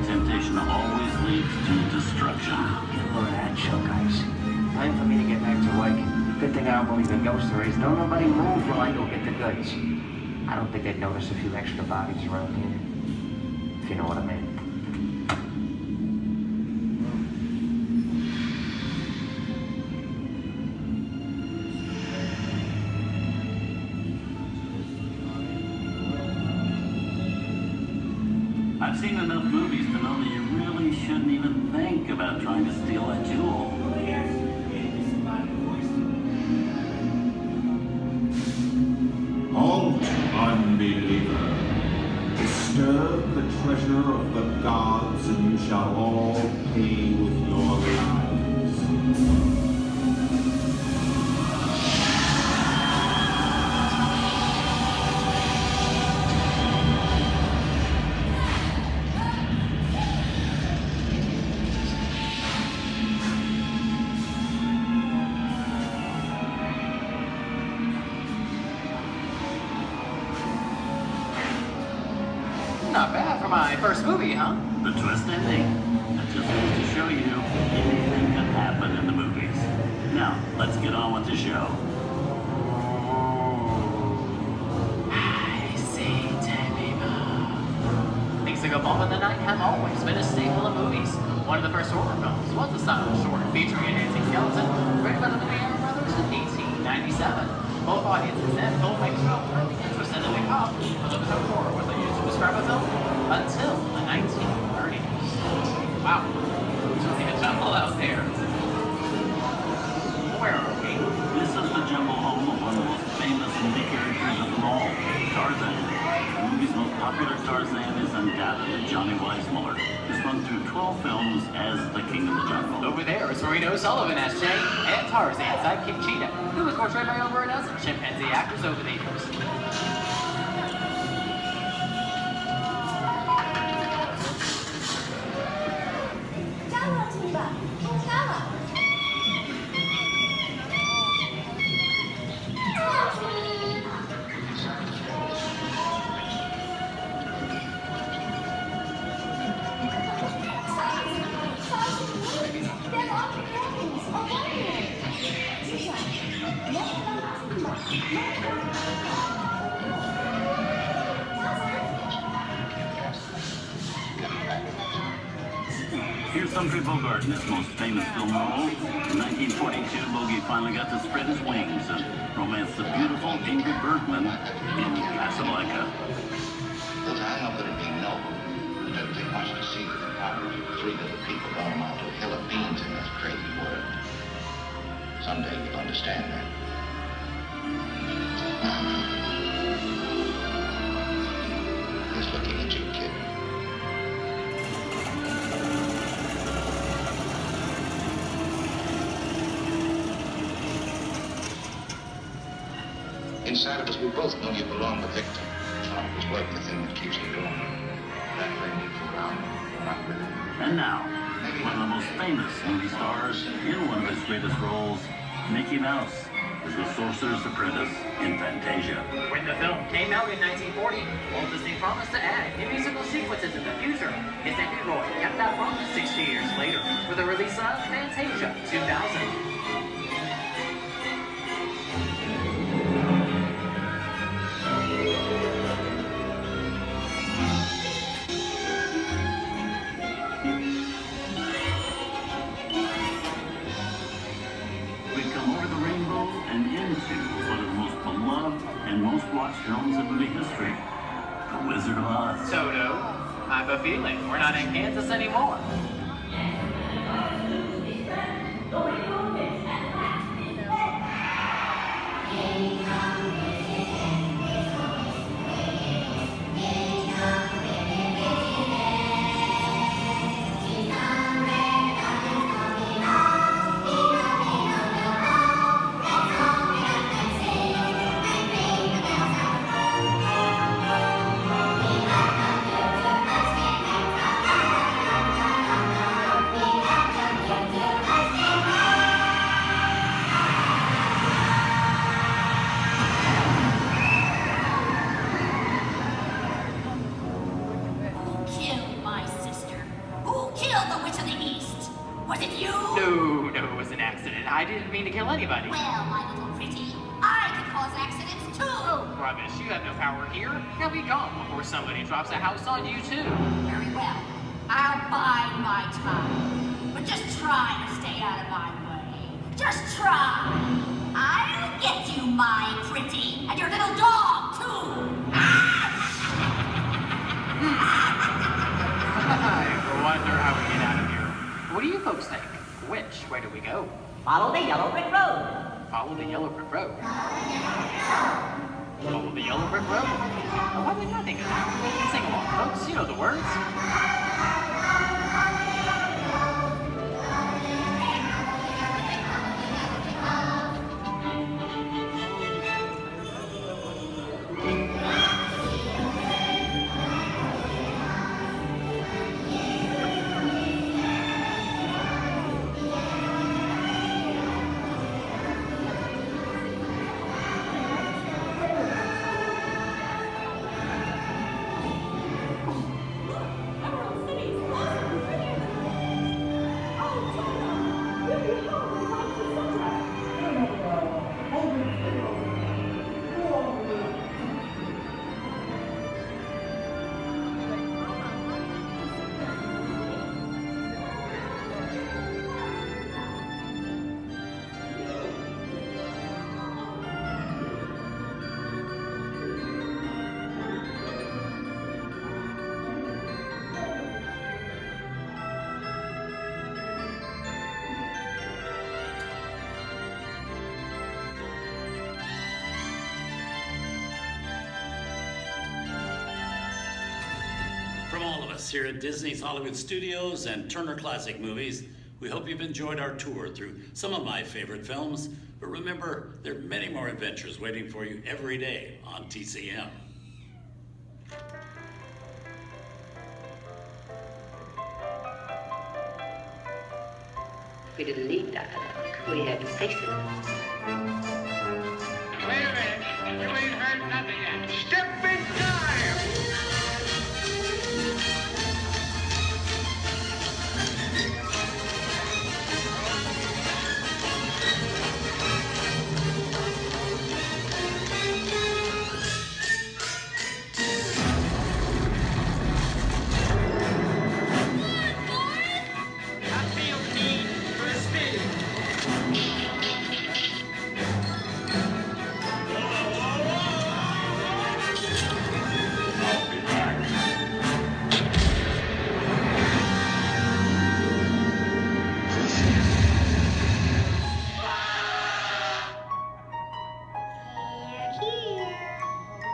temptation always leads to destruction. Get a load of that show, guys. Time for me to get back to work. Good thing I don't believe in ghost stories. Don't nobody move while I go get the goods. I don't think they'd notice a few extra bodies around here. If you know what I mean. I've seen enough movies to know that you really shouldn't even think about trying to steal a jewel. Halt, unbeliever. Disturb the treasure of the gods, and you shall all pay with your lives. Not bad for my first movie, huh? The twist ending. That just goes to show you anything can happen in the movies. Now, let's get on with the show. I see, Things like A Bump in the Night have always been a staple of movies. One of the first horror films was a silent short featuring a dancing skeleton, written by the Lumiere brothers in 1897. Both audiences and filmmakers were really interested in the cop, although no horror was used to describe a film until the 1930s. Wow, it's really a jungle out there. Where are we? This is the jungle home of one of the most famous movie characters of them all, Tarzan. The movie's most popular Tarzan is undoubtedly Johnny Weissmuller, who's run through 12 films as the King of the Jungle. Over there is Reno Sullivan as Jay, and Tarzan's sidekick Cheetah, who was portrayed by over a dozen chimpanzee actors over the years. Here's Humphrey Bogart in his most famous film role. In 1942, Bogey finally got to spread his wings and romance the beautiful Ingrid Bergman in Casablanca. Well, I know that it be noble. It doesn't take much to see that the power of 3 little people don't amount to a hill of beans in this crazy world. Someday you'll understand that. He's looking at you, kid. Inside of us, we both know you belong to Victor. His work, the thing that keeps him going. That thing keeps him around. Not with him. And now, one of the most famous movie stars in one of his greatest roles, Mickey Mouse, is the Sorcerer's Apprentice in Fantasia. When the film came out in 1940, Walt Disney promised to add new musical sequences in the future. His nephew Roy kept that promise 60 years later with the release of Fantasia 2000. And most watched films in movie history, The Wizard of Oz. Toto, I have a feeling we're not in Kansas anymore. I didn't mean to kill anybody. Well, my little pretty, I can cause accidents too. Oh, rubbish. You have no power here. You'll be gone before somebody drops a house on you, too. Very well. I'll bide my time. But just try to stay out of my way. Just try. I'll get you, my pretty, and your little dog, too. What do you folks think? Which way do we go? Follow the yellow brick road. Follow the yellow brick road. Follow the yellow brick road? Oh, why didn't I think of that? Sing along, folks. You know the words. From all of us here at Disney's Hollywood Studios and Turner Classic Movies, we hope you've enjoyed our tour through some of my favorite films. But remember, there are many more adventures waiting for you every day on TCM. We didn't need dialogue. We had faces. Wait a minute. You ain't heard nothing yet. Step in time!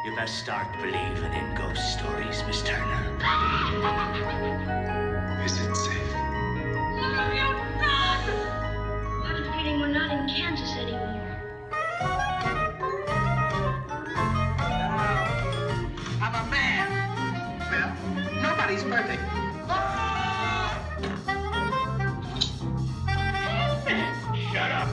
You best start believing in ghost stories, Miss Turner. Is it safe? No, you run! I have a feeling we're not in Kansas anymore. I'm a man. Well, nobody's perfect. Shut up.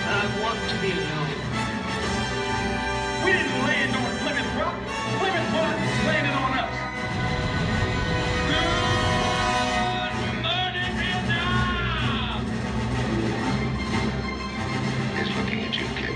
I want to be alone. We didn't land on Plymouth Rock. Plymouth Rock landed on us. Good morning, Vietnam! He's looking at you, kid.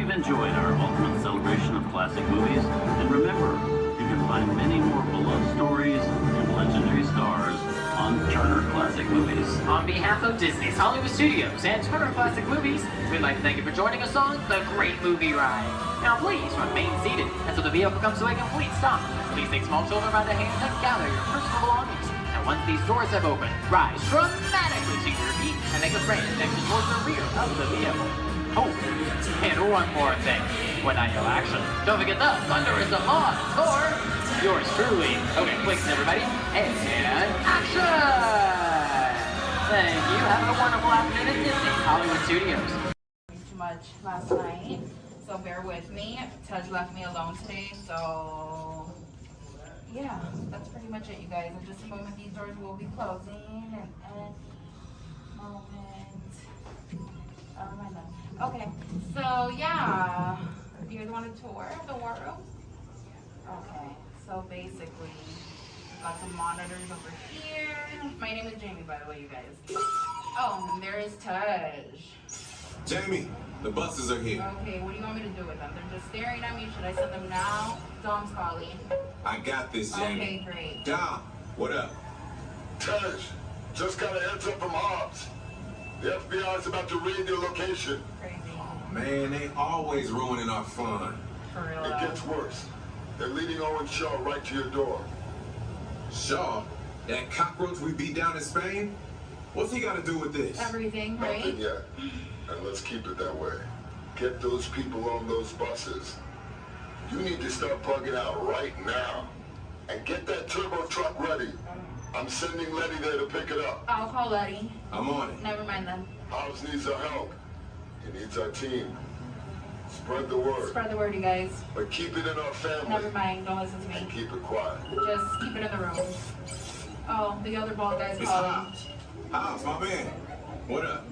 Enjoyed our ultimate celebration of classic movies, and remember, you can find many more beloved stories and legendary stars on Turner Classic Movies. On behalf of Disney's Hollywood Studios and Turner Classic Movies, we'd like to thank you for joining us on The Great Movie Ride. Now please remain seated until the vehicle comes to a complete stop. Please take small children by the hand and gather your personal belongings. And once these doors have opened, rise dramatically to your feet and make a straight injection towards the rear of the vehicle. Oh, and one more thing. When I yell action, don't forget the thunderism on score. Yours truly. Okay, clicks everybody, and action! Thank you. Have a wonderful afternoon at Disney Hollywood Studios. Too much last night, so bear with me. Tej left me alone today, so yeah, that's pretty much it, you guys. In just a moment, these doors will be closing, and okay, so yeah, do you guys want a tour of the war room? Okay, so basically, got some monitors over here. My name is Jamie, by the way, you guys. Oh, and there is Tej. Jamie, the buses are here. Okay, what do you want me to do with them? They're just staring at me. Should I send them now? Dom's calling. I got this, Jamie. Okay, great. Dom, what up? Tej, just got a heads up from Hobbs. The FBI is about to raid your location. Crazy. Man, they always ruining our fun. For real. It gets worse. They're leading Owen Shaw right to your door. Shaw? That cockroach we beat down in Spain? What's he got to do with this? Everything, right? Nothing yet. And let's keep it that way. Get those people on those buses. You need to start plugging out right now. And get that turbo truck ready. I'm sending Letty there to pick it up. I'll call Letty. I'm on it. Never mind then. Hobbs needs our help. He needs our team. Spread the word. Spread the word, you guys. But keep it in our family. Never mind. Don't listen to me. And keep it quiet. Just keep it in the room. Oh, the other bald guy's calling. Hobbs, my man. What up?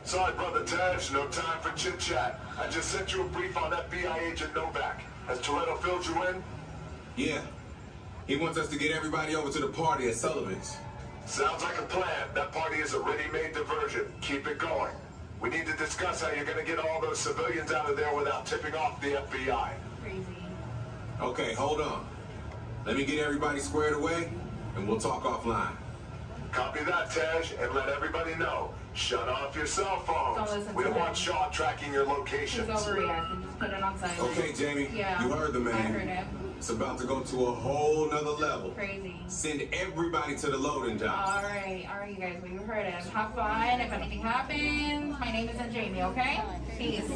Sorry, Brother Tej, no time for chit-chat. I just sent you a brief on FBI agent Novak. Has Toretto filled you in? Yeah. He wants us to get everybody over to the party at Sullivan's. Sounds like a plan. That party is a ready-made diversion. Keep it going. We need to discuss how you're going to get all those civilians out of there without tipping off the FBI. Crazy. Okay, hold on. Let me get everybody squared away, and we'll talk offline. Copy that, Tej, and let everybody know. Shut off your cell phones. Don't listen We to don't him. want Shaw tracking your locations. He's overreacting. Just put it on silent. Okay, Jamie, Yeah. you heard the man. I heard him. It's about to go to a whole nother level. Crazy. Send everybody to the loading dock. All right, you guys. We heard him. Have fun. If anything happens, my name isn't Jamie. Okay? Peace.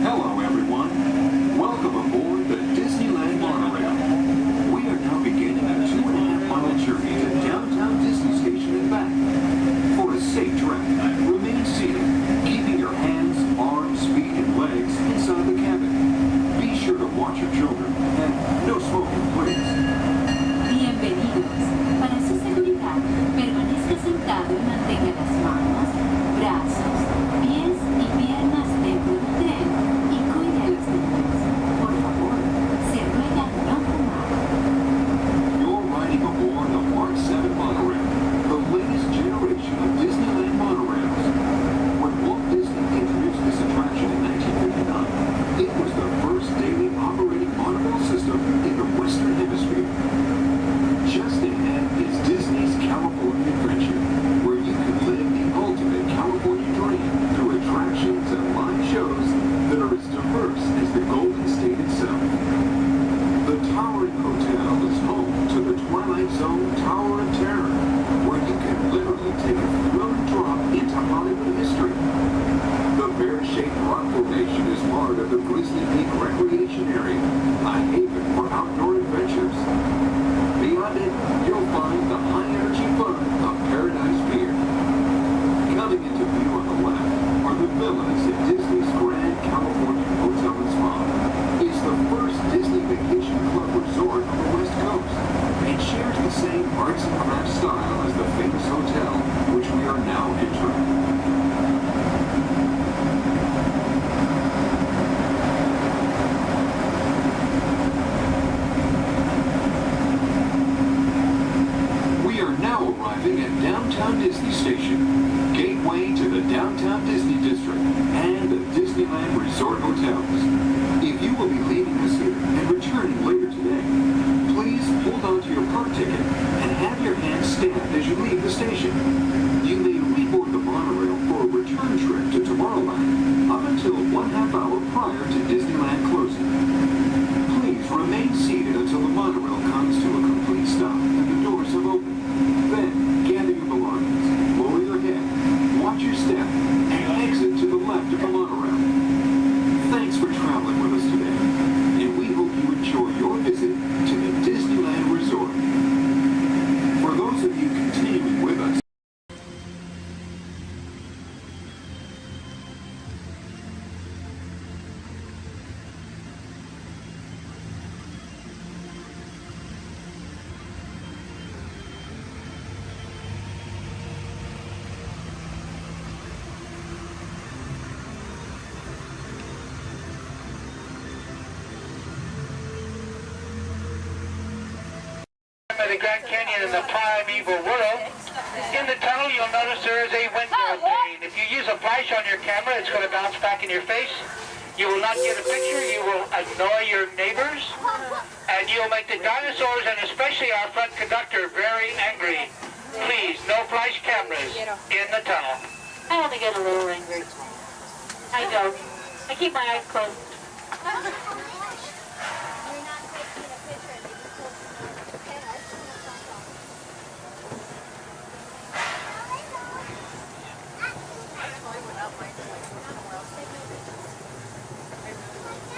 Hello, everyone. Welcome aboard the Disneyland monorail. We are now beginning a By the Grand Canyon in the primeval world. In the tunnel, you'll notice there is a window pane. If you use a flash on your camera, it's going to bounce back in your face. You will not get a picture. You will annoy your neighbors. And you'll make the dinosaurs, and especially our front conductor, very angry. Please, no flash cameras in the tunnel. I only get a little angry. I don't. I keep my eyes closed.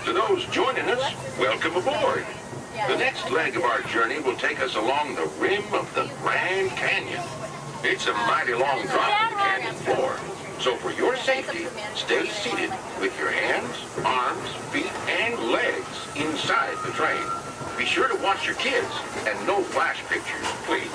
To those joining us, welcome aboard. The next leg of our journey will take us along the rim of the Grand Canyon. It's a mighty long drop to the canyon floor. So for your safety, stay seated with your hands, arms, feet, and legs inside the train. Be sure to watch your kids and no flash pictures, please.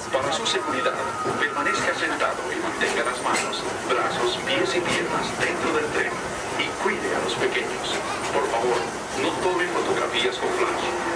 Para su seguridad, permanezca sentado y mantenga las manos, brazos, pies y piernas dentro del tren y cuide a los pequeños. Por favor, no tomen fotografías con flash.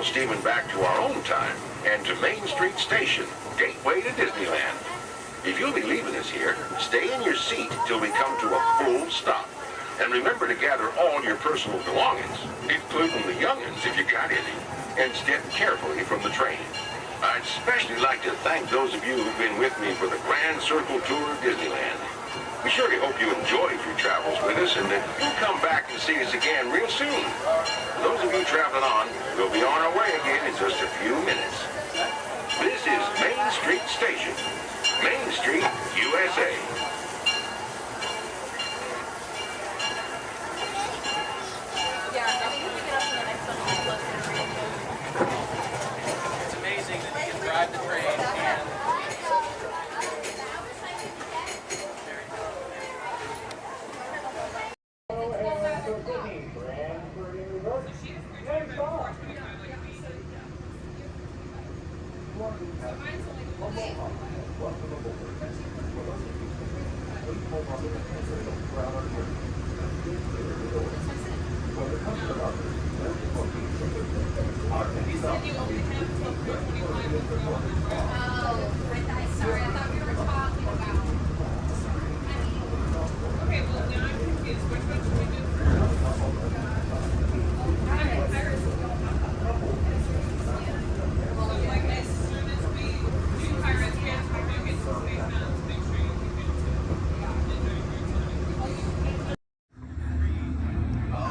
Steaming back to our own time and to Main Street Station, gateway to Disneyland. If you'll be leaving us here, stay in your seat till we come to a full stop. And remember to gather all your personal belongings, including the young'uns if you got any, and step carefully from the train. I'd especially like to thank those of you who've been with me for the Grand Circle Tour of Disneyland. We surely hope you enjoyed your travels with us and that you'll come back and see us again real soon. For those of you traveling on, we'll be on our way again in just a few minutes. This is Main Street Station, Main Street, USA. It's amazing that you can drive the train and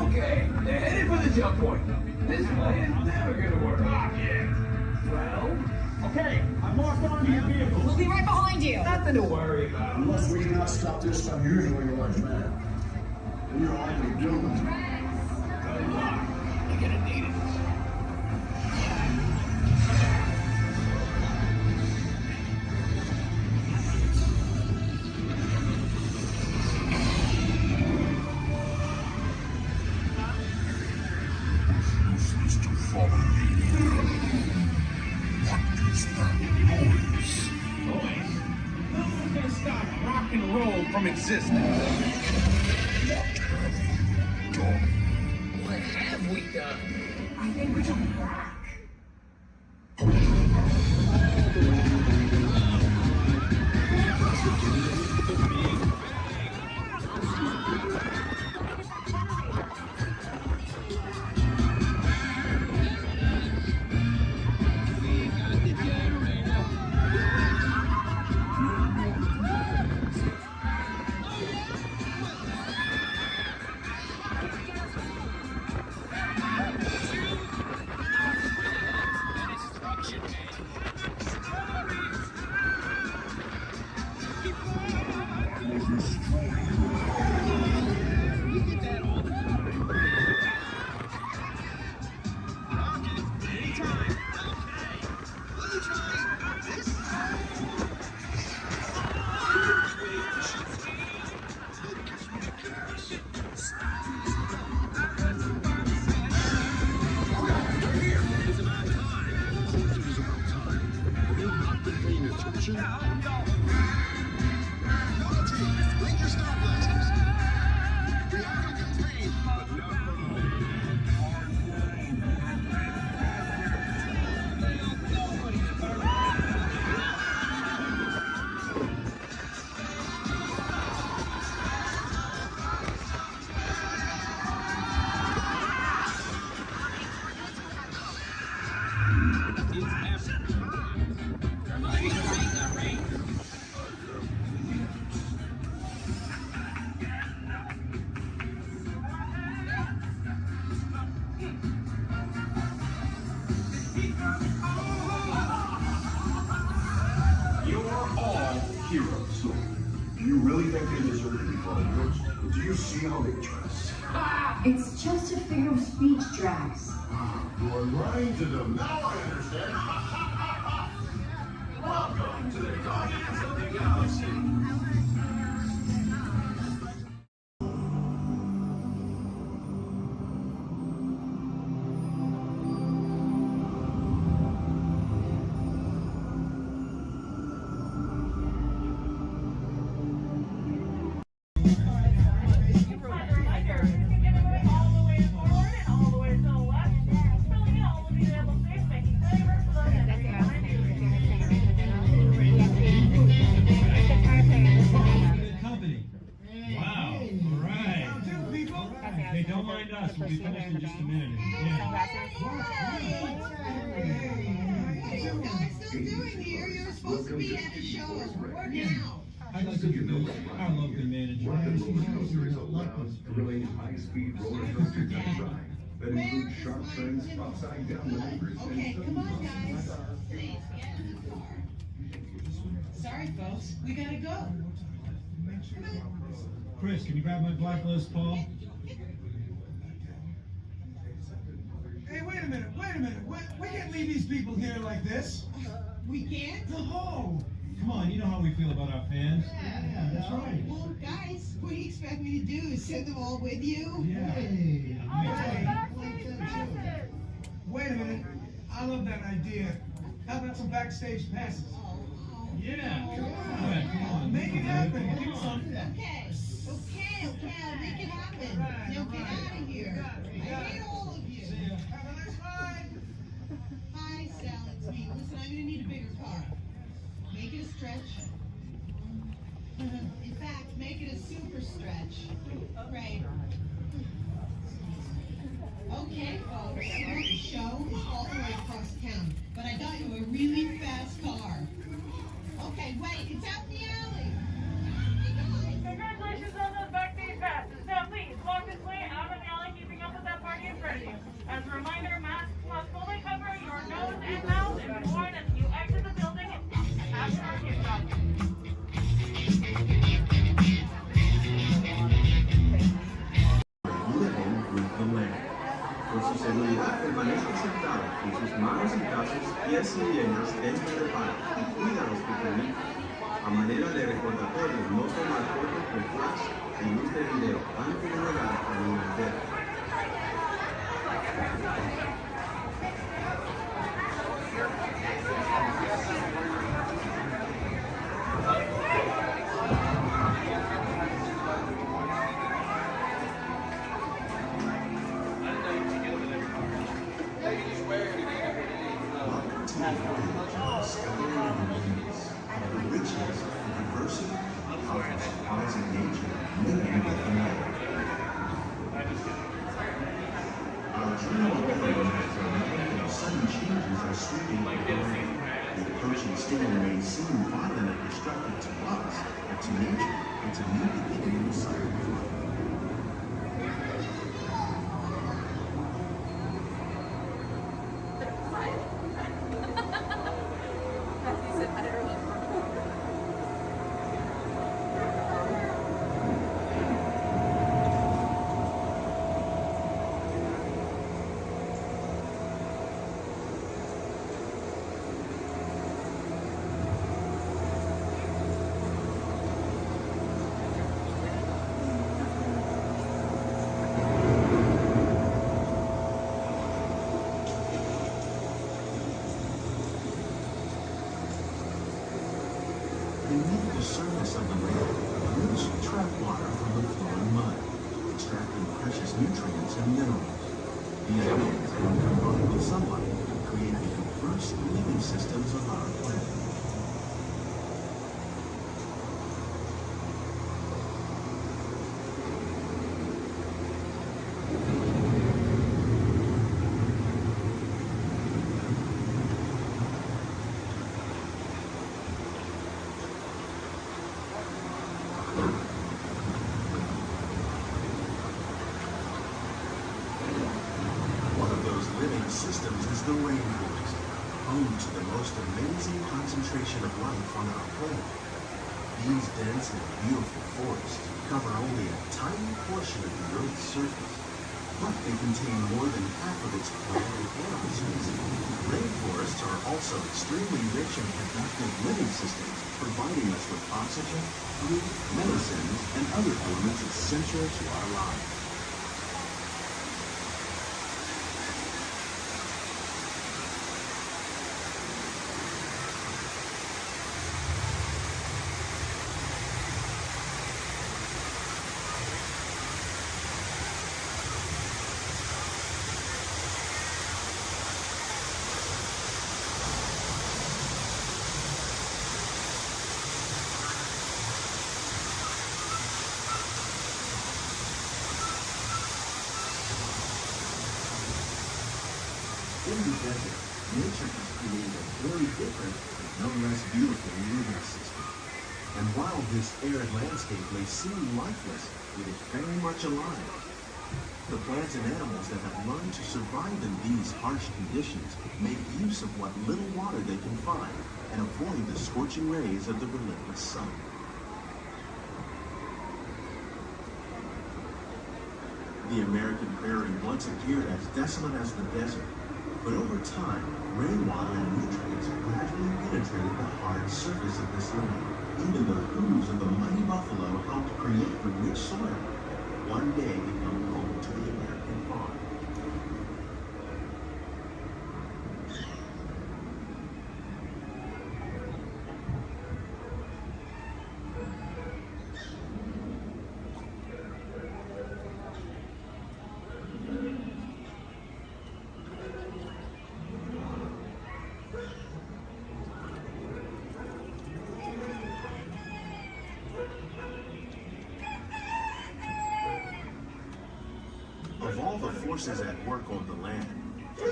Okay, they're headed for the jump point. This plan's never gonna work. Ah, yeah. Well, okay, I'm locked onto your vehicle. We'll be right behind you. Nothing to worry about. Unless we do not stop this unusually large man, we are likely doomed. Good luck. You're gonna need it. Rock and roll from existence. What have we done? I think we can rock. Heroes. Do you really think they deserve to be called heroes? Do you see how they dress? It's just a figure of speech, Drax. You are lying to them. Now I understand. Welcome to the Guardians of the Galaxy. Hey, don't mind us. We'll be finished in just a minute. Yeah. What are you guys still doing here? You're supposed to be at the show. What now? I love the manager. Rocket roller coasters allows thrilling high-speed roller coaster type ride that includes sharp turns, upside-down maneuvers, Okay, come on, guys. Sorry, folks. We gotta go. Chris, can you grab my blacklist, Paul? Hey, wait a minute. We can't leave these people here like this. We can't? No! Come on, you know how we feel about our fans. Yeah, that's right. Well, guys, what do you expect me to do? Send them all with you? Yeah. Wait a minute. I love that idea. How about some backstage passes? Yeah, come on. Make it happen. Give us something. Okay, I'll make it happen. Now get out of here. I hate all of you. Have a nice ride. Hi, Sal, it's me. Listen, I'm gonna need a bigger car. Make it a stretch. In fact, make it a super stretch. Right. Okay, folks, the show is all the way across town, but I got you a really fast car. Okay, wait, it's out in the alley. Congratulations on those backstage passes. Now please, walk this way out of the alley, keeping up with that party in front of you. As a reminder, masks must fully cover your nose and mouth and be worn as you exit the building after our kickoff. Living with the land. Por su seguridad, permanezca sentado con sus manos y brazos, pies y piernas dentro del baño y cuida a los pequeñitos. A manera de recordatorio, no tomar fotos con flash y luz de video antes de llegar a un entero. Storm may seem violent and destructive to us, but to nature, it's a new beginning of cycle of life. Beneath the surface of the lake, roots trap water from the flowing mud, extracting precious nutrients and minerals. These elements, when combined with sunlight, create the diverse living systems of our planet. Systems is the rainforest, home to the most amazing concentration of life on our planet. These dense and beautiful forests cover only a tiny portion of the Earth's surface, but they contain more than half of its plant and animal species. Rainforests are also extremely rich in productive living systems, providing us with oxygen, food, medicines, and other elements essential to our lives. In the desert, nature has created a very different, but no less beautiful living system. And while this arid landscape may seem lifeless, it is very much alive. The plants and animals that have learned to survive in these harsh conditions make use of what little water they can find and avoid the scorching rays of the relentless sun. The American prairie once appeared as desolate as the desert. But over time, rainwater and nutrients gradually penetrated the hard surface of this land. Even the hooves of the mighty buffalo helped create the rich soil, one day become home to the American farm. all the forces at work on the land,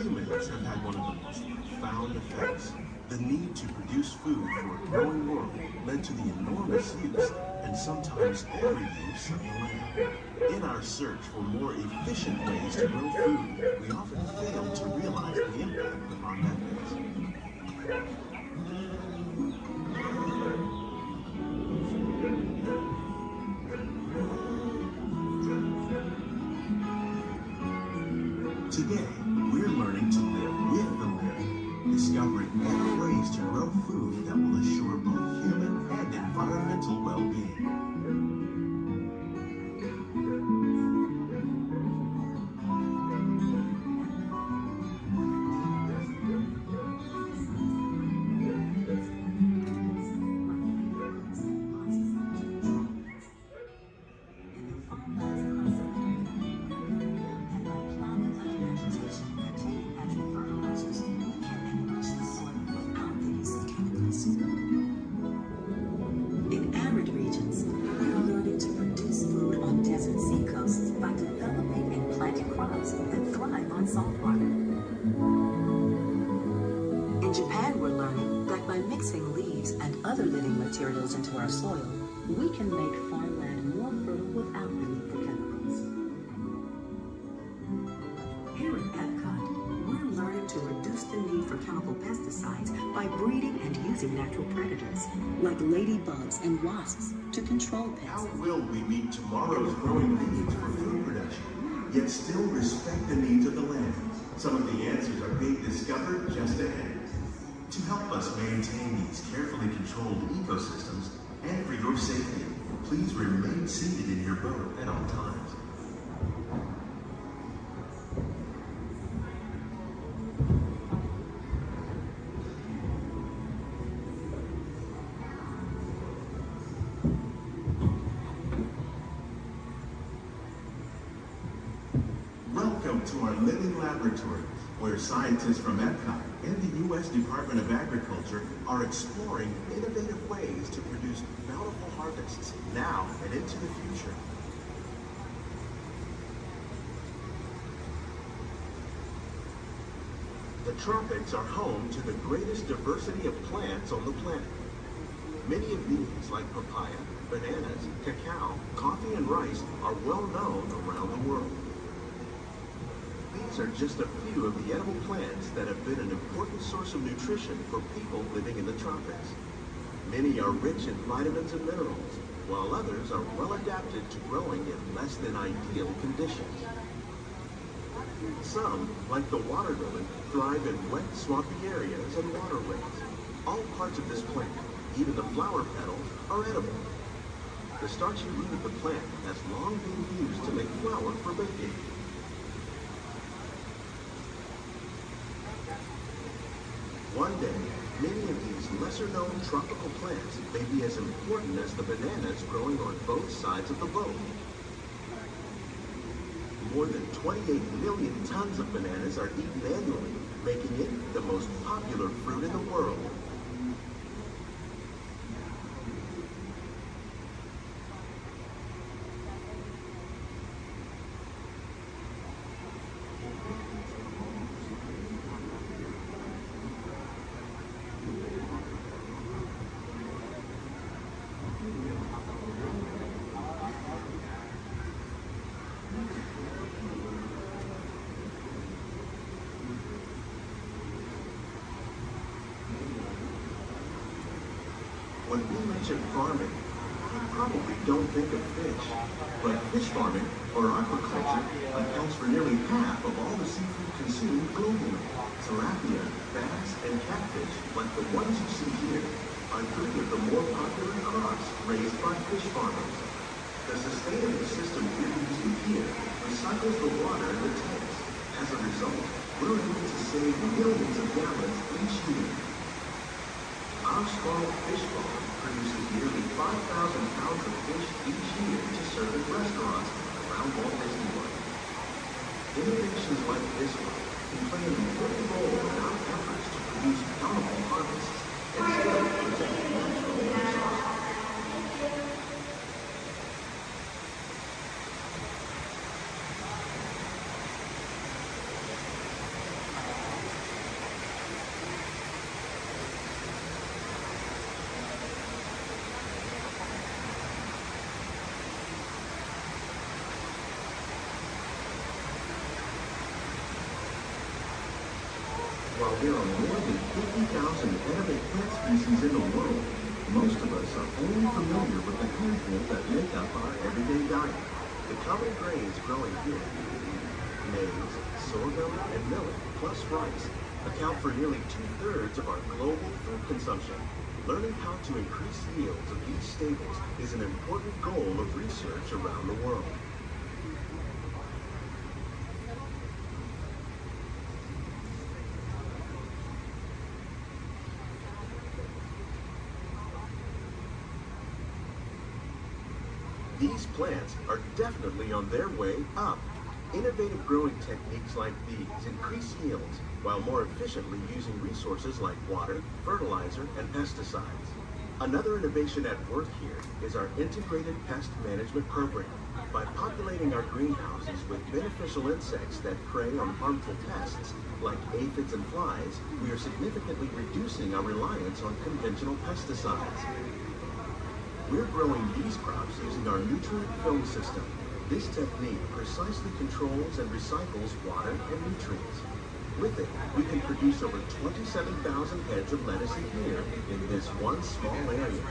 humans have had one of the most profound effects. The need to produce food for a growing world led to the enormous use and sometimes every use of the land. In our search for more efficient ways to grow food, we often fail to realize the impact of our methods. Today, we're learning to live with the land, discovering better ways to grow food that will assure both human and environmental well-being. In arid regions, we are learning to produce food on desert seacoasts by developing and planting crops that thrive on salt water. In Japan, we're learning that by mixing leaves and other living materials into our soil, we can make farmland more fertile without the need for chemicals. Here at Epcot, we're learning to reduce the need for chemical pesticides by breeding and using natural predators, like ladybugs and wasps, to control pests. How will we meet tomorrow's growing needs for food production, yet still respect the needs of the land? Some of the answers are being discovered just ahead. To help us maintain these carefully controlled ecosystems, and for your safety, please remain seated in your boat at all times. Welcome to our living laboratory, where scientists from Epcot and the U.S. Department of Agriculture are exploring innovative ways to produce bountiful harvests now and into the future. The tropics are home to the greatest diversity of plants on the planet. Many of these, like papaya, bananas, cacao, coffee, and rice, are well known around the world. These are just a few of the edible plants that have been an important source of nutrition for people living in the tropics. Many are rich in vitamins and minerals, while others are well adapted to growing in less than ideal conditions. Some, like the water lily, thrive in wet, swampy areas and waterways. All parts of this plant, even the flower petals, are edible. The starchy root of the plant has long been used to make flour for baking. One day, many of these lesser-known tropical plants may be as important as the bananas growing on both sides of the boat. More than 28 million tons of bananas are eaten annually, making it the most popular fruit in the world. When we mention farming, you probably don't think of fish. But fish farming, or aquaculture, accounts for nearly half of all the seafood consumed globally. Tilapia, bass, and catfish, like the ones you see here, are three of the more popular crops raised by fish farmers. The sustainable system we're using here recycles the water in the tanks. As a result, we're able to save millions of gallons each year. Our small fish farm produces nearly 5,000 pounds of fish each year to serve in restaurants around Walt Disney World. Innovations like this one can play an important role in our efforts to produce bountiful harvests and still protect natural resources. there are more than 50,000 edible plant species in the world, most of us are only familiar with the handful that make up our everyday diet. The common grains growing here, maize, sorghum, and millet, plus rice, account for nearly 2/3 of our global food consumption. Learning how to increase yields of these staples is an important goal of research around the world. These plants are definitely on their way up. Innovative growing techniques like these increase yields while more efficiently using resources like water, fertilizer, and pesticides. Another innovation at work here is our integrated pest management program. By populating our greenhouses with beneficial insects that prey on harmful pests like aphids and flies, we are significantly reducing our reliance on conventional pesticides. We're growing these crops using our nutrient film system. This technique precisely controls and recycles water and nutrients. With it, we can produce over 27,000 heads of lettuce a year in this one small area.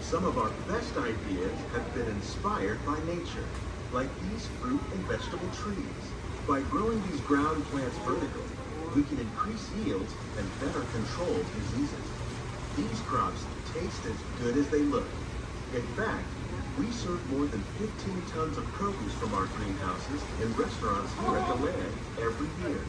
Some of our best ideas have been inspired by nature, like these fruit and vegetable trees. By growing these ground plants vertically, we can increase yields and better control diseases. These crops taste as good as they look. In fact, we serve more than 15 tons of produce from our greenhouses in restaurants here at the land every year.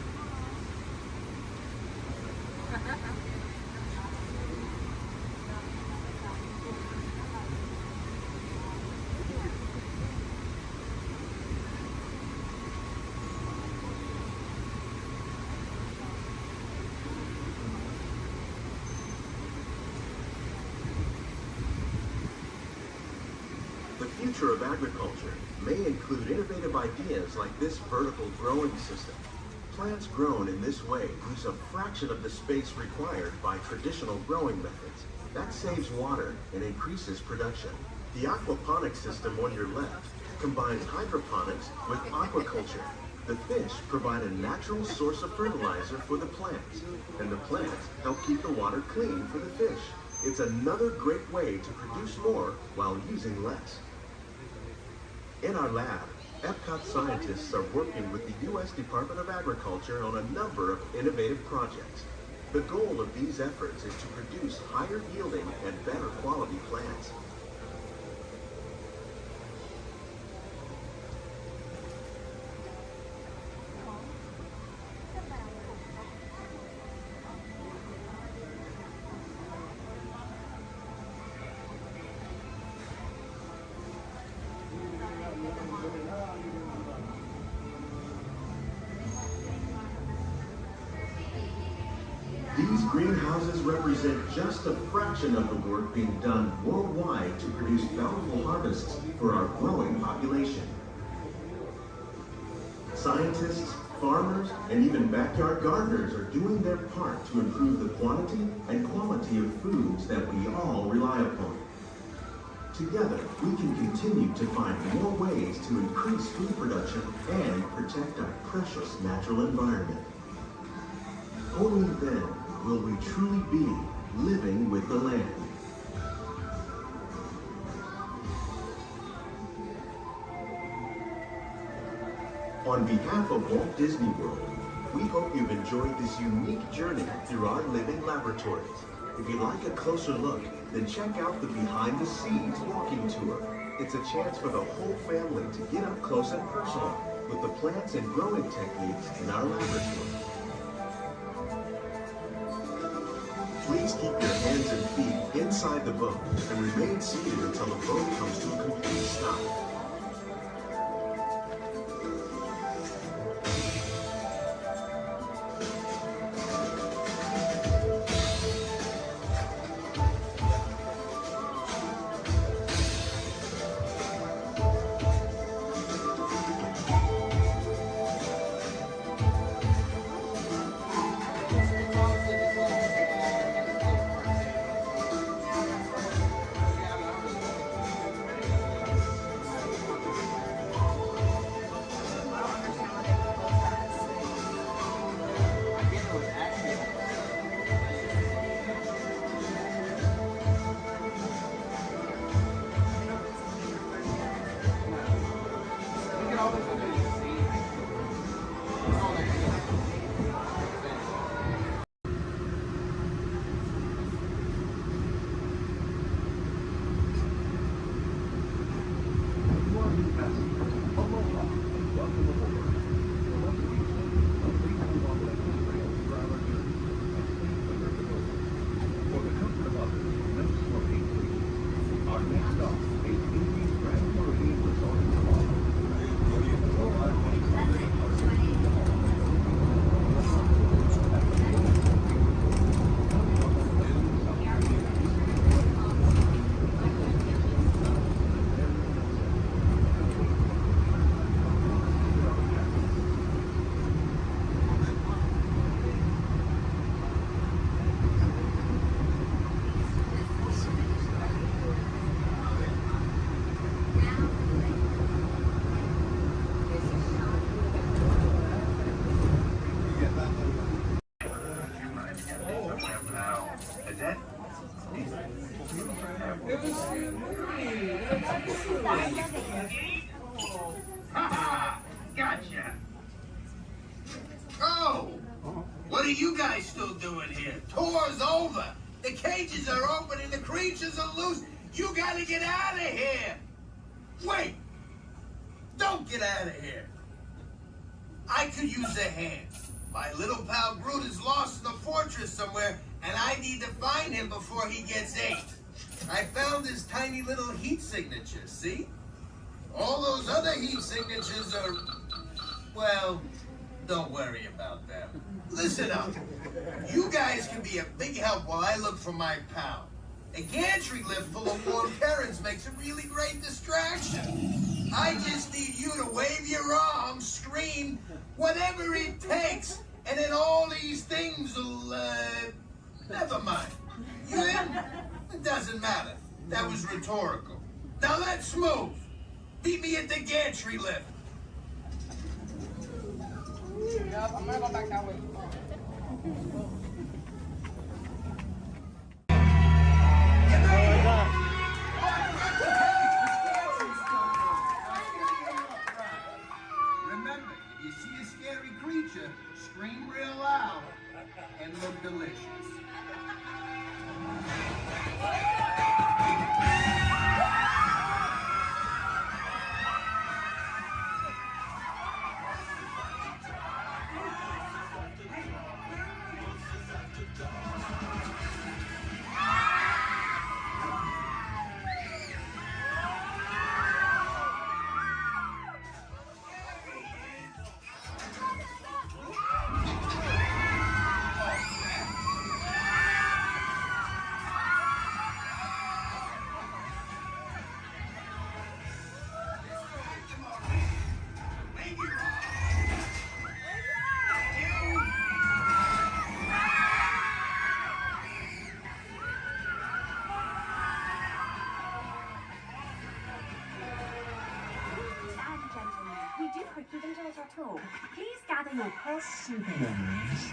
The future of agriculture may include innovative ideas like this vertical growing system. Plants grown in this way use a fraction of the space required by traditional growing methods. That saves water and increases production. The aquaponics system on your left combines hydroponics with aquaculture. The fish provide a natural source of fertilizer for the plants, and the plants help keep the water clean for the fish. It's another great way to produce more while using less. In our lab, Epcot scientists are working with the U.S. Department of Agriculture on a number of innovative projects. The goal of these efforts is to produce higher yielding and better quality plants. These greenhouses represent just a fraction of the work being done worldwide to produce bountiful harvests for our growing population. Scientists, farmers, and even backyard gardeners are doing their part to improve the quantity and quality of foods that we all rely upon. Together, we can continue to find more ways to increase food production and protect our precious natural environment. Only then will we truly be living with the land. On behalf of Walt Disney World, we hope you've enjoyed this unique journey through our living laboratories. If you'd like a closer look, then check out the behind the scenes walking tour. It's a chance for the whole family to get up close and personal with the plants and growing techniques in our laboratory. Please keep your hands and feet inside the boat and remain seated until the boat comes to a complete stop. Is that? Ha! Gotcha. Oh, what are you guys still doing here? Tour's over. The cages are open and the creatures are loose. You gotta get out of here. Wait. Don't get out of here. I could use a hand. My little pal Groot is lost in the fortress somewhere, and I need to find him before he gets ate. I found his tiny little heat signature, see? All those other heat signatures are, well, don't worry about them. Listen up. You guys can be a big help while I look for my pal. A gantry lift full of warm parents makes a really great distraction. I just need you to wave your arms, scream, whatever it takes, and then all these things will, never mind. You in? It doesn't matter. That was rhetorical. Now let's move. Meet me at the gantry lift. Yep, I'm gonna go back that way. Remember, if you see a scary creature, scream real loud and look delicious. We do hope you've enjoyed our tour. Please gather your purse souvenirs.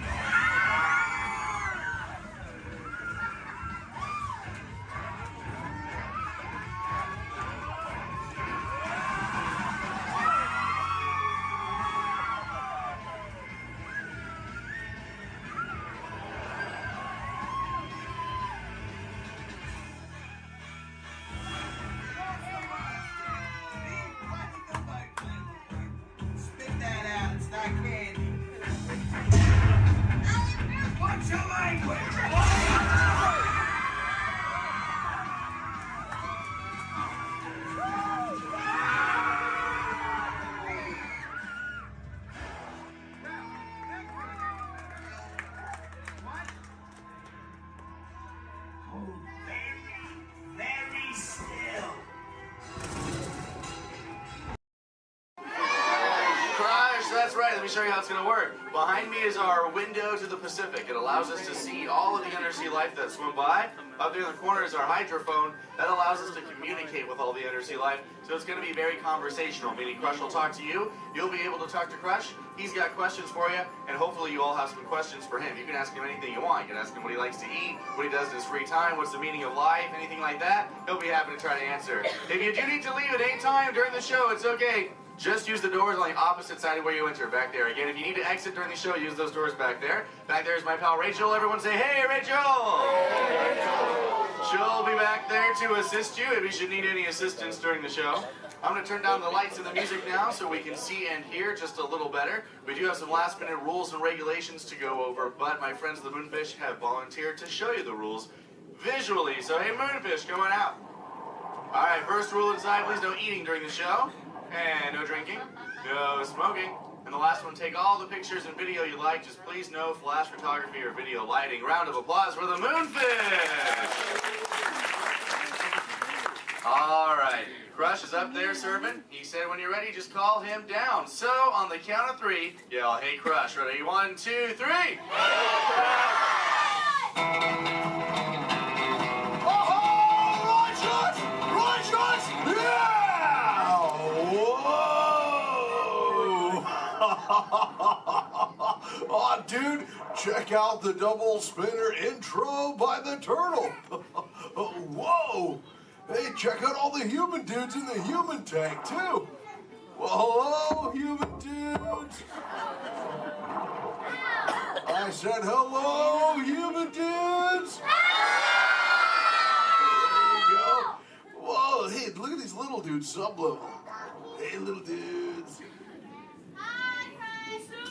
Spit that out. It's not candy. What's your language? Very still. Crush, that's right. Let me show you how it's going to work. Behind me is our window to the Pacific. It allows us to see all of the undersea life that swim by. Up there in the corner is our hydrophone. That allows us to communicate with all the undersea life. So it's going to be very conversational, meaning Crush will talk to you. You'll be able to talk to Crush. He's got questions for you, and hopefully you all have some questions for him. You can ask him anything you want. You can ask him what he likes to eat, what he does in his free time, what's the meaning of life, anything like that. He'll be happy to try to answer. If you do need to leave at any time during the show, it's okay. Just use the doors on the opposite side of where you enter, back there. Again, if you need to exit during the show, use those doors back there. Back there is my pal Rachel. Everyone say, hey, Rachel! Hey, Rachel! She'll be back there to assist you if you should need any assistance during the show. I'm going to turn down the lights and the music now so we can see and hear just a little better. We do have some last-minute rules and regulations to go over, but my friends the Moonfish have volunteered to show you the rules visually. So, hey, Moonfish, come on out. All right, first rule inside, please no eating during the show. And no drinking, no smoking. And the last one, take all the pictures and video you like, just please no flash photography or video lighting. Round of applause for the Moonfish! All right, Crush is up there serving. He said when you're ready, just call him down. So, on the count of three, yell, hey Crush, ready? 1, 2, 3! Oh, dude, check out the double spinner intro by the turtle. Whoa! Hey, check out all the human dudes in the human tank, too. Well, hello, human dudes. I said hello, human dudes. There you go. Whoa, hey, look at these little dudes, sub-level. Hey, little dudes.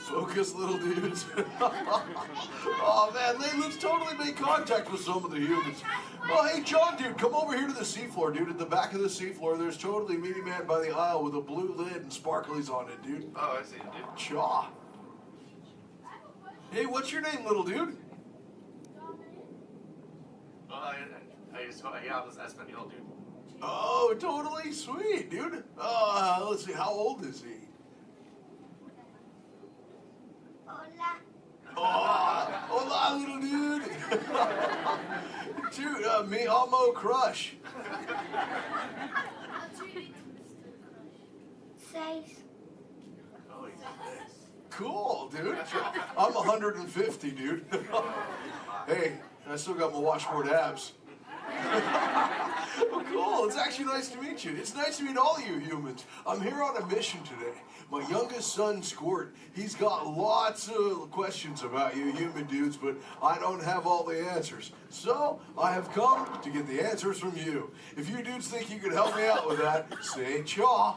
Focus, little dudes. Oh, man, let's totally make contact with some of the humans. Oh, hey, John, dude, come over here to the seafloor, dude. At the back of the seafloor, there's totally a mini man by the aisle with a blue lid and sparklies on it, dude. Oh, I see it, dude. Chaw. Hey, what's your name, little dude? Yeah, I was Espanol, dude. Oh, totally sweet, dude. Let's see, how old is he? Hola, little dude. Dude, me amo crush. 6. Cool, dude. I'm 150, dude. Hey, I still got my washboard abs. Well, cool. It's actually nice to meet you. It's nice to meet all you humans. I'm here on a mission today. My youngest son, Squirt, he's got lots of questions about you human dudes, but I don't have all the answers. So, I have come to get the answers from you. If you dudes think you could help me out with that, say chaw.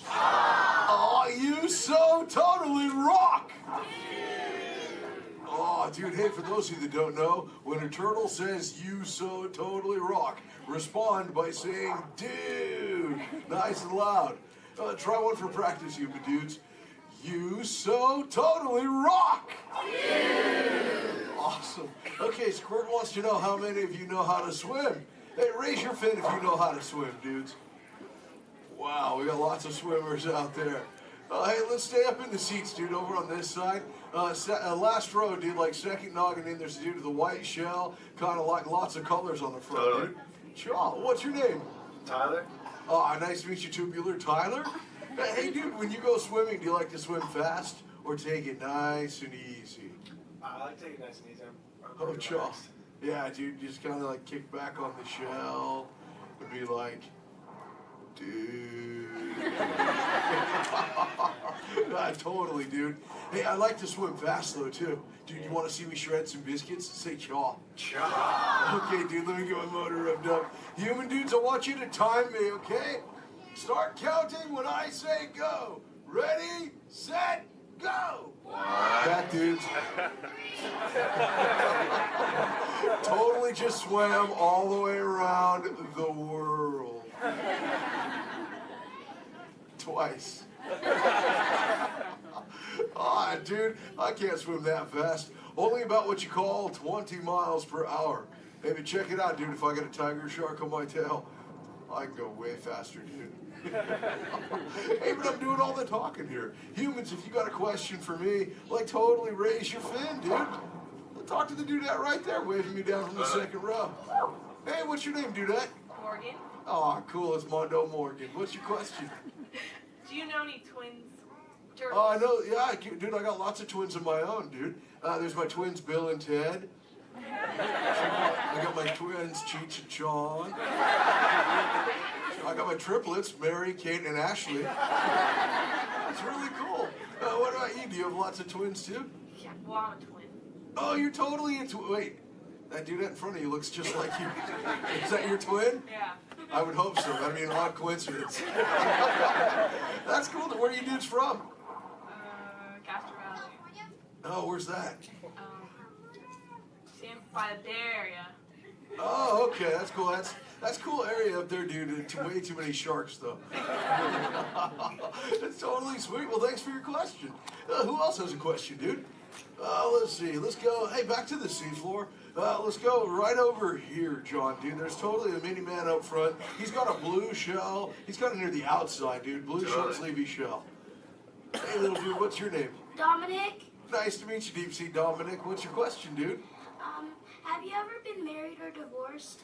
Oh, you so totally rock! Oh, dude, hey, for those of you that don't know, when a turtle says, you so totally rock, respond by saying, dude, nice and loud. Try one for practice, you dudes. You so totally rock! Awesome. Okay, Squirt wants to know how many of you know how to swim. Hey, raise your fin if you know how to swim, dudes. Wow, we got lots of swimmers out there. Hey, let's stay up in the seats, dude, over on this side. Last row, dude, like second noggin in, there's a dude with a white shell, kind of like lots of colors on the front, dude. Sure, what's your name? Tyler. Oh, nice to meet you, Tubular. Tyler? Hey, dude, when you go swimming, do you like to swim fast or take it nice and easy? I like to take it nice and easy. Oh, chaw. Yeah, dude, just kind of like kick back on the shell and be like, dude. Totally, dude. Hey, I like to swim fast, though, too. Dude, you want to see me shred some biscuits? Say chaw. Chaw. Okay, dude, let me get my motor revved up. Human dudes, I want you to time me, okay? Start counting when I say go. Ready, set, go. That dudes. Totally just swam all the way around the world. Twice. Ah, dude, I can't swim that fast. Only about what you call 20 miles per hour. Hey, but check it out, dude. If I got a tiger shark on my tail, I can go way faster, dude. Hey, but I'm doing all the talking here. Humans, if you got a question for me, like totally raise your fin, dude. I'll talk to the dudette right there, waving me down from the second row. Hey, what's your name, dudette? Morgan. Oh, cool. It's Mondo Morgan. What's your question? Do you know any twins? Turtles? Oh, I know. Yeah, dude, I got lots of twins of my own, dude. There's my twins, Bill and Ted. I got my twins, Cheech and Chong. I got my triplets, Mary, Kate, and Ashley. That's really cool. What about you? Do you have lots of twins, too? Yeah, well, I'm a twin. Oh, you're totally into... Wait, that dude in front of you looks just like you. Is that your twin? Yeah. I would hope so. That'd be an odd coincidence. That's cool. Where are you dudes from? Castro Valley. Oh, where's that? By the Bay Area. Oh, okay. That's cool. That's cool area up there, dude. Way too many sharks, though. That's totally sweet. Well, thanks for your question. Who else has a question, dude? Let's see. Let's go. Hey, back to the seafloor. Let's go right over here, John, dude. There's totally a mini man up front. He's got a blue shell. He's got it near the outside, dude. Blue short sleevey shell. Hey, little dude, what's your name? Dominic. Nice to meet you, Deep Sea Dominic. What's your question, dude? Have you ever been married or divorced?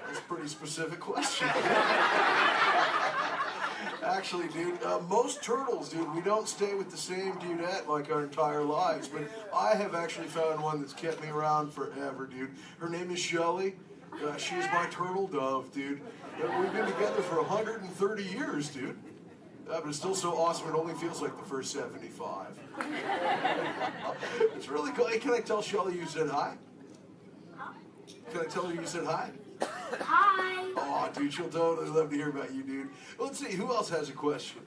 That's a pretty specific question. actually, dude. Most turtles, dude, we don't stay with the same dudette like our entire lives, but I have actually found one that's kept me around forever, dude. Her name is Shelly. She's my turtle dove, dude. We've been together for 130 years, dude. But it's still so awesome, it only feels like the first 75. It's really cool. Hey, can I tell Shelly you said hi? Can I tell her you said hi? Hi. Oh, dude, she'll totally love to hear about you, dude. Let's see, who else has a question?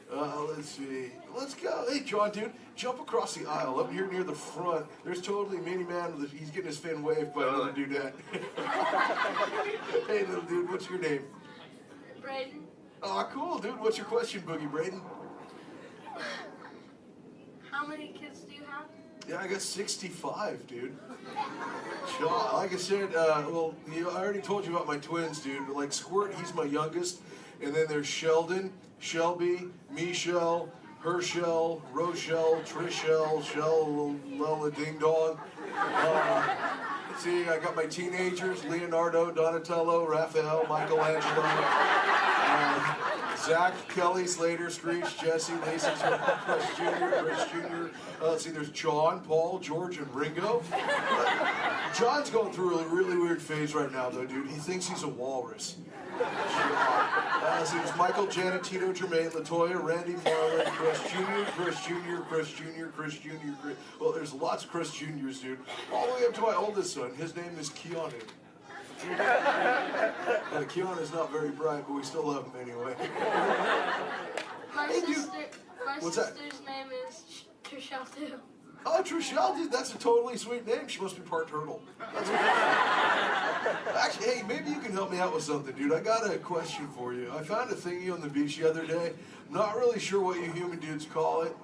Let's see. Let's go. Hey, John, dude, jump across the aisle up here near the front. There's totally Mini Man. He's getting his fin waved by another dudette. Hey, little dude, what's your name? Braden. Oh, cool, dude. What's your question, Boogie Braden? How many kids do you have? Yeah, I got 65, dude. John, like I said, well, I already told you about my twins, dude. But like Squirt, he's my youngest. And then there's Sheldon, Shelby, Michelle, Herschel, Rochelle, Trishelle, Shell, Lella Ding Dong. Let's see, I got my teenagers, Leonardo, Donatello, Raphael, Michelangelo, Zach, Kelly, Slater, Screech, Jesse, Lacey, Chris Jr. Let's see, there's John, Paul, George, and Ringo. John's going through a really weird phase right now, though, dude. He thinks he's a walrus. So there's Michael, Janet, Tito, Jermaine, LaToya, Randy, Marlon, Chris Jr., Chris Jr., Chris Jr., Chris Jr., Chris... Well, there's lots of Chris Jr.'s, dude. All the way up to my oldest son. His name is Keanu. Keanu's not very bright, but we still love him anyway. My Hey, dude. sister's name is Trishelle too. Oh, Trishelle, dude, that's a totally sweet name. She must be part turtle. Actually, hey, maybe you can help me out with something, dude. I got a question for you. I found a thingy on the beach the other day. Not really sure what you human dudes call it.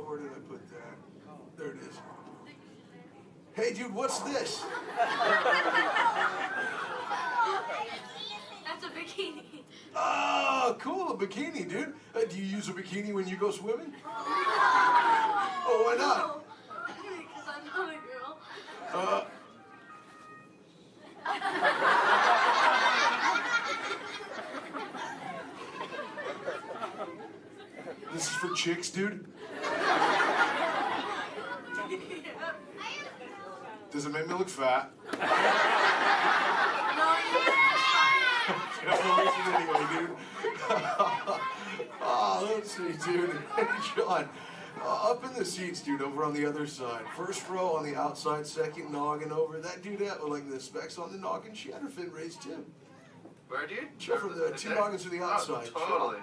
Where did I put that? There it is. Hey, dude, what's this? That's a bikini. Oh, cool, a bikini, dude. Do you use a bikini when you go swimming? Oh, why not? Because I'm not a girl. This is for chicks, dude? Does it make me look fat? Anyway, dude. Oh, let's see, dude. Hey, John. Up in the seats, dude, over on the other side. First row on the outside, second noggin over. That dudette with like the specs on the noggin, she had her fin raised too. Where, dude? Chill from the two noggins to the outside. Oh, totally.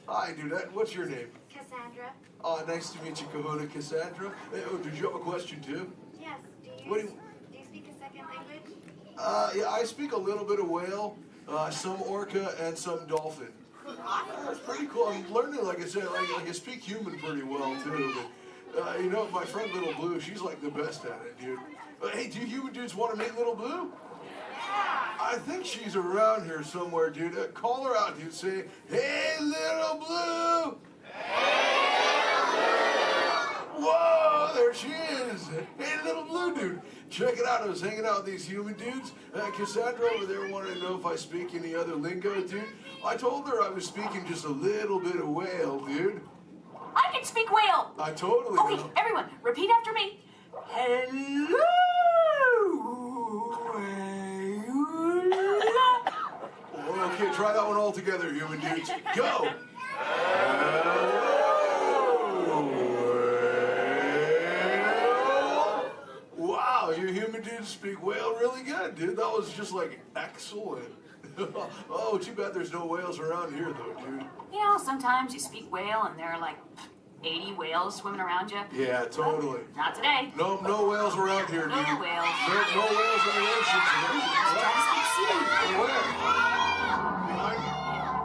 Hi, dudette. What's your name? Cassandra. Oh, nice to meet you, Kahuna. Cassandra. Hey, oh, did you have a question too? Yes. What Do you speak a second language? Yeah, I speak a little bit of whale, some orca, and some dolphin. That's pretty cool. I'm learning, like I said, like I speak human pretty well too. But you know, my friend Little Blue, she's like the best at it, dude. Hey, do you human dudes want to meet Little Blue? I think she's around here somewhere, dude. Call her out, dude. Say, "Hey, Little Blue." Whoa, there she is. Hey, Little Blue, dude. Check it out. I was hanging out with these human dudes. Cassandra over there wanted to know if I speak any other lingo, dude. I told her I was speaking just a little bit of whale, dude. I can speak whale. I totally Okay, know. everyone, repeat after me. Hello. Okay, try that one all together, human dudes. Go. Wow, you human dudes speak whale really good, dude. That was just like excellent. Oh, too bad there's no whales around here, though, dude. You know, sometimes you speak whale and there are like 80 whales swimming around you. Yeah, totally. Not today. No whales around here, dude. No whales. No whales in the ocean today. Try to speak sea. Where?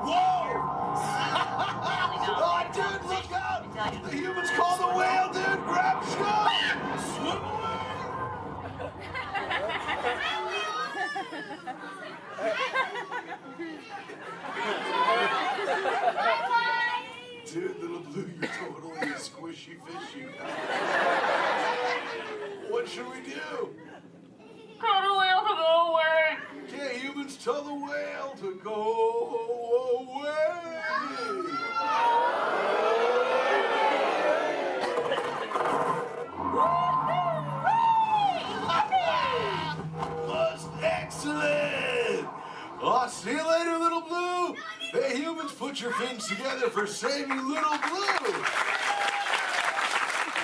Whoa! Oh, dude, look out! The humans call the whale, dude! Grab the scope! Swim away! Dude, Little Blue, you're totally a squishy fishy. What should we do? Tell the whale to go away. Okay, humans, tell the whale to go away. put your feet together for Save You Little Blue.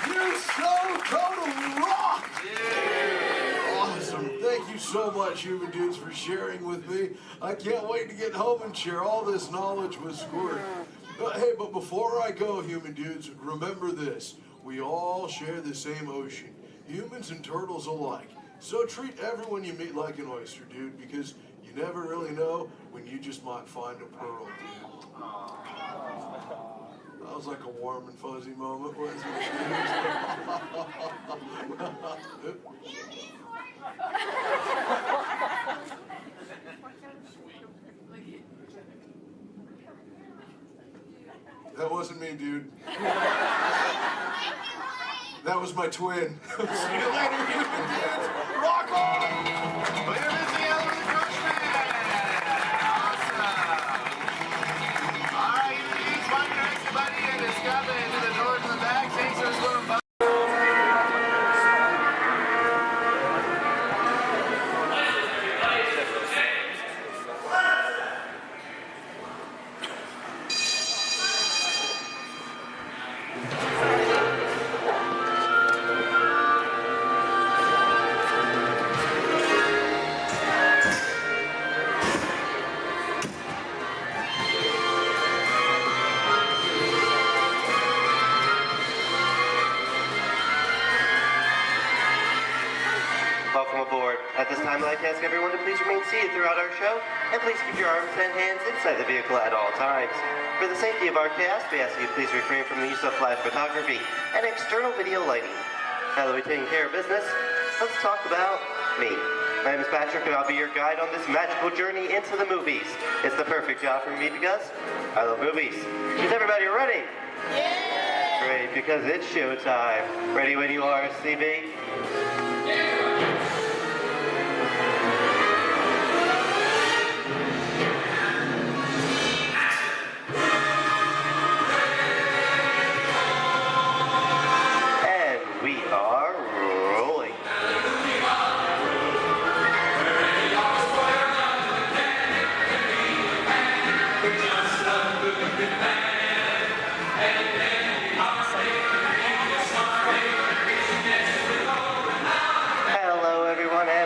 You so totally rock. Awesome. Thank you so much, human dudes, for sharing with me. I can't wait to get home and share all this knowledge with Squirt. Hey, but before I go, human dudes, remember this. We all share the same ocean, humans and turtles alike. So treat everyone you meet like an oyster, dude, because you never really know when you just might find a pearl, dude. That was like a warm and fuzzy moment, wasn't it? That wasn't me, dude. That was my twin. See you later, human dudes. Rock on! Later, Missy Ellen the Coachman. Awesome. All right, you dudes, find your next buddy and discover into the doors in the back. Thanks for swimming by. Welcome aboard. At this time, I'd like to ask everyone to please remain seated throughout our show, and please keep your arms and hands inside the vehicle at all times. For the safety of our cast, we ask you to please refrain from the use of flash photography and external video lighting. Now that we've taken care of business, let's talk about me. My name is Patrick, and I'll be your guide on this magical journey into the movies. It's the perfect job for me because I love movies. Is everybody ready? Yeah! Great, because it's showtime. Ready when you are, CB?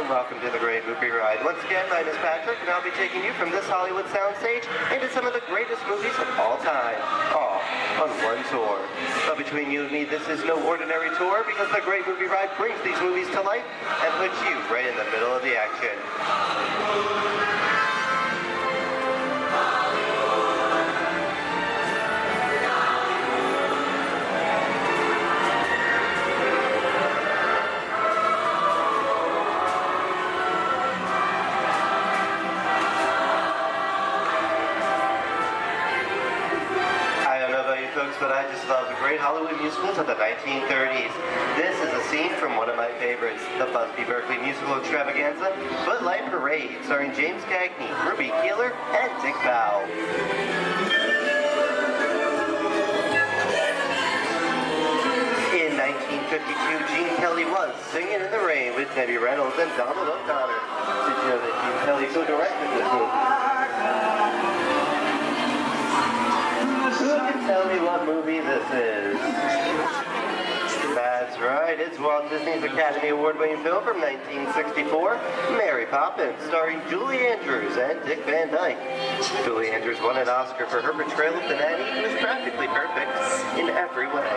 Welcome to the Great Movie Ride. Once again, my name is Patrick, and I'll be taking you from this Hollywood soundstage into some of the greatest movies of all time, all on one tour. But between you and me, this is no ordinary tour, because the Great Movie Ride brings these movies to life and puts you right in the middle of the action. But I just love the great Hollywood musicals of the 1930s. This is a scene from one of my favorites, the Busby Berkeley musical extravaganza, Footlight Parade, starring James Cagney, Ruby Keeler, and Dick Bow. In 1952, Gene Kelly was Singing in the Rain with Debbie Reynolds and Donald O'Connor. Did you know that Gene Kelly co-directed this movie? Who can tell me what movie this is? That's right, it's Walt Disney's Academy Award-winning film from 1964, Mary Poppins, starring Julie Andrews and Dick Van Dyke. Julie Andrews won an Oscar for her portrayal of the nanny, who is practically perfect in every way.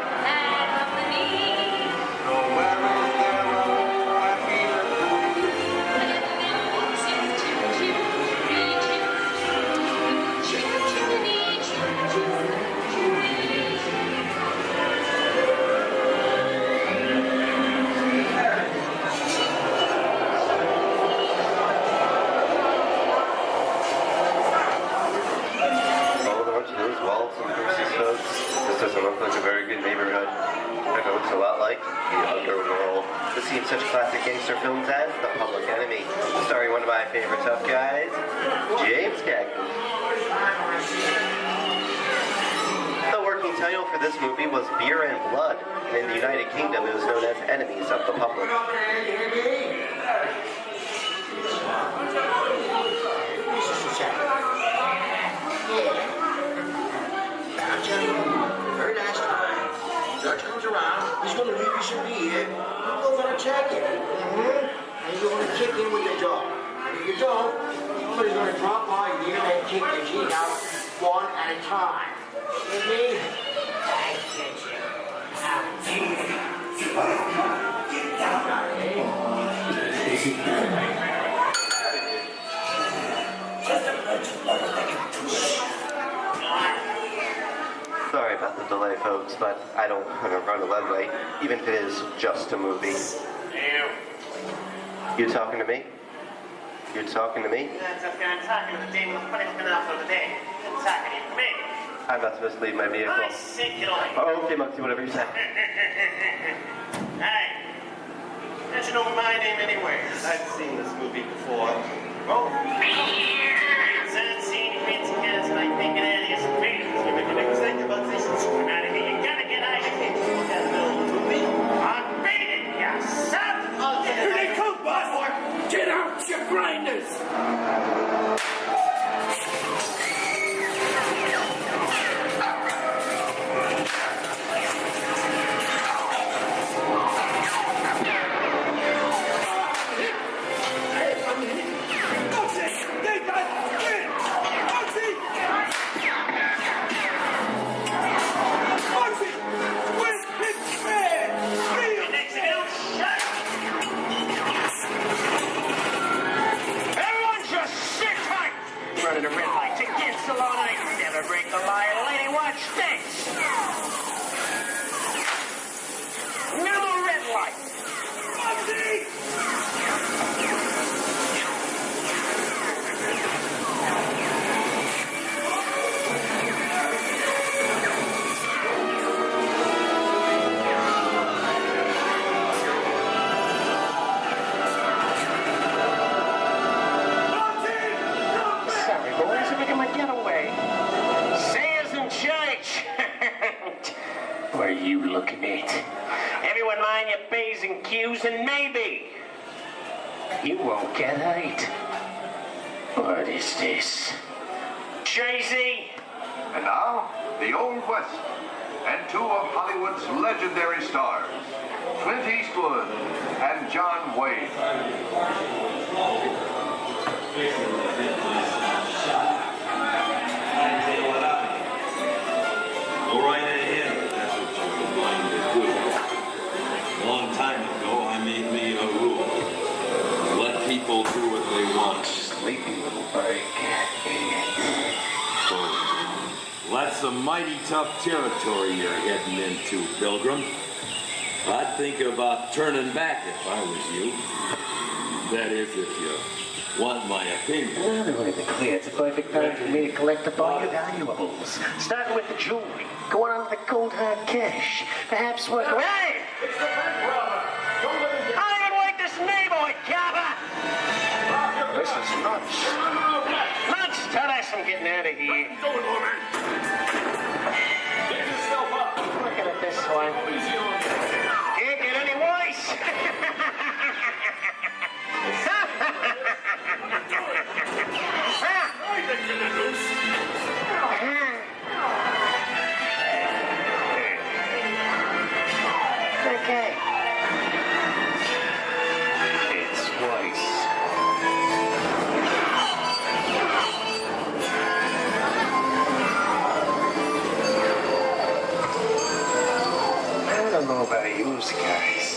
This doesn't look like a very good neighborhood. It looks a lot like the underworld. This seems such classic gangster films as The Public Enemy, starring one of my favorite tough guys, James Cagney. The working title for this movie was Beer and Blood, and in the United Kingdom it was known as Enemies of the Public. gentlemen, very last time. Judge comes around, he's gonna leave you some beer. You're gonna take it. And you're gonna kick in with your dog. And if you don't, somebody's gonna drop by you and kick your teeth out one at a time. With me? I get you. Sorry about the delay, folks, but I don't want to run a red light, even if it is just a movie. You talking to me? You talking to me? That's okay, I'm talking to the demon of punishment out for the day. I'm talking to me. I'm not supposed to leave my vehicle. I say get away. Oh, okay, Moxie, whatever you say. Hey, you should know my name anyway. I've seen this movie before. Oh. It's unseen fancy cats like making out of your freedom. You make an exact about this. I'm out of here. You gotta get out of here. That's the middle of the movie. I'm beating you, son. Here they come, boss! Get out, you grinders! Running a red light against the law and I never break the law. Lady, watch this. Another red light. What are you looking at? Everyone mind your P's and Q's and maybe you won't get hurt. What is this? Tracy? And now, the Old West and two of Hollywood's legendary stars, Clint Eastwood and John Wayne. Go right ahead if that's what you're going to do. A long time ago, I made me a rule. Let people do what they want. Sleepy little bird. So, that's some mighty tough territory you're heading into, Pilgrim. I'd think about turning back if I was you. That is, if you want my opinion. Another way to be clear, it's a perfect time for me to collect up all your valuables. Starting with the jewelry, going on to the cold hard cash. Perhaps work. Hey! It's the bank robber! Don't let him get... I don't even like this neighborhood, Kappa! This is nuts. Nuts! Tell us I'm getting out of here. What are you doing, old man? Get yourself up! Look at it this way. Can't get any worse! Okay. It's Weiss. I don't know about you guys.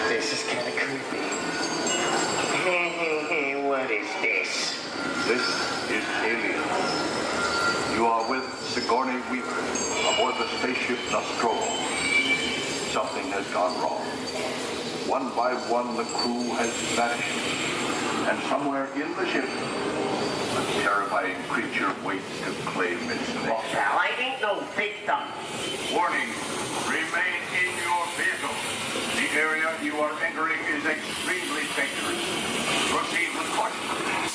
This is kind of creepy. What is this? This is Alien. You are with Sigourney Weaver aboard the spaceship Nostromo. Something has gone wrong. One by one, the crew has vanished. And somewhere in the ship, a terrifying creature waits to claim its next. Well, I ain't no victim. Warning, remain in your vehicle. The area you are entering is extremely dangerous. Proceed with caution.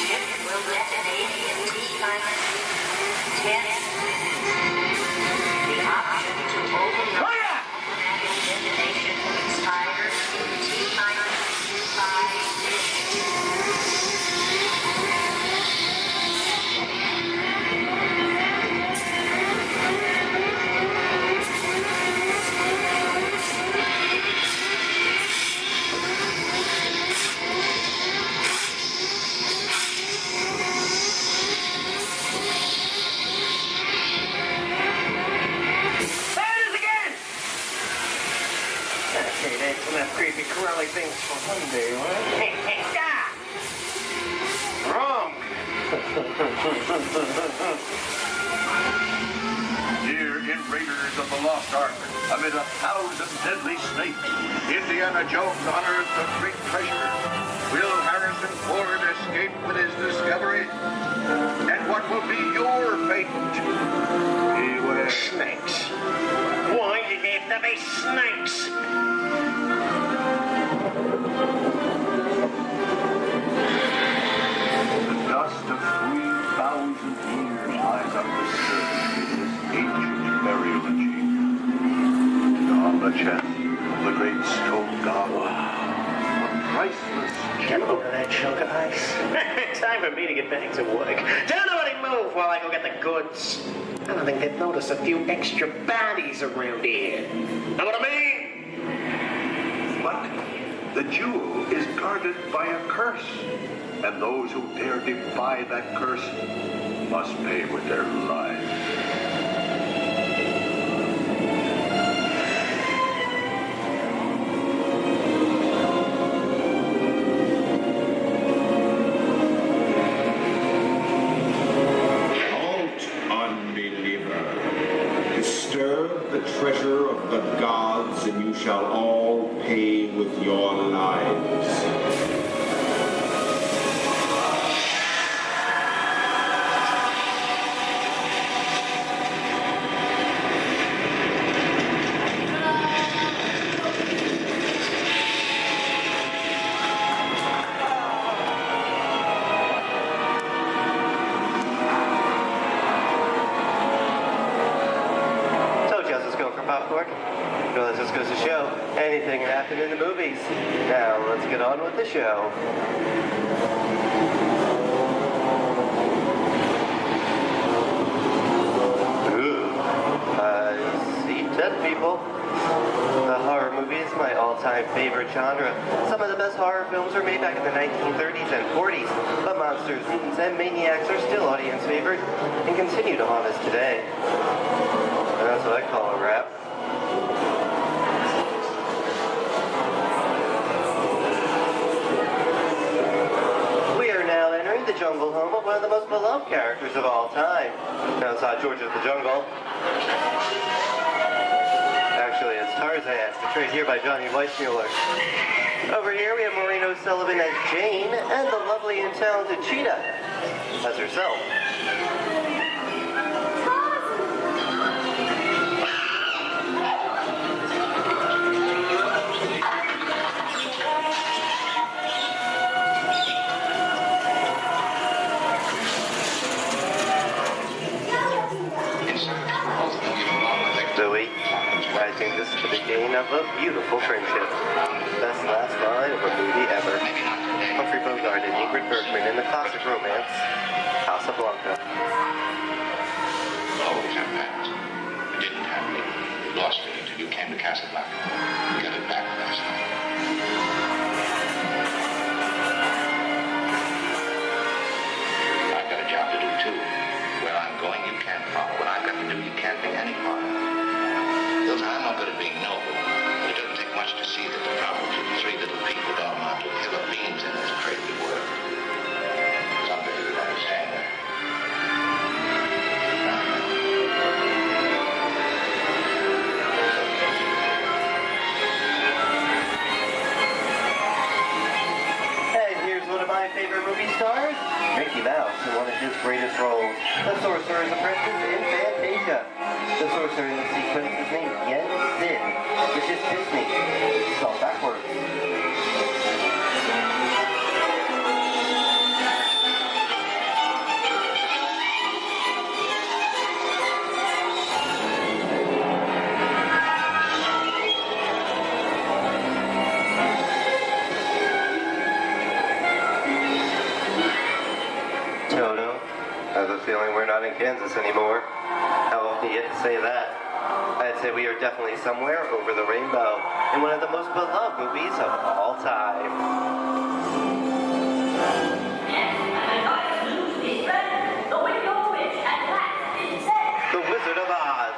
Ship will detonate in T-minus 10, Okay, that's some of that creepy crawly things for Monday, what? Wrong. Here in Raiders of the Lost Ark, amid 1,000 deadly snakes, Indiana Jones unearthed a great treasure. Will Harrison Ford escape with his discovery? And what will be your fate? Beware. Snakes. Why did they have to be snakes? The dust of 3,000 years lies undisturbed in this ancient burial chamber. And on the chest of the great stone god, a priceless Get a load of that chunk of ice. Time for me to get back to work. Don't nobody move while I go get the goods. I don't think they've noticed a few extra bodies around here. Know what I mean? But the jewel is guarded by a curse, and those who dare defy that curse must pay with their lives. Disturb the treasure of the gods, and you shall all pay with your lives. Popcorn. Well, this just goes to show anything can happen in the movies. Now, let's get on with the show. See, dead people. The horror movie is my all-time favorite genre. Some of the best horror films were made back in the 1930s and 40s, but monsters, mutants, and maniacs are still audience favorite and continue to haunt us today. And that's what I call a wrap. We are now entering the jungle home of one of the most beloved characters of all time. Now it's not George of the Jungle. Actually, it's Tarzan, portrayed here by Johnny Weissmuller. Over here we have Maureen O'Sullivan as Jane, and the lovely and talented Cheetah as herself. Zoe, I think this is the beginning of a beautiful friendship. Best last line of a movie ever. Humphrey Bogart and Ingrid Bergman in the classic romance, Casablanca. Always have plans. You didn't have me. You lost me until you came to Casablanca. You got it back last night. I've got a job to do too. Where I'm going, you can't follow. What I've got to do, you can't be any part of. Hilton, I'm not good at being noble, but it doesn't take much to see that the problems of three little people don't amount to a hill of beans in this crazy world. Someday you'll understand that. And here's one of my favorite movie stars, Mickey Mouse, in one of his greatest roles, the Sorcerer's Apprentice in Fantasia. The sorcerer in the sequence is named Yen Sid, which is Disney, spelled backwards. Toto, I have a feeling we're not in Kansas anymore. How often do you get to say that? I'd say we are definitely somewhere over the rainbow in one of the most beloved movies of all time. The Wizard of Oz.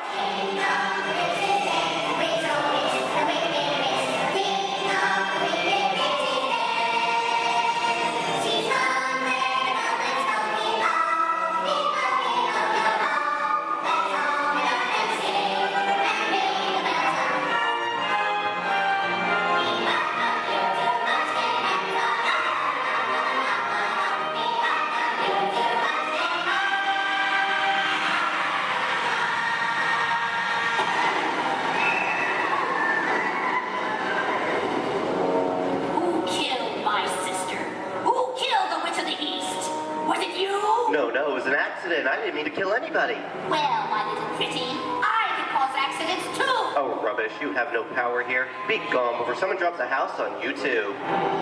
didn't mean to kill anybody. Well, my little pretty, I can cause accidents too. Oh, rubbish. You have no power here. Be gone before someone drops a house on you, too.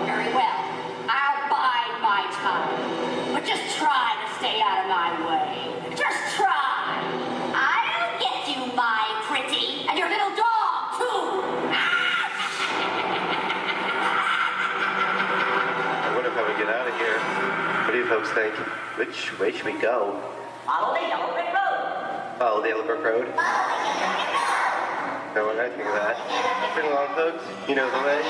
Very well. I'll bide my time. But just try to stay out of my way. Just try. I'll get you, my pretty. And your little dog, too. I wonder how we get out of here. What do you folks think? Which way should we go? Follow the yellow brick road. Follow the yellow brick road? No, when I think of that. Bring along, folks. You know the way.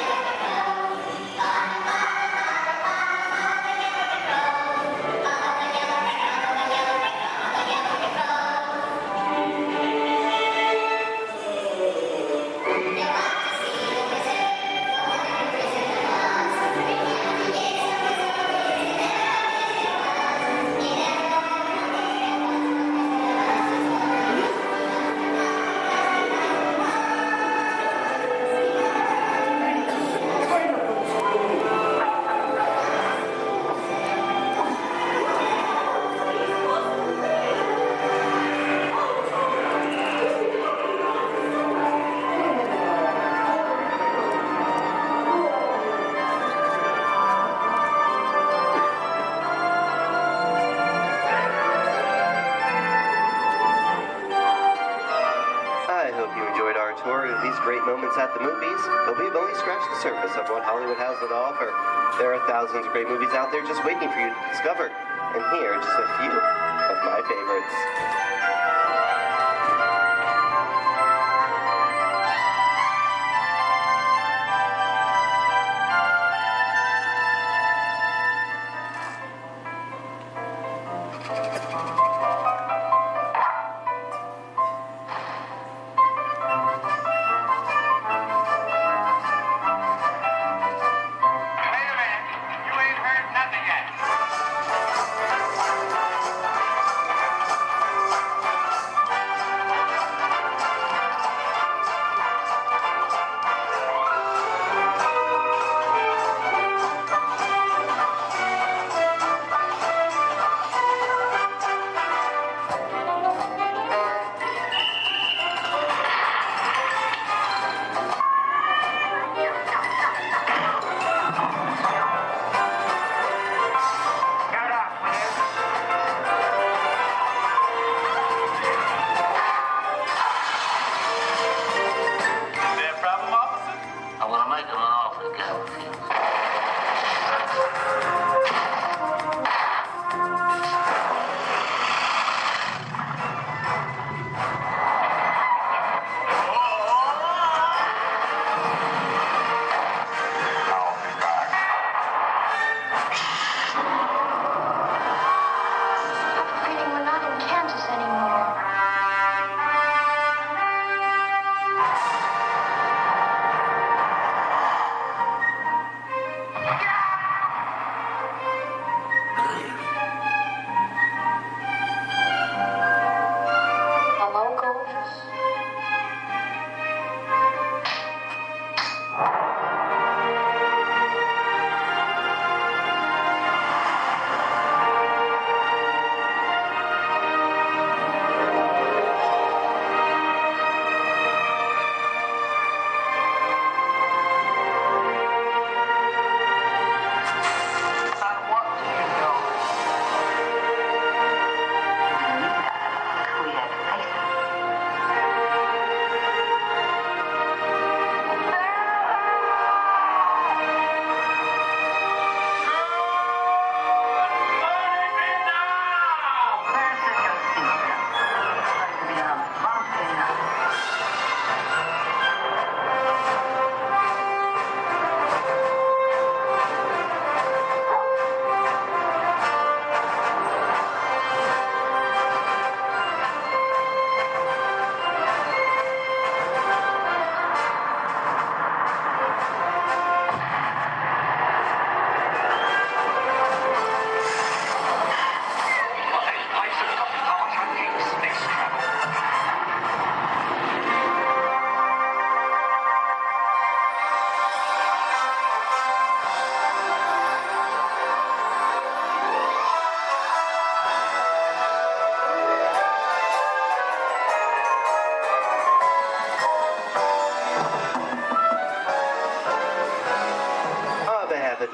At the movies, but we've only scratched the surface of what Hollywood has to offer. There are thousands of great movies out there just waiting for you to discover, and here are just a few of my favorites.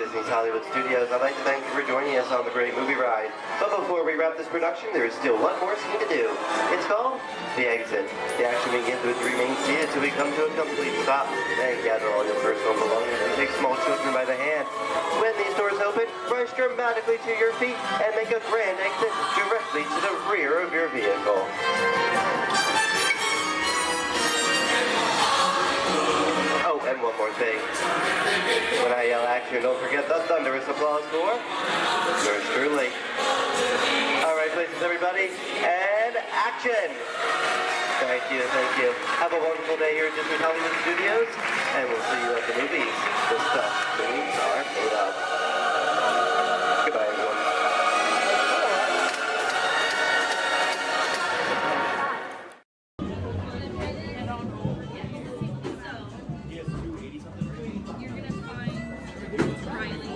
Disney's Hollywood Studios, I'd like to thank you for joining us on the great movie ride. But before we wrap this production, there is still one more scene to do. It's called The Exit. The action begins with three main scenes until we come to a complete stop. Then gather all your personal belongings and take small children by the hand. When these doors open, rush dramatically to your feet and make a grand exit directly to the rear of your vehicle. Oh, and one more thing. When I yell action, don't forget the thunderous applause for yours truly. All right, places, everybody, and action! Thank you, thank you. Have a wonderful day here at Disney Hollywood Studios, and we'll see you at the movies. The stuff movies are made of. Goodbye, everyone.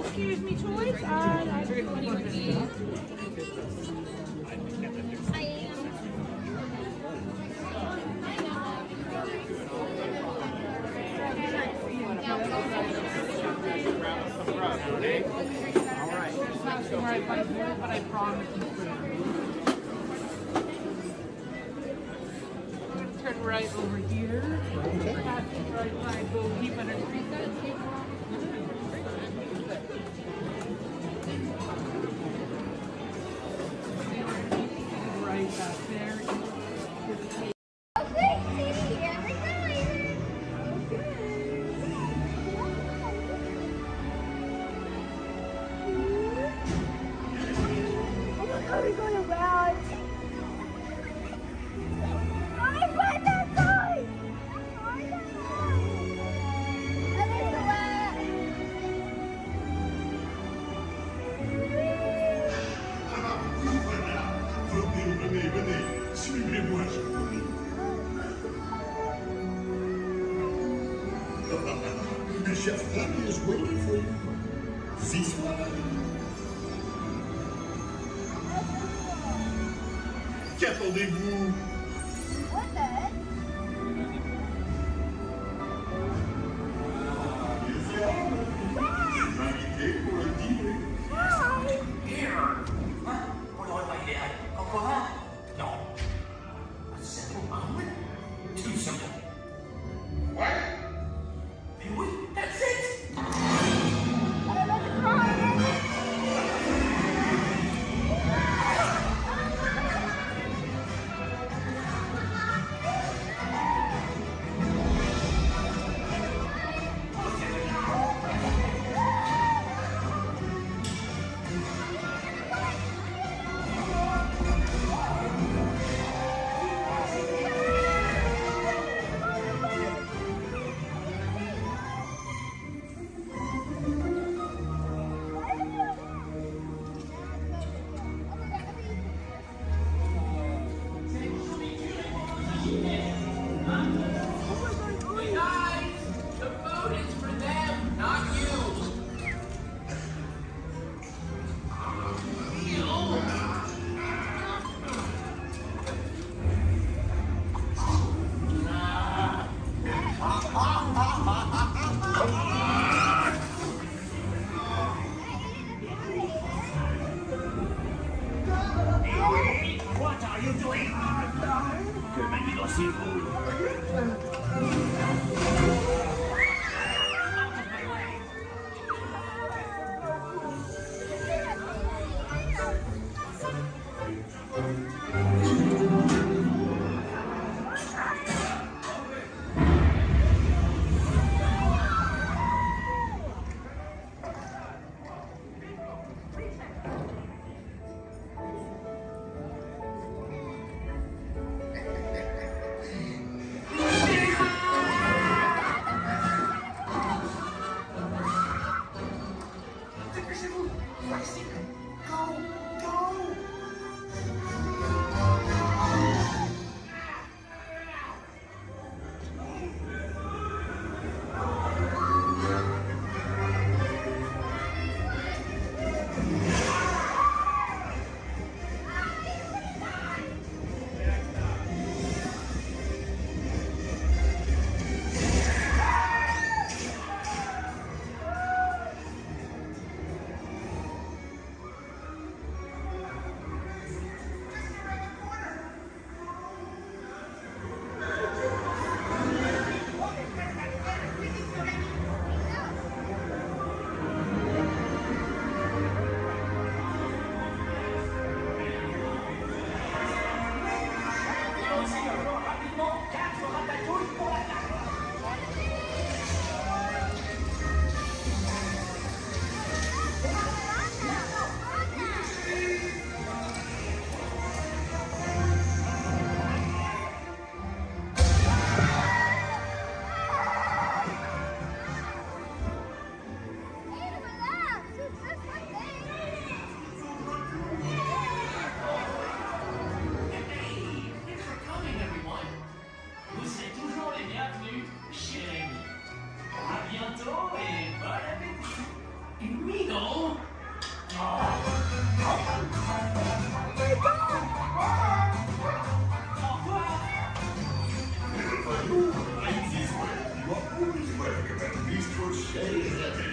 Excuse me, choice. But I promise you. Turn right over here. Pass the right side. Go keep under the reset. Right back there. Suivez-moi, je vous prie. Chef Flappy is waiting for you. This way. Qu'attendez-vous? Invité pour le dîner. Pour le repas idéal, encore un? Non. A simple omelet? Too simple. What? Mais oui, that's it! What are you doing? Bienvenido, seafood. Yeah. stay heavy.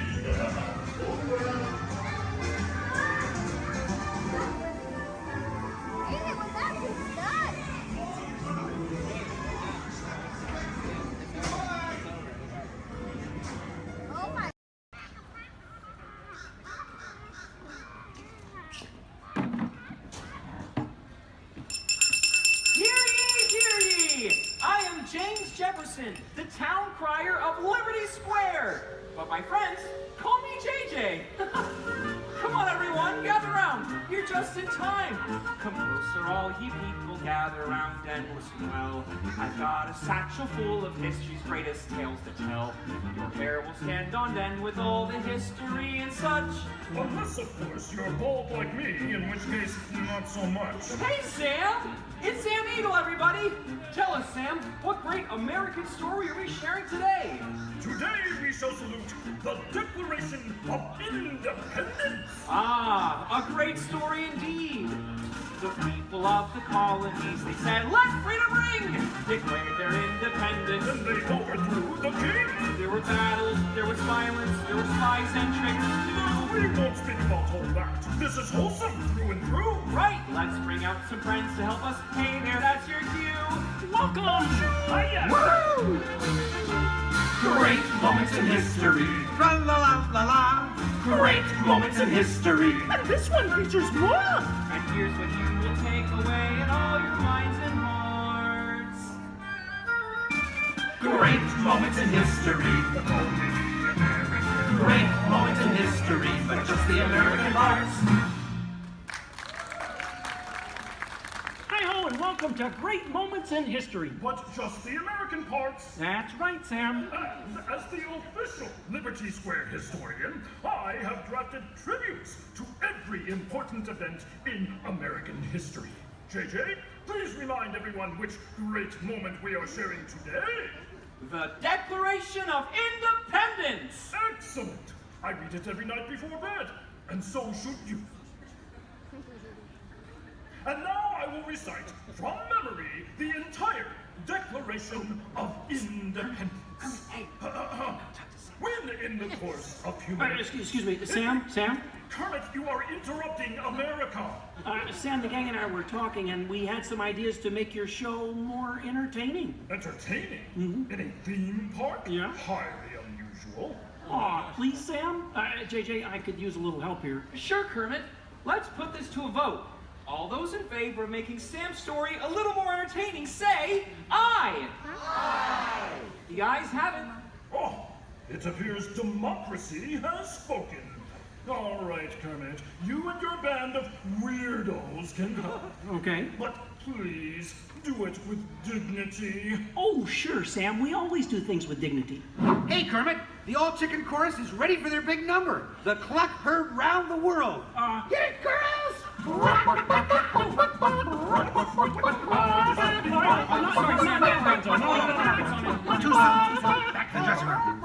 James Jefferson, the town crier of Liberty Square. But my friends call me JJ. Come on, everyone, gather round. You're just in time. Come closer, all ye people, gather round and listen well. I've got a satchel full of history's greatest tales to tell. Your hair will stand on end with all the history and such. Unless, of course, you're bald like me, in which case, not so much. Hey, Sam! It's Sam Eagle, everybody! Tell us, Sam, what great American story are we sharing today? Today we shall salute the Declaration of Independence. Ah, a great story indeed. The people of the colonies, they said, let freedom ring! Declared their independence. And they overthrew the king. There were battles, there was violence, there were spies and tricks too. We won't speak about all that. This is wholesome through and through. Right, let's bring out some friends to help us. Hey there, that's your cue. Welcome! Hiya! Woo! Great moments in history. La la la la la. Great moments in history. And this one features more. And here's what you will take away in all your minds and hearts. Great moments in history. Great moments in history, but just the American parts. Hi-ho, and welcome to Great Moments in History. But just the American parts. That's right, Sam. And as the official Liberty Square historian, I have drafted tributes to every important event in American history. JJ, please remind everyone which great moment we are sharing today. The Declaration of Independence! Excellent! I read it every night before bed, and so should you. And now I will recite from memory the entire Declaration of Independence. When in the course of human... Excuse me, Sam? Kermit, you are interrupting America. Sam, the gang and I were talking, and we had some ideas to make your show more entertaining. Entertaining? Mm-hmm. In a theme park? Yeah. Highly unusual. Aw, please, Sam? JJ, I could use a little help here. Sure, Kermit. Let's put this to a vote. All those in favor of making Sam's story a little more entertaining, say aye. Aye. The ayes have it. Oh, it appears democracy has spoken. All right, Kermit, you and your band of weirdos can go. Okay. But please, do it with dignity. Oh, sure, Sam. We always do things with dignity. Hey, Kermit, the all-chicken chorus is ready for their big number. The cluck heard round the world. Hit it, girls! Back to the dressing room.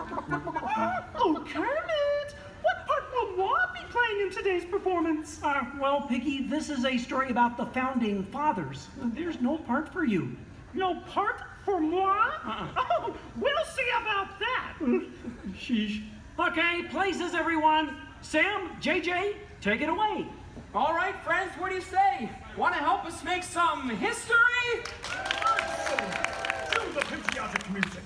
Oh, Kermit! What part will Walt be playing in today's performance? Well, Piggy, this is a story about the founding fathers. There's no part for you. No part for moi? Oh, we'll see about that. Sheesh. Okay, places, everyone. Sam, JJ, take it away. All right, friends, what do you say? Want to help us make some history? Cue the patriotic music.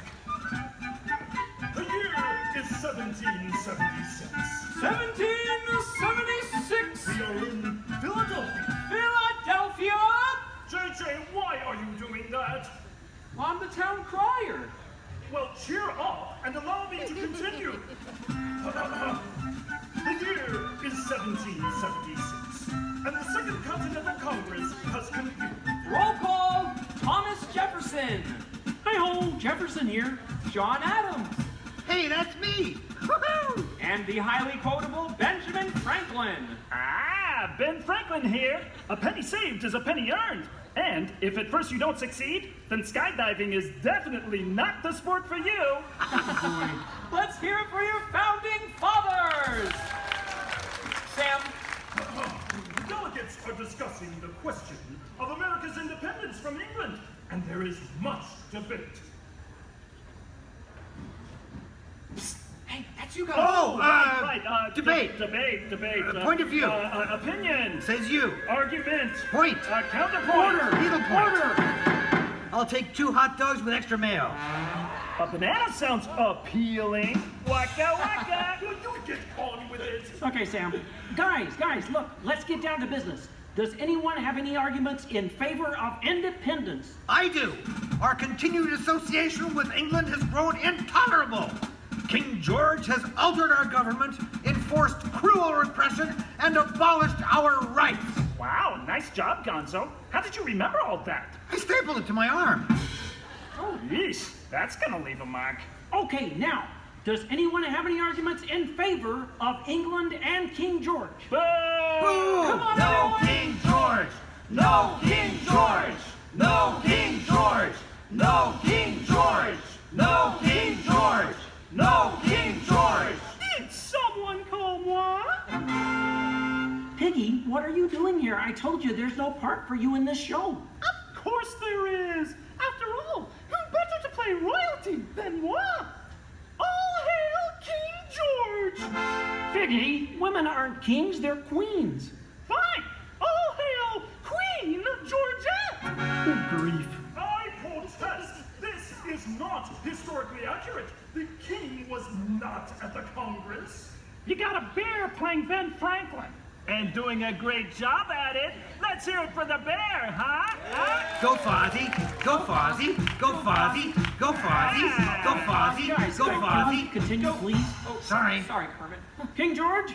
The year is 1776. 1776. We are in Philadelphia. Philadelphia? JJ, why are you doing that? I'm the town crier. Well, cheer up and allow me to continue. The year is 1776, and the Second Continental Congress has convened. Roll call, Thomas Jefferson. Hi-ho, Jefferson here. John Adams. Hey, that's me. Woohoo! And the highly quotable Benjamin Franklin. Ah, Ben Franklin here. A penny saved is a penny earned. And if at first you don't succeed, then skydiving is definitely not the sport for you. Let's hear it for your founding fathers. Sam. The delegates are discussing the question of America's independence from England, and there is much debate. Psst. Hey, that's you guys? Oh, right. debate. Debate. Point of view. Opinion. Says you. Argument. Point. Counterpoint. Order. Needle point. Order. I'll take 2 hot dogs with extra mayo. A banana sounds appealing. Waka waka. You get on with it. Okay, Sam. Guys, look, let's get down to business. Does anyone have any arguments in favor of independence? I do. Our continued association with England has grown intolerable. King George has altered our government, enforced cruel repression, and abolished our rights. Wow, nice job, Gonzo. How did you remember all that? I stapled it to my arm. Oh, yeesh. That's gonna leave a mark. Okay, now, does anyone have any arguments in favor of England and King George? Boo! Come on, No everyone! King George! No King George! No King George! No King George! No King George! No King George! Did someone call moi? Piggy, what are you doing here? I told you there's no part for you in this show. Of course there is. After all, who better to play royalty than moi? All hail King George! Piggy, women aren't kings, they're queens. Fine. All hail Queen Georgette! Good grief. I protest! This is not historically accurate. The king was not at the Congress. You got a bear playing Ben Franklin. And doing a great job at it. Let's hear it for the bear, huh? Go Fozzie! Go Fozzie! Go Fozzie! Go Fozzie! Go Fozzie! Guys, Go can we Fozzie! continue, please? Oh, sorry. Sorry, Kermit. King George,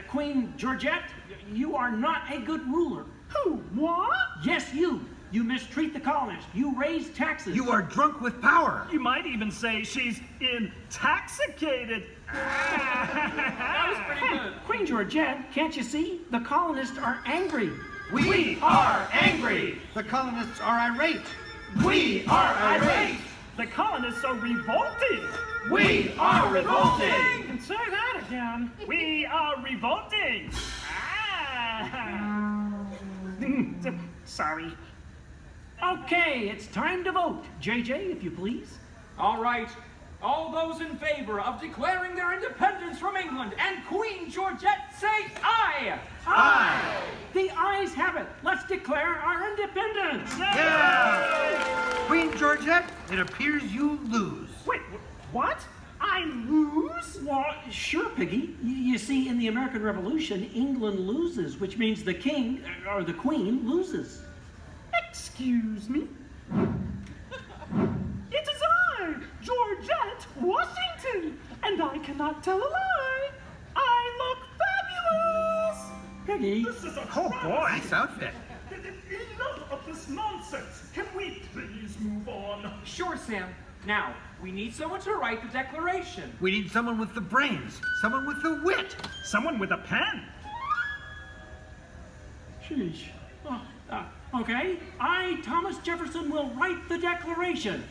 Queen Georgette, you are not a good ruler. Who? What? Yes, you. You mistreat the colonists. You raise taxes. You are drunk with power. You might even say she's intoxicated. That was pretty good. Queen Georgette, can't you see? The colonists are angry. We are angry. The colonists are irate. We are irate. The colonists are revolting. We are revolting. And say that again. We are revolting. Sorry. Okay, it's time to vote. JJ, if you please. All right. All those in favor of declaring their independence from England and Queen Georgette say aye. Aye. The ayes have it. Let's declare our independence. Yeah. Queen Georgette, it appears you lose. Wait, what? I lose? Well, sure, Piggy. You see, in the American Revolution, England loses, which means the king, or the queen, loses. Excuse me? It is I, Georgette Washington, and I cannot tell a lie. I look fabulous! Piggy. This is a Oh boy, nice outfit. Enough of this nonsense. Can we please move on? Sure, Sam. Now, we need someone to write the declaration. We need someone with the brains, someone with the wit. Someone with a pen. Sheesh. Okay, I, Thomas Jefferson, will write the declaration.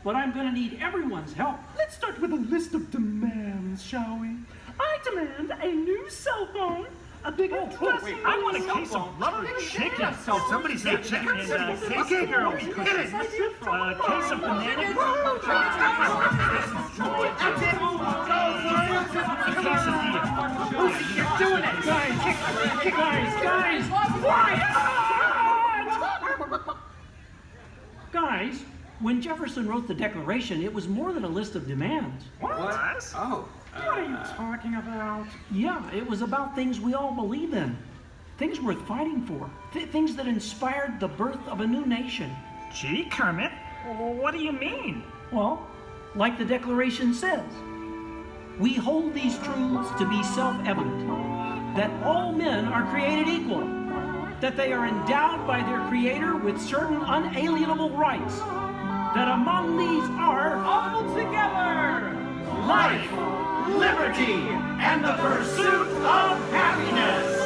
But I'm going to need everyone's help. Let's start with a list of demands, shall we? I demand a new cell phone, a bigger dressing room. I want a case of rubber chicken. Somebody say chicken. Okay, girls, get it. A case of banana. You're doing it, guys. Guys, when Jefferson wrote the Declaration, it was more than a list of demands. What? Oh. What are you talking about? Yeah, it was about things we all believe in. Things worth fighting for. Things that inspired the birth of a new nation. Gee, Kermit, what do you mean? Well, like the Declaration says, we hold these truths to be self-evident, that all men are created equal, that they are endowed by their Creator with certain unalienable rights, that among these are all together life, liberty, and the pursuit of happiness.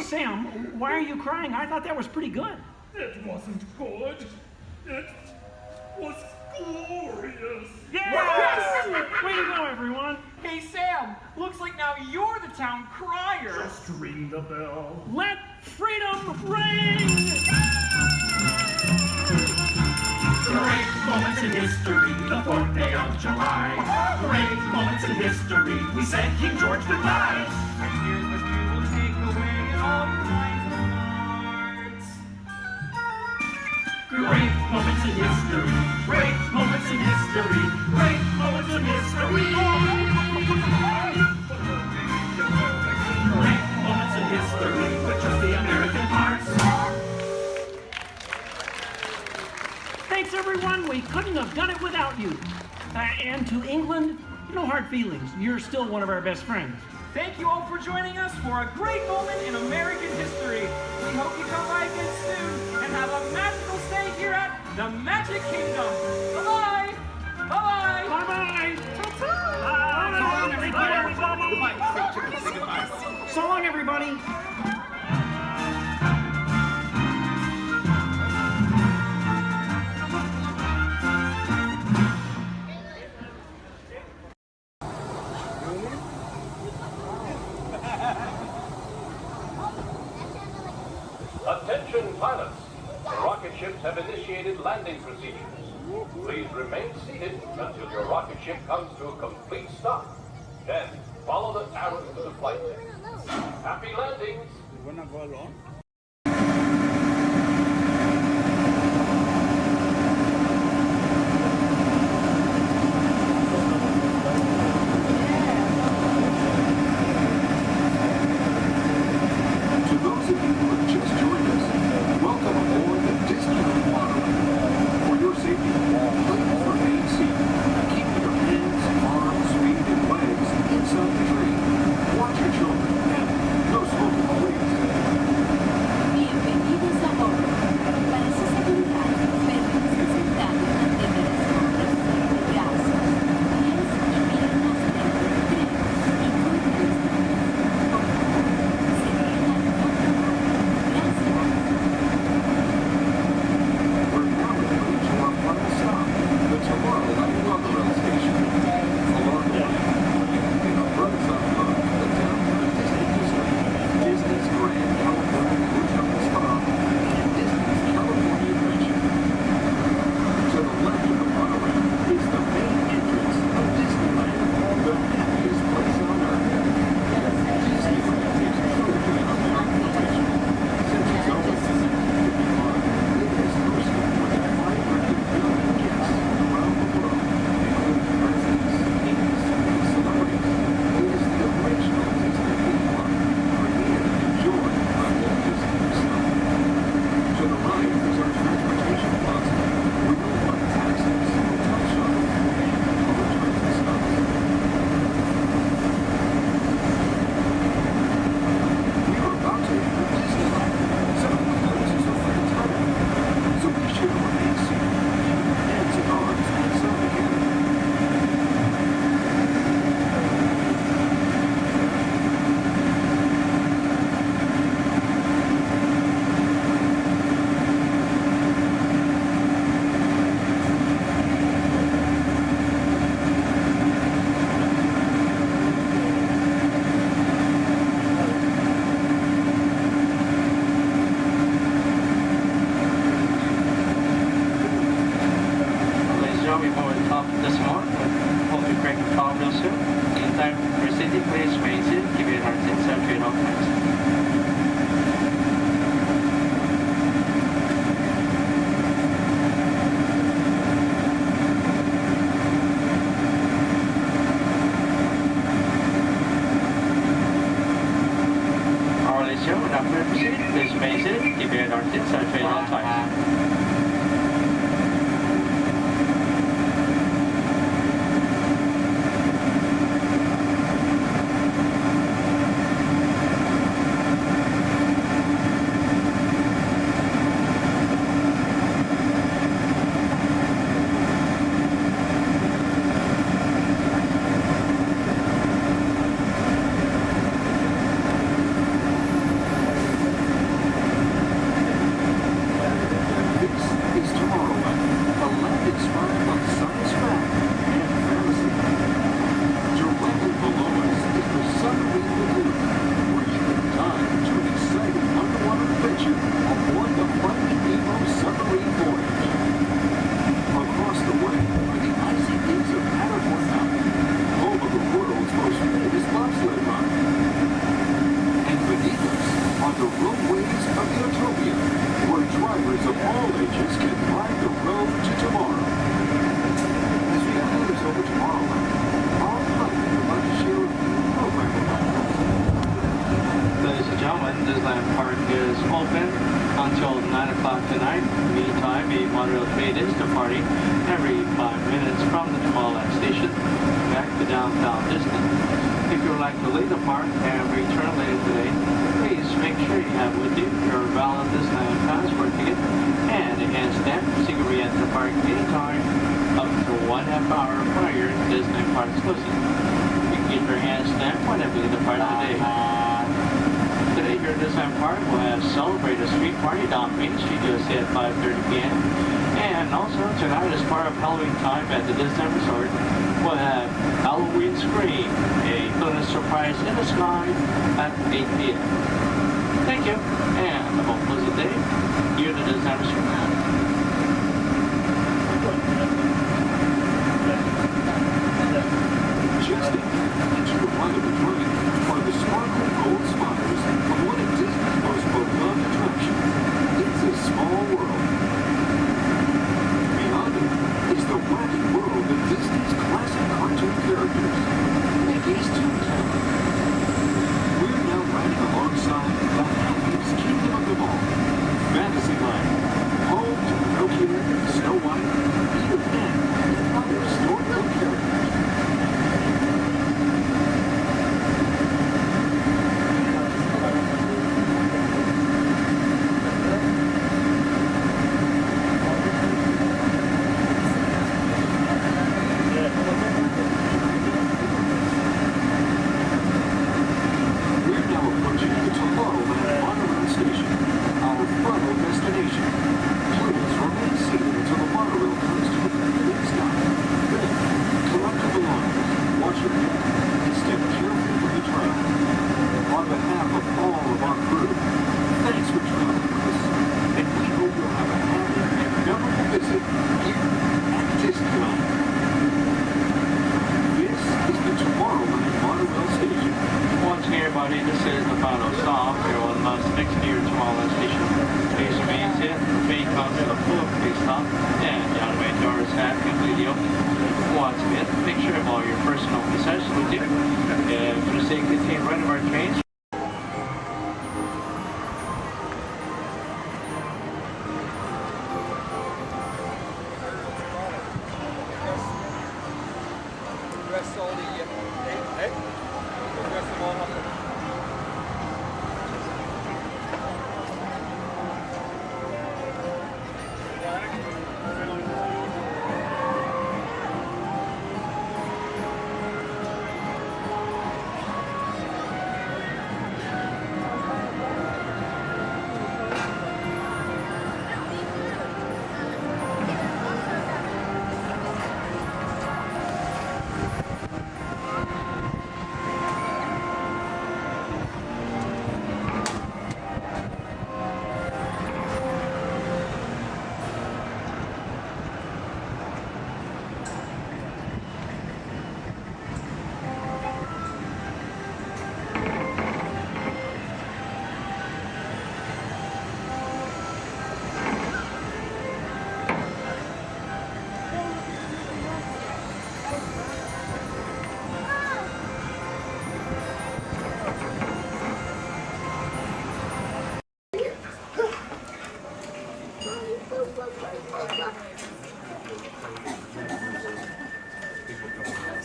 Sam, why are you crying? I thought that was pretty good. It wasn't good. It was glorious. Yes! Way to go, everyone. Hey, Sam, looks like now you're the town crier. Just ring the bell. Let freedom ring! 4th day of July. Great moments in history, we said King George goodbye. And here's what we will take away in all your minds and hearts. Great moments in history, great moments in history, great moments in history. Great moments in history with just the American parts. Thanks, everyone. We couldn't have done it without you. And to England, no hard feelings. You're still one of our best friends. Thank you all for joining us for a great moment in American history. We hope you come by again soon and have a magical stay here at the Magic Kingdom. Bye-bye. Bye-bye. Bye-bye. Bye-bye. So long, everybody. Attention pilots, the rocket ships have initiated landing procedures. Please remain seated until your rocket ship comes to a complete stop. Then follow the arrows to the flight deck. Happy landings! We're not going alone. To those of you who have just joined us, welcome aboard the Disneyland monorail. For your safety, please remain seated. Keep your hands, arms, feet, and legs inside the train. Watch your children and no smoking, please. Bienvenidos a bordo. Para su seguridad, permanezca sentado y mantenga las manos, brazos, pies y piernas dentro del tren, incluidos. Por favor, se quedan gracias. We're now moving to our final stop, the Tomorrowland Monorail Station. Along the way, you can get a bird's-eye look at the downtown Disney district, Disney's Grand California Hotel and Spa, and Disney's California Adventure. To the left of the monorail is the main entrance of Disneyland, the happiest place on earth. Disneyland is truly an American tradition. Since its opening in 1951, it has hosted more than 500 million guests around the world, including presidents, kings, and celebrities. It is the original Disney theme park, created and enjoyed by Walt Disney himself. To the right is our transportation plaza, where you'll find taxis, hotel shuttles, and other transit stops. We are about to enter Disneyland. Some of the places are fantastic, so be sure to remain seated, keep your hands and arms inside the cabin. Ladies and gentlemen, before we top this morning, hope you break the call real soon. In time for city, please remain seated. Keep your hearts inside train all times. All right, ladies and gentlemen, now for proceed, please remain seated. Keep your hearts inside train all times. of all ages can ride the road to tomorrow. As we head over Tomorrowland, our pilot would like to share a program about that. Ladies and gentlemen, Disneyland Park is open until 9 o'clock tonight. Meantime, a monorail train is departing every 5 minutes from the Tomorrowland station back to downtown Disney. If you would like to leave the park and return later today, please make sure you have with you your valid Disneyland passport ticket and a hand stamp so you can re-enter the park anytime up to 1/2 hour prior to Disney Park's closing. You can get your hand stamp whenever you depart today. Today here at Disneyland Park, we'll have Celebrate a Street Party down Main Street USA at 5:30 p.m. And also tonight, as part of Halloween time at the Disney Resort, we'll have Halloween Scream, a bonus surprise in the sky at 8 p.m. Thank you, and have a pleasant day here at the Disney Resort. Just into the right of the train are the sparkling gold spires of one of Disney's most beloved attractions. It's a small world. Beyond it is the wacky world of Disney's classic cartoon characters, Mickey's Toontown. We're now riding alongside the happiest kingdom of them all, Fantasyland, home to Pinocchio, Snow White, Peter Pan, and other storybook characters.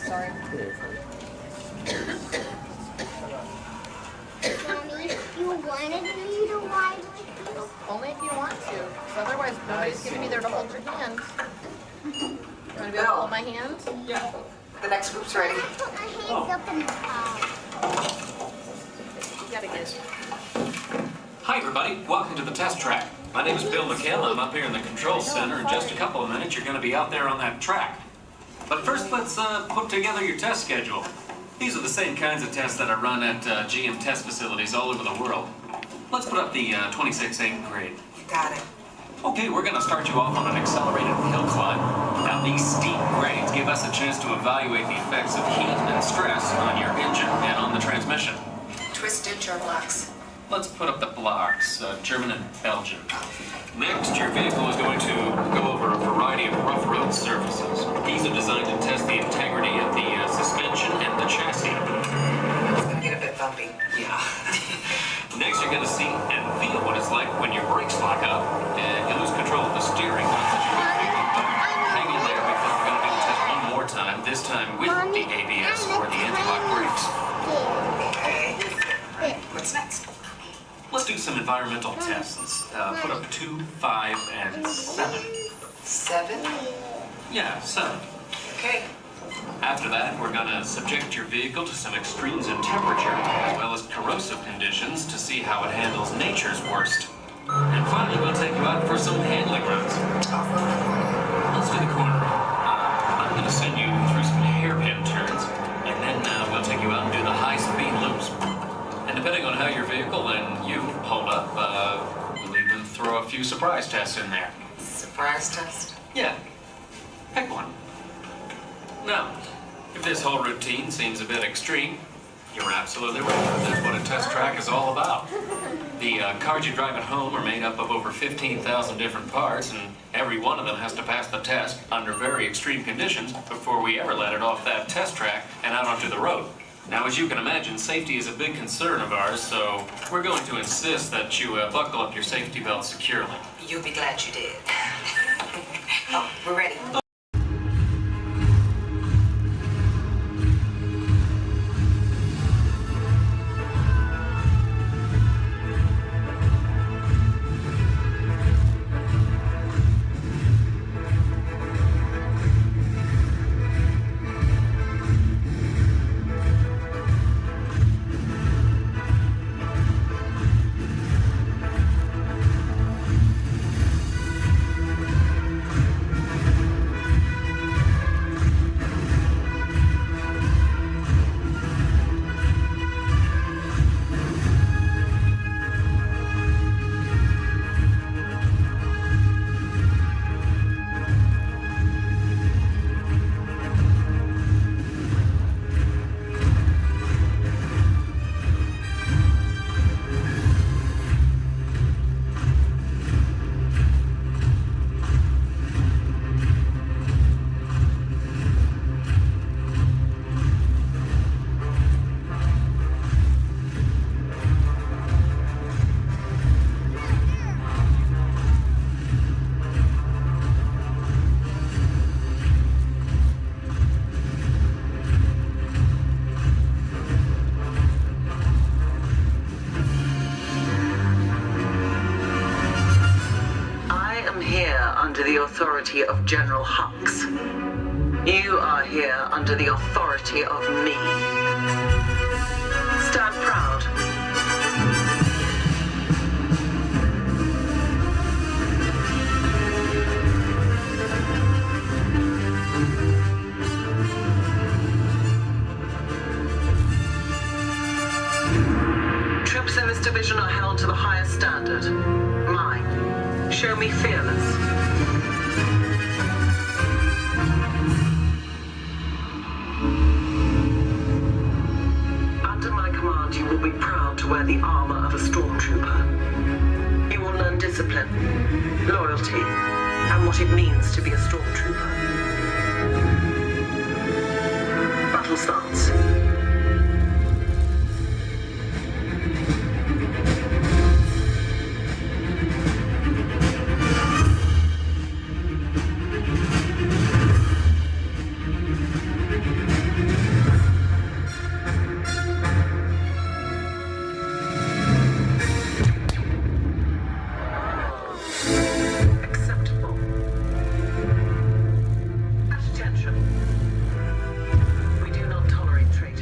Sorry. Mommy, you wanted me to ride with you? Only if you want to. 'Cause otherwise, nobody's going to be there to hold your hand. You want to be able to hold my hand? Yeah. The next group's ready. Put my hands up in the car. You gotta get. Hi, everybody. Welcome to the test track. My name is Bill McHale. I'm up here in the control center. In just a couple of minutes, you're going to be out there on that track. But first, let's put together your test schedule. These are the same kinds of tests that are run at GM test facilities all over the world. Let's put up the 26-8 grade. You got it. Okay, we're going to start you off on an accelerated hill climb. Now, these steep grades give us a chance to evaluate the effects of heat and stress on your engine and on the transmission. Twisted turbo locks. Let's put up the blocks, German and Belgian. Next, your vehicle is going to go over a variety of rough road surfaces. These are designed to test the integrity of the suspension and the chassis. It's gonna get a bit bumpy. Yeah. Next, you're going to see and feel what it's like when your brakes lock up and you lose control of the steering. Hang in there because we're going to do the test one more time, this time with the ABS or the anti-lock brakes. Okay. What's next? Let's do some environmental tests. Put up 2, 5, and 7. 7? Yeah, 7. Okay. After that, we're going to subject your vehicle to some extremes in temperature, as well as corrosive conditions to see how it handles nature's worst. And finally, we'll take you out for some handling runs. Let's do the corner. I'm going to send you through some hairpin turns, and then we'll take you out and do the high-speed loops. And depending on how your vehicle and you hold up, we'll even throw a few surprise tests in there. Surprise test? Yeah. Pick one. Now, if this whole routine seems a bit extreme, you're absolutely right. That's what a test track is all about. The cars you drive at home are made up of over 15,000 different parts, and every one of them has to pass the test under very extreme conditions before we ever let it off that test track and out onto the road. Now, as you can imagine, safety is a big concern of ours, so we're going to insist that you buckle up your safety belt securely. You'll be glad you did. Oh, we're ready. Under the authority of General Hux. You are here under the authority of me. Stand proud. Troops in this division are held to the highest standard. Mine. Show me fearless. You will be proud to wear the armor of a stormtrooper. You will learn discipline, loyalty, and what it means to be a stormtrooper. Battle starts. We do not tolerate traitors.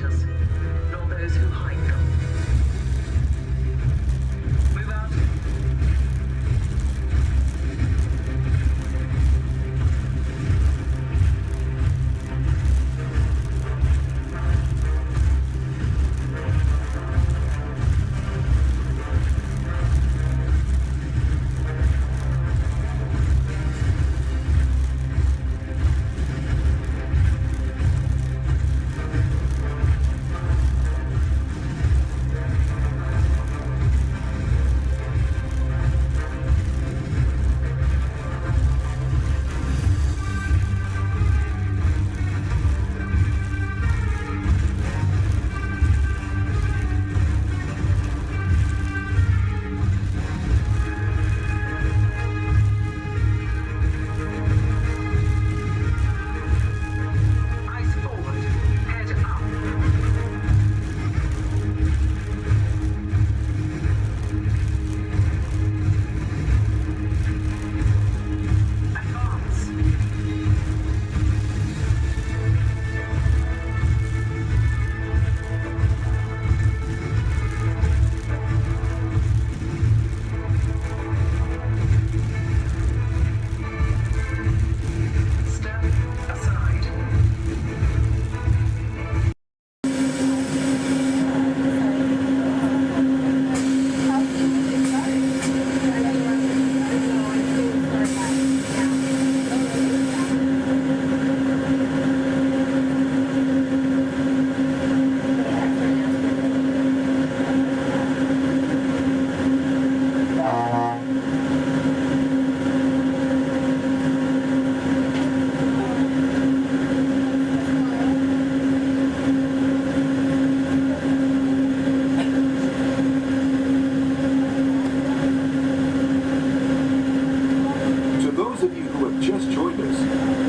those of you who have just joined us,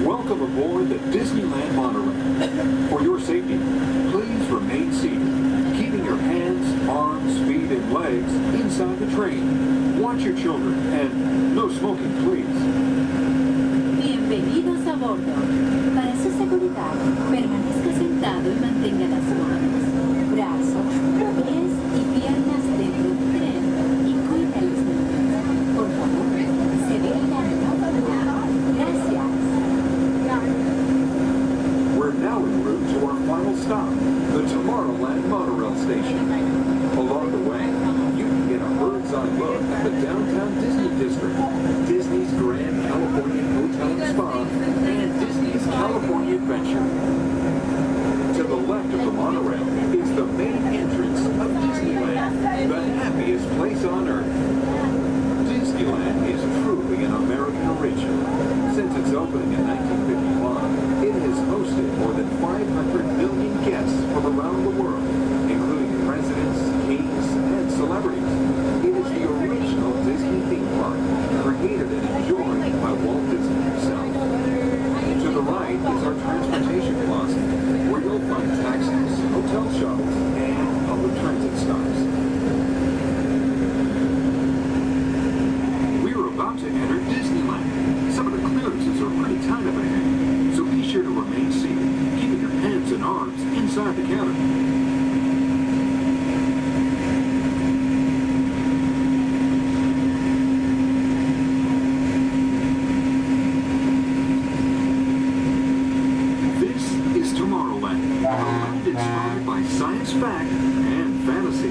welcome aboard the Disneyland monorail. For your safety, please remain seated, keeping your hands, arms, feet, and legs inside the train. Watch your children, and no smoking, please. Bienvenidos a bordo. Para su seguridad, permanezca sentado y mantenga las manos, brazos, pies y piernas dentro del tren y cuide a los niños. Por favor, se dirija a Gracias. We're now en route to our final stop, the Tomorrowland monorail station. Along the way, you can get a bird's-eye look at the downtown Disney district, Disney's Grand California Hotel and Spa, and Disney's California Adventure. To the left of the monorail is the main entrance of Disneyland, the happiest place on earth. Disneyland is truly an American original. Since its opening in 1955, it has hosted more than 500 million guests from around the world, including presidents, kings, and celebrities. It is the original Disney theme park, created and enjoyed by Walt Disney himself. To the right is our transportation plaza, where you'll find taxis, hotel shuttles, and public transit stops. We're about to enter Disneyland. Some of the clearances are pretty tight up ahead, so be sure to remain seated, keeping your hands and arms inside the cabin. Inspired by science fact and fantasy.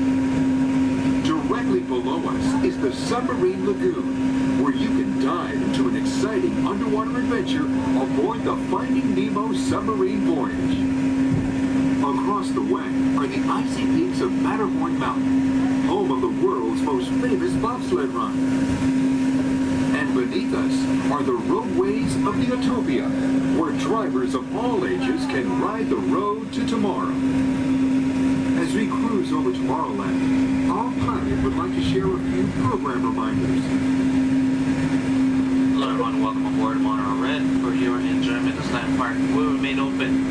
Directly below us is the Submarine Lagoon, where you can dive into an exciting underwater adventure aboard the Finding Nemo submarine voyage. Across the way are the icy peaks of Matterhorn Mountain, home of the world's most famous bobsled run. And beneath us are the roadways of the Utopia, where drivers of all ages can ride the road to tomorrow. As we cruise over Tomorrowland, our pilot would like to share a few program reminders. Hello everyone, welcome aboard Monorail Red. For your enjoyment, this land park will remain open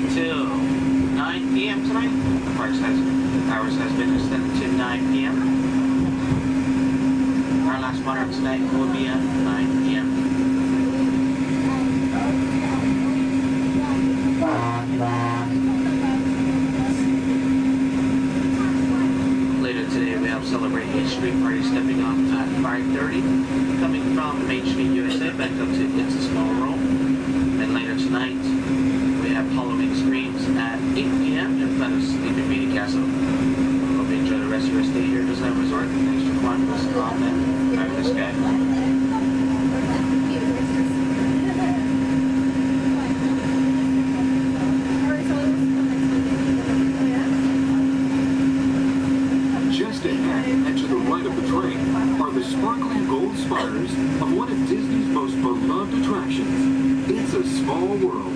until 9 p.m. tonight. The park's hours has been extended to 9 p.m. Our last monorail tonight will be at 9 p.m. Later today we have Celebrate H Street Party stepping off at 5:30, coming from Main Street, USA, back up to It's a Small World. And later tonight we have Halloween Screams at 8 p.m. in front of Sleeping Beauty Castle. Hope you enjoy the rest of your stay here at Disneyland Resort. Thanks for joining us on that fabulous guy. Just ahead and to the right of the train are the sparkling gold spires of one of Disney's most beloved attractions, It's a Small World.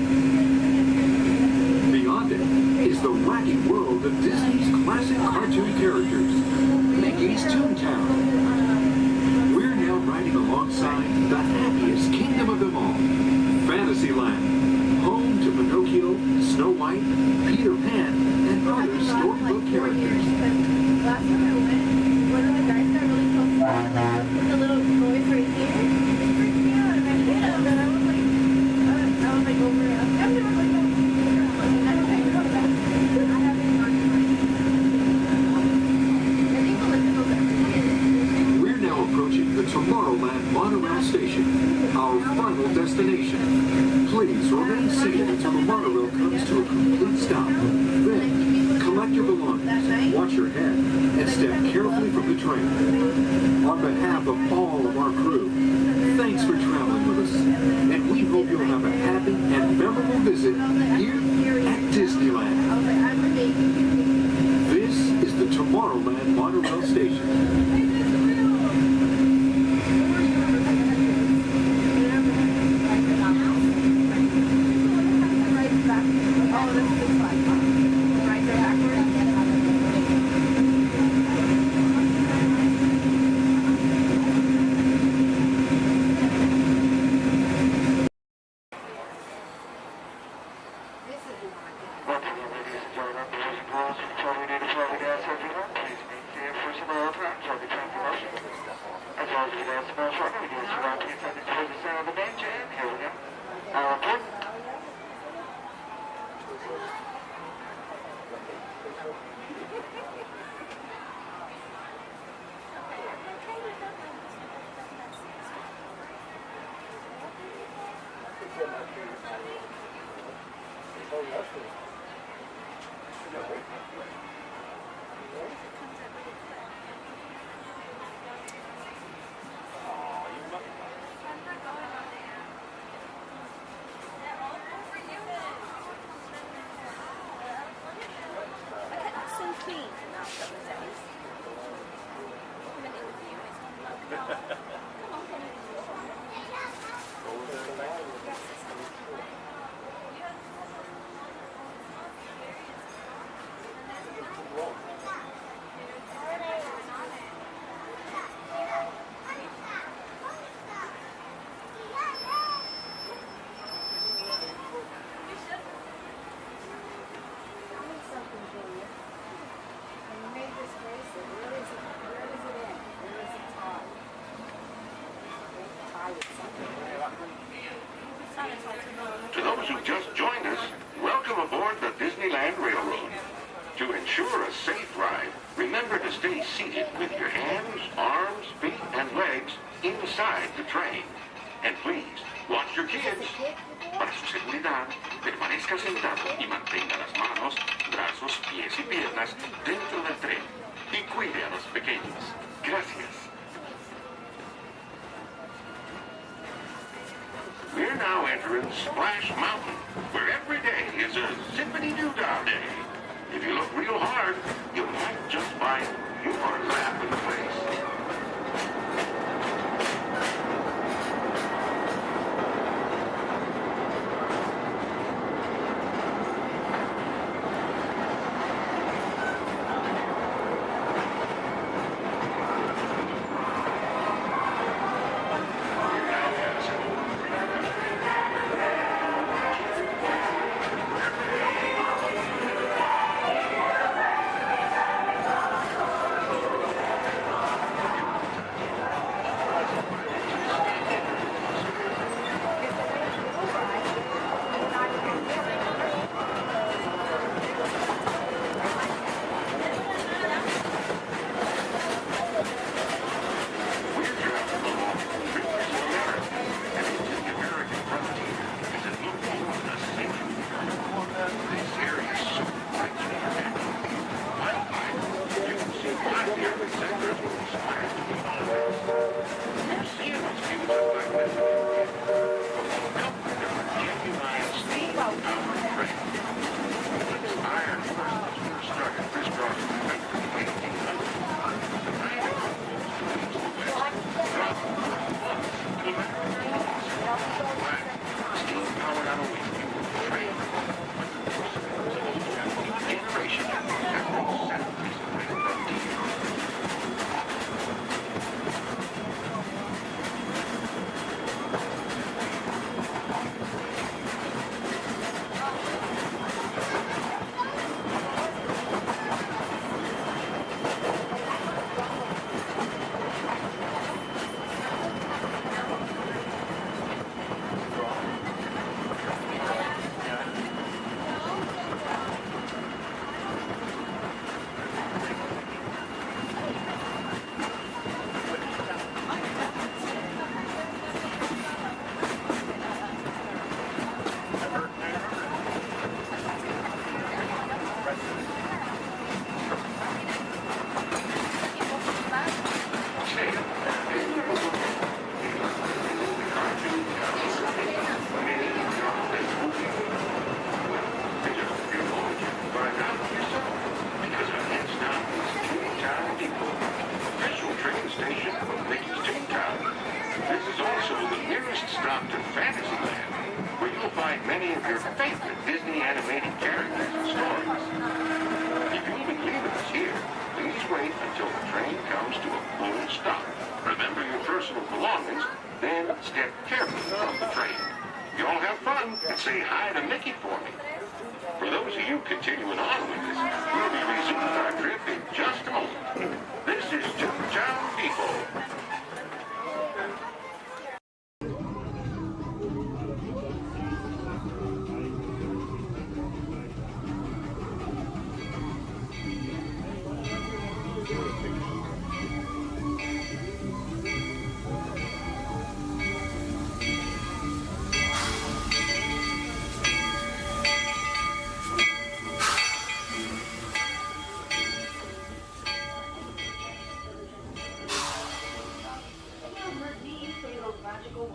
Beyond it is the wacky world of Disney's classic cartoon characters, Mickey's Toontown. We're now riding alongside the happiest kingdom of them all, Fantasyland, home to Pinocchio, Snow White, Peter Pan, and other storybook characters. Last time I went, one of the guys got really close to the little boys right here. They freaked me out, and I hit him, and I was like over it. I'm never like, I haven't gone to We're now approaching the Tomorrowland monorail station, our final destination. Please remain seated until the monorail comes to a complete stop. Then, collect your belongings, watch your head, and step carefully from the train. On behalf of all of our crew, thanks for traveling with us, and we hope you'll have a happy and memorable visit here at Disneyland. This is the Tomorrowland monorail station. To those who just joined us, welcome aboard the Disneyland Railroad. To ensure a safe ride, remember to stay seated with your hands, arms, feet, and legs inside the train. And please, watch your kids. Para su seguridad, permanezca sentado y mantenga las manos, brazos, pies y piernas dentro del tren. Y cuide a los pequeños. Gracias. We're now entering Splash Mountain, where every day is a zippity-doo-dah day. If you look real hard, you might just find your laughing place.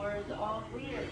or is it all weird?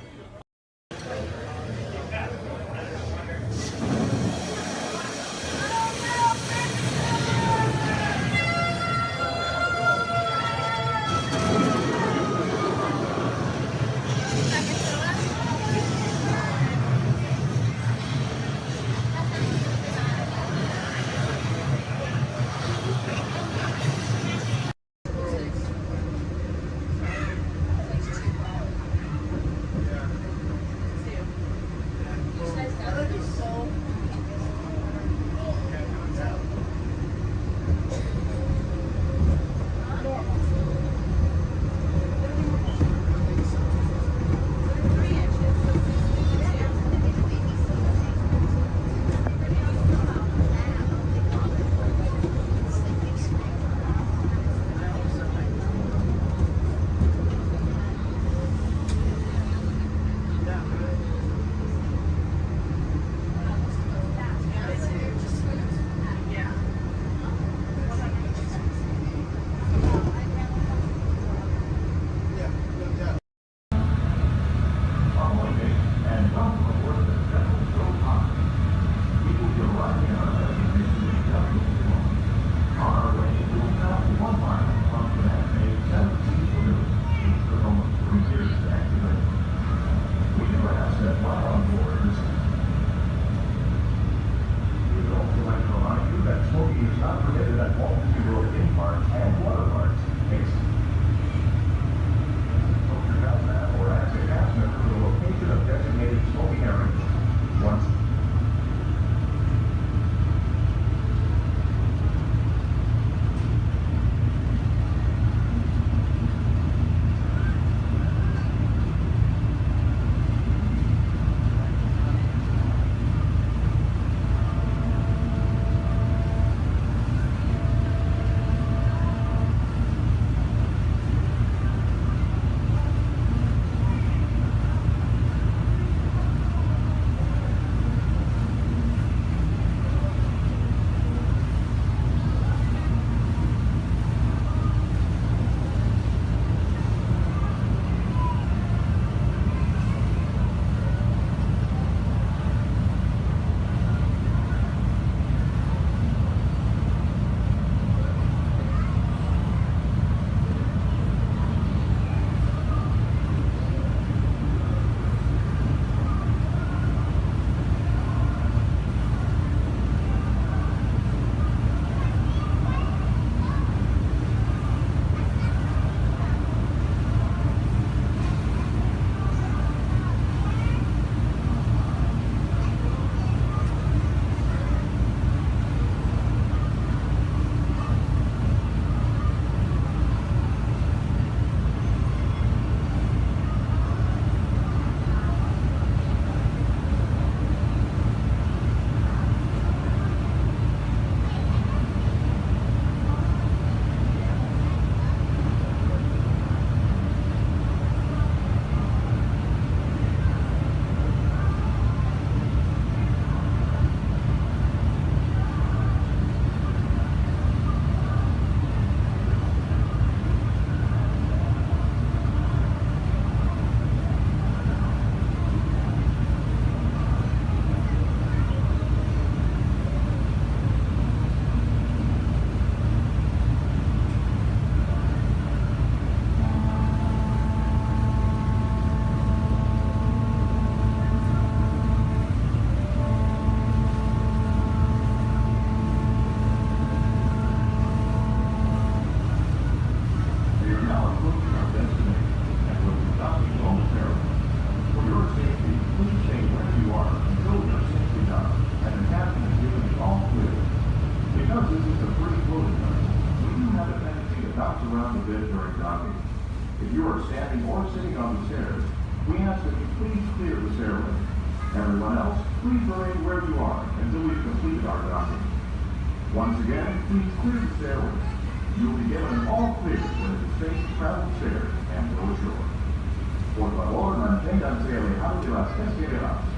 If you are standing or sitting on the stairs, we ask that you please clear the stairway. Everyone else, please remain where you are until we've completed our docking. Once again, please clear the stairway. You'll be given an all clear when it is safe to travel stairs and go ashore. Por favor, manténganse alejados de las escaleras.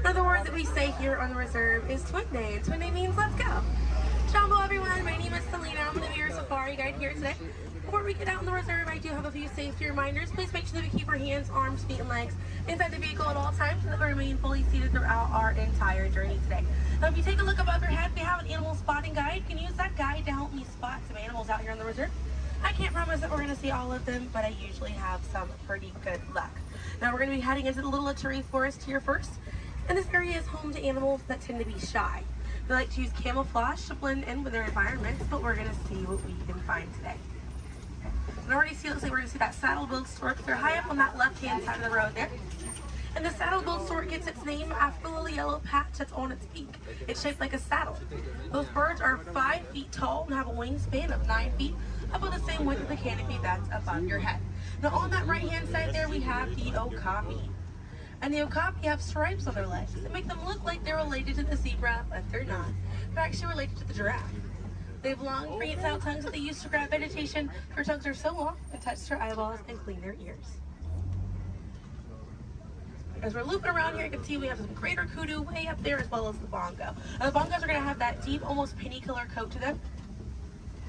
Another word that we say here on the reserve is twin day, and twin day means let's go. Jumbo everyone, my name is Selena. I'm going to be your safari guide here today. Before we get out on the reserve, I do have a few safety reminders. Please make sure that we keep our hands, arms, feet, and legs inside the vehicle at all times so that we remain fully seated throughout our entire journey today. Now, if you take a look above your head, we have an animal spotting guide. You can use that guide to help me spot some animals out here on the reserve. I can't promise that we're going to see all of them, but I usually have some pretty good luck. Now, we're going to be heading into the Little Cherry Forest here first. And this area is home to animals that tend to be shy. They like to use camouflage to blend in with their environments, but we're going to see what we can find today. And already see, looks like we're going to see that saddle-billed stork. They're high up on that left-hand side of the road there. And the saddle-billed stork gets its name after the little yellow patch that's on its beak. It's shaped like a saddle. Those birds are 5 feet tall and have a wingspan of 9 feet, about the same width of the canopy that's above your head. Now on that right-hand side there, we have the okapi. And the okapi have stripes on their legs that make them look like they're related to the zebra, but they're not. They're actually related to the giraffe. They have long, prehensile tongues that they use to grab vegetation. Their tongues are so long, they touch their eyeballs and clean their ears. As we're looping around here, you can see we have some greater kudu way up there, as well as the bongo. Now, the bongos are going to have that deep, almost penny-colored coat to them,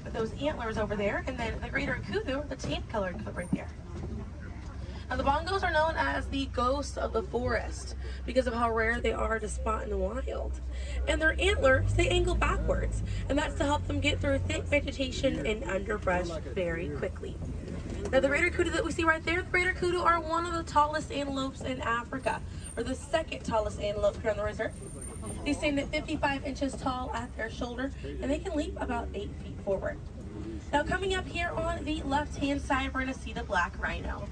with those antlers over there, and then the greater kudu, the tan-colored coat right there. Now, the bongos are known as the ghosts of the forest because of how rare they are to spot in the wild. And their antlers, they angle backwards, and that's to help them get through thick vegetation and underbrush very quickly. Now, the greater kudu that we see right there, the greater kudu are one of the tallest antelopes in Africa, or the second tallest antelope here on the reserve. They stand at 55 inches tall at their shoulder, and they can leap about 8 feet forward. Now, coming up here on the left-hand side, we're going to see the black rhino.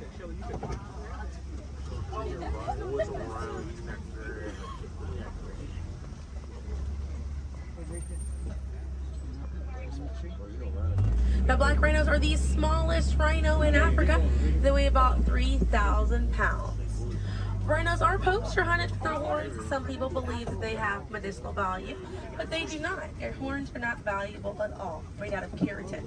Now, black rhinos are the smallest rhino in Africa. They weigh about 3,000 pounds. Rhinos are poached or hunted for their horns. Some people believe that they have medicinal value, but they do not. Their horns are not valuable at all, made out of keratin.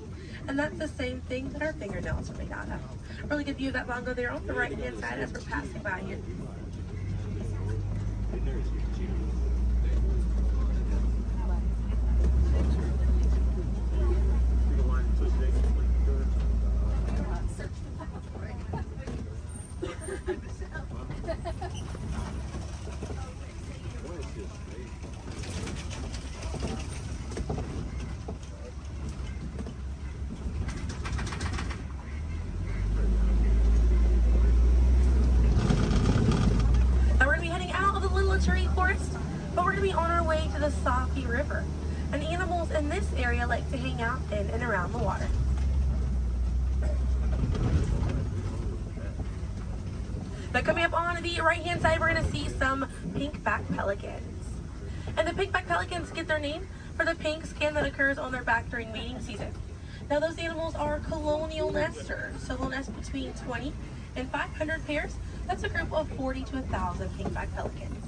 And that's the same thing that our fingernails are made out of. Really good view of that bongo there on the right-hand side as we're passing by here. And animals in this area like to hang out in and around the water. Now, coming up on the right-hand side, we're going to see some pink-back pelicans. And the pink-back pelicans get their name for the pink skin that occurs on their back during mating season. Now, those animals are colonial nesters, so they'll nest between 20 and 500 pairs. That's a group of 40 to 1,000 pink-back pelicans.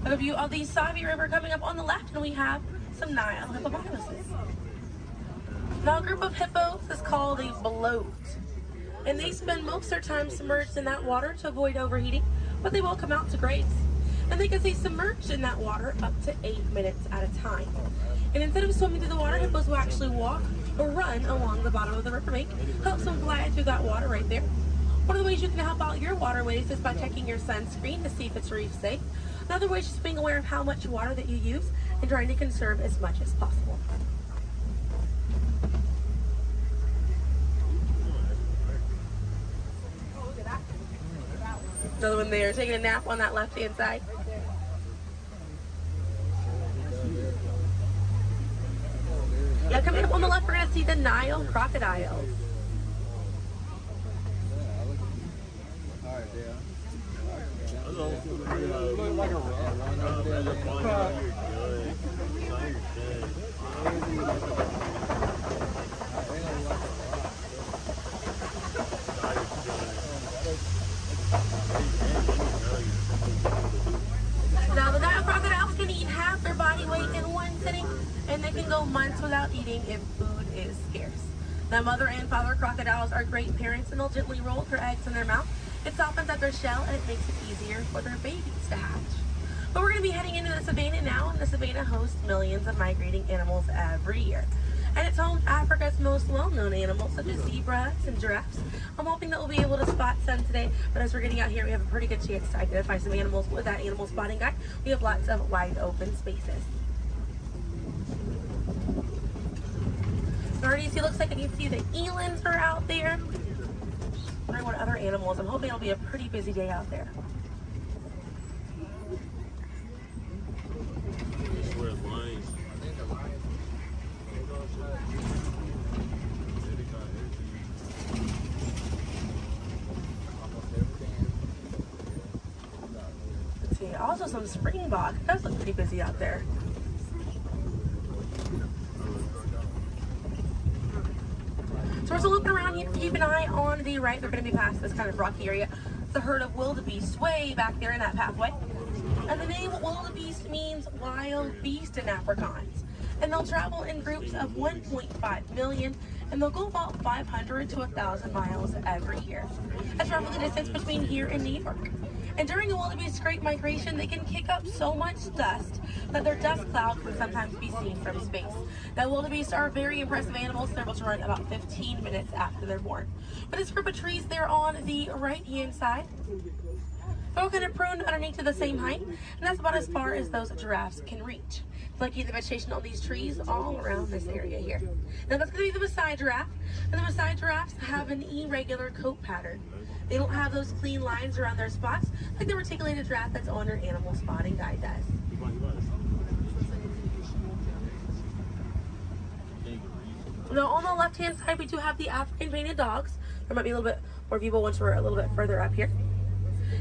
A view of the Savi River coming up on the left, and we have some Nile hippopotamuses. Now, a group of hippos is called a bloat, and they spend most of their time submerged in that water to avoid overheating, but they will come out to graze. And they can stay submerged in that water up to 8 minutes at a time. And instead of swimming through the water, hippos will actually walk or run along the bottom of the riverbank, helps them glide through that water right there. One of the ways you can help out your waterways is by checking your sunscreen to see if it's reef safe. Another way is just being aware of how much water that you use and trying to conserve as much as possible. Another one there, taking a nap on that left-hand side. Now, coming up on the left, we're going to see the Nile crocodiles. Now, the Nile crocodiles can eat half their body weight in one sitting, and they can go months without eating if food is scarce. The mother and father crocodiles are great parents, and they'll gently roll their eggs in their mouth. It softens up their shell, and it makes it easier for their babies to hatch. But we're going to be heading into the savannah now, and the savannah hosts millions of migrating animals every year. And it's home to Africa's most well-known animals, such as zebras and giraffes. I'm hoping that we'll be able to spot some today, but as we're getting out here, we have a pretty good chance to identify some animals with that animal spotting guide. We have lots of wide open spaces. Already see, looks like I can see the elands are out there. Wondering what other animals. I'm hoping it'll be a pretty busy day out there. Let's see, also some springbok. It does look pretty busy out there. So we're still looking around here. Keep an eye on the right. They're going to be past this kind of rocky area. It's a herd of wildebeest way back there in that pathway. And the name wildebeest means wild beast in Afrikaans. And they'll travel in groups of 1.5 million, and they'll go about 500 to 1,000 miles every year. That's roughly the distance between here and New York. And during a wildebeest's great migration, they can kick up so much dust that their dust cloud can sometimes be seen from space. Now, wildebeest are very impressive animals. They're able to run about 15 minutes after they're born. But this group of trees there on the right-hand side, they're all kind of pruned underneath to the same height, and that's about as far as those giraffes can reach. Like the vegetation on these trees all around this area here. Now that's going to be the Maasai giraffe, and the Maasai giraffes have an irregular coat pattern. They don't have those clean lines around their spots like the reticulated giraffe that's on your animal spotting guide does. Now on the left-hand side, we do have the African painted dogs. There might be a little bit more people once we're a little bit further up here.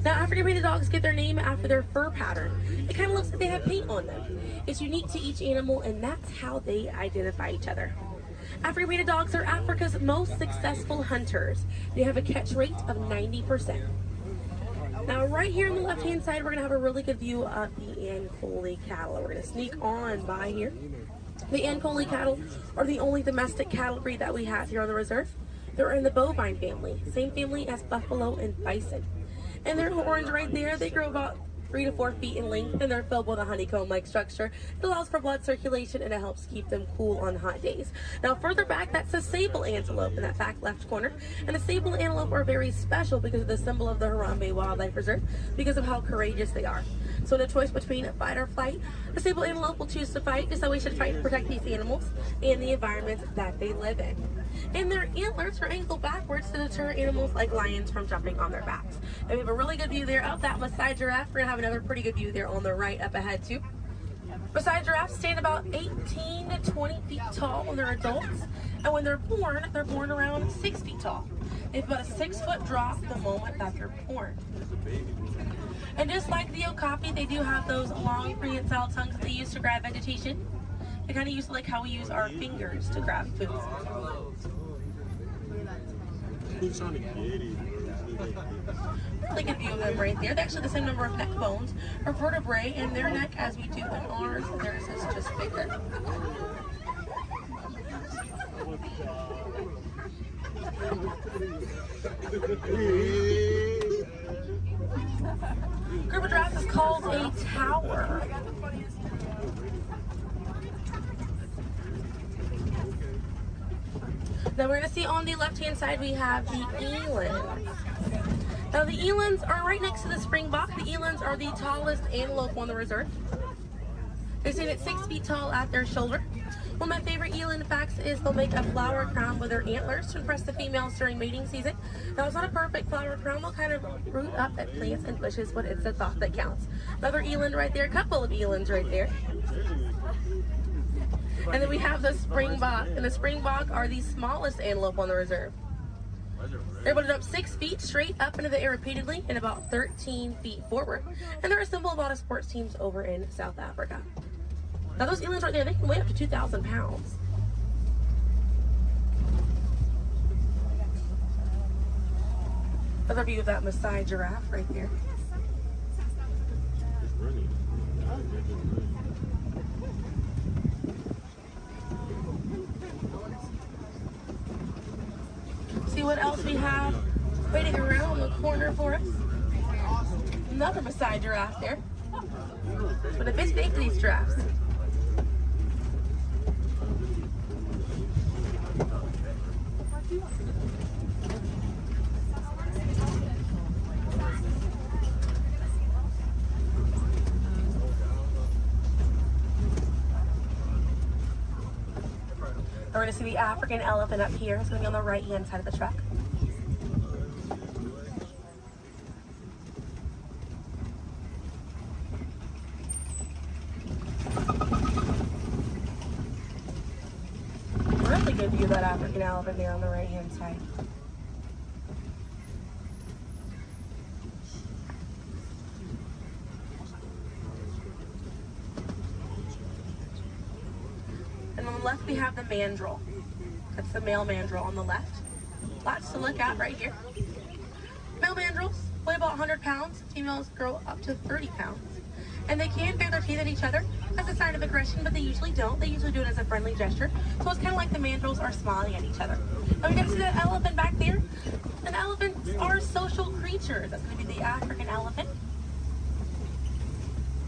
Now, African painted dogs get their name after their fur pattern. It kind of looks like they have paint on them. It's unique to each animal, and that's how they identify each other. African painted dogs are Africa's most successful hunters. They have a catch rate of 90%. Now, right here on the left-hand side, we're going to have a really good view of the Ankole cattle. We're going to sneak on by here. The Ankole cattle are the only domestic cattle breed that we have here on the reserve. They're in the bovine family, same family as buffalo and bison. And their horns right there, they grow about 3 to 4 feet in length, and they're filled with a honeycomb-like structure. It allows for blood circulation, and it helps keep them cool on hot days. Now, further back, that's a sable antelope in that back left corner. And the sable antelope are very special because of the symbol of the Harambe Wildlife Reserve, because of how courageous they are. So in a choice between fight or flight, the sable antelope will choose to fight, just how we should fight to protect these animals and the environment that they live in. And their antlers are angled backwards to deter animals like lions from jumping on their backs. And we have a really good view there of that Maasai giraffe. We're going to have another pretty good view there on the right up ahead too. Maasai giraffes stand about 18 to 20 feet tall when they're adults. And when they're born around 6 feet tall. They have about a 6-foot drop the moment that they're born. And just like the okapi, they do have those long prehensile tongues that they use to grab vegetation. They kind of use like how we use our fingers to grab food. Really good view of them right there. They're actually the same number of neck bones or vertebrae in their neck as we do in ours. Theirs is just bigger. Group of giraffes is called a tower. Now we're going to see on the left-hand side we have the elands. Now the elands are right next to the springbok. The elands are the tallest antelope on the reserve. They stand at 6 feet tall at their shoulder. One of my favorite eland facts is they'll make a flower crown with their antlers to impress the females during mating season. Now it's not a perfect flower crown, they'll kind of root up at plants and bushes, but it's the thought that counts. Another eland right there, a couple of elands right there. And then we have the springbok, and the springbok are the smallest antelope on the reserve. They're able to jump 6 feet straight up into the air repeatedly and about 13 feet forward. And they're a symbol of a lot of sports teams over in South Africa. Now those elands right there, they can weigh up to 2,000 pounds. Another view of that Maasai giraffe right there. see what else we have waiting around the corner for us. Another Maasai giraffe there. But a bit big for these giraffes. We're going to see the African elephant up here. It's going to be on the right-hand side of the truck. Really good view of that African elephant there on the right-hand side. And on the left we have the mandrill. That's the male mandrill on the left. Lots to look at right here. Male mandrills weigh about 100 pounds. Females grow up to 30 pounds. And they can bare their teeth at each other as a sign of aggression, but they usually don't. They usually do it as a friendly gesture. So it's kind of like the mandrills are smiling at each other. Now we can see that elephant back there. And elephants are social creatures. That's going to be the African elephant.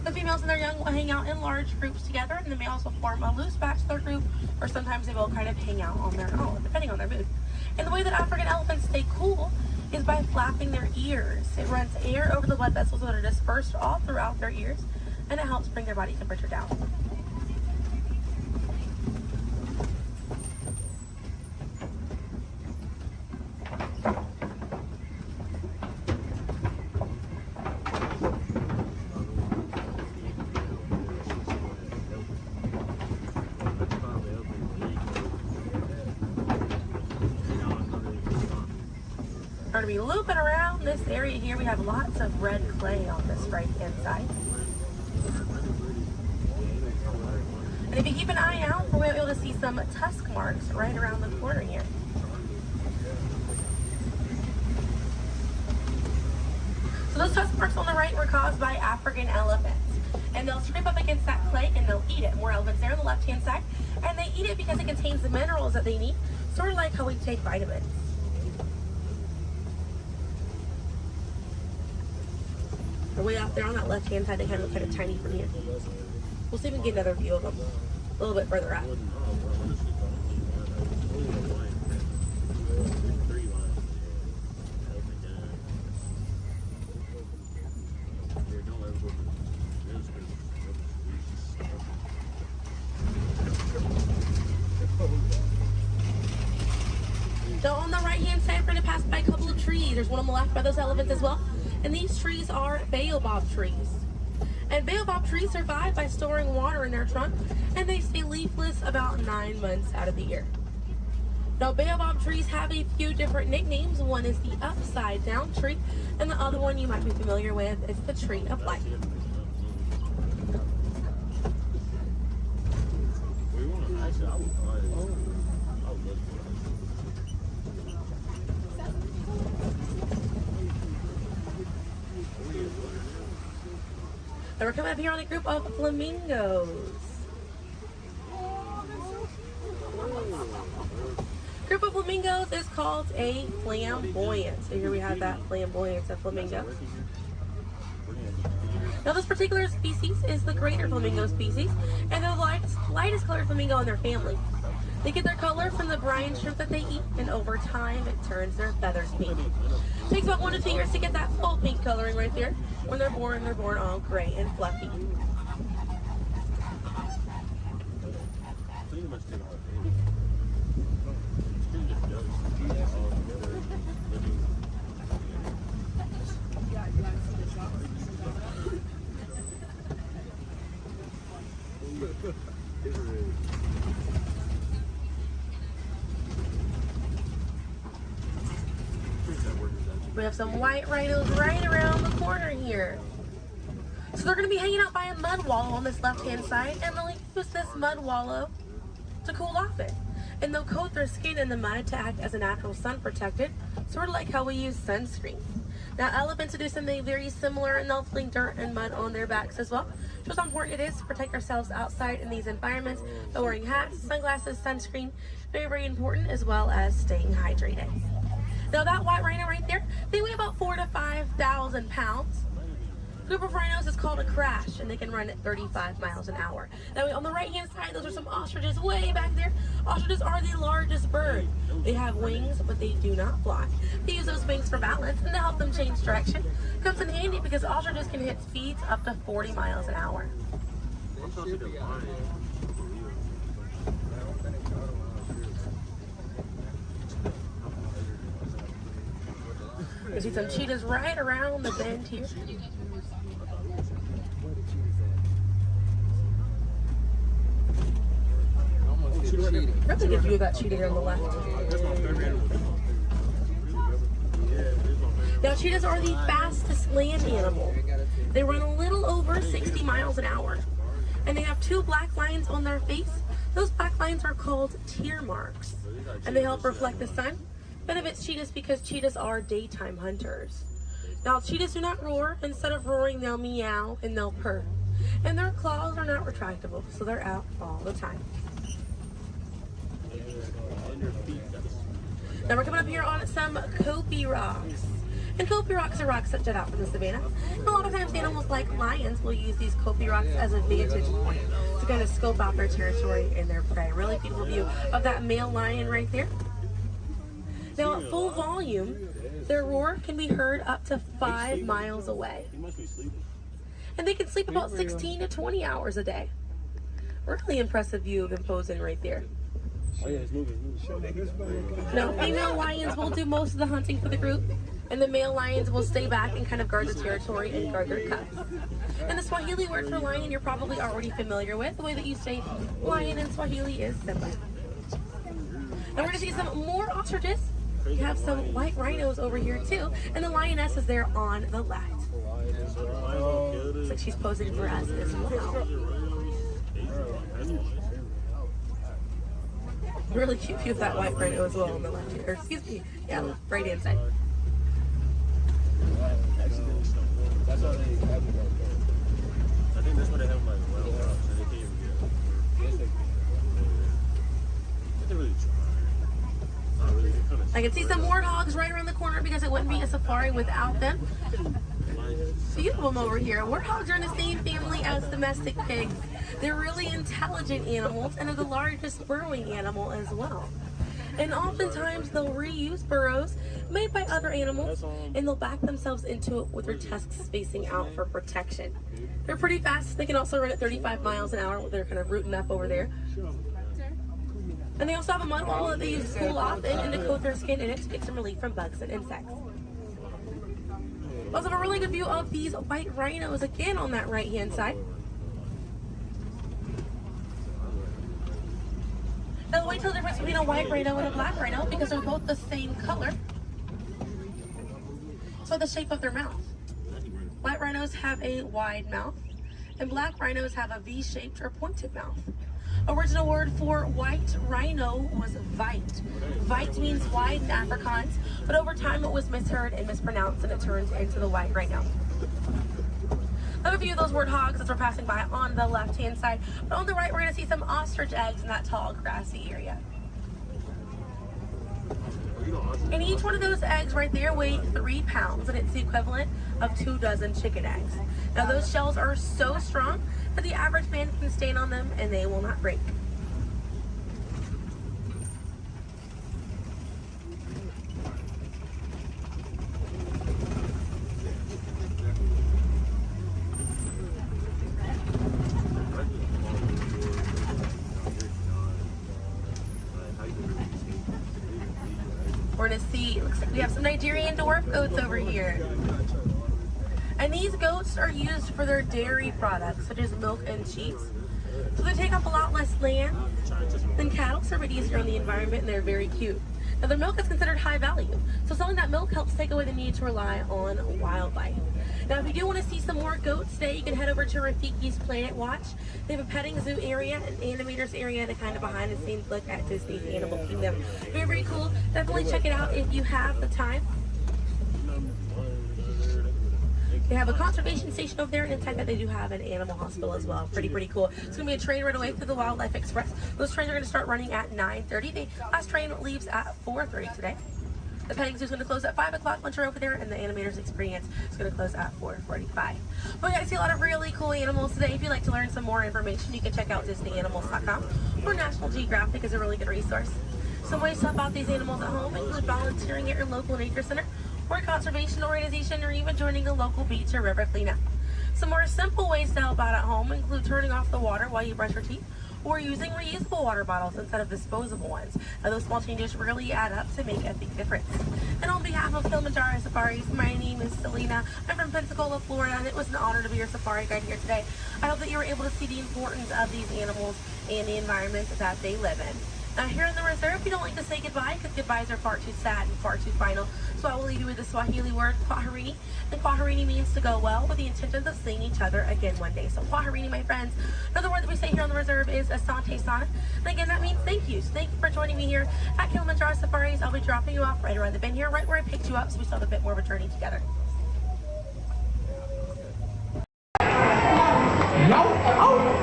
The females and their young will hang out in large groups together, and the males will form a loose bachelor group, or sometimes they will kind of hang out on their own, depending on their mood. And the way that African elephants stay cool is by flapping their ears. It runs air over the blood vessels that are dispersed all throughout their ears, and it helps bring their body temperature down. We're going to be looping around this area here. We have lots of red clay on this right-hand side. And if you keep an eye out, we're going to be able to see some tusk marks right around the corner here. So those tusk marks on the right were caused by African elephants. And they'll scrape up against that clay and they'll eat it. More elephants there on the left-hand side. And they eat it because it contains the minerals that they need, sort of like how we take vitamins. They're way out there on that left-hand side. They kind of look kind of tiny from here. We'll see if we can get another view of them a little bit further out. So on the right-hand side, we're going to pass by a couple of trees. There's one on the left by those elephants as well. And these trees are baobab trees. And baobab trees survive by storing water in their trunk, and they stay leafless about 9 months out of the year. Now, baobab trees have a few different nicknames. One is the upside down tree, and the other one you might be familiar with is the tree of life. And we're coming up here on a group of flamingos. Group of flamingos is called a flamboyant. So here we have that flamboyance of flamingos. Now this particular species is the greater flamingo species, and they're the lightest colored flamingo in their family. They get their color from the brine shrimp that they eat, and over time it turns their feathers pink. It takes about 1 to 2 years to get that full pink coloring right there. When they're born all gray and fluffy. We have some white rhinos right around the corner here. So they're going to be hanging out by a mud wallow on this left-hand side, and they'll use this mud wallow to cool off it. And they'll coat their skin in the mud to act as a natural sun protectant, sort of like how we use sunscreen. Now elephants do something very similar, and they'll fling dirt and mud on their backs as well. Just how important it is to protect ourselves outside in these environments by wearing hats, sunglasses, sunscreen. Very, very important, as well as staying hydrated. Now that white rhino right there, they weigh about 4,000 to 5,000 pounds. Group of rhinos is called a crash, and they can run at 35 miles an hour. Now on the right-hand side, those are some ostriches way back there. Ostriches are the largest bird. They have wings, but they do not fly. They use those wings for balance and to help them change direction. Comes in handy because ostriches can hit speeds up to 40 miles an hour. You see some cheetahs right around the bend here. That's a good view of that cheetah there on the left. Now cheetahs are the fastest land animal. They run a little over 60 miles an hour. And they have 2 black lines on their face. Those black lines are called tear marks. And they help reflect the sun. Benefits cheetahs because cheetahs are daytime hunters. Now cheetahs do not roar. Instead of roaring, they'll meow and they'll purr. And their claws are not retractable, so they're out all the time. Now we're coming up here on some Kopi rocks. And Kopi rocks are rocks that jut out from the savannah. And a lot of times animals like lions will use these Kopi rocks as a vantage point to kind of scope out their territory and their prey. Really beautiful view of that male lion right there. Now at full volume, their roar can be heard up to 5 miles away. And they can sleep about 16 to 20 hours a day. Really impressive view of them posing right there. Now, female lions will do most of the hunting for the group, and the male lions will stay back and kind of guard the territory and guard their cubs. And the Swahili word for lion you're probably already familiar with. The way that you say lion in Swahili is Simba. And we're going to see some more ostriches. We have some white rhinos over here too, and the lioness is there on the left. Looks like she's posing for us as well. Really cute view of that white rhino as well on the left here. Or excuse me, yeah, right hand side. I can see some warthogs right around the corner because it wouldn't be a safari without them. Few of them over here. Warthogs are in the same family as domestic pigs. They're really intelligent animals and are the largest burrowing animal as well. And oftentimes they'll reuse burrows made by other animals and they'll back themselves into it with their tusks facing out for protection. They're pretty fast. They can also run at 35 miles an hour when they're kind of rooting up over there. And they also have a mud wall that they use to cool off and to coat their skin in it to get some relief from bugs and insects. We also have a really good view of these white rhinos again on that right hand side. Now wait till the difference between a white rhino and a black rhino because they're both the same color. So the shape of their mouth. White rhinos have a wide mouth and black rhinos have a V-shaped or pointed mouth. Original word for white rhino was vite. Vite means wide in Afrikaans, but over time it was misheard and mispronounced and it turned into the white rhino. I have a few of those warthogs as we're passing by on the left-hand side, but on the right we're going to see some ostrich eggs in that tall grassy area. And each one of those eggs right there weigh 3 pounds, and it's the equivalent of 2 dozen chicken eggs. Now those shells are so strong that the average man can stand on them and they will not break. We're gonna see, looks like we have some Nigerian dwarf goats over here. And these goats are used for their dairy products, such as milk and cheese. So they take up a lot less land than cattle, so they're easier on the environment, and they're very cute. Now their milk is considered high value, so selling that milk helps take away the need to rely on wildlife. Now if you do want to see some more goats today, you can head over to Rafiki's Planet Watch. They have a petting zoo area, an animators area, and a kind of behind the scenes look at Disney's Animal Kingdom. Very, very cool. Definitely check it out if you have the time. They have a conservation station over there, and inside that they do have an animal hospital as well. Pretty cool. It's going to be a train right away through the Wildlife Express. Those trains are going to start running at 9:30. The last train leaves at 4:30 today. The petting zoo is going to close at 5 o'clock once you're over there, and the animators experience is going to close at 4:45. But we got to see a lot of really cool animals today. If you'd like to learn some more information, you can check out DisneyAnimals.com, or National Geographic is a really good resource. Some ways to help out these animals at home include volunteering at your local nature center, or a conservation organization, or even joining a local beach or river cleanup. Some more simple ways to help out at home include turning off the water while you brush your teeth, or using reusable water bottles instead of disposable ones. Now, those small changes really add up to make a big difference. And on behalf of Kilimanjaro Safaris, my name is Selena. I'm from Pensacola, Florida, and it was an honor to be your safari guide here today. I hope that you were able to see the importance of these animals and the environment that they live in. Now, here in the reserve, we don't like to say goodbye because goodbyes are far too sad and far too final. So I will leave you with the Swahili word, kwaherini. And kwaherini means to go well, with the intentions of seeing each other again one day. So kwaherini, my friends. Another word that we say here on the reserve is asante sana. And again, that means thank you. So thank you for joining me here at Kilimanjaro Safaris. I'll be dropping you off right around the bend here, right where I picked you up, so we still have a bit more of a journey together.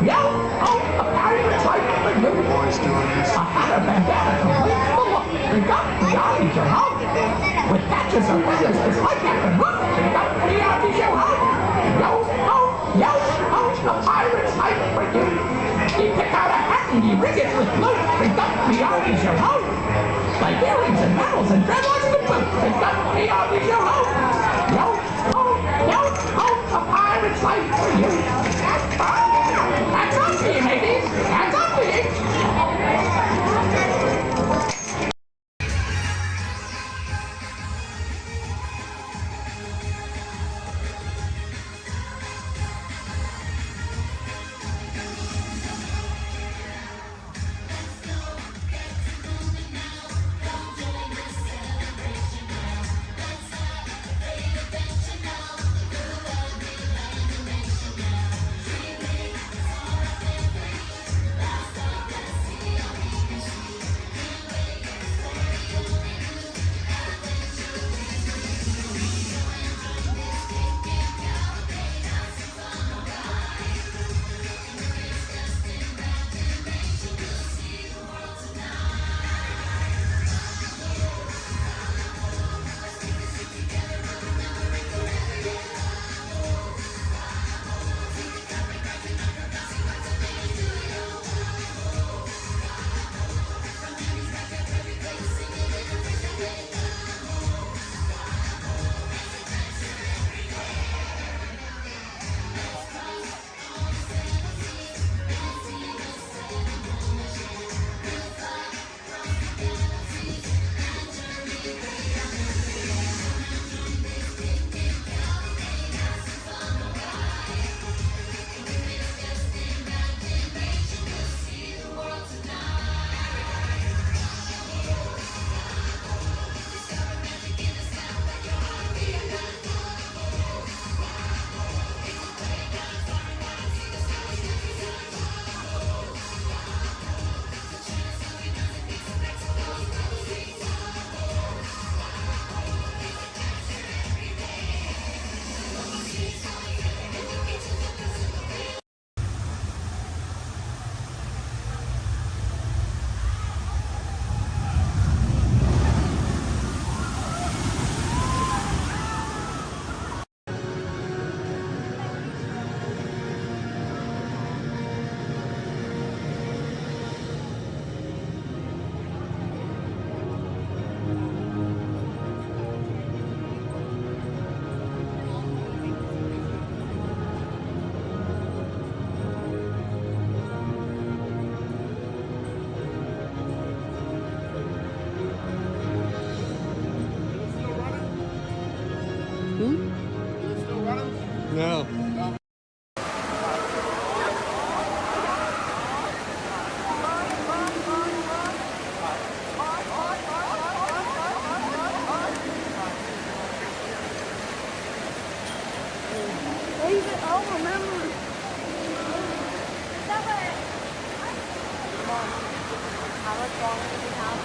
Yo, oh, a pirate's like the new boys doing this. I had a bandana complete full of they got the army show out. With patches of feathers, it's like that can look. They got the army show out. Yo, a pirate's like for you. You pick out a hat and you rig it with blue. They got the army show out. Like earrings and medals and dreadlocks and boot. They got the army show out. Yo, a pirate's like for you. Hands up to you, ladies! Hands up to you! No. Oh, remember. How much longer do we have?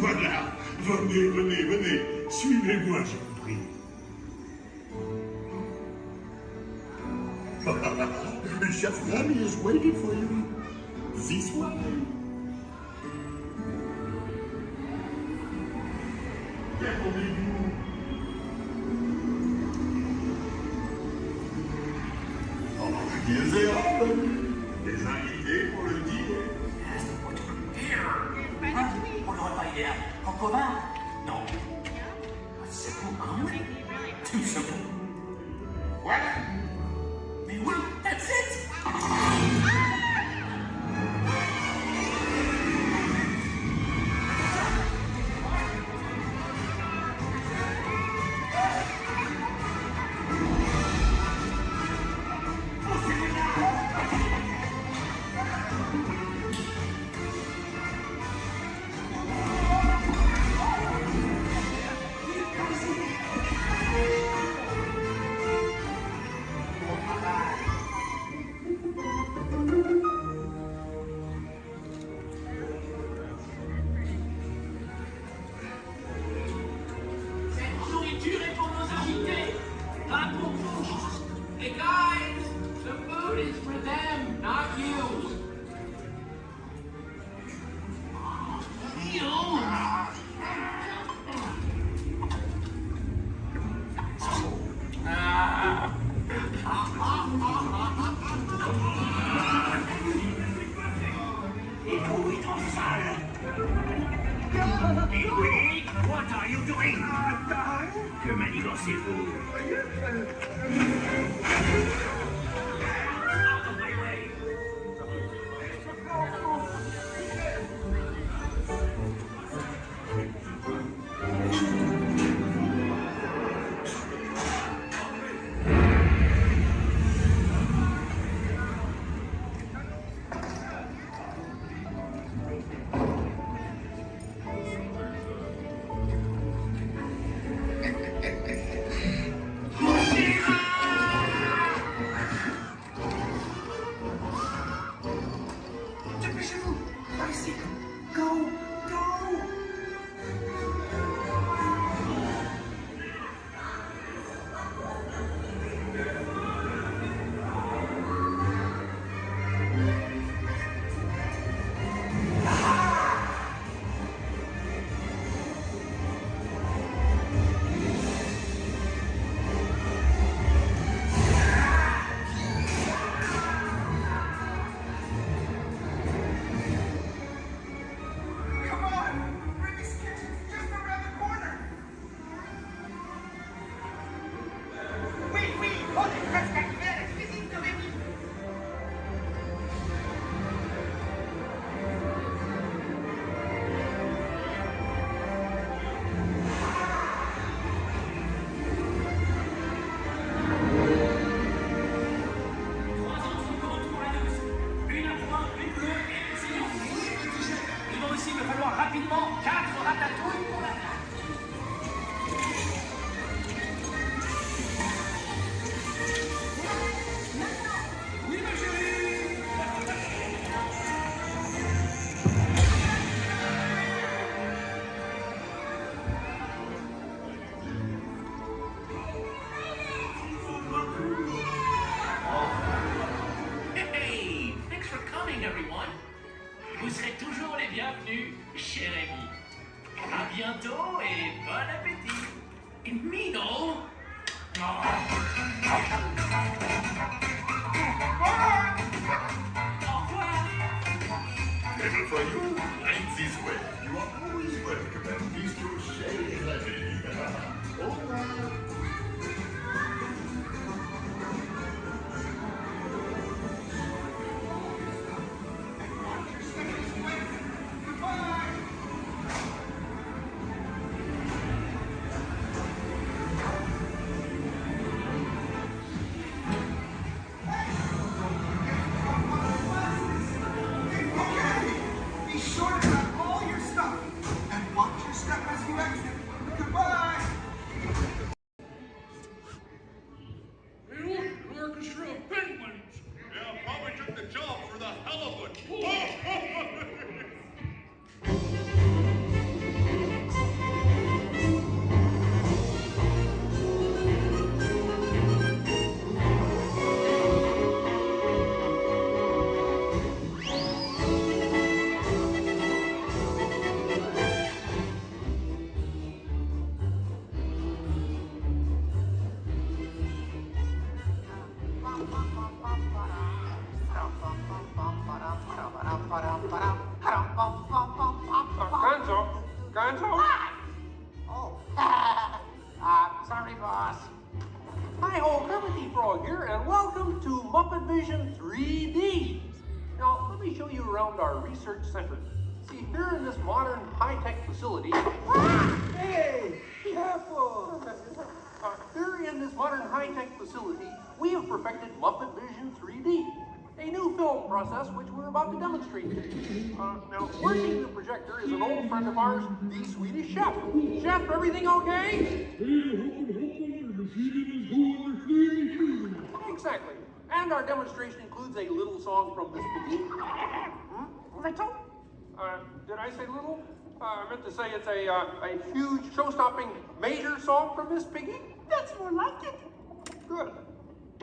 Voilà. Venez, venez, venez. Suivez-moi, je vous prie. Chef Rami is waiting for you. This way. Hier zijn des invités pour le dîner. On n'aurait pas idée en commun? Non. C'est vous, hein? Tout ce bon. Voilà. Mais oui, that's it! Hey guys, the food is for them, not you. Oui, what are you doing? Que manigancez-vous? Out of my way! Vous serez toujours les bienvenus, cher ami. À bientôt et bon appétit. Et Mino. Never for you, right this way. You are always welcome at Bistro Chez Réveil. Au revoir. Gonzo? Oh. Sorry, boss. Hi-ho, Kermit the Frog here, and welcome to Muppet Vision 3D. Now, let me show you around our research center. See, here in this modern high-tech facility... Hey! Careful! Here in this modern high-tech facility, we have perfected Muppet Vision 3D, a new film process which we're about to demonstrate. Now, working the projector is an old friend of ours, the Swedish Chef. Chef, everything okay? Exactly. And our demonstration includes a little song from Miss Piggy. Little? Did I say little? I meant to say it's a huge, show-stopping, major song from Miss Piggy. That's more like it. Good.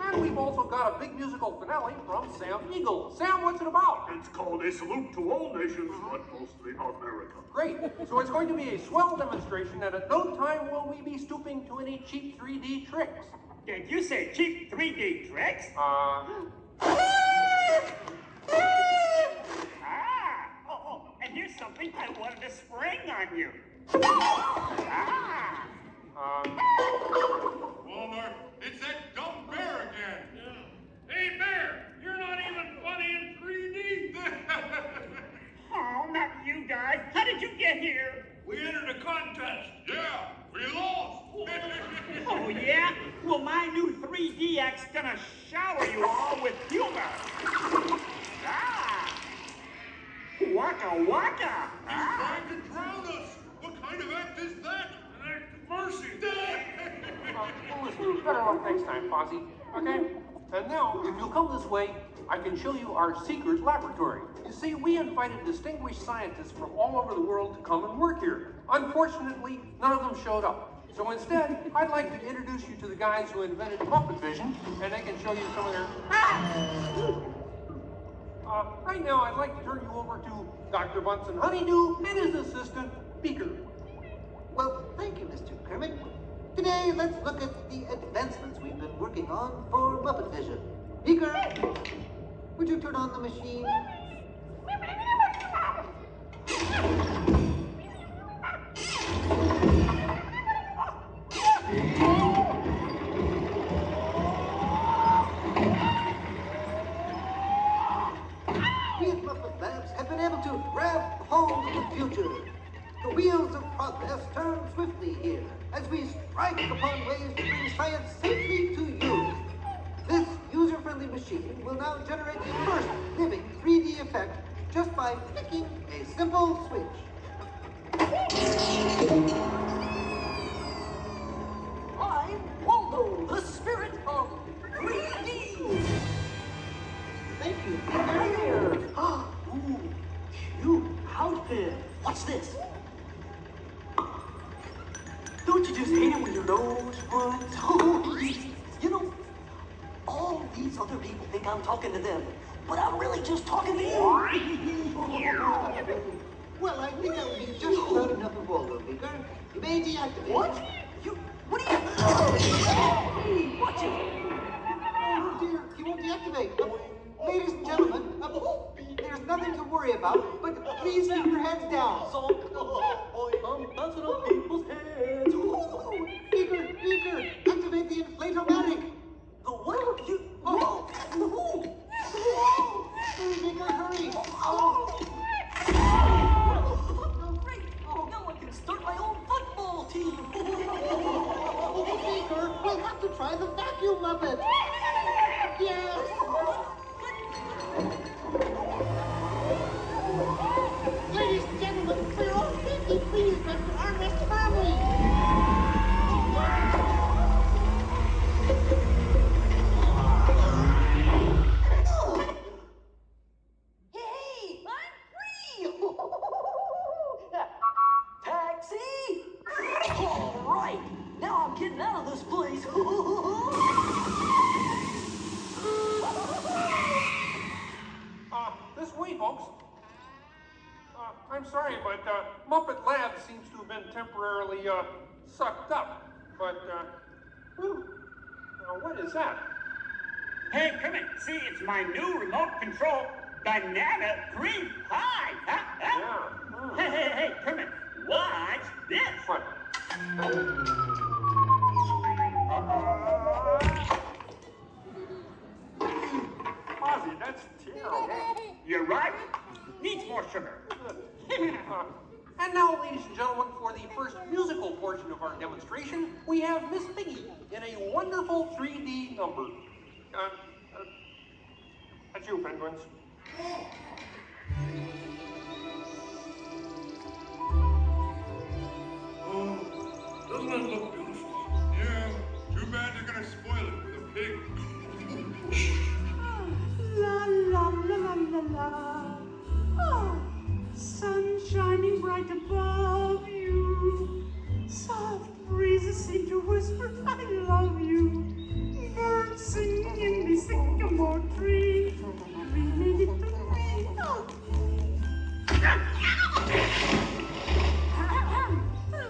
And we've also got a big musical finale from Sam Eagle. Sam, what's it about? It's called A Salute to All Nations, but mostly America. Great. So it's going to be a swell demonstration, and at no time will we be stooping to any cheap 3D tricks. Did you say cheap 3D tricks? And here's something I wanted to spring on you. Walmart, it's that dumb bear again. Yeah. Hey, Bear, you're not even funny in 3D. Oh, not you guys. How did you get here? We entered a contest. Yeah, we lost. Oh, yeah? Well, my new 3DX gonna shower you all with humor. Waka waka. He's trying to drown us. What kind of act is that? An act of mercy. Listen, better luck next time, Posse. Okay? And now, if you'll come this way, I can show you our Seekers Laboratory. You see, we invited distinguished scientists from all over the world to come and work here. Unfortunately, none of them showed up. So instead, I'd like to introduce you to the guys who invented Muppet Vision, and they can show you some of their... right now, I'd like to turn you over to Dr. Bunsen Honeydew and his assistant, Beaker. Well, thank you, Mr. Kermit. Today, let's look at the advancements we've been working on for Muppet Vision. Beaker, would you turn on the machine? We at Muppet Labs have been able to grab hold of the future. The wheels of progress turn swiftly here as we strike upon ways to bring science safely to you. This user-friendly machine will now generate the first living 3D effect just by flicking a simple switch. I'm Waldo, the spirit of 3D. Thank you. There. Ooh, cute outfit. What's this? Don't you just hate it when your nose runs? You know, all these other people think I'm talking to them, but I'm really just talking to you. Well, I think that would be just about enough of Waldo, Beaker. You may deactivate. What? What are you... Hey, watch it. Oh, dear, he won't deactivate. Ladies and gentlemen, there's nothing to worry about, but please keep your heads down. I'm bouncing on people's heads. Beaker, activate the inflatomatic. The what? You... Oh. Beaker, hurry. Great. Now I can start my own football team. Beaker, we'll have to try the vacuum Muppet. Yes. Ladies and gentlemen, for your own safety, please grab your armrest firmly. Hey, I'm free! Taxi! All right, now I'm getting out of this place. This way, folks. I'm sorry, but Muppet Labs seems to have been temporarily sucked up. But, now what is that? Hey, Kermit, see, it's my new remote control banana cream pie. Huh? Hey, Kermit, watch this. What? Ozzy, that's terrible. You're right. Needs more sugar. And now, ladies and gentlemen, for the first musical portion of our demonstration, we have Miss Piggy in a wonderful 3D number. That's you, penguins. Oh, doesn't it look beautiful? Yeah, too bad they're gonna spoil it with a pig. La la la la la la. Oh, sun shining bright above you. Soft breezes seem to whisper, I love you. Birds singing in the sycamore tree. Dreaming it to me. Oh.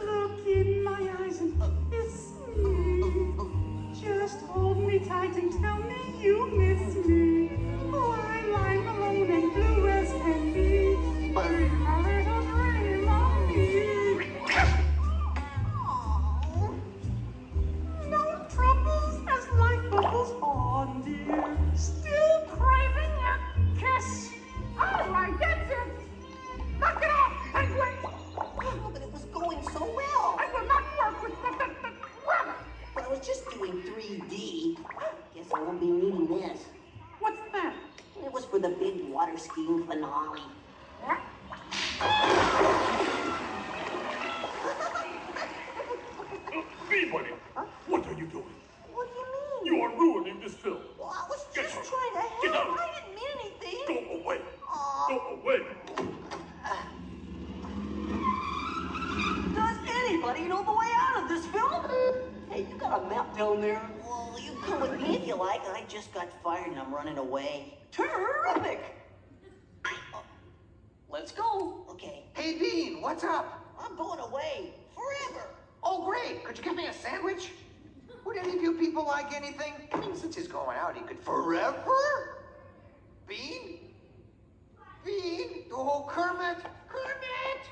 Look in my eyes and kiss me. Just hold me tight and tell me you miss me. While I'm alone and blue as can be. Bring a little dream on me. No troubles as life bubbles on, dear. Still craving a kiss. All right, that's it. Knock it off, penguin. Oh, but it was going so well. I will not work with the rabbit. But I was just doing 3D. Guess I won't be needing this. What's that? It was for the big water skiing finale. What? Hey, buddy, what are you doing? What do you mean? You are ruining this film. Well, I was Get just out. trying to Get help. out. I didn't mean anything. Go away. Aw. Go away. Does anybody know the way out of this film? Hey, you got a map down there? Well, you can come with me if you like. I just got fired and I'm running away. Terrific! Let's go. Okay. Hey, Bean, what's up? I'm going away. Forever. Oh, great. Could you give me a sandwich? Would any of you people like anything? I mean, since he's going out, he could forever? Bean? Bean? Oh, Kermit! Kermit!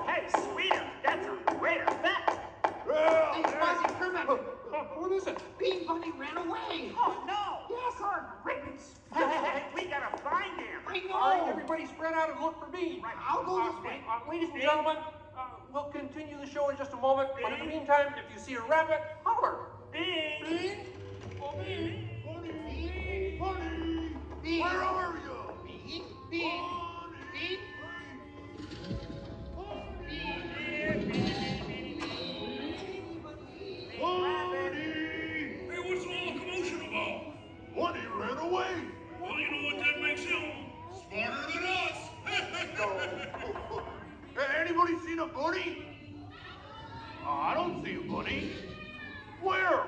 Hey, sweeter, that's a great effect. Hey, Fuzzy, Kermit! What is it? Bean Bunny ran away! Oh, no. Yes, our ribbons! Hey, we gotta find him. I know! All right, everybody spread out and look for Bean. Right, I'll go this way. Ladies and gentlemen, we'll continue the show in just a moment. But in the meantime, if you see a rabbit, holler. Bean. Bean? Oh, Bean! Bunny! Bunny! Bean! Where are you? Bean? Bean? Bean? Hey, what's all the commotion about? Bunny ran away. Well, you know what that makes him? Smarter than us. Hey, anybody seen a bunny? I don't see a bunny. Where?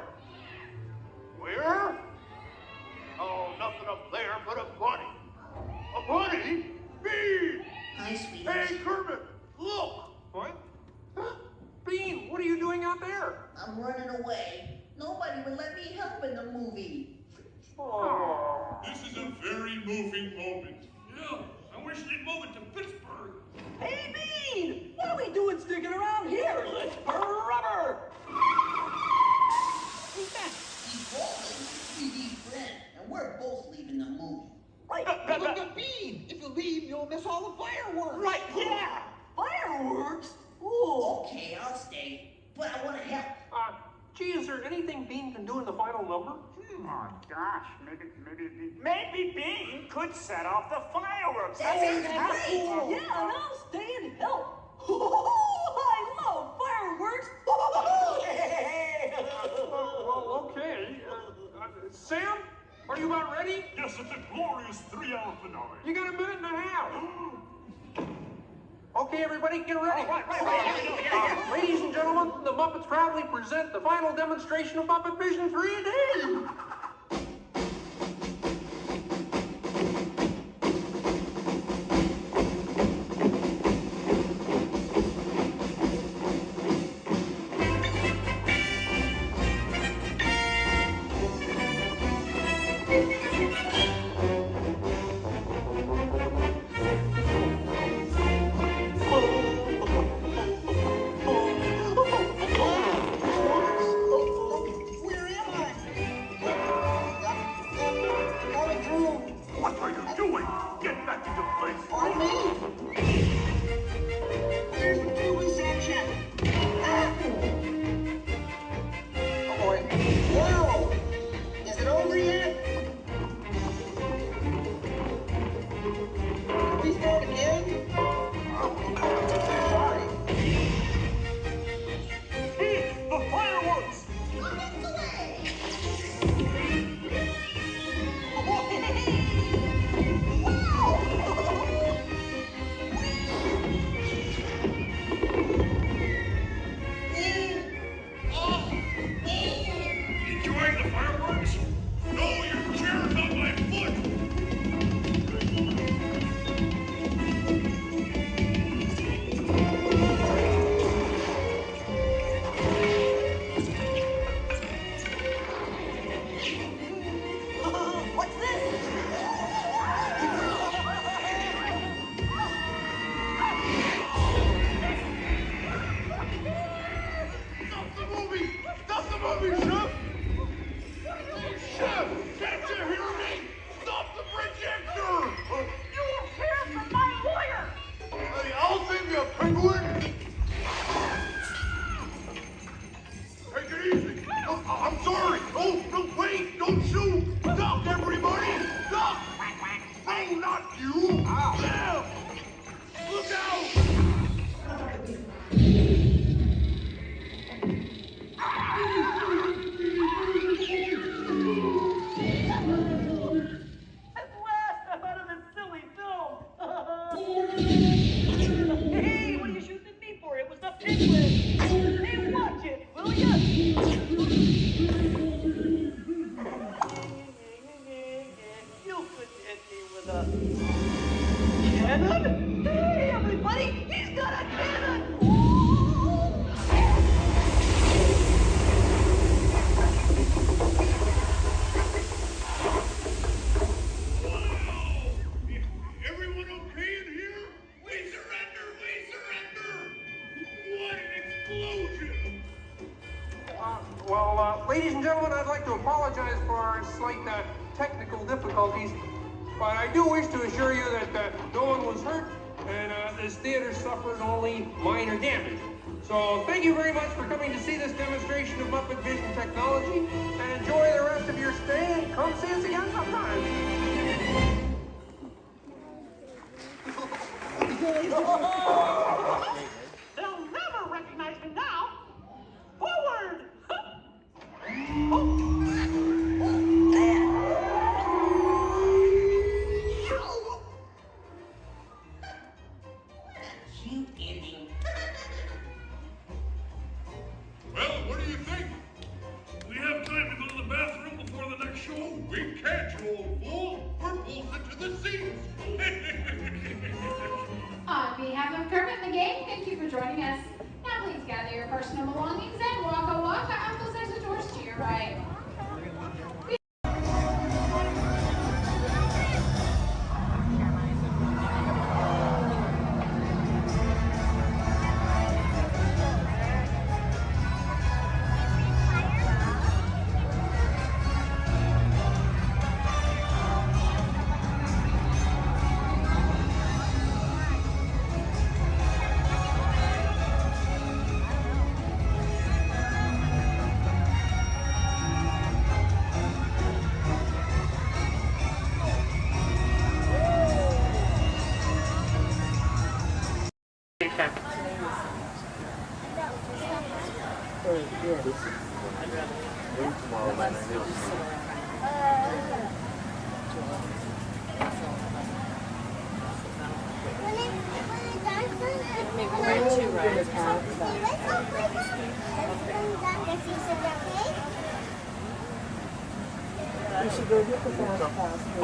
Where? Oh, nothing up there but a bunny. A bunny? Bean! Hi, sweetie. Hey, Kermit, look! What? Bean, what are you doing out there? I'm running away. Nobody would let me help in the movie. Oh. This is a very moving moment. Yeah, I wish they'd move it to Pittsburgh. Hey, Bean! What are we doing sticking around here? Let's burn rubber! Who's that? He's Walt, 3D friend, and we're both leaving the movie. Right. Look at Bean! If you leave, you'll miss all the fireworks! Right, yeah! Fireworks? Ooh. Okay, I'll stay, but I want to help. Gee, is there anything Bean can do in the final number? Oh, gosh, maybe Bean could set off the fireworks. That's great! Cool. Yeah, and I'll stay and help. I love fireworks! Well, okay. Sam, are you about ready? Yes, it's a glorious 3-hour finale. You got a minute and a half. Okay, everybody, get ready. Right. Ladies and gentlemen, the Muppets proudly present the final demonstration of Muppet Vision 3D. explosion! Ladies and gentlemen, I'd like to apologize for our slight technical difficulties, but I do wish to assure you that no one was hurt and this theater suffered only minor damage. So thank you very much for coming to see this demonstration of Muppet Vision technology, and enjoy the rest of your stay, and come see us again sometime. They'll never recognize me now. Forward! Well, what do you think? We have time to go to the bathroom before the next show? We can't, you old fool. We're bolted to the seats. On behalf of Kermit the Gang, thank you for joining us. Now please gather your personal belongings and waka waka. Uncle's exit doors to your right.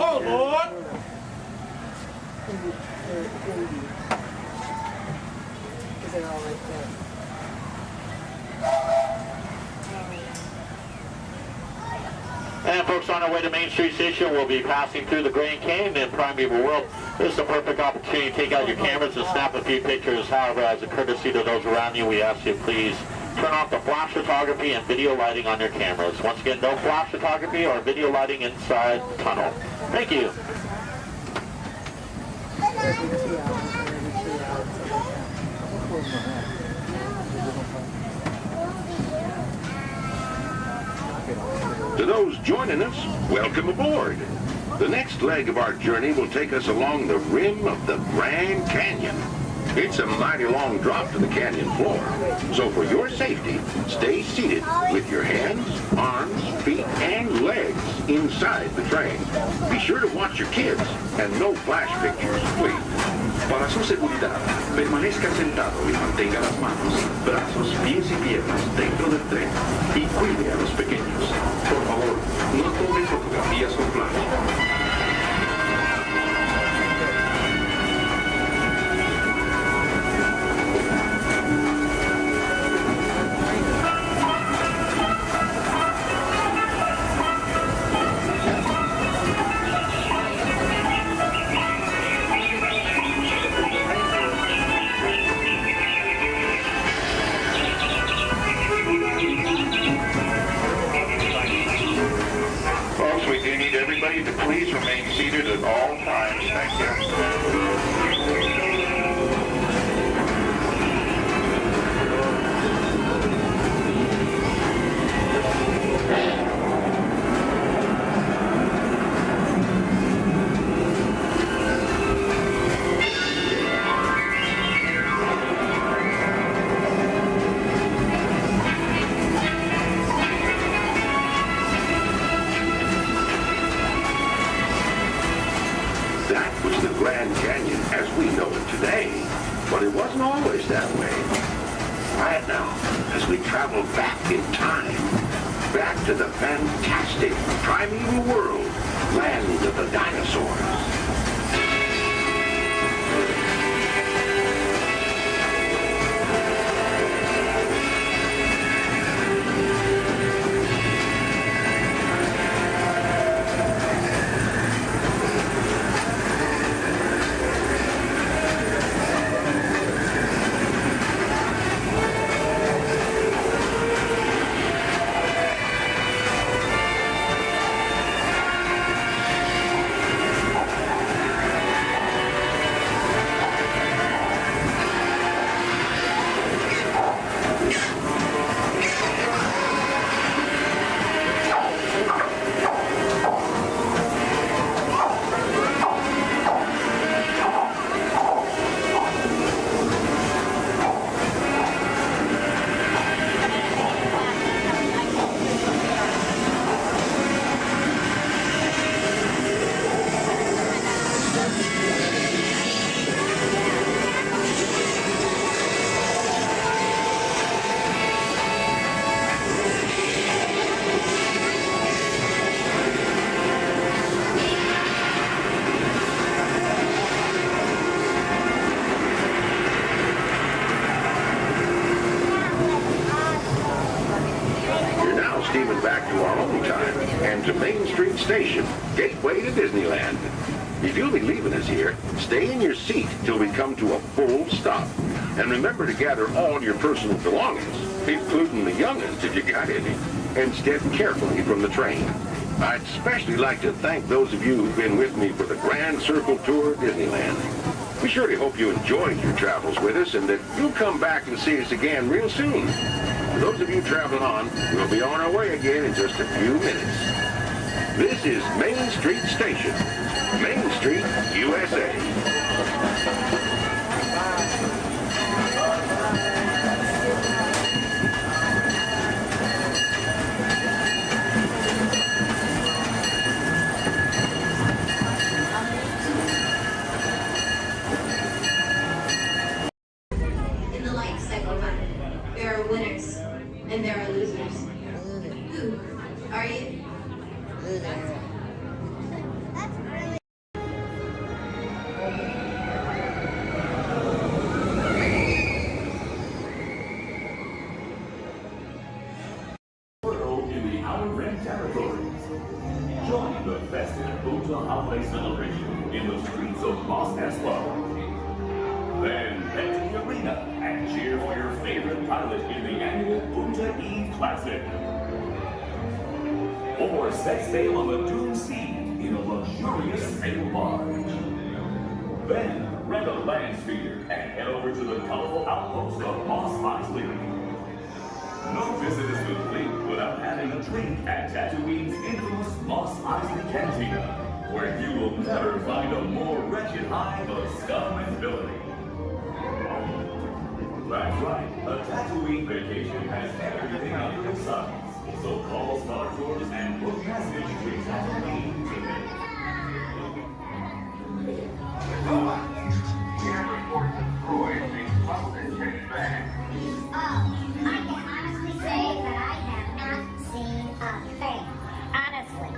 Oh, Lord! Is it all right there? And folks, on our way to Main Street Station, we'll be passing through the Grand Canyon and Primeval World. This is a perfect opportunity to take out your cameras and snap a few pictures. However, as a courtesy to those around you, we ask you please turn off the flash photography and video lighting on your cameras. Once again, no flash photography or video lighting inside the tunnel. Thank you. To those joining us, welcome aboard. The next leg of our journey will take us along the rim of the Grand Canyon. It's a mighty long drop to the canyon floor, so for your safety, stay seated with your hands, arms, feet, and legs inside the train. Be sure to watch your kids and no flash pictures, please. Para su seguridad, permanezca sentado y mantenga las manos, brazos, pies y piernas dentro del tren y cuide a los pequeños. Por favor, no tome fotografías con flash. Everybody to please remain seated at all times. Thank you. Grand Canyon as we know it today, but it wasn't always that way. Right now, as we travel back in time, back to the fantastic primeval world, land of the dinosaurs. to Main Street Station, gateway to Disneyland. If you'll be leaving us here, stay in your seat till we come to a full stop. And remember to gather all your personal belongings, including the young'uns if you got any, and step carefully from the train. I'd especially like to thank those of you who've been with me for the Grand Circle Tour of Disneyland. We surely hope you enjoyed your travels with us and that you'll come back and see us again real soon. For those of you traveling on, we'll be on our way again in just a few minutes. This is Main Street Station, Main Street, USA. In the life cycle, there are winners and there are losers. Who are you? Losers. In the Outer Rim territories. Join the festive Oota holiday celebration in the streets of Mos Espa. Then head to the arena and cheer for your favorite pilot in the annual Oota Eve Classic. Or set sail on the Doom Sea in a luxurious sail barge. Then rent a land speeder and head over to the colorful outpost of Mos Eisley. No visit is complete without having a drink at Tatooine's infamous Mos Eisley Cantina, where you will never find a more wretched hive of scum and villainy. That's right, a Tatooine vacation has everything under the sun. So call Star Tours and book passage to Tatooine today. We have reports of droids being smuggled and shipped back. I can honestly say that I have not seen a thing. Honestly.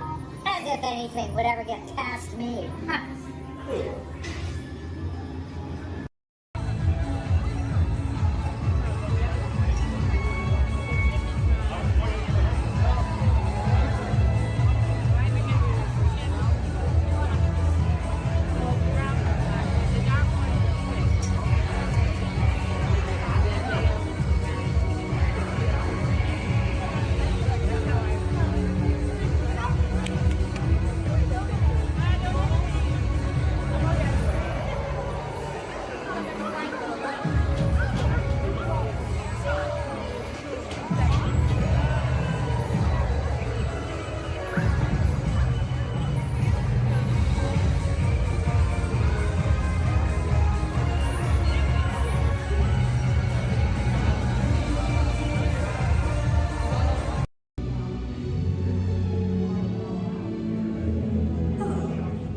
As if anything would ever get past me.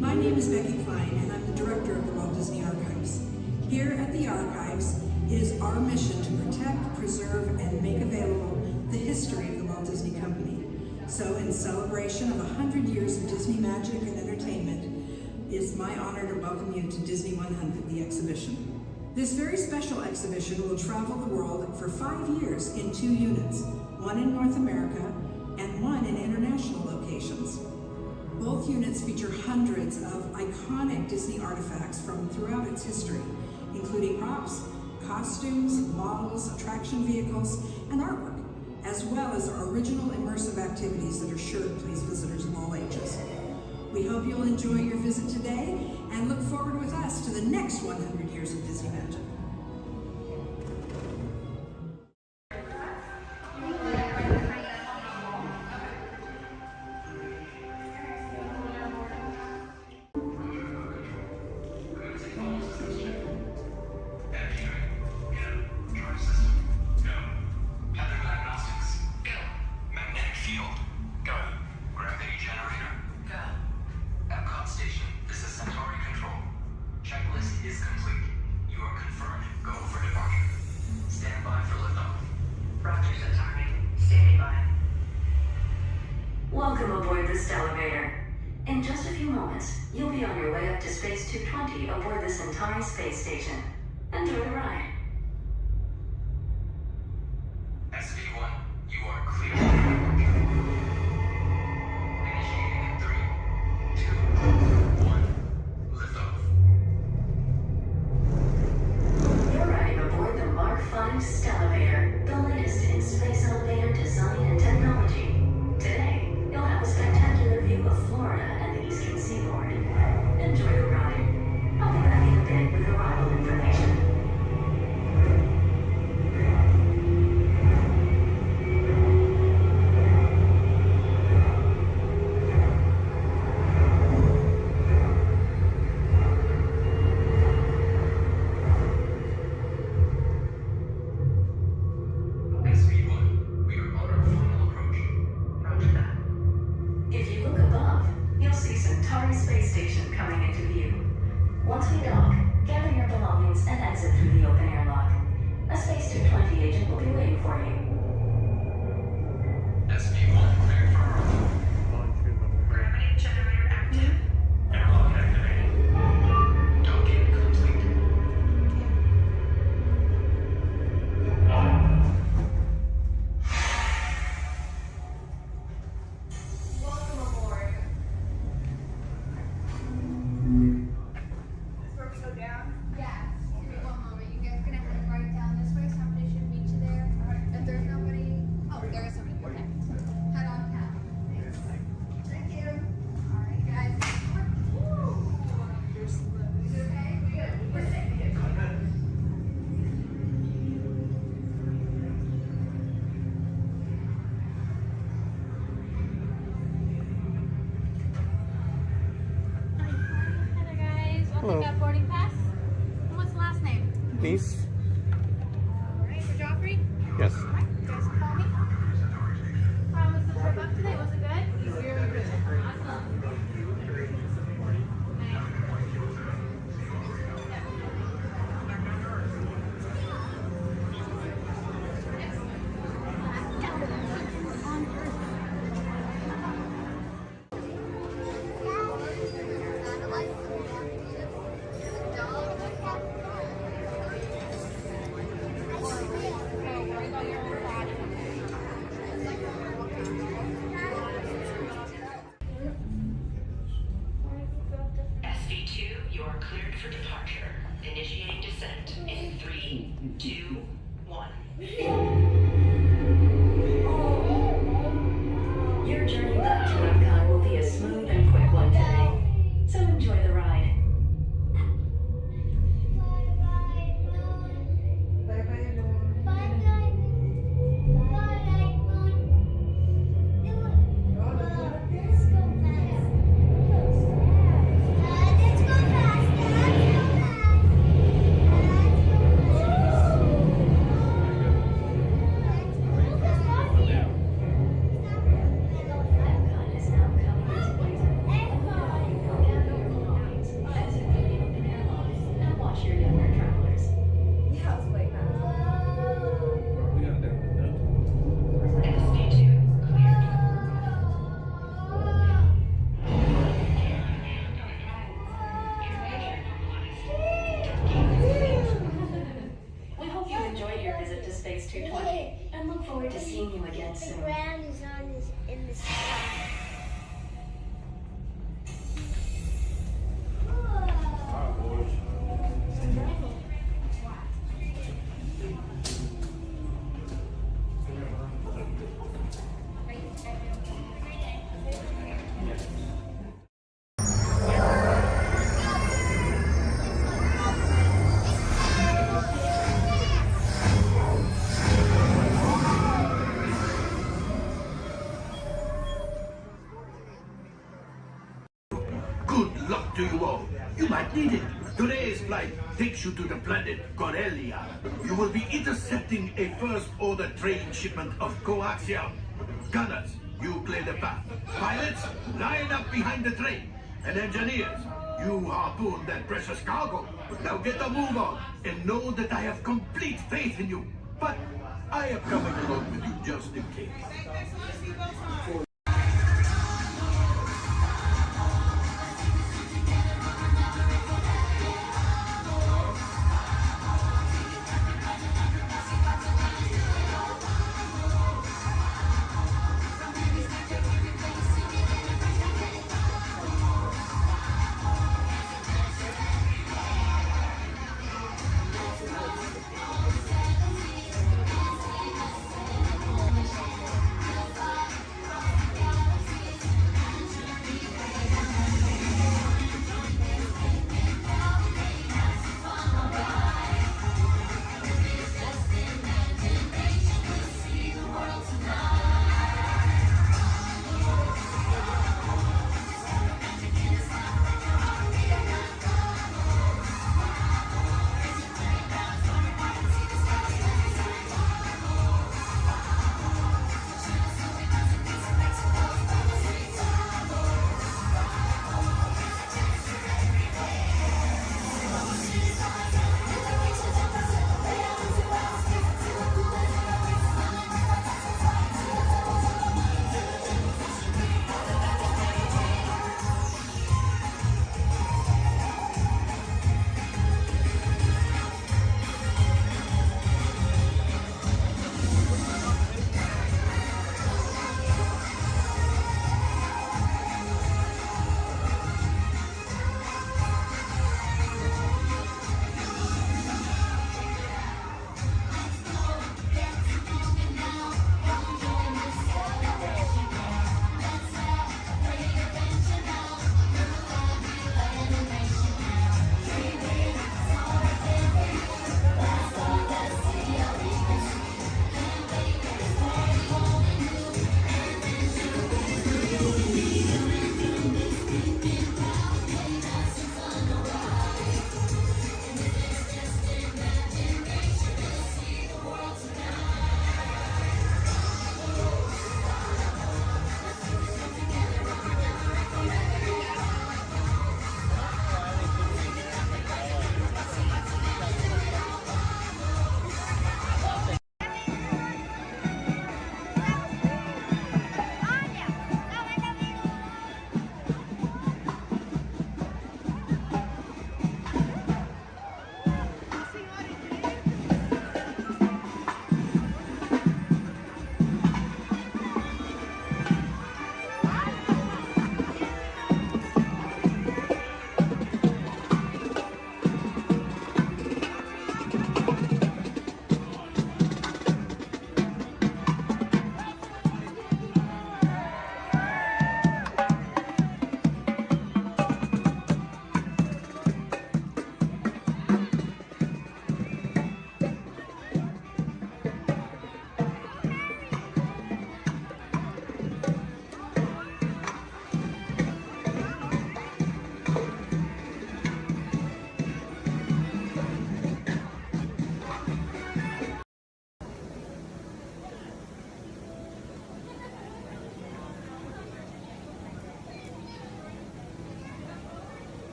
My name is Becky Klein, and I'm the director of the Walt Disney Archives. Here at the Archives, it is our mission to protect, preserve, and make available the history of the Walt Disney Company. So in celebration of 100 years of Disney magic and entertainment, it's my honor to welcome you to Disney 100, the exhibition. This very special exhibition will travel the world for 5 years in 2 units, one in North America and one in international locations. Both units feature hundreds of iconic Disney artifacts from throughout its history, including props, costumes, models, attraction vehicles, and artwork, as well as our original immersive activities that are sure to please visitors of all ages. We hope you'll enjoy your visit today and look forward with us to the next 100 years of Disney magic. Welcome aboard this elevator. In just a few moments, you'll be on your way up to Space 220 aboard the Centauri space station. Enjoy the ride. SV1, you are clear. Initiate nice. Alright, for Joffrey? Yes. Alright, you guys can call me. How was the trip up today? Was it good? Very good. Awesome. SV2, you are cleared for departure. Initiating descent in 3, 2, 1. Your journey back to Epcot will be a smooth and quick one today, so enjoy the ride. We hope you enjoyed your visit to Space 220 and look forward to seeing you again soon. The ground is in the sky. Good luck to you all. You might need it. Today's flight takes you to the planet Corellia. You will be intercepting a first-order train shipment of coaxium. Gunners, you clear the path. Pilots, line up behind the train. And engineers, you harpoon that precious cargo. Now get a move on and know that I have complete faith in you. But I am coming along with you just in case.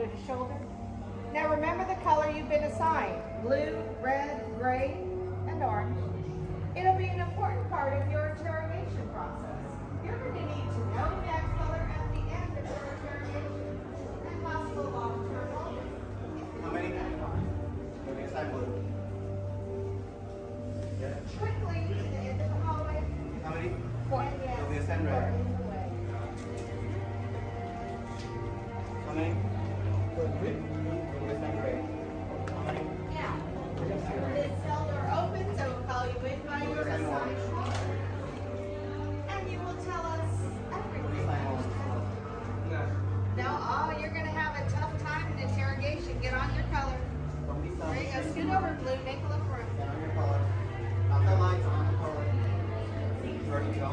shoulder to shoulder. Now remember the color you've been assigned: blue, red, gray, and orange. It'll be an important part of your interrogation process. You're going to need to know that color at the end of your interrogation and possible long-term motives. How many? Okay, assign blue. Quickly to the end of the hallway. How many? 4. Yes. Okay, assign red. How many? 3. Okay, assign gray. How many? Yeah. This cell door opens, so we'll call you in by your assignment. And you will tell us everything. No, oh, you're going to have a tough time in interrogation. Get on your color. There you go. Scoot over, Blue. Make a look room. Get on your color. Not the lights, on the color. Ready to go.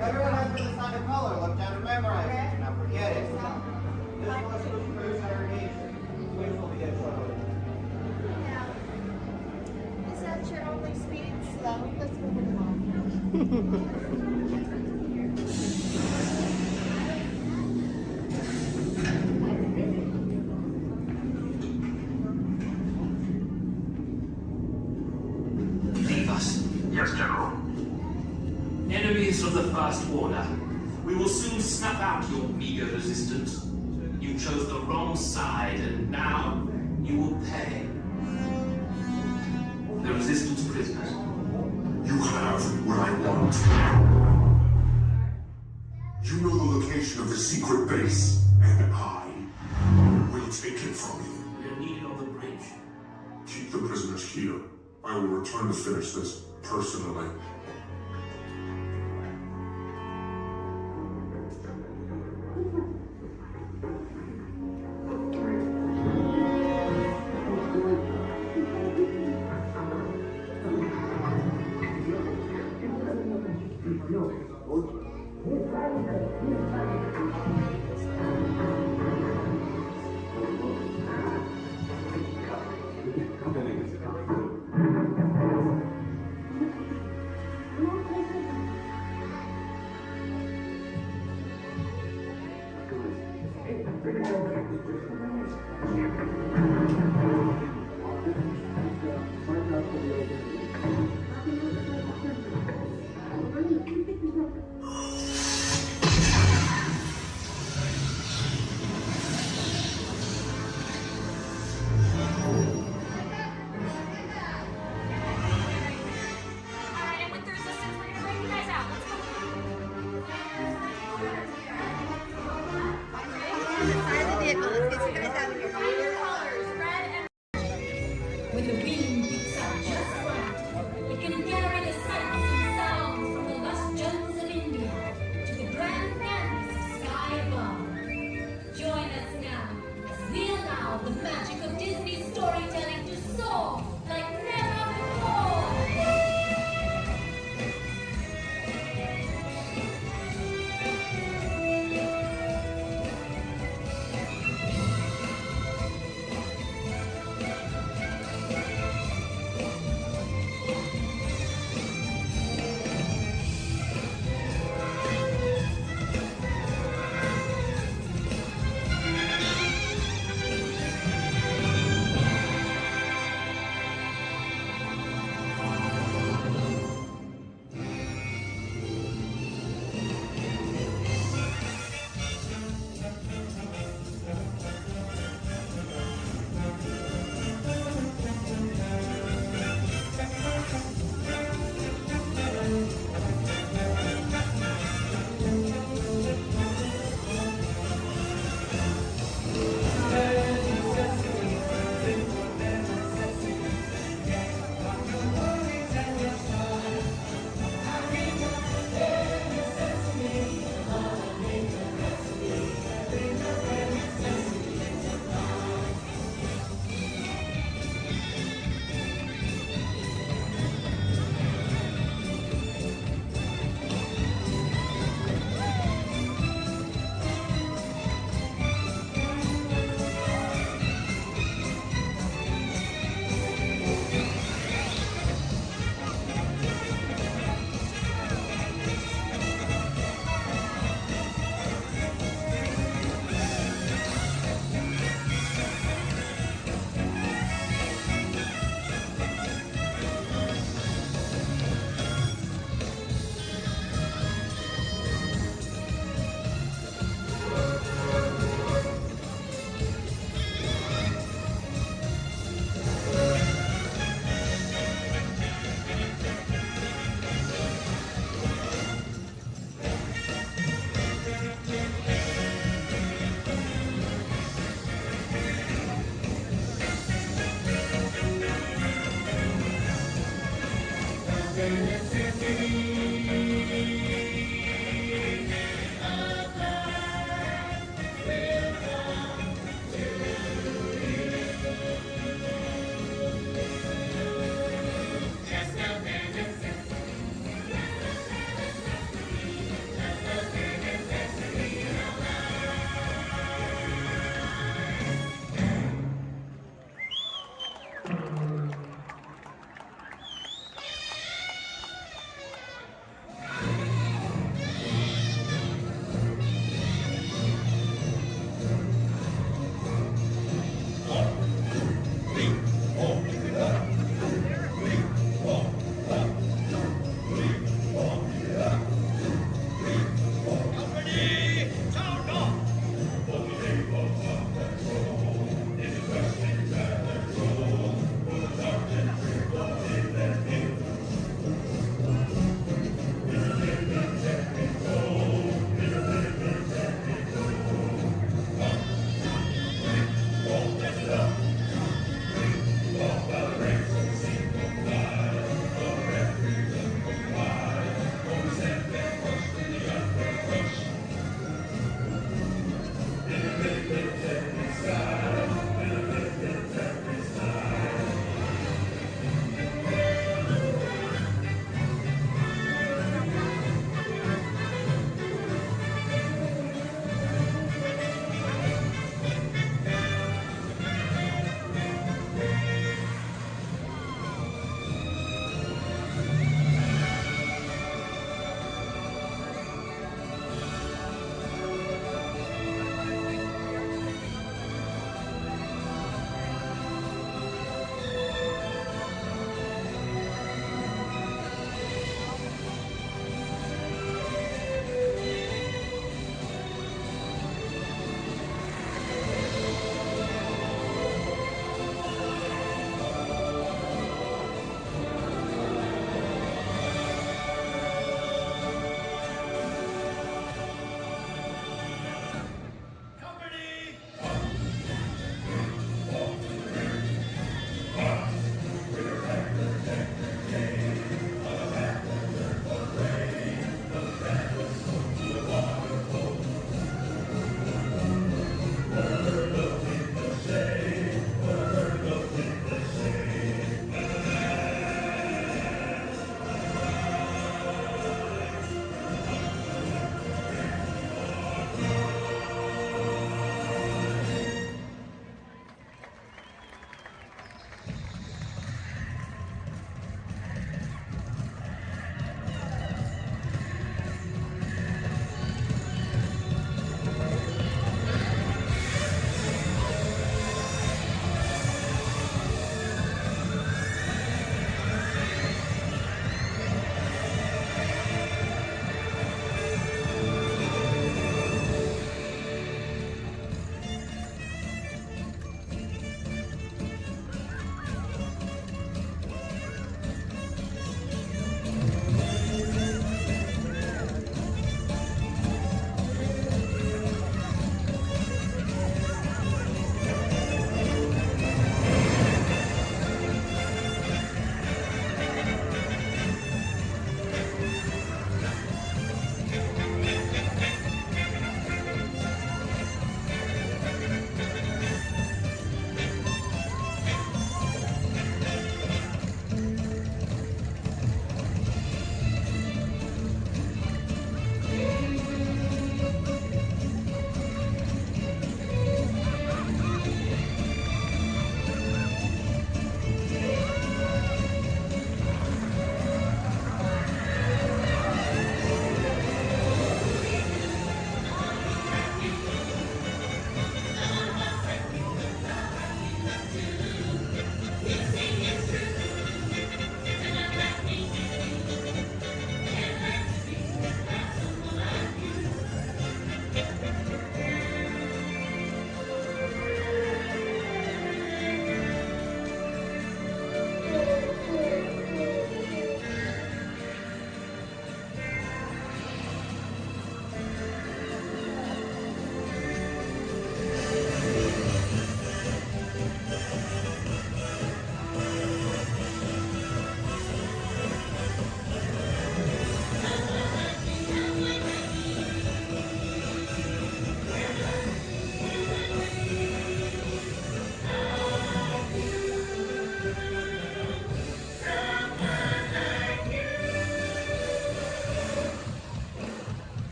Everyone has been assigned a color. Look down and memorize it. Do not forget it. This was for interrogation. Which will be get trouble. Is that your only speed? Slow. Let's move it along. Leave us. Yes, General. Enemies of the First Order. We will soon snuff out your meager resistance. You chose the wrong side, and now you will pay. The Resistance prisoners. You have what I want. You know the location of the secret base, and I will take it from you. We are needed on the bridge. Keep the prisoners here. I will return to finish this personally.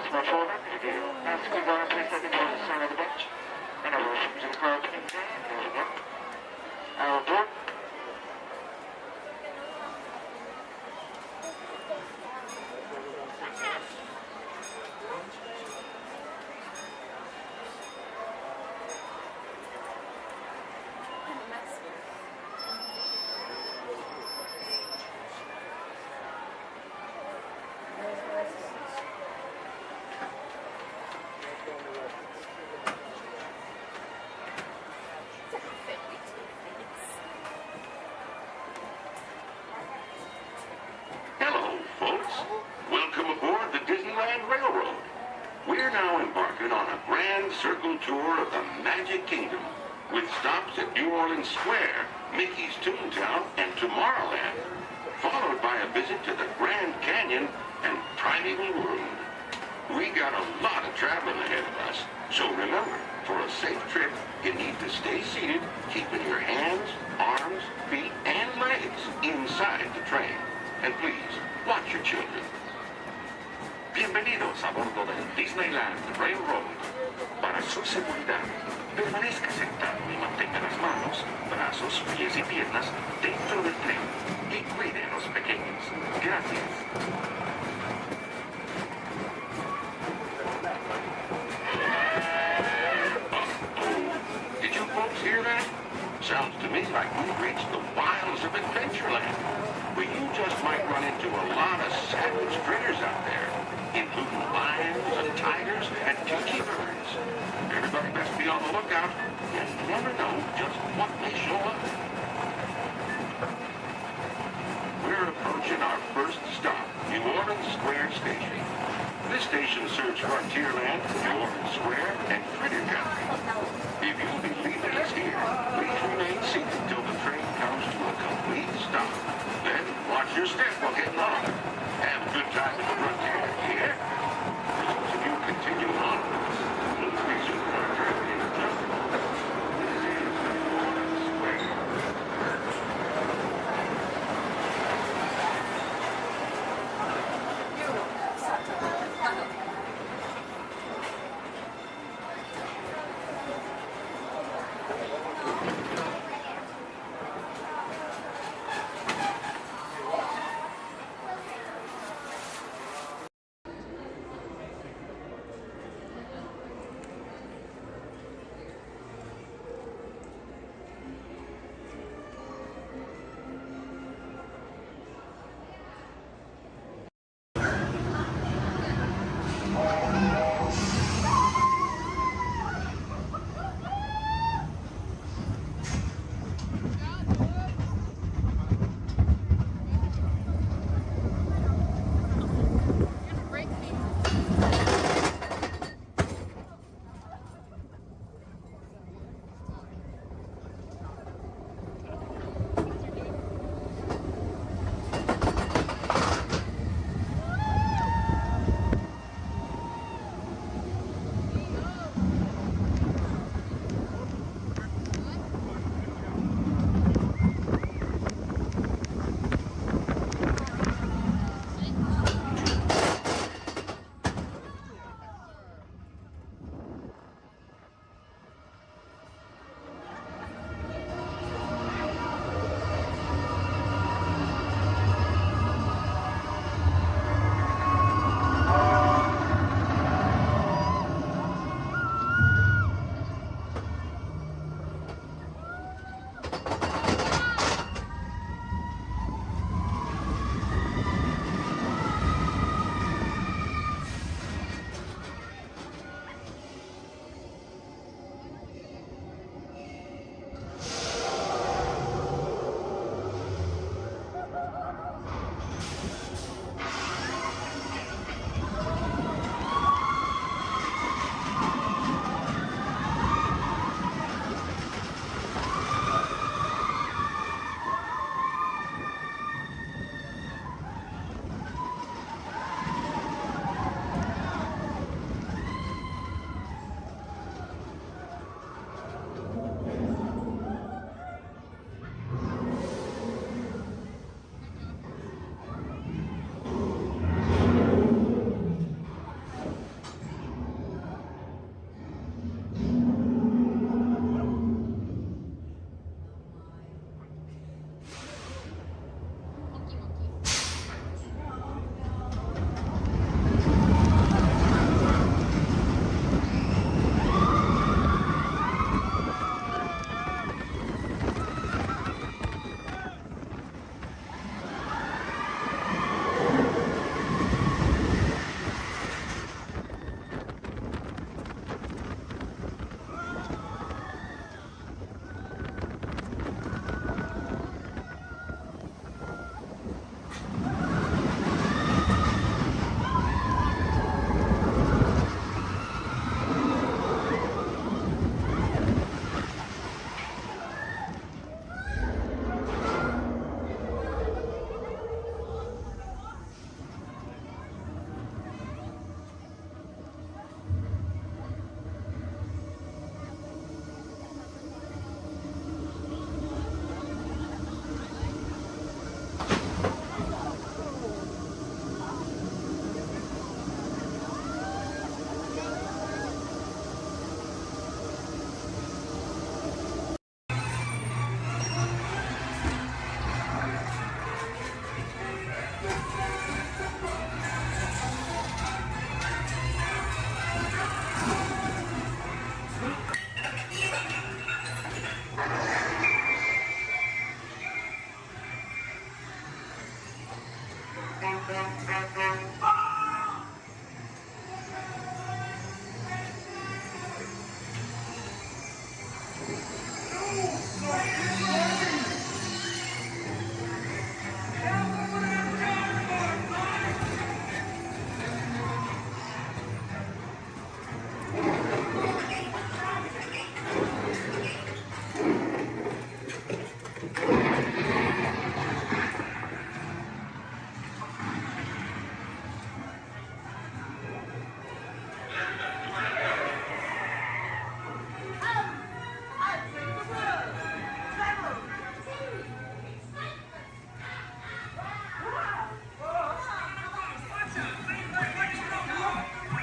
It's much older. If you ask to go and please take the door to the center of the bench. And a welcome to the crowd team. There we go. Our board. Hello, folks. Welcome aboard the Disneyland Railroad. We're now embarking on a grand circle tour of the Magic Kingdom, with stops at New Orleans Square, Mickey's Toontown, and Tomorrowland, followed by a visit to the Grand Canyon and Primeval World. We got a lot of traveling ahead of us, so remember, for a safe trip, you need to stay seated, keeping your hands, arms, feet, and legs inside the train. And please, watch your children. Bienvenidos a bordo del Disneyland Railroad. Para su seguridad, permanezca sentado y mantenga las manos, brazos, pies y piernas dentro del tren y cuide a los pequeños. Gracias. Did you folks hear that? Sounds to me like we've reached the wilds of Adventureland, where you just might run into a lot of savage critters out there, including lions and tigers and tiki birds. Everybody best be on the lookout. You never know just what may show up. We're approaching our first stop, New Orleans Square Station. This station serves Frontierland, New Orleans Square, and Critter Country. If you'll be leaving us here, please remain seated until the train comes to a complete stop. Then watch your step while getting on. Have a good time at the Frontier, yeah? For those of you continuing on, we'll resume our journey in just a moment. This is New Orleans Square.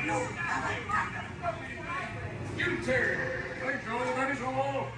You turn. Control, that is all.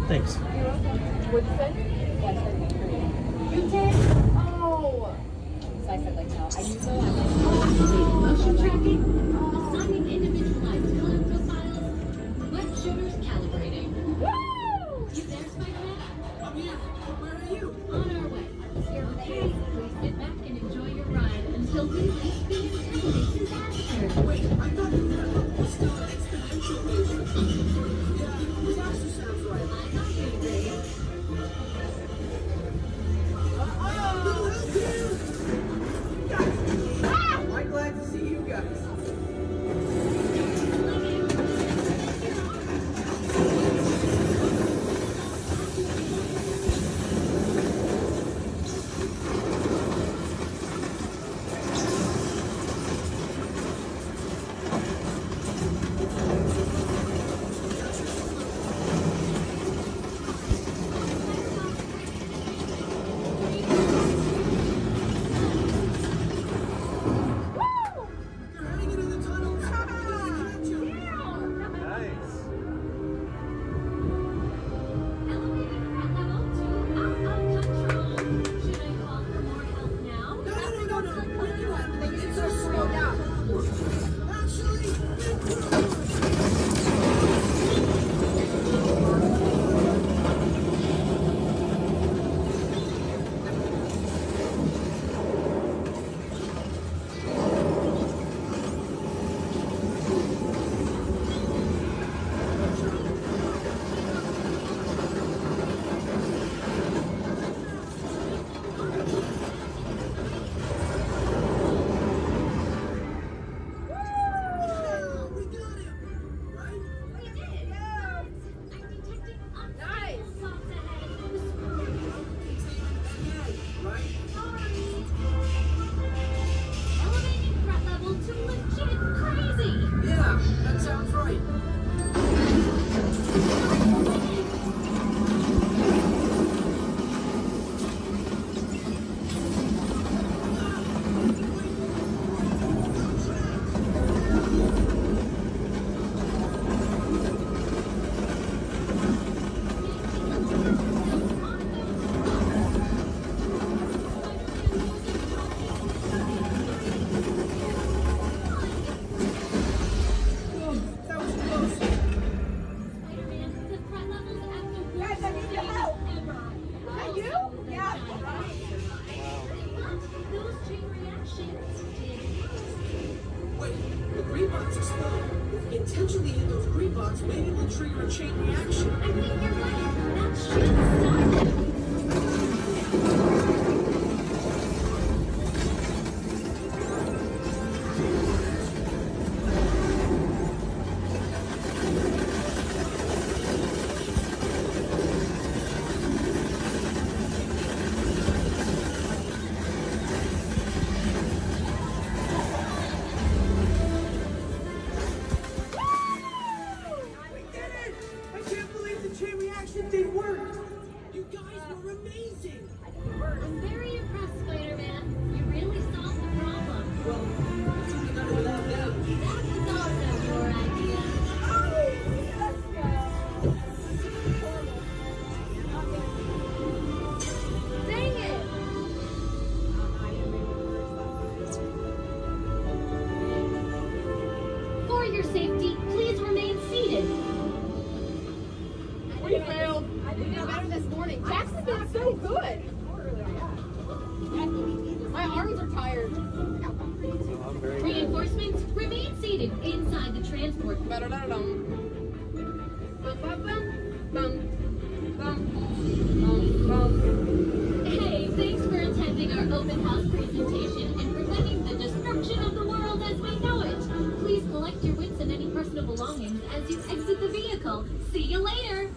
Thanks. What'd you say? Yeah, I said Korea. You did? Oh. So I said like no. I knew so. I'm like, Motion tracking, assigning individualized color profiles, web shooters calibrating. Woo! You there, Spider-Man? I'm here. Where are you? On our way. Okay, please get back and enjoy your ride until we reach the intended disaster. Wait, I thought you were still an exponential movement. Yeah, disaster sounds right. I got you, Ray. I'm glad to see you guys. Intentionally hit those green bots, maybe we'll trigger a chain reaction. I think you're right. That should stop it. I'm very impressed, Spider-Man. You really solved the problem. Well, it's only done it without them. That was also your idea. Dang it! For your safety, please remain seated. We failed. I did better this morning. Jackson did so good. My arms are tired. Reinforcements, remain seated inside the transport. Hey, open house presentation and preventing the destruction of the world as we know it. Please collect your wits and any personal belongings as you exit the vehicle. See you later.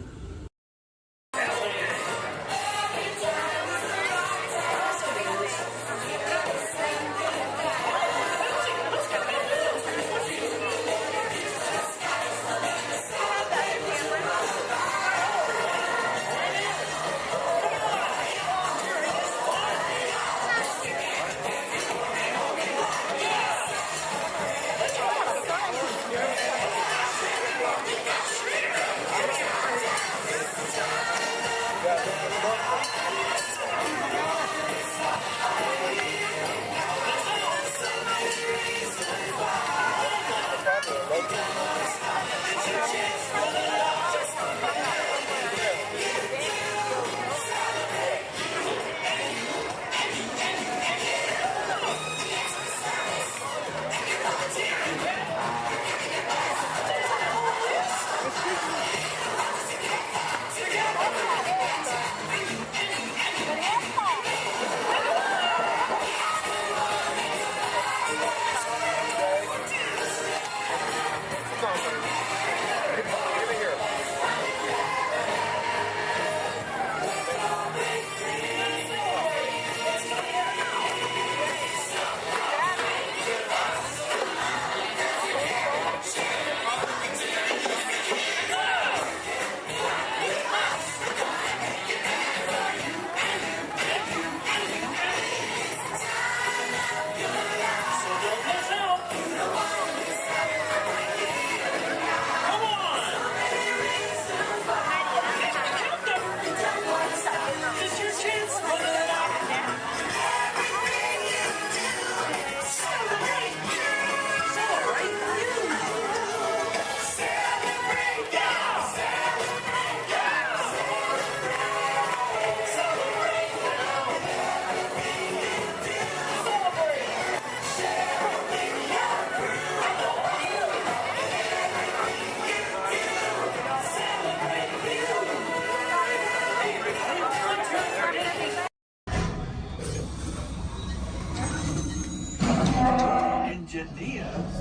Engineers.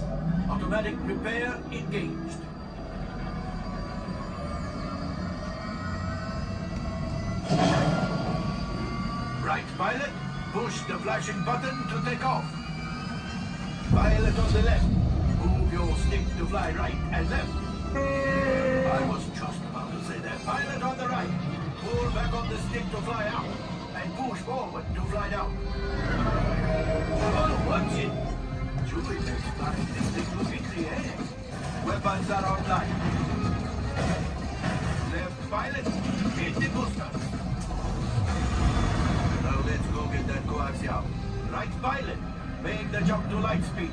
Automatic repair engaged. Right, pilot. Push the flashing button to take off. Pilot on the left. Move your stick to fly right and left. I was just about to say that. Pilot on the right. Pull back on the stick to fly out. And push forward to fly down. Oh, watch it. Julie is flying this thing look in the air. Weapons are online. Left pilot, hit the booster. Now let's go get that coaxial. Right pilot, make the jump to light speed.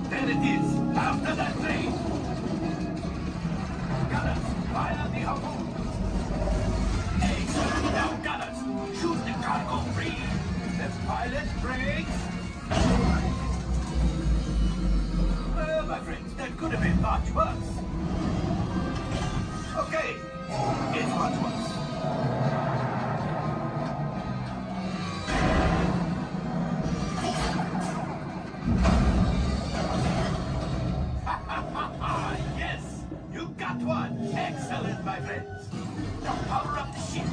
There it is, after that train. Gunners, fire the harpoon. Excellent, now gunners, shoot the cargo free. Left pilot, brakes. Well, my friends, that could have been much worse. Okay, it's much worse. Yes, you got one. Excellent, my friends. Now power up the ship.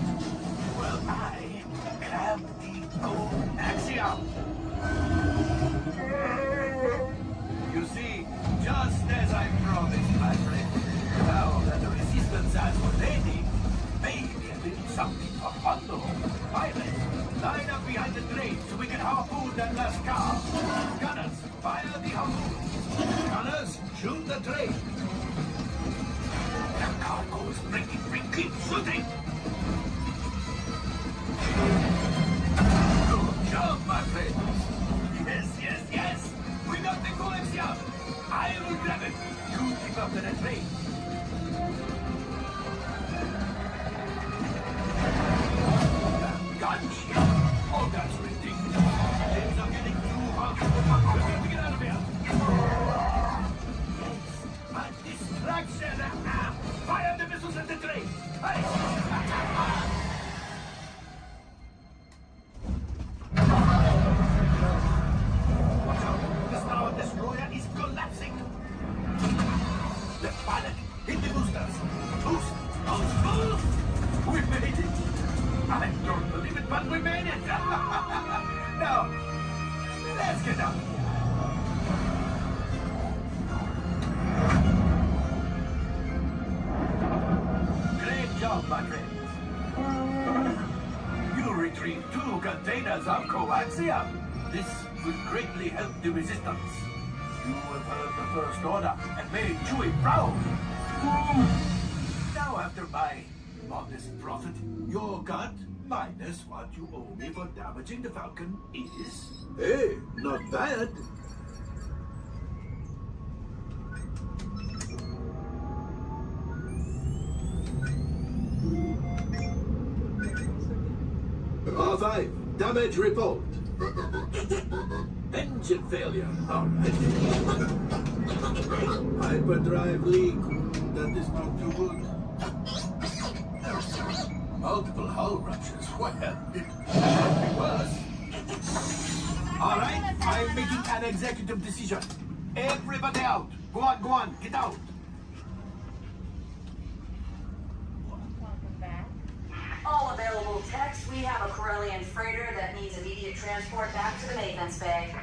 Well, I grab the gold axiom. You see, just as I promised, my friend, now that the resistance has ready, maybe a little something for Hondo. Pilots, line up behind the train so we can harpoon that last car. Gunners, fire the harpoon. Gunners, shoot the train. Keep shooting! Good job, my friend! Yes! We got the coaxium! I will grab it! You keep up to the train! Gunship! Oh, that's ridiculous! Things are getting too hot! We have to get out of here! A distraction! Fire the missiles at the train! Hey! Watch out! The Star Destroyer is collapsing! The pilot hit the boosters! Boost! We made it! I don't believe it, but we made it! Now, let's get out of here! Great job, my friends. You retrieved 2 containers of coaxium. This will greatly help the resistance. You have heard the First Order and made Chewie proud. Now, after my modest profit, your cut, minus what you owe me for damaging the Falcon, is... Hey, not bad. R5, damage report. Engine failure. All right. Hyperdrive leak. That is not too good. Multiple hull ruptures. Well, it could be worse. All right, I'm making an executive decision. Everybody out. Go on, get out. All available techs, we have a Corellian freighter that needs immediate transport back to the maintenance bay.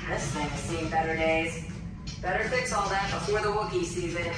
This thing has seen better days. Better fix all that before the Wookiee sees it.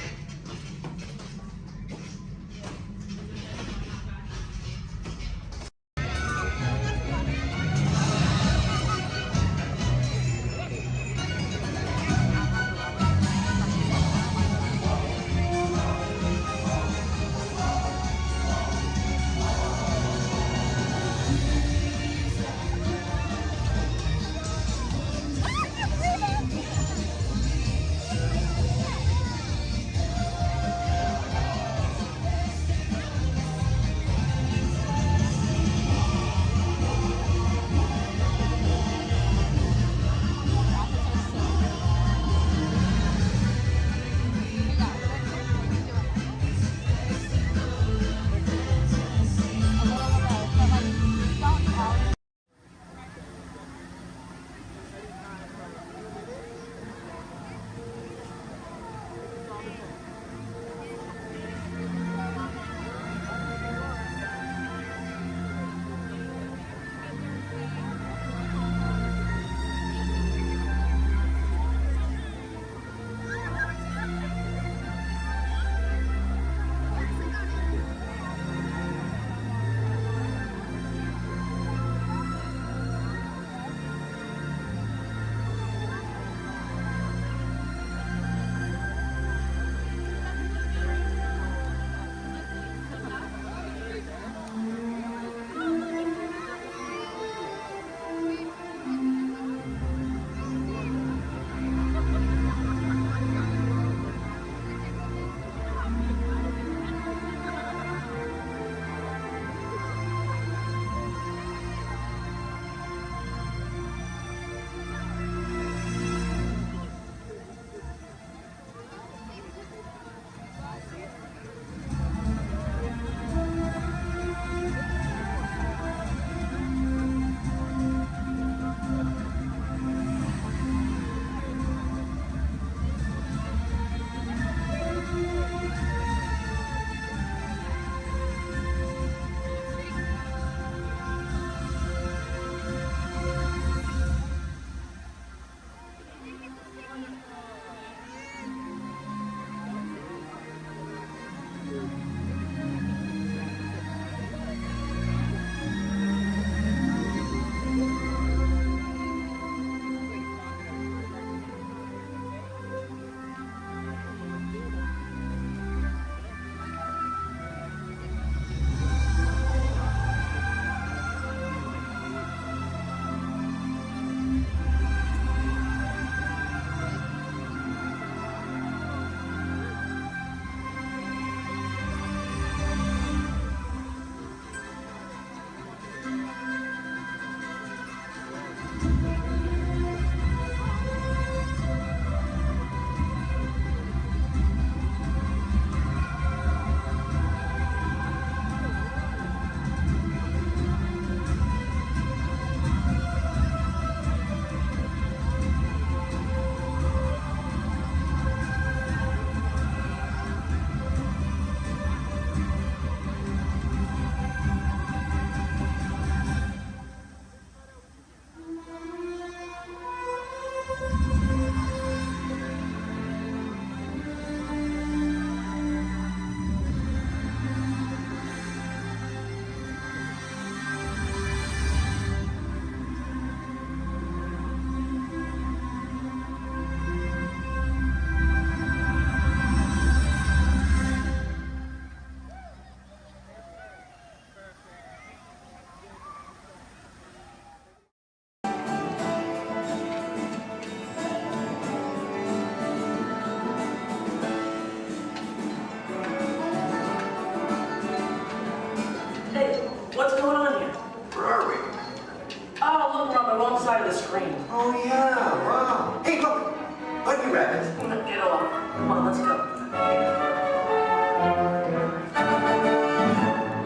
Rabbit. Get off. Come on, let's go.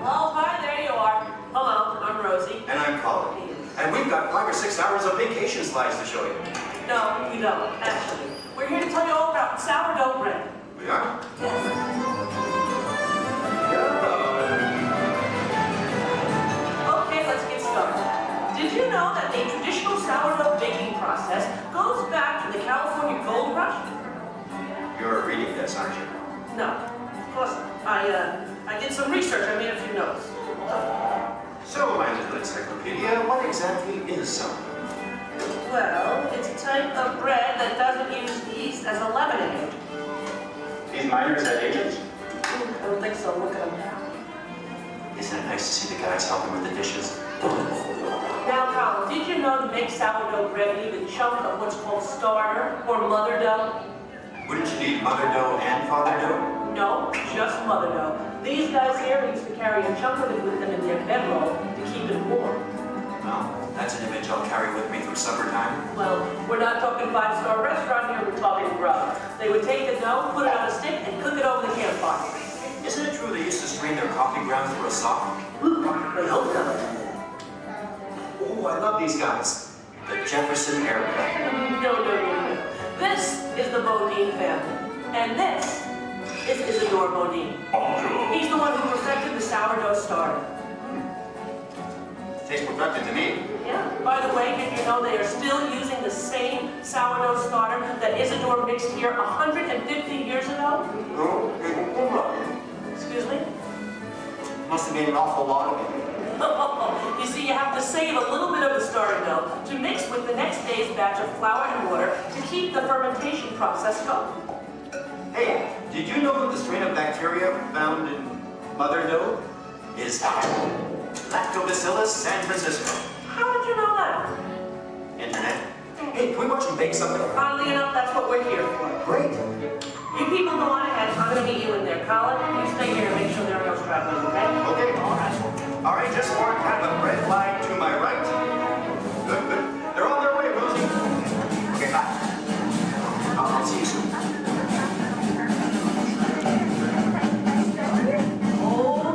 Oh, hi, there you are. Hello, I'm Rosie. And I'm Colin. And we've got 5 or 6 hours of vacation slides to show you. No, we don't, actually. We're here to tell you all about sourdough bread. We are? Okay, let's get started. Did you know that a traditional sourdough baking process goes back to the California Gold Rush? You're reading this, aren't you? No, of course not. I did some research. I made a few notes. So, my little encyclopedia, what exactly is sourdough? Well, it's a type of bread that doesn't use yeast as a leavening agent. These miners had agents? I don't think so. Look at them. Isn't it nice to see the guys helping with the dishes? Now, Colin, did you know to make sourdough bread you need a chunk of what's called starter or mother dough? Wouldn't you need mother dough and father dough? No, just mother dough. These guys here used to carry a chunk of it with them in their bedroll to keep it warm. Well, that's an image I'll carry with me through supper time. Well, we're not talking five-star restaurant here, we're talking grub. They would take the dough, put it on a stick, and cook it over the campfire. Isn't it true they used to strain their coffee grounds through a sock? I hope so. Oh, I love these guys. The Jefferson Airplane. No. This is the Bodine family. And this is Isidore Bodine. He's the one who perfected the sourdough starter. Tastes perfected to me. Yeah. By the way, did you know they are still using the same sourdough starter that Isidore mixed here 150 years ago? Excuse me? Must have made an awful lot of it. You see, you have to save a little bit of the starter dough to mix with the next day's batch of flour and water to keep the fermentation process going. Hey, did you know that the strain of bacteria found in mother dough is Lactobacillus San Francisco? How did you know that? Internet. Hey, can we watch them bake something? Oddly enough, that's what we're here for. Great. You people go on ahead. I'm going to meet you in there. Colin, you stay here and make sure there are no stragglers, okay? Okay. All right, just more kind of a bread line to my right. Good. They're on their way, Rosie. Okay, bye. I'll see you soon.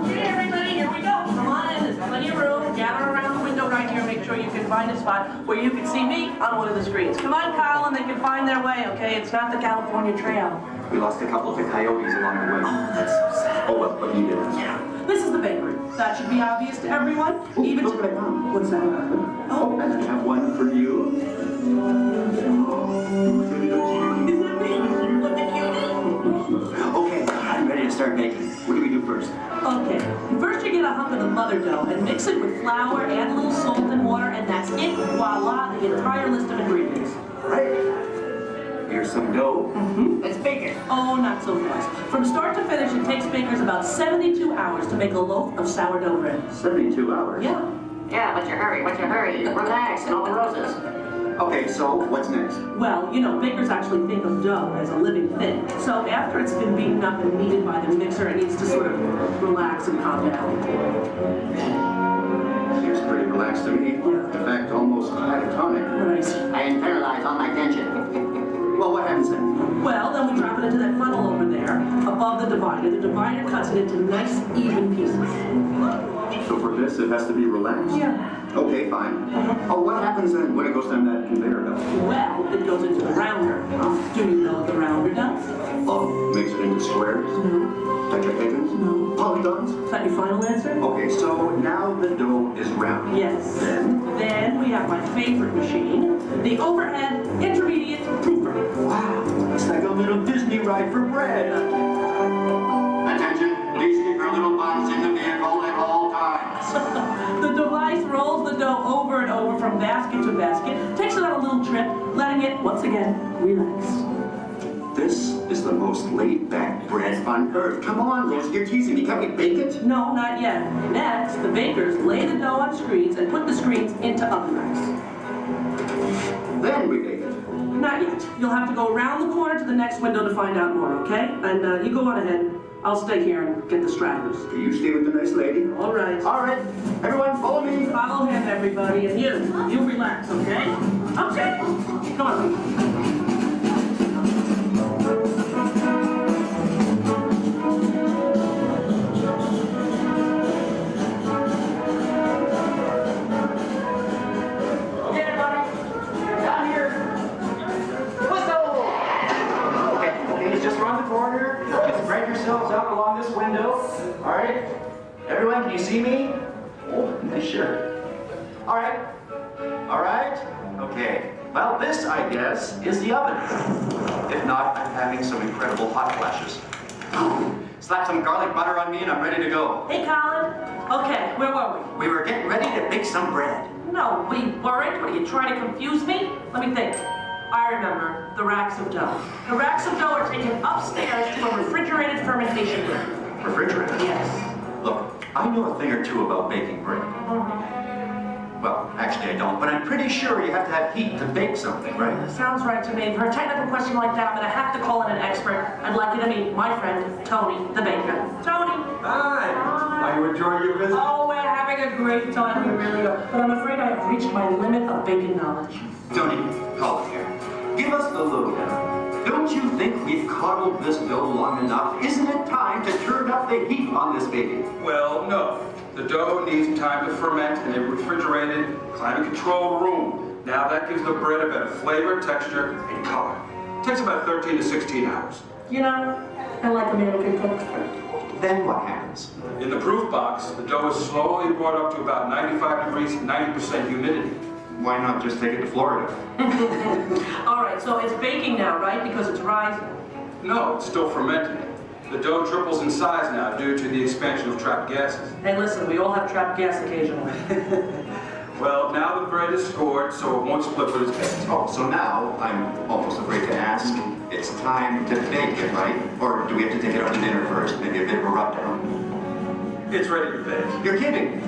Okay, everybody, here we go. Come on in. There's plenty of room. Gather around the window right here. Make sure you can find a spot where you can see me on one of the screens. Come on, Colin. They can find their way, okay? It's not the California Trail. We lost a couple of the coyotes along the way. Oh, that's so sad. Oh, well, but you did. Yeah. This is the bakery. That should be obvious to everyone. Even to... What's that? Oh, and I have one for you. Is that me? What the cutie? Okay, I'm ready to start baking. What do we do first? Okay. First you get a hunk of the mother dough and mix it with flour, add a little salt and water, and that's it. Voila, the entire list of ingredients. Right. Here's some dough. Let's bake it. Oh, not so fast. From start to finish, it takes bakers about 72 hours to make a loaf of sourdough bread. 72 hours? Yeah. Yeah, what's your hurry? Relax, and all the roses. Okay, so what's next? Well, you know, bakers actually think of dough as a living thing. So after it's been beaten up and kneaded by the mixer, it needs to sort of relax and calm down. Seems pretty relaxed to me. In fact, almost catatonic. Right. I internalize all my tension. Well, what happens then? Well, then we drop it into that funnel over there, above the divider. The divider cuts it into nice, even pieces. So for this, it has to be relaxed? Yeah. Okay, fine. Oh, what happens then when it goes down that conveyor belt? Well, it goes into the rounder. Do you know what the rounder does? Oh, makes it into squares? No. Tetrahedrons? No. Polygons? Is that your final answer? Okay, so now the dough is round. Yes. Then we have my favorite machine, the overhead intermediate proofer. Wow, it's like a little Disney ride for bread. Attention, please keep your little buns in the vehicle at all times. The device rolls the dough over and over from basket to basket, takes it on a little trip, letting it, once again, relax. This is the most laid-back bread on earth. Come on, Rose, you're teasing me. Can't we bake it? No, not yet. Next, the bakers lay the dough on screens and put the screens into oven racks. Then we bake it. Not yet. You'll have to go around the corner to the next window to find out more, okay? And you go on ahead. I'll stay here and get the stragglers. You stay with the nice lady. All right. All right. Everyone, follow me. Follow him, everybody. And you relax, okay? Okay. Come on. around the corner. Just spread yourselves out along this window. All right? Everyone, can you see me? Oh, nice shirt. All right. All right? Okay. Well, this, I guess, is the oven. If not, I'm having some incredible hot flashes. Slap some garlic butter on me and I'm ready to go. Hey, Colin. Okay, where were we? We were getting ready to bake some bread. No, we weren't. What, are you trying to confuse me? Let me think. I remember the racks of dough. The racks of dough are taken upstairs to a refrigerated fermentation room. Refrigerator? Yes. Look, I know a thing or two about baking bread. Well, actually I don't, but I'm pretty sure you have to have heat to bake something, right? Sounds right to me. For a technical question like that, I'm gonna have to call in an expert. I'd like you to meet my friend, Tony, the baker. Tony! Hi! Are you enjoying your visit? Oh, we're having a great time, we really are. But I'm afraid I have reached my limit of baking knowledge. Tony, Colin here. Give us the lowdown. Don't you think we've coddled this dough long enough? Isn't it time to turn up the heat on this baby? Well, no. The dough needs time to ferment in a refrigerated, climate-controlled room. Now that gives the bread a better flavor, texture, and color. It takes about 13 to 16 hours. You know, I like a man who can cook. Then what happens? In the proof box, the dough is slowly brought up to about 95 degrees, 90% humidity. Why not just take it to Florida? All right, so it's baking now, right? Because it's rising. No, it's still fermenting. The dough triples in size now due to the expansion of trapped gases. Hey, listen, we all have trapped gas occasionally. Well, now the bread is scored, so it won't split with its baked. Oh, so now I'm almost afraid to ask. It's time to bake it, right? Or do we have to take it out to dinner first? Maybe a bit of a rub-down? It's ready to bake. You're kidding.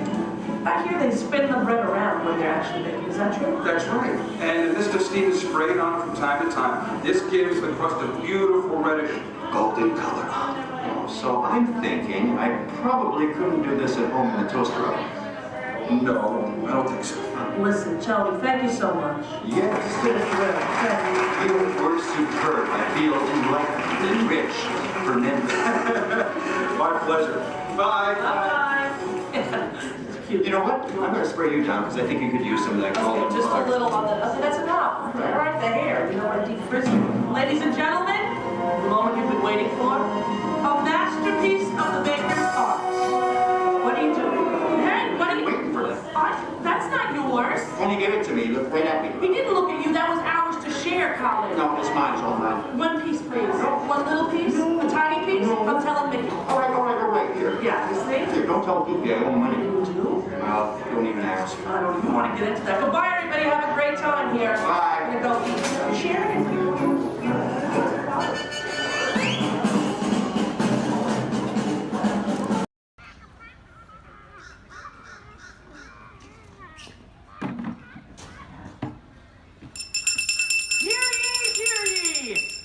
I hear they spin the bread around when they're actually baking. Is that true? That's right. And this steam is sprayed on from time to time. This gives the crust a beautiful reddish golden color. Oh, so I'm thinking I probably couldn't do this at home in the toaster oven. No, I don't think so. Listen, Tony, thank you so much. Yes. It's been a thrill. Thank you. You were superb. I feel enlightened and rich, fermented. My pleasure. Bye. Bye-bye. You know what? I'm going to spray you down because I think you could use some of that golden Okay, just a little on the... Okay, that's enough. All right, the hair. You know what, deep frizzy. Ladies and gentlemen, the moment you've been waiting for. A masterpiece of the baker's art. What are you doing? Hey, what are you... Waiting for that. That's not yours. Tony gave it to me. Look right at me. He didn't look at you. That was ours to share, Colin. No, it's mine. It's all mine. One piece, please. One little piece? A tiny piece? I'm telling Mickey. All right. Here. Yeah, you see? Here, don't tell Goofy I owe money. You do? Well, don't even ask. I don't even want to get into that. Goodbye, everybody. Have a great time here. Bye. I'm going to go eat. Sharon?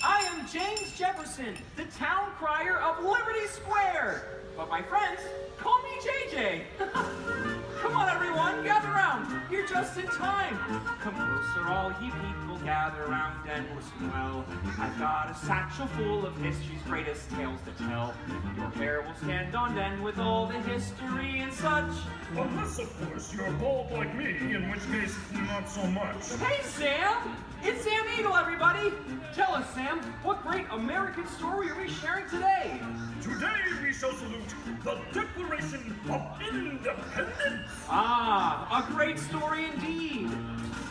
I am James Jefferson, the town crier of Liberty Square. But my friends call me JJ. Come on, everyone, gather round. You're just in time. Come closer, all ye people, gather round and listen well. I've got a satchel full of history's greatest tales to tell. Your hair will stand on end with all the history and such. Unless, of course, you're bald like me, in which case, not so much. Hey, Sam! It's Sam Eagle, everybody! Tell us, Sam, what great American story are we sharing today? Today we shall salute the Declaration of Independence! Ah, a great story indeed!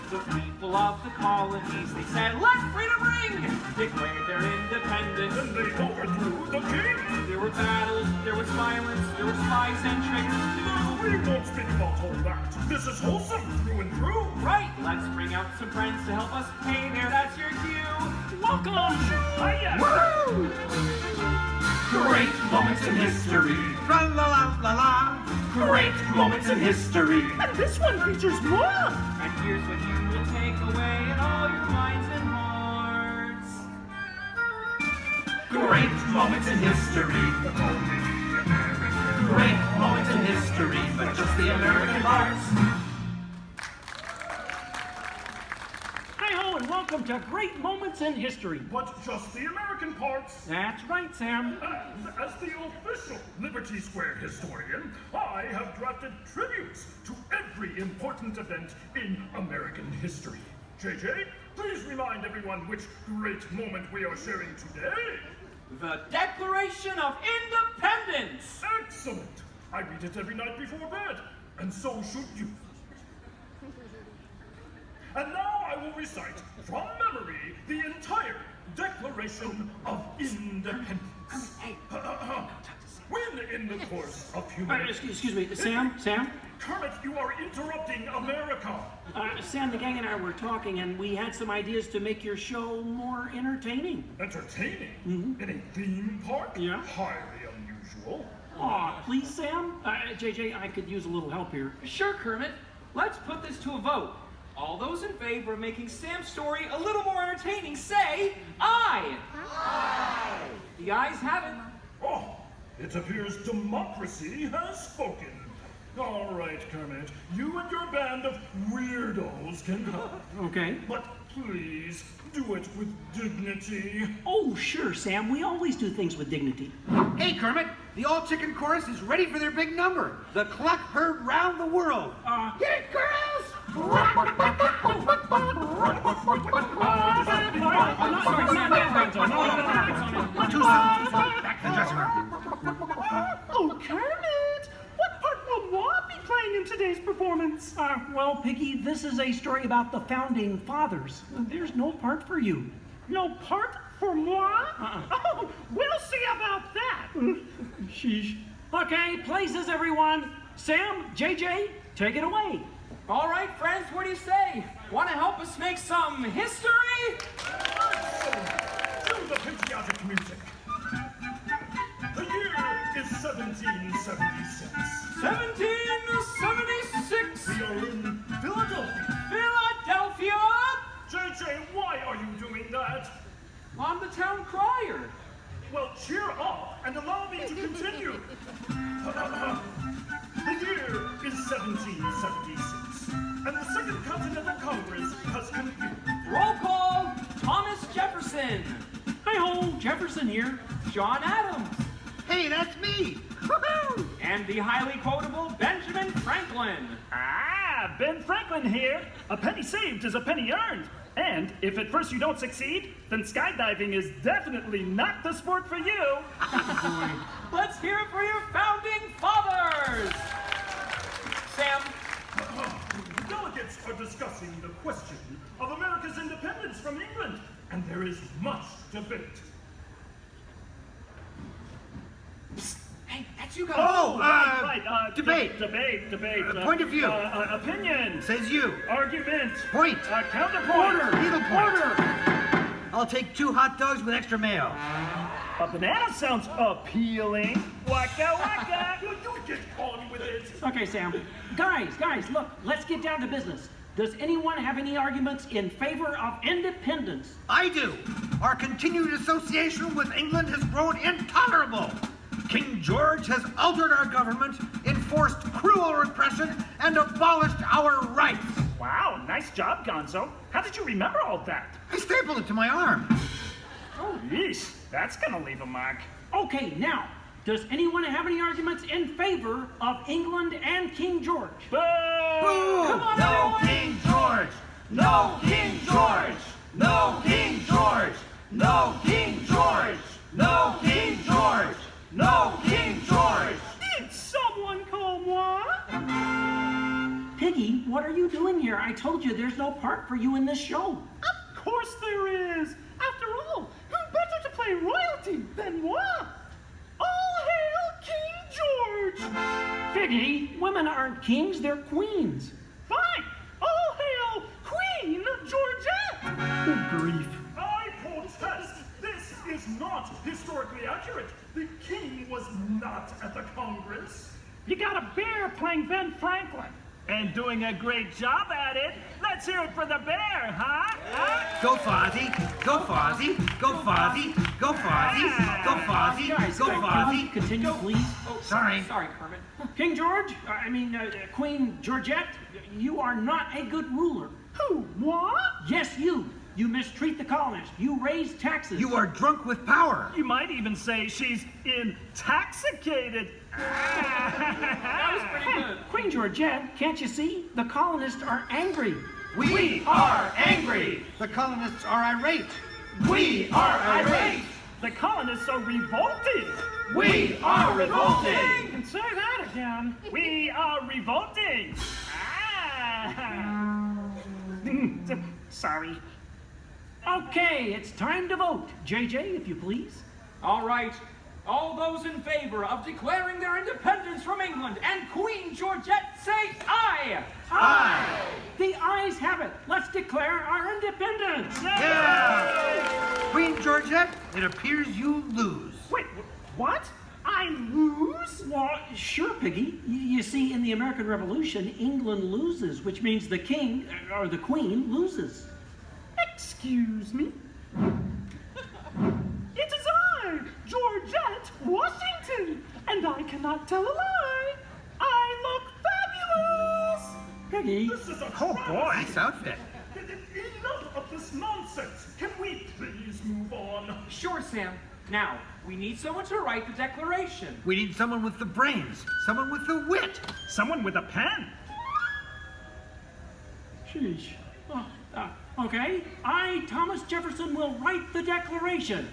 The people of the colonies, they said, let freedom ring! Declared their independence. Then they overthrew the king! There were battles, there was violence, there were spies and traitors too! We won't speak about all that. This is wholesome through and through! Right, let's bring out some friends to help us. Hey there, that's your cue! Welcome! Hiya! Woo! Great moments in history! Tra-la-la-la-la! Great moments in history! And this one features more! And here's what you will take away in all your minds and hearts. Great moments in history. Great moments in history, but just the American parts. Hi-ho, and welcome to Great Moments in History. But just the American parts. That's right, Sam. And as the official Liberty Square historian, I have drafted tributes to every important event in American history. JJ, please remind everyone which great moment we are sharing today. The Declaration of Independence! Excellent! I read it every night before bed, and so should you. And now I will recite from memory the entire Declaration of Independence. When in the course of human... Excuse me, Sam? Kermit, you are interrupting America. Sam, the gang and I were talking, and we had some ideas to make your show more entertaining. Entertaining? In a theme park? Yeah. Highly unusual. Aw, please, Sam? JJ, I could use a little help here. Sure, Kermit. Let's put this to a vote. All those in favor of making Sam's story a little more entertaining, say aye. Aye. The ayes have it. Oh, it appears democracy has spoken. All right, Kermit, you and your band of weirdos can help. Okay. But please, do it with dignity. Oh, sure, Sam. We always do things with dignity. Hey, Kermit, the all-chicken chorus is ready for their big number. The cluck heard round the world. Get it, girls! Too soon. Back to the dressing room. Oh, Kermit! What part will Walt be playing in today's performance? Well, Piggy, this is a story about the founding fathers. There's no part for you. No part for moi? Oh, we'll see about that. Sheesh. Okay, places, everyone. Sam, JJ, take it away. All right, friends, what do you say? Want to help us make some history? To the patriotic music. The year is 1776. 1776. We are in Philadelphia. Philadelphia? JJ, why are you doing that? I'm the town crier. Well, cheer up and allow me to continue. The year is 1776, and the Second Continental Congress has convened. Roll call, Thomas Jefferson. Hi-ho, Jefferson here. John Adams. Hey, that's me. Woohoo! And the highly quotable Benjamin Franklin. Ah, Ben Franklin here. A penny saved is a penny earned. And if at first you don't succeed, then skydiving is definitely not the sport for you. Let's hear it for your founding fathers. Sam. The delegates are discussing the question of America's independence from England, and there is much debate. Psst. Hey, that's you guys. Oh, right. Debate. Debate. Point of view. Opinion. Says you. Argument. Point. Counterpoint. Order. Needlepoint. I'll take 2 hot dogs with extra mayo. A banana sounds appealing. Waka waka. Will you get on with it? Okay, Sam. Guys, look, let's get down to business. Does anyone have any arguments in favor of independence? I do. Our continued association with England has grown intolerable. King George has altered our government, enforced cruel repression, and abolished our rights. Wow, nice job, Gonzo. How did you remember all that? I stapled it to my arm. Oh, yeesh. That's gonna leave a mark. Okay, now, does anyone have any arguments in favor of England and King George? Boo! Boo! Come on, No everyone. King George! No King George! No King George! No King George! No King George! No King George! Did someone call moi? Piggy, what are you doing here? I told you there's no part for you in this show. Of course there is. After all, who better to play royalty than moi? All hail King George! Piggy, women aren't kings, they're queens. Fine. All hail Queen Georgette! Good grief. I protest. This is not historically accurate. The king was not at the Congress. You got a bear playing Ben Franklin. And doing a great job at it. Let's hear it for the bear, huh? Go Fozzie! Go Fozzie! Go Fozzie! Go Fozzie! Go Fozzie! Guys, Go can we Fozzie! continue, please? Oh, Sorry. Sorry, Kermit. King George, Queen Georgette, you are not a good ruler. Who? What? Yes, you. You mistreat the colonists. You raise taxes. You are drunk with power. You might even say she's intoxicated. That was pretty good. Queen Georgette, can't you see? The colonists are angry. We are angry. The colonists are irate. We are irate. The colonists are revolting. We are revolting. And say that again. We are revolting. Sorry. Okay, it's time to vote. JJ, if you please. All right. All those in favor of declaring their independence from England and Queen Georgette say aye! Aye! The ayes have it. Let's declare our independence. Yeah! Queen Georgette, it appears you lose. Wait, what? I lose? Well, sure, Piggy. You see, in the American Revolution, England loses, which means the king, or the queen, loses. Excuse me? It is I, Georgette Washington, and I cannot tell a lie. I look fabulous! Piggy. This is a Oh boy, nice outfit. Enough of this nonsense. Can we please move on? Sure, Sam. Now, we need someone to write the declaration. We need someone with the brains, someone with the wit. Someone with a pen. Sheesh. Okay, I, Thomas Jefferson, will write the declaration.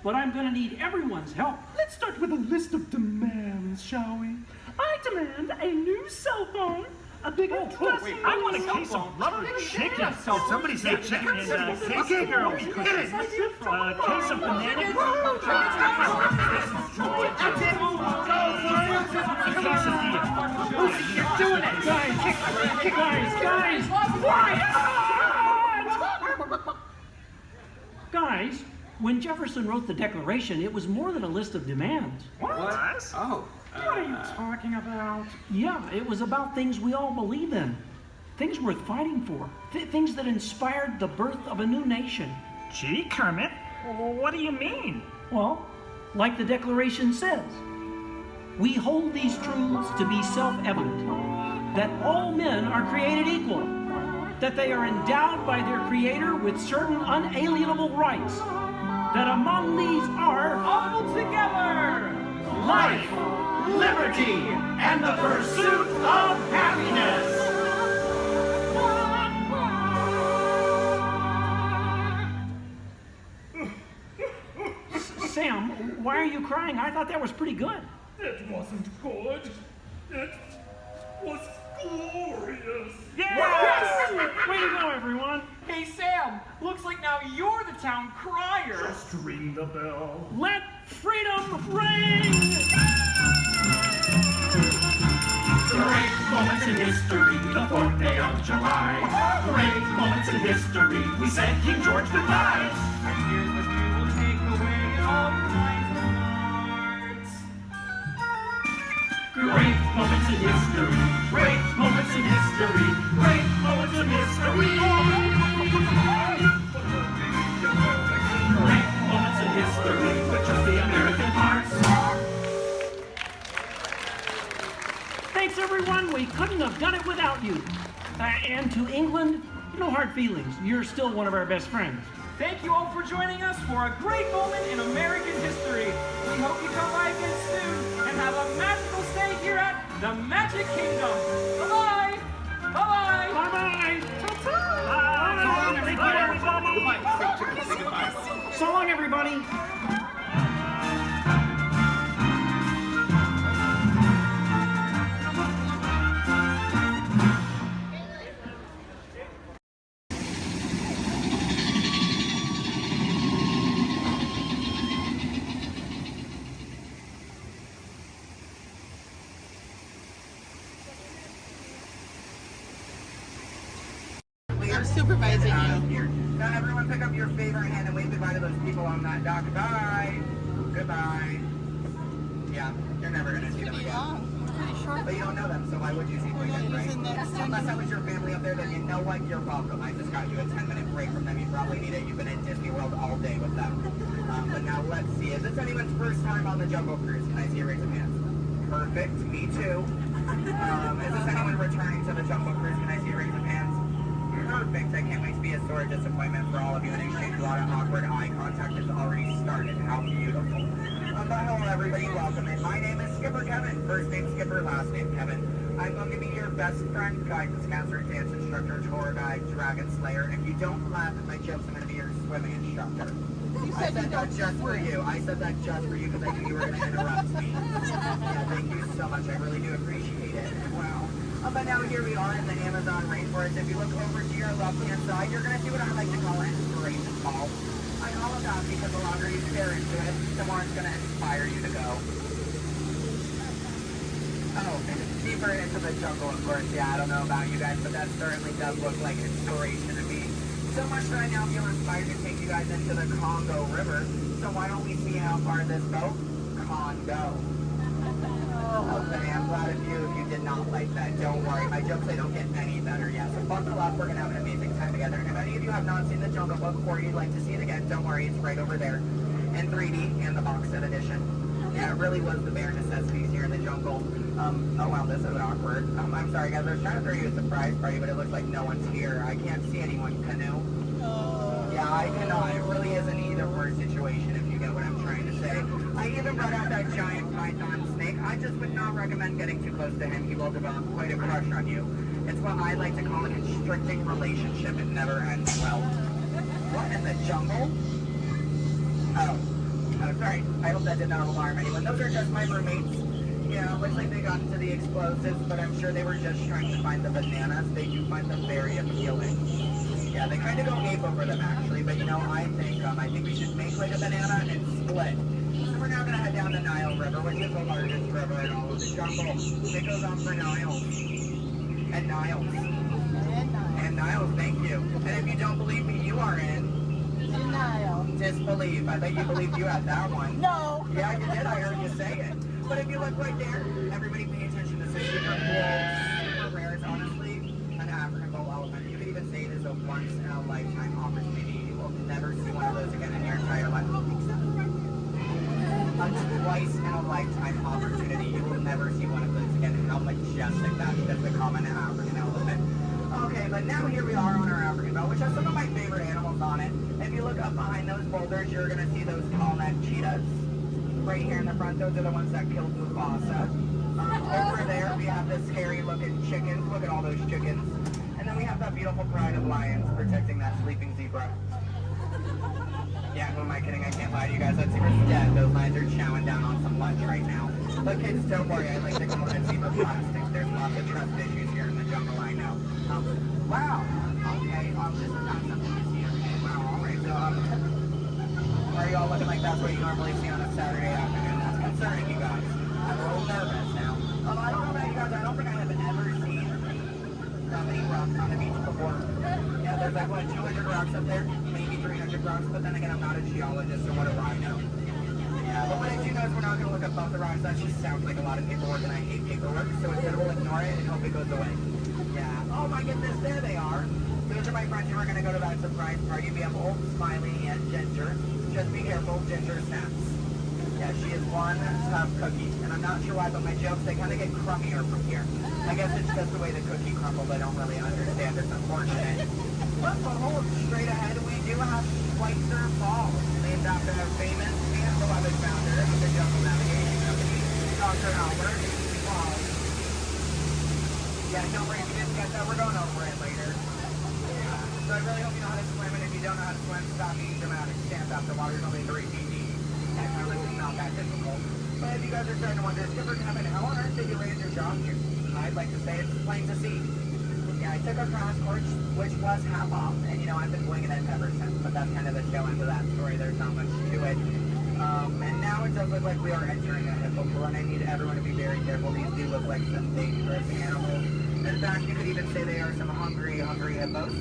But I'm going to need everyone's help. Let's start with a list of demands, shall we? I demand a new cell phone, a bigger dressing room. I want a case of rubber chicken. Somebody say chicken. And Okay, girls, case get it. case of banana. A case of beer. You're doing it. Guys, Guys, when Jefferson wrote the Declaration, it was more than a list of demands. What? Oh. What are you talking about? Yeah, it was about things we all believe in. Things worth fighting for. Things that inspired the birth of a new nation. Gee, Kermit, what do you mean? Well, like the Declaration says, we hold these truths to be self-evident, that all men are created equal, that they are endowed by their Creator with certain unalienable rights, that among these are All together! Life, liberty, and the pursuit of happiness. Sam, why are you crying? I thought that was pretty good. It wasn't good. It was glorious. Yes! Way to go, everyone. Hey, Sam, looks like now you're the town crier. Just ring the bell. Let freedom ring! Great moments in history, the 4th day of July. Great moments in history, we said King George goodbye. And here's what we will take away all kinds of hearts. Great moments in history, great moments in history, great moments in history. Great moments in history, which is the American hearts. Thanks, everyone. We couldn't have done it without you. And to England, no hard feelings. You're still one of our best friends. Thank you all for joining us for a great moment in American history. We hope you come by again soon and have a magical stay here at the Magic Kingdom. Bye-bye. Bye-bye. Bye-bye. Bye-bye. So long, everybody. I'm supervising you. Now everyone pick up your favorite hand and wave goodbye to those people on that dock. Goodbye. Goodbye. Yeah, you're never going to see them again. Pretty short. But you don't know them, so why would you see them again, right? Unless that was your family up there, then you know what? You're welcome. I just got you a 10-minute break from them. You probably need it. You've been at Disney World all day with them. But now let's see. Is this anyone's first time on the Jungle Cruise? Can I see a raise of hands? Perfect. Me too. Is this anyone returning to the Jungle Cruise? Can I see a raise of hands? Perfect. I can't wait to be a sore disappointment for all of you and exchange a lot of awkward eye contact has already started. How beautiful. But hello everybody, welcome in. My name is Skipper Kevin. First name Skipper, last name Kevin. I'm going to be your best friend, guidance counselor, dance instructor, tour guide, dragon slayer. And if you don't laugh at my jokes, I'm going to be your swimming instructor. I said that just for you. I said that just for you because I knew you were going to interrupt me. Yeah, thank you so much. I really do appreciate it. Wow. But now here we are in the Amazon rainforest. If you look over to your left-hand side, you're going to see what I like to call an inspiration ball. I call it that because the longer you stare into it, the more it's going to inspire you to go. Oh, deeper into the jungle, of course. Yeah, I don't know about you guys, but that certainly does look like inspiration to me. So much that I now feel inspired to take you guys into the Congo River. So why don't we see how far this boat can go? Okay, I'm glad of you if you did not like that. Don't worry, my jokes, they don't get any better yet. So buckle up, we're going to have an amazing time together. And if any of you have not seen the Jungle Book or you'd like to see it again, don't worry, it's right over there in 3D and the box set edition. Yeah, it really was the bare necessities here in the jungle. Oh wow, this is awkward. I'm sorry guys, I was trying to throw you a surprise party, but it looks like no one's here. I can't see anyone. Canoe? Yeah, I cannot. It really is an either-or situation if you get what I'm trying to say. I even brought out that giant python snake. I just would not recommend getting too close to him. He will develop quite a crush on you. It's what I like to call a constricting relationship. It never ends well. What in the jungle? Oh, sorry. I hope that did not alarm anyone. Those are just my roommates. Yeah, looks like they got into the explosives, but I'm sure they were just trying to find the bananas. They do find them very appealing. Yeah, they kind of go ape over them actually, but you know, I think we should make like a banana and split. So we're now going to head down the Nile River, which is the largest river in all of the jungle. It goes on for Niles. And Niles. And Niles, thank you. And if you don't believe me, you are in Denial. disbelief. I bet you believed you had that one. No. Yeah, you did. I heard you say it. But if you look right there, everybody pay attention to this super cool, super rare. It's honestly an African bull elephant. You could even say it is a once-in-a-lifetime opportunity. You will never see one of those again in your entire life. A twice-in-a-lifetime opportunity. You will never see one of those again. How majestic that is, the common African elephant. Okay, but now here we are on our African belt, which has some of my favorite animals on it. If you look up behind those boulders, you're going to see those tall-necked cheetahs. Right here in the front, those are the ones that killed Mufasa. Over there, we have the scary-looking chickens. Look at all those chickens. And then we have that beautiful pride of lions protecting that sleeping zebra. Yeah, who am I kidding? I can't lie to you guys. That zebra's dead. Those lions are chowing down on some lunch right now. But kids, don't worry. I like to call it zebra plastics. There's lots of trust issues here in the jungle, I know. Wow. Okay, this is not something you see. Okay, wow. All right, so, are you all looking like that's what you normally see on a Saturday afternoon? That's concerning, you guys. I'm a little nervous now. I don't know about you guys. I don't think I have ever seen that many rocks on the beach before. Yeah, there's like, what, 200 rocks up there? Maybe 300 rocks, but then again, I'm not a geologist, so what do I know? Yeah, but what I do know is we're not going to look above the rocks. That just sounds like a lot of paperwork, and I hate paperwork, so instead we'll ignore it and hope it goes away. Yeah. Oh my goodness, there they are. Those are my friends who are going to go to that surprise party. We have Old, Smiley, and Ginger. Just be careful, Ginger snaps. Yeah, she is one tough cookie. And I'm not sure why, but my jokes, they kind of get crummier from here. I guess it's just the way the cookie crumbles. I don't really understand. It's unfortunate. But behold, straight ahead, we do have Schweitzer Falls, named after a famous and beloved founder of the Jungle Navigation Company, Dr. Albert Walt. Yeah, don't worry, if you didn't get that, we're going over it later. So I really hope you know how to swim, and if you don't know how to swim, stop being dramatic. Stand up, the water's only 3 feet deep. Technically, it's not that difficult. But if you guys are starting to wonder, Skipper Kevin, how on earth did you land your job here? I'd like to say it's plain to see. Yeah, I took a crash course, which was half off, and you know, I've been winging it ever since, but that's kind of the tail end of that story. There's not much to it. And now it does look like we are entering a hippo pool, and I need everyone to be very careful. These do look like some dangerous animals. In fact, you could even say they are some hungry hippos.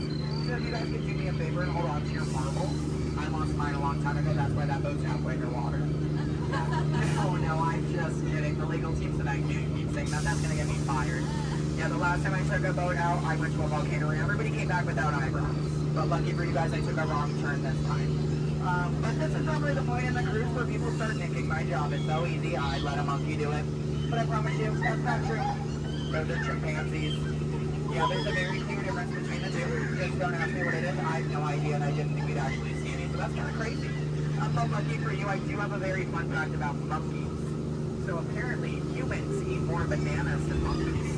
So if you guys could do me a favor and hold on to your marbles. I lost mine a long time ago, that's why that boat's halfway underwater. Oh no, I'm just kidding. The legal team said I can't keep saying that. That's gonna get me fired. Yeah, the last time I took a boat out, I went to a volcano and everybody came back without eyebrows. But lucky for you guys, I took a wrong turn this time. But this is normally the point in the cruise where people start thinking my job is so easy, I let a monkey do it. But I promise you, that's not true. Those are chimpanzees. Yeah, there's a very clear difference between the two. Just don't ask me what it is. I have no idea, and I didn't think we'd actually see any, so that's kind of crazy. But lucky for you, I do have a very fun fact about monkeys. So apparently, humans eat more bananas than monkeys.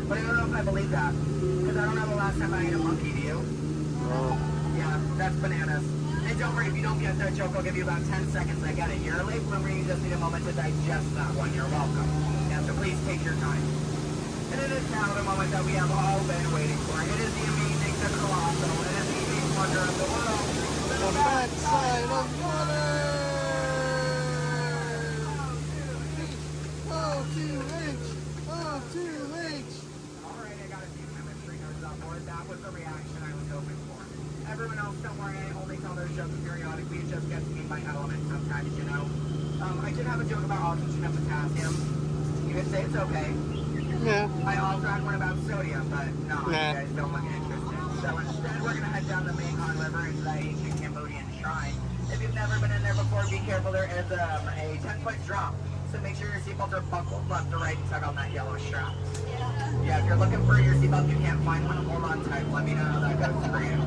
But I don't know if I believe that, because I don't know the last time I ate a monkey, do you? Yeah, that's bananas. And don't worry, if you don't get that joke, I'll give you about 10 seconds. I get it. You're a late bloomer, you just need a moment to digest that one. You're welcome. Yeah, so please take your time. And it is now the moment that we have all been waiting for. It is the amazing, the colossal, it is the amazing wonder of the world. The backside of water! O2H! O2H! Alright, I got a few chemistry nerds on board. That was the reaction I was hoping for. Everyone else, don't worry, I only tell those jokes periodically. It just gets me by element sometimes, you know. I did have a joke about oxygen and potassium. You could say it's okay. Yeah. I also had one about sodium, but no, you guys don't look interested. So instead, we're going to head down the Mekong River into that ancient Cambodian shrine. If you've never been in there before, be careful. There is a 10-foot drop. So make sure your seatbelts are buckled left to right and tug on that yellow strap. Yeah, if you're looking for your seatbelt, you can't find one, hold on tight. Let me know how that goes for you.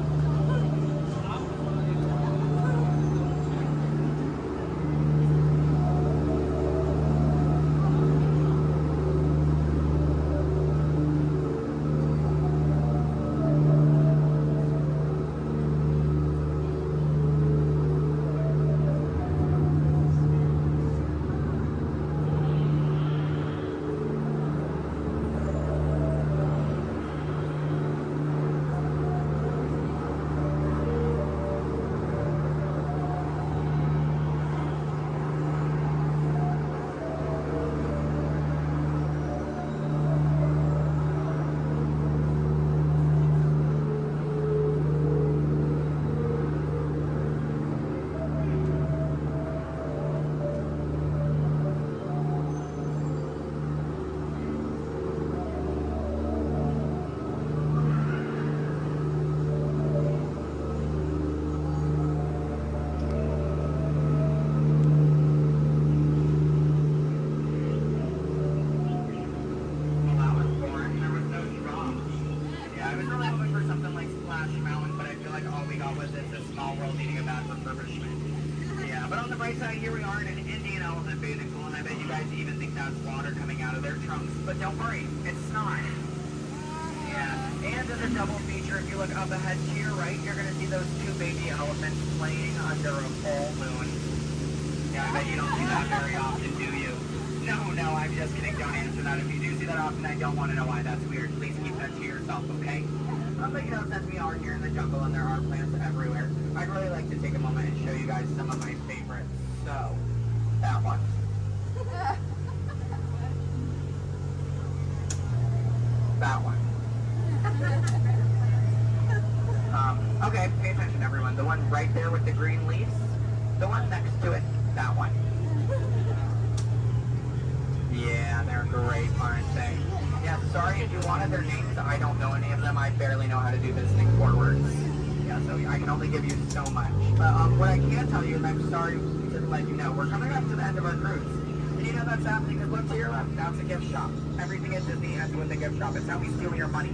Here we are in an Indian elephant bathing pool, and I bet you guys even think that's water coming out of their trunks. But don't worry, it's not. Yeah, and as a double feature, if you look up ahead to your right, you're going to see those two baby elephants playing under a full moon. Yeah, I bet you don't see that very often, do you? No, I'm just kidding. Don't answer that. If you do see that often, I don't want to know why that's weird. Please keep that to yourself, okay? But you know, since we are here in the jungle and there are plants everywhere, I'd really like to take a moment and show you guys some of my favorites. So, that one. That one. Okay, pay attention everyone. The one right there with the green leaves. The one next to it. That one. Yeah, they're great, aren't they? Yeah, sorry if you wanted their names. I don't know any of them. I barely know how to do this thing forwards. Yeah, so I can only give you so much. But what I can tell you is I'm sorry to let you know we're coming up to the end of our cruise. And you know that's happening because look to your left, that's a gift shop. Everything at Disney ends with a gift shop. It's how we steal your money.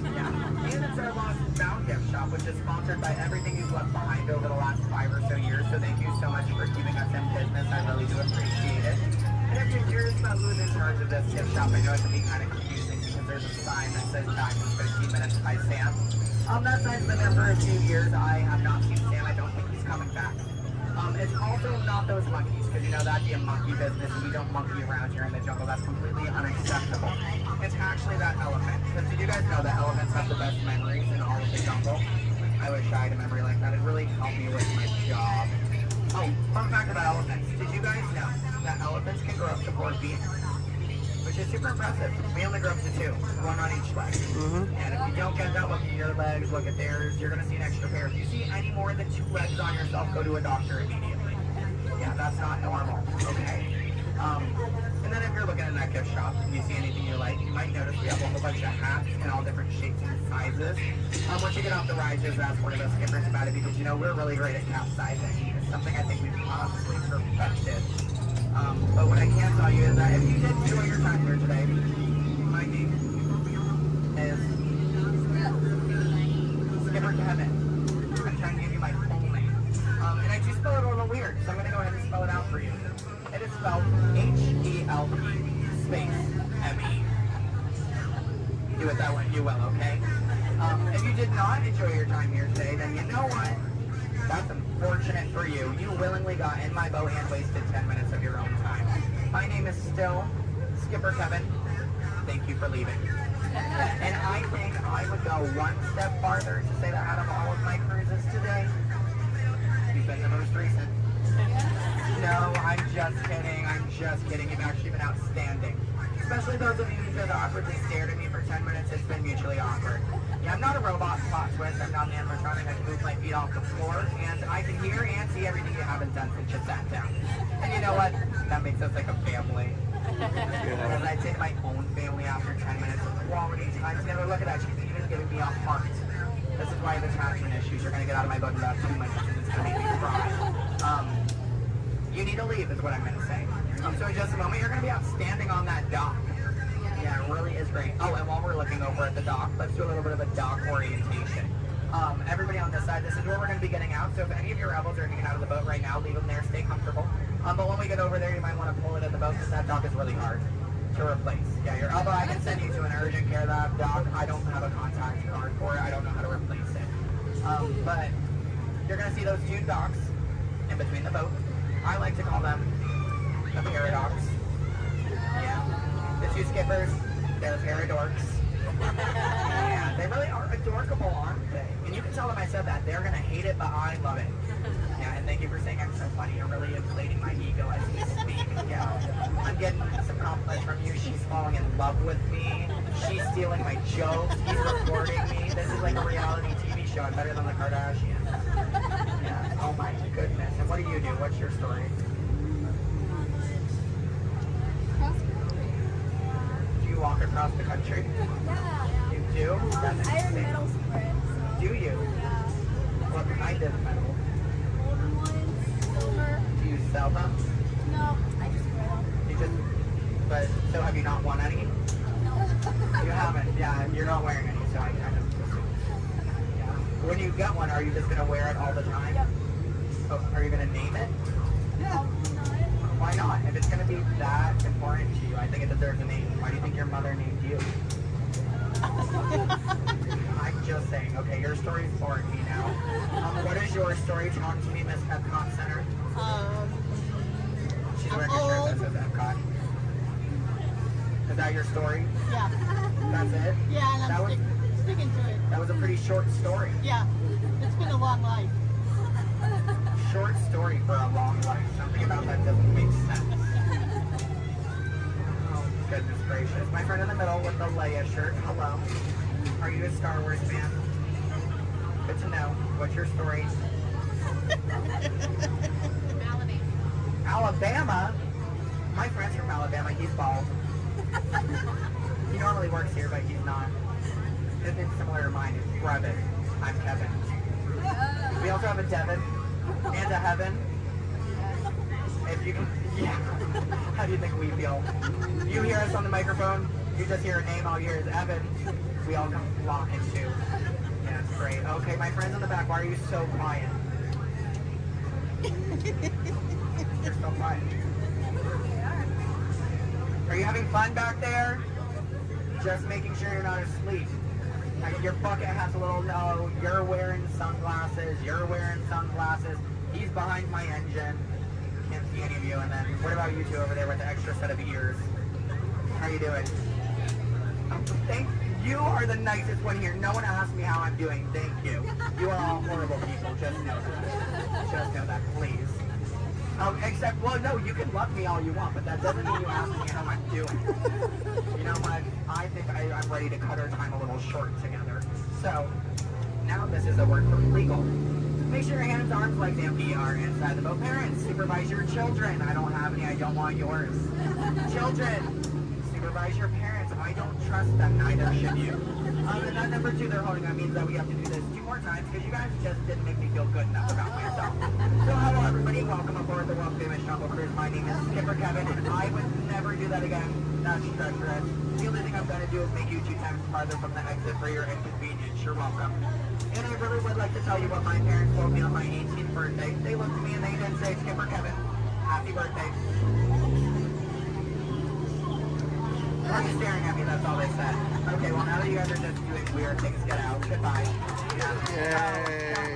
Yeah. And it's our Lost Bound gift shop, which is sponsored by everything you've left behind over the last 5 or so years. So thank you so much for keeping us in business. I really do appreciate it. And if you're curious about who's in charge of this gift shop, I know it can be kind of confusing because there's a sign that says back in 15 minutes by Sam. That sign's been there for a few years. I have not seen Sam. I don't think he's coming back. It's also not those monkeys, because you know that'd be a monkey business, and we don't monkey around here in the jungle. That's completely unacceptable. It's actually that elephant. Because did you guys know that elephants have the best memories in all of the jungle? I wish I had a memory like that. It'd really help me with my job. Oh, fun fact about elephants. Did you guys know that elephants can grow up to 4 feet? Which is super impressive. We only grow up to 2, one on each leg. And if you don't get that, look at your legs, look at theirs, you're going to see an extra pair. If you see any more than 2 legs on yourself, go to a doctor immediately. Yeah, that's not normal, okay? And then if you're looking in that gift shop and you see anything you like, you might notice we have a whole bunch of hats in all different shapes and sizes. Once you get off the ride, just ask one of those skippers about it because, you know, we're really great at capsizing. It's something I think we've honestly perfected. But what I can tell you is that if you did enjoy your time here today, my name is Skipper Kevin. I'm trying to give you my full name. And I do spell it a little weird, so I'm going to go ahead and spell it out for you. It is spelled H-E-L-P space M-E. Do it that way, you will, okay? If you did not enjoy your time here today, then you know what? That's fortunate for you, you willingly got in my boat and wasted 10 minutes of your own time. My name is still Skipper Kevin. Thank you for leaving. And I think I would go one step farther to say that out of all of my cruises today, you've been the most recent. No, I'm just kidding. I'm just kidding. You've actually been outstanding. Especially those of you who just awkwardly stared at me for 10 minutes. It's been mutually awkward. Yeah, I'm not a robot plot twist. I'm not an animatronic. I can move my feet off the floor, and I can hear and see everything you haven't done since you sat down. And you know what? That makes us like a family. As I say to my own family after 10 minutes of quality time together, look at that. She's even giving me a heart. This is why I have attachment issues. You're going to get out of my boat in about 2 minutes, and it's going to make me cry. You need to leave is what I'm going to say. So in just a moment, you're going to be outstanding on that dock. Yeah, it really is great. Oh, and while we're looking over at the dock, let's do a little bit of a dock orientation. Everybody on this side, this is where we're going to be getting out. So if any of your rebels are hanging out of the boat right now, leave them there, stay comfortable. But when we get over there, you might want to pull it in the boat because that dock is really hard to replace. Yeah, your elbow, I can send you to an urgent care lab dock. I don't have a contact card for it. I don't know how to replace it. But you're going to see those two docks in between the boat. I like to call them the paradox. Yeah. The two skippers, they're paradorks. Yeah, they really are adorable, aren't they? And you can tell them I said that. They're going to hate it, but I love it. Yeah, and thank you for saying I'm so funny. You're really inflating my ego as we speak. Yeah. I'm getting some compliments from you. She's falling in love with me. She's stealing my jokes. He's recording me. This is like a reality TV show. I'm better than the Kardashians. Yeah. Oh my goodness. And what do you do? What's your story? Do you walk across the country? Yeah. You do? That's Iron metal spreads. Do you? Yeah. What kind of metal? Golden ones, silver. Do you sell them? No, I just wear them. You just, but, so have you not won any? No. You haven't, yeah, you're not wearing any, so I kind of assumed. Yeah. When you get one, are you just going to wear it all the time? Yep. Oh, are you going to name it? No. Why not? If it's going to be that important to you, I think it deserves a name. Why do you think your mother named you? I'm just saying. Okay, your story's boring me now. What is your story? Talk to me, Miss Epcot Center. She's wearing a shirt that says Epcot. Is that your story? Yeah. That's it? Yeah, and I'm sticking to it. That was a pretty short story. Yeah. It's been a long life. Short story for a long life. Something about that doesn't make sense. Oh, goodness gracious. My friend in the middle with the Leia shirt. Hello. Are you a Star Wars fan? Good to know. What's your story? Alabama? My friend's from Alabama. He's bald. He normally works here, but he's not. His name's similar to mine. It's Brevin. I'm Kevin. We also have a Devin and a Heaven. If you can, yeah. How do you think we feel? You hear us on the microphone, you just hear a name, all you hear is Evan. We all come flocking too. Yeah, it's great. Okay, my friends in the back, why are you so quiet? You're so quiet. Are you having fun back there? Just making sure you're not asleep. I mean, your bucket has a little no. You're wearing sunglasses. You're wearing sunglasses. He's behind my engine. Can't see any of you. And then, what about you two over there with the extra set of ears? How you doing? Thank you. Are the nicest one here. No one asked me how I'm doing. Thank you. You are all horrible people. Just know that. Just know that, please. Except, well, no, you can love me all you want, but that doesn't mean you ask me how I'm doing. You know what? I think I'm ready to cut our time a little short together. So, now this is a word for legal. Make sure your hands, arms, legs, and feet are inside the boat. Parents, supervise your children. I don't have any, I don't want yours. Children, supervise your parents. I don't trust them, neither should you. And that number 2 they're holding on means that we have to do this 2 more times because you guys just didn't make me feel good enough about myself. So hello everybody, welcome aboard the world famous Jungle Cruise. My name is Skipper Kevin and I would never do that again. That's treacherous. The only thing I'm going to do is make you 2 times farther from the exit for your inconvenience. You're welcome. And I really would like to tell you what my parents told me on my 18th birthday. They looked at me and they did say, Skipper Kevin, happy birthday. Why are you staring at me? That's all they said. Okay, well now that you guys are just doing weird things, get out. Goodbye. Yeah.